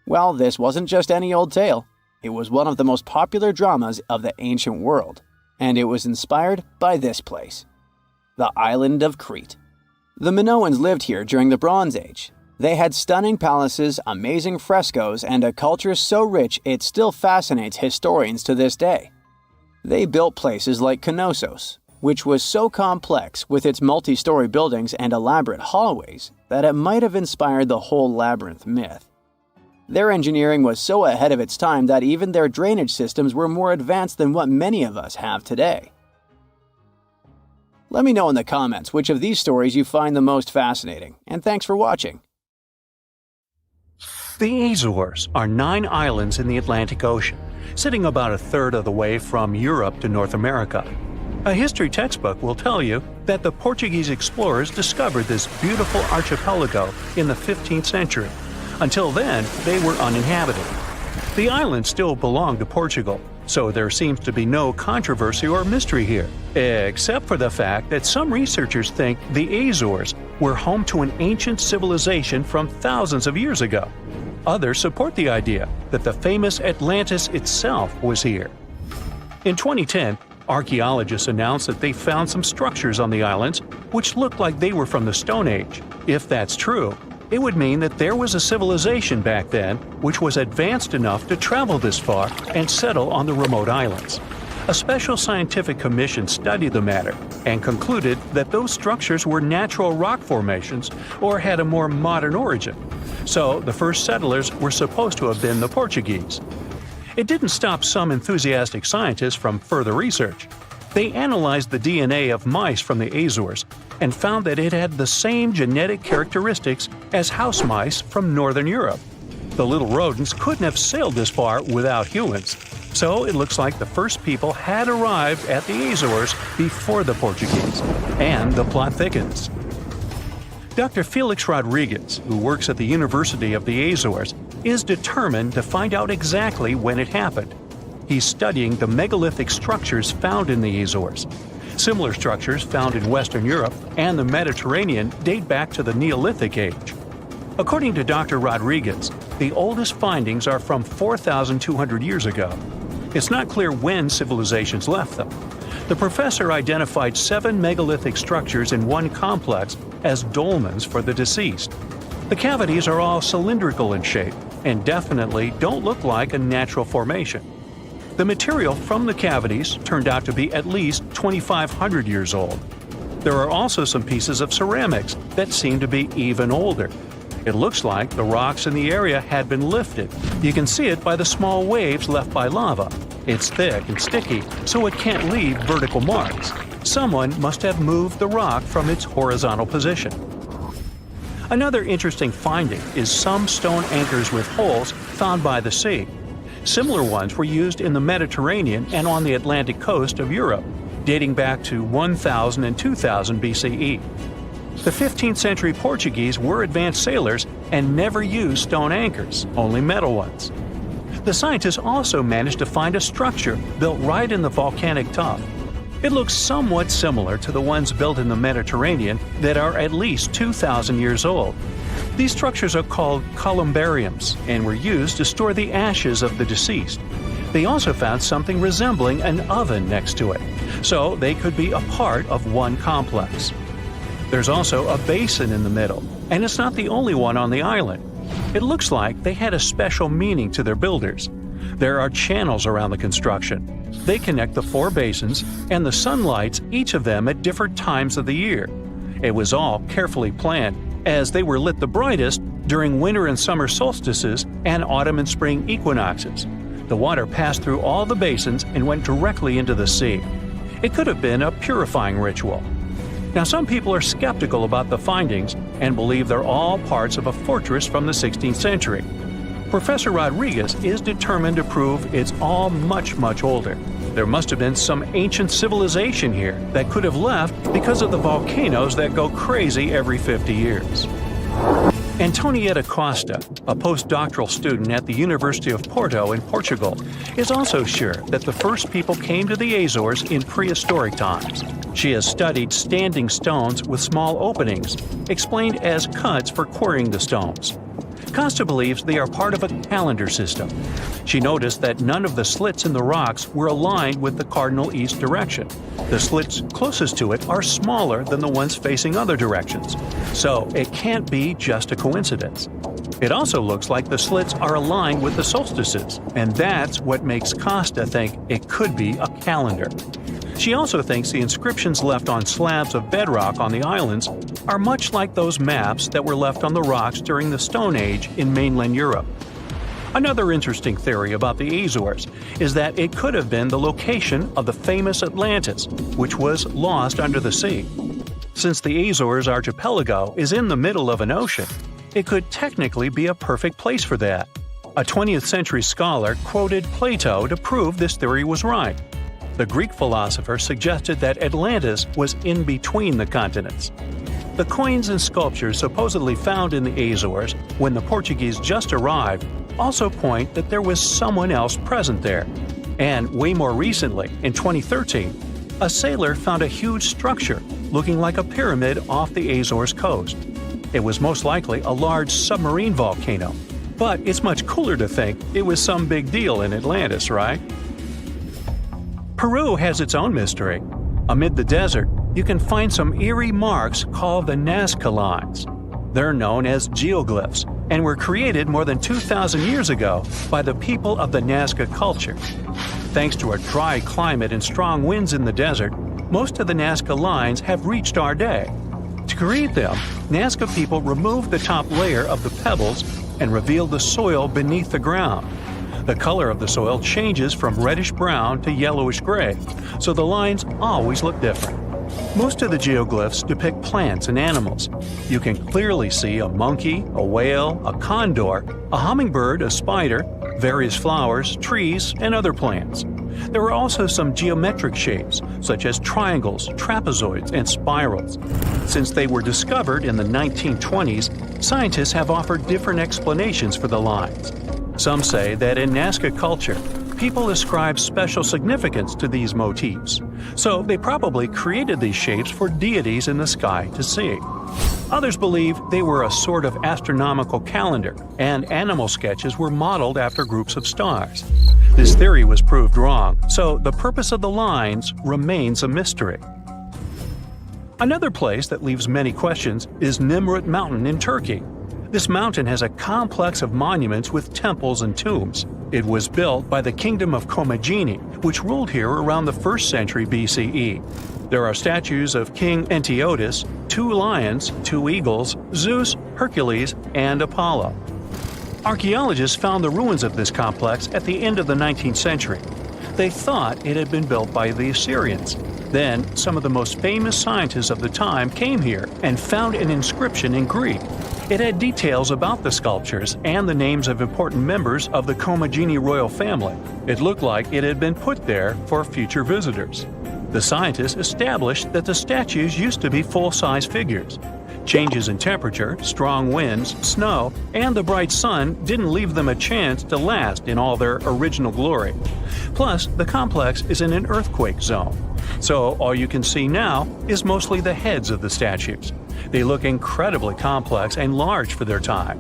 Well, this wasn't just any old tale. It was one of the most popular dramas of the ancient world. And it was inspired by this place, the island of Crete. The Minoans lived here during the Bronze Age. They had stunning palaces, amazing frescoes, and a culture so rich it still fascinates historians to this day. They built places like Knossos, which was so complex with its multi-story buildings and elaborate hallways that it might have inspired the whole labyrinth myth. Their engineering was so ahead of its time that even their drainage systems were more advanced than what many of us have today. Let me know in the comments which of these stories you find the most fascinating, and thanks for watching. The Azores are 9 islands in the Atlantic Ocean, sitting about a third of the way from Europe to North America. A history textbook will tell you that the Portuguese explorers discovered this beautiful archipelago in the 15th century. Until then, they were uninhabited. The islands still belong to Portugal, so there seems to be no controversy or mystery here, except for the fact that some researchers think the Azores were home to an ancient civilization from thousands of years ago. Others support the idea that the famous Atlantis itself was here. In 2010, archaeologists announced that they found some structures on the islands which looked like they were from the Stone Age. If that's true, it would mean that there was a civilization back then which was advanced enough to travel this far and settle on the remote islands. A special scientific commission studied the matter and concluded that those structures were natural rock formations or had a more modern origin. So the first settlers were supposed to have been the Portuguese. It didn't stop some enthusiastic scientists from further research. They analyzed the DNA of mice from the Azores and found that it had the same genetic characteristics as house mice from northern Europe. The little rodents couldn't have sailed this far without humans, so it looks like the first people had arrived at the Azores before the Portuguese, and the plot thickens. Dr. Felix Rodriguez, who works at the University of the Azores, is determined to find out exactly when it happened. He's studying the megalithic structures found in the Azores. Similar structures found in Western Europe and the Mediterranean date back to the Neolithic age. According to Dr. Rodriguez, the oldest findings are from 4,200 years ago. It's not clear when civilizations left them. The professor identified 7 megalithic structures in one complex as dolmens for the deceased. The cavities are all cylindrical in shape and definitely don't look like a natural formation. The material from the cavities turned out to be at least 2,500 years old. There are also some pieces of ceramics that seem to be even older. It looks like the rocks in the area had been lifted. You can see it by the small waves left by lava. It's thick and sticky, so it can't leave vertical marks. Someone must have moved the rock from its horizontal position. Another interesting finding is some stone anchors with holes found by the sea. Similar ones were used in the Mediterranean and on the Atlantic coast of Europe, dating back to 1000 and 2000 BCE. The 15th century Portuguese were advanced sailors and never used stone anchors, only metal ones. The scientists also managed to find a structure built right in the volcanic tuff. It looks somewhat similar to the ones built in the Mediterranean that are at least 2,000 years old. These structures are called columbariums and were used to store the ashes of the deceased. They also found something resembling an oven next to it, so they could be a part of one complex. There's also a basin in the middle, and it's not the only one on the island. It looks like they had a special meaning to their builders. There are channels around the construction. They connect the 4 basins, and the sun lights each of them at different times of the year. It was all carefully planned, as they were lit the brightest during winter and summer solstices and autumn and spring equinoxes. The water passed through all the basins and went directly into the sea. It could have been a purifying ritual. Now, some people are skeptical about the findings and believe they're all parts of a fortress from the 16th century. Professor Rodriguez is determined to prove it's all much, much older. There must have been some ancient civilization here that could have left because of the volcanoes that go crazy every 50 years. Antonietta Costa, a postdoctoral student at the University of Porto in Portugal, is also sure that the first people came to the Azores in prehistoric times. She has studied standing stones with small openings, explained as cuts for quarrying the stones. Costa believes they are part of a calendar system. She noticed that none of the slits in the rocks were aligned with the cardinal east direction. The slits closest to it are smaller than the ones facing other directions, so it can't be just a coincidence. It also looks like the slits are aligned with the solstices, and that's what makes Costa think it could be a calendar. She also thinks the inscriptions left on slabs of bedrock on the islands are much like those maps that were left on the rocks during the Stone Age in mainland Europe. Another interesting theory about the Azores is that it could have been the location of the famous Atlantis, which was lost under the sea. Since the Azores archipelago is in the middle of an ocean, it could technically be a perfect place for that. A 20th century scholar quoted Plato to prove this theory was right. The Greek philosopher suggested that Atlantis was in between the continents. The coins and sculptures supposedly found in the Azores when the Portuguese just arrived also point that there was someone else present there. And way more recently, in 2013, a sailor found a huge structure looking like a pyramid off the Azores coast. It was most likely a large submarine volcano, but it's much cooler to think it was some big deal in Atlantis, right? Peru has its own mystery. Amid the desert, you can find some eerie marks called the Nazca lines. They're known as geoglyphs, and were created more than 2,000 years ago by the people of the Nazca culture. Thanks to a dry climate and strong winds in the desert, most of the Nazca lines have reached our day. To create them, Nazca people removed the top layer of the pebbles and revealed the soil beneath the ground. The color of the soil changes from reddish-brown to yellowish-gray, so the lines always look different. Most of the geoglyphs depict plants and animals. You can clearly see a monkey, a whale, a condor, a hummingbird, a spider, various flowers, trees, and other plants. There are also some geometric shapes, such as triangles, trapezoids, and spirals. Since they were discovered in the 1920s, scientists have offered different explanations for the lines. Some say that in Nazca culture, people ascribe special significance to these motifs, so they probably created these shapes for deities in the sky to see. Others believe they were a sort of astronomical calendar, and animal sketches were modeled after groups of stars. This theory was proved wrong, so the purpose of the lines remains a mystery. Another place that leaves many questions is Nimrut Mountain in Turkey. This mountain has a complex of monuments with temples and tombs. It was built by the Kingdom of Commagene, which ruled here around the 1st century BCE. There are statues of King Antiochus, 2 lions, 2 eagles, Zeus, Hercules, and Apollo. Archaeologists found the ruins of this complex at the end of the 19th century. They thought it had been built by the Assyrians. Then, some of the most famous scientists of the time came here and found an inscription in Greek. It had details about the sculptures and the names of important members of the Commagene royal family. It looked like it had been put there for future visitors. The scientists established that the statues used to be full-size figures. Changes in temperature, strong winds, snow, and the bright sun didn't leave them a chance to last in all their original glory. Plus, the complex is in an earthquake zone, so all you can see now is mostly the heads of the statues. They look incredibly complex and large for their time.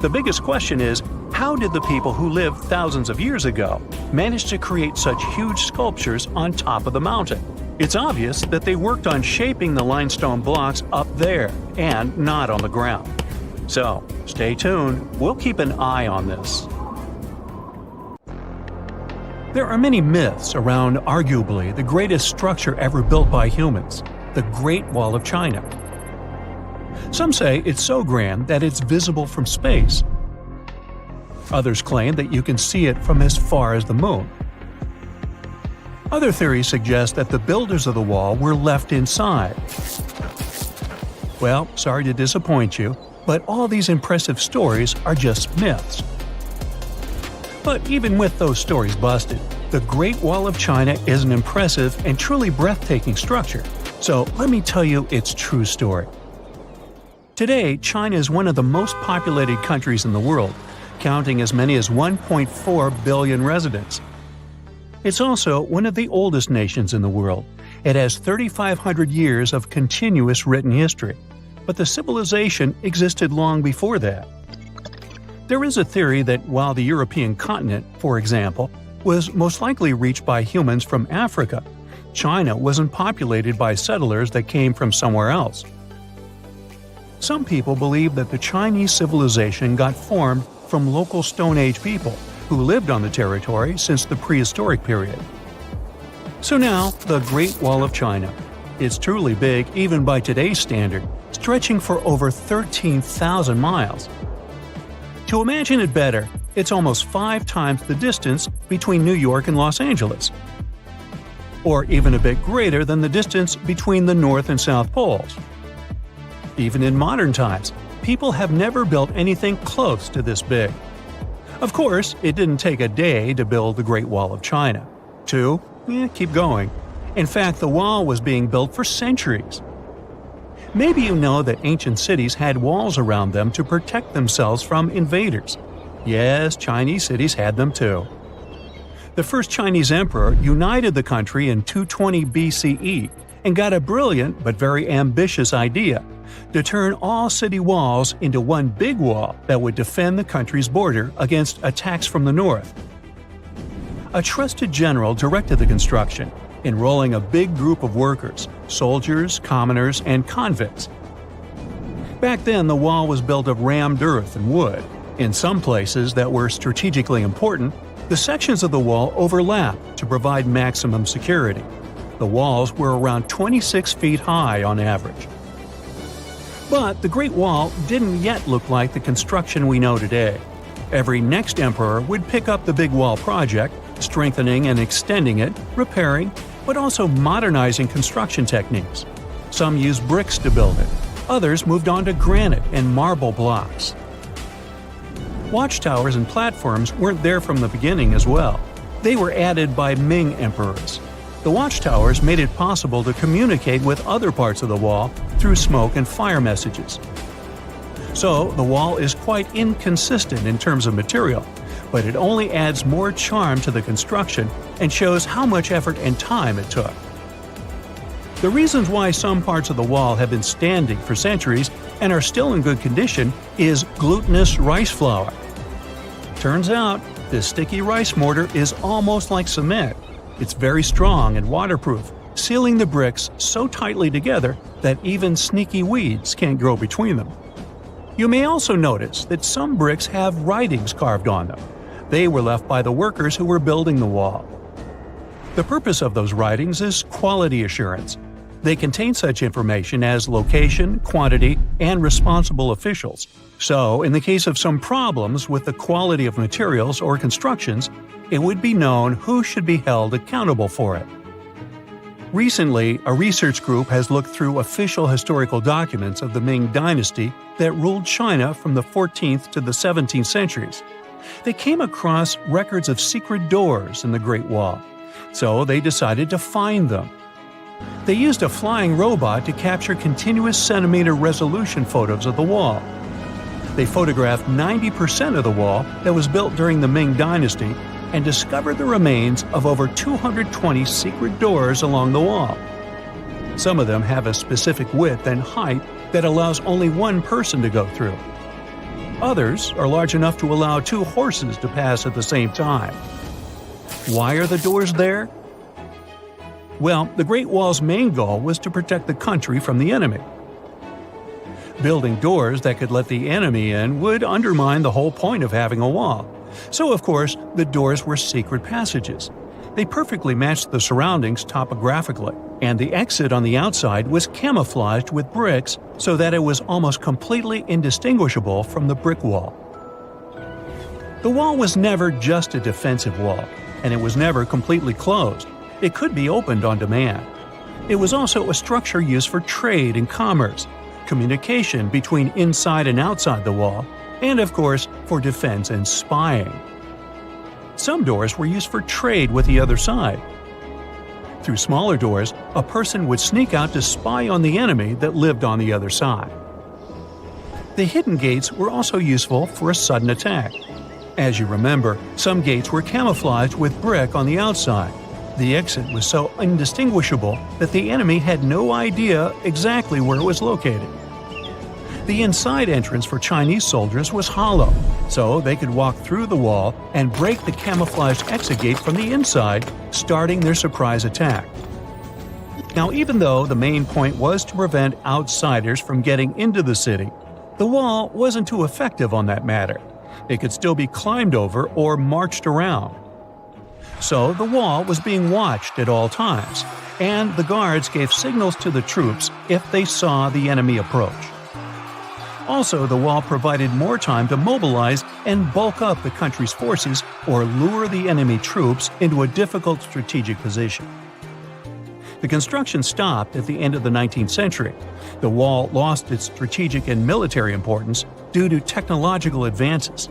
The biggest question is, how did the people who lived thousands of years ago manage to create such huge sculptures on top of the mountain? It's obvious that they worked on shaping the limestone blocks up there and not on the ground. So, stay tuned, we'll keep an eye on this. There are many myths around arguably the greatest structure ever built by humans, the Great Wall of China. Some say it's so grand that it's visible from space. Others claim that you can see it from as far as the moon. Other theories suggest that the builders of the wall were left inside. Well, sorry to disappoint you, but all these impressive stories are just myths. But even with those stories busted, the Great Wall of China is an impressive and truly breathtaking structure. So let me tell you its true story. Today, China is one of the most populated countries in the world, counting as many as 1.4 billion residents. It's also one of the oldest nations in the world. It has 3,500 years of continuous written history, but the civilization existed long before that. There is a theory that while the European continent, for example, was most likely reached by humans from Africa, China wasn't populated by settlers that came from somewhere else. Some people believe that the Chinese civilization got formed from local Stone Age people who lived on the territory since the prehistoric period. So now, the Great Wall of China. It's truly big even by today's standard, stretching for over 13,000 miles. To imagine it better, it's almost 5 times the distance between New York and Los Angeles, or even a bit greater than the distance between the North and South Poles. Even in modern times, people have never built anything close to this big. Of course, it didn't take a day to build the Great Wall of China. 2? Keep going. In fact, the wall was being built for centuries. Maybe you know that ancient cities had walls around them to protect themselves from invaders. Yes, Chinese cities had them too. The first Chinese emperor united the country in 220 BCE and got a brilliant but very ambitious idea to turn all city walls into one big wall that would defend the country's border against attacks from the north. A trusted general directed the construction, enrolling a big group of workers, soldiers, commoners, and convicts. Back then, the wall was built of rammed earth and wood. In some places that were strategically important, the sections of the wall overlapped to provide maximum security. The walls were around 26 feet high on average. But the Great Wall didn't yet look like the construction we know today. Every next emperor would pick up the Big Wall project, strengthening and extending it, repairing, but also modernizing construction techniques. Some used bricks to build it. Others moved on to granite and marble blocks. Watchtowers and platforms weren't there from the beginning as well. They were added by Ming emperors. The watchtowers made it possible to communicate with other parts of the wall through smoke and fire messages. So, the wall is quite inconsistent in terms of material, but it only adds more charm to the construction and shows how much effort and time it took. The reasons why some parts of the wall have been standing for centuries and are still in good condition is glutinous rice flour. Turns out, this sticky rice mortar is almost like cement. It's very strong and waterproof, sealing the bricks so tightly together that even sneaky weeds can't grow between them. You may also notice that some bricks have writings carved on them. They were left by the workers who were building the wall. The purpose of those writings is quality assurance. They contain such information as location, quantity, and responsible officials. So, in the case of some problems with the quality of materials or constructions, it would be known who should be held accountable for it. Recently, a research group has looked through official historical documents of the Ming Dynasty that ruled China from the 14th to the 17th centuries. They came across records of secret doors in the Great Wall, so they decided to find them. They used a flying robot to capture continuous centimeter resolution photos of the wall. They photographed 90% of the wall that was built during the Ming Dynasty and discovered the remains of over 220 secret doors along the wall. Some of them have a specific width and height that allows only one person to go through. Others are large enough to allow 2 horses to pass at the same time. Why are the doors there? Well, the Great Wall's main goal was to protect the country from the enemy. Building doors that could let the enemy in would undermine the whole point of having a wall. So, of course, the doors were secret passages. They perfectly matched the surroundings topographically, and the exit on the outside was camouflaged with bricks so that it was almost completely indistinguishable from the brick wall. The wall was never just a defensive wall, and it was never completely closed. It could be opened on demand. It was also a structure used for trade and commerce, communication between inside and outside the wall, and of course, for defense and spying. Some doors were used for trade with the other side. Through smaller doors, a person would sneak out to spy on the enemy that lived on the other side. The hidden gates were also useful for a sudden attack. As you remember, some gates were camouflaged with brick on the outside. The exit was so indistinguishable that the enemy had no idea exactly where it was located. The inside entrance for Chinese soldiers was hollow, so they could walk through the wall and break the camouflaged exit gate from the inside, starting their surprise attack. Now, even though the main point was to prevent outsiders from getting into the city, the wall wasn't too effective on that matter. It could still be climbed over or marched around. So the wall was being watched at all times, and the guards gave signals to the troops if they saw the enemy approach. Also, the wall provided more time to mobilize and bulk up the country's forces or lure the enemy troops into a difficult strategic position. The construction stopped at the end of the 19th century. The wall lost its strategic and military importance due to technological advances.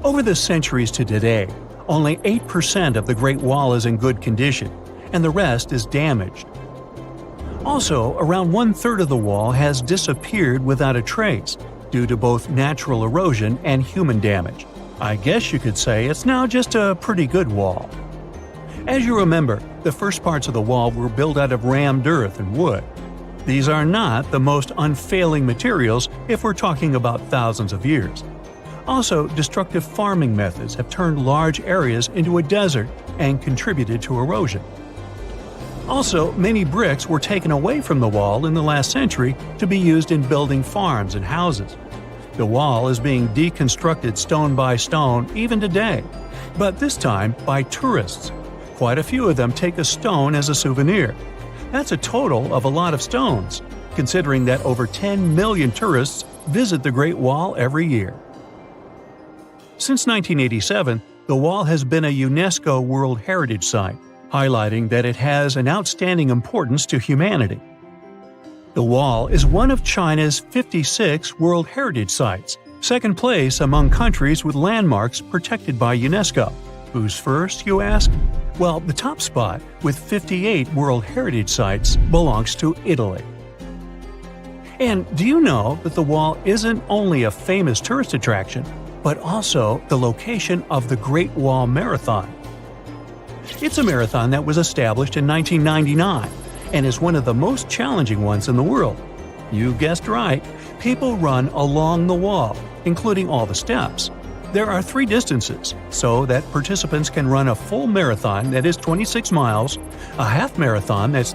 Over the centuries to today, only 8% of the Great Wall is in good condition, and the rest is damaged. Also, around 1/3 of the wall has disappeared without a trace, due to both natural erosion and human damage. I guess you could say it's now just a pretty good wall. As you remember, the first parts of the wall were built out of rammed earth and wood. These are not the most unfailing materials if we're talking about thousands of years. Also, destructive farming methods have turned large areas into a desert and contributed to erosion. Also, many bricks were taken away from the wall in the last century to be used in building farms and houses. The wall is being deconstructed stone by stone even today, but this time by tourists. Quite a few of them take a stone as a souvenir. That's a total of a lot of stones, considering that over 10 million tourists visit the Great Wall every year. Since 1987, the wall has been a UNESCO World Heritage Site, highlighting that it has an outstanding importance to humanity. The wall is one of China's 56 World Heritage Sites, second place among countries with landmarks protected by UNESCO. Who's first, you ask? Well, the top spot, with 58 World Heritage Sites, belongs to Italy. And do you know that the wall isn't only a famous tourist attraction, but also the location of the Great Wall Marathon? It's a marathon that was established in 1999 and is one of the most challenging ones in the world. You guessed right, people run along the wall, including all the steps. There are 3 distances, so that participants can run a full marathon that is 26 miles, a half marathon that's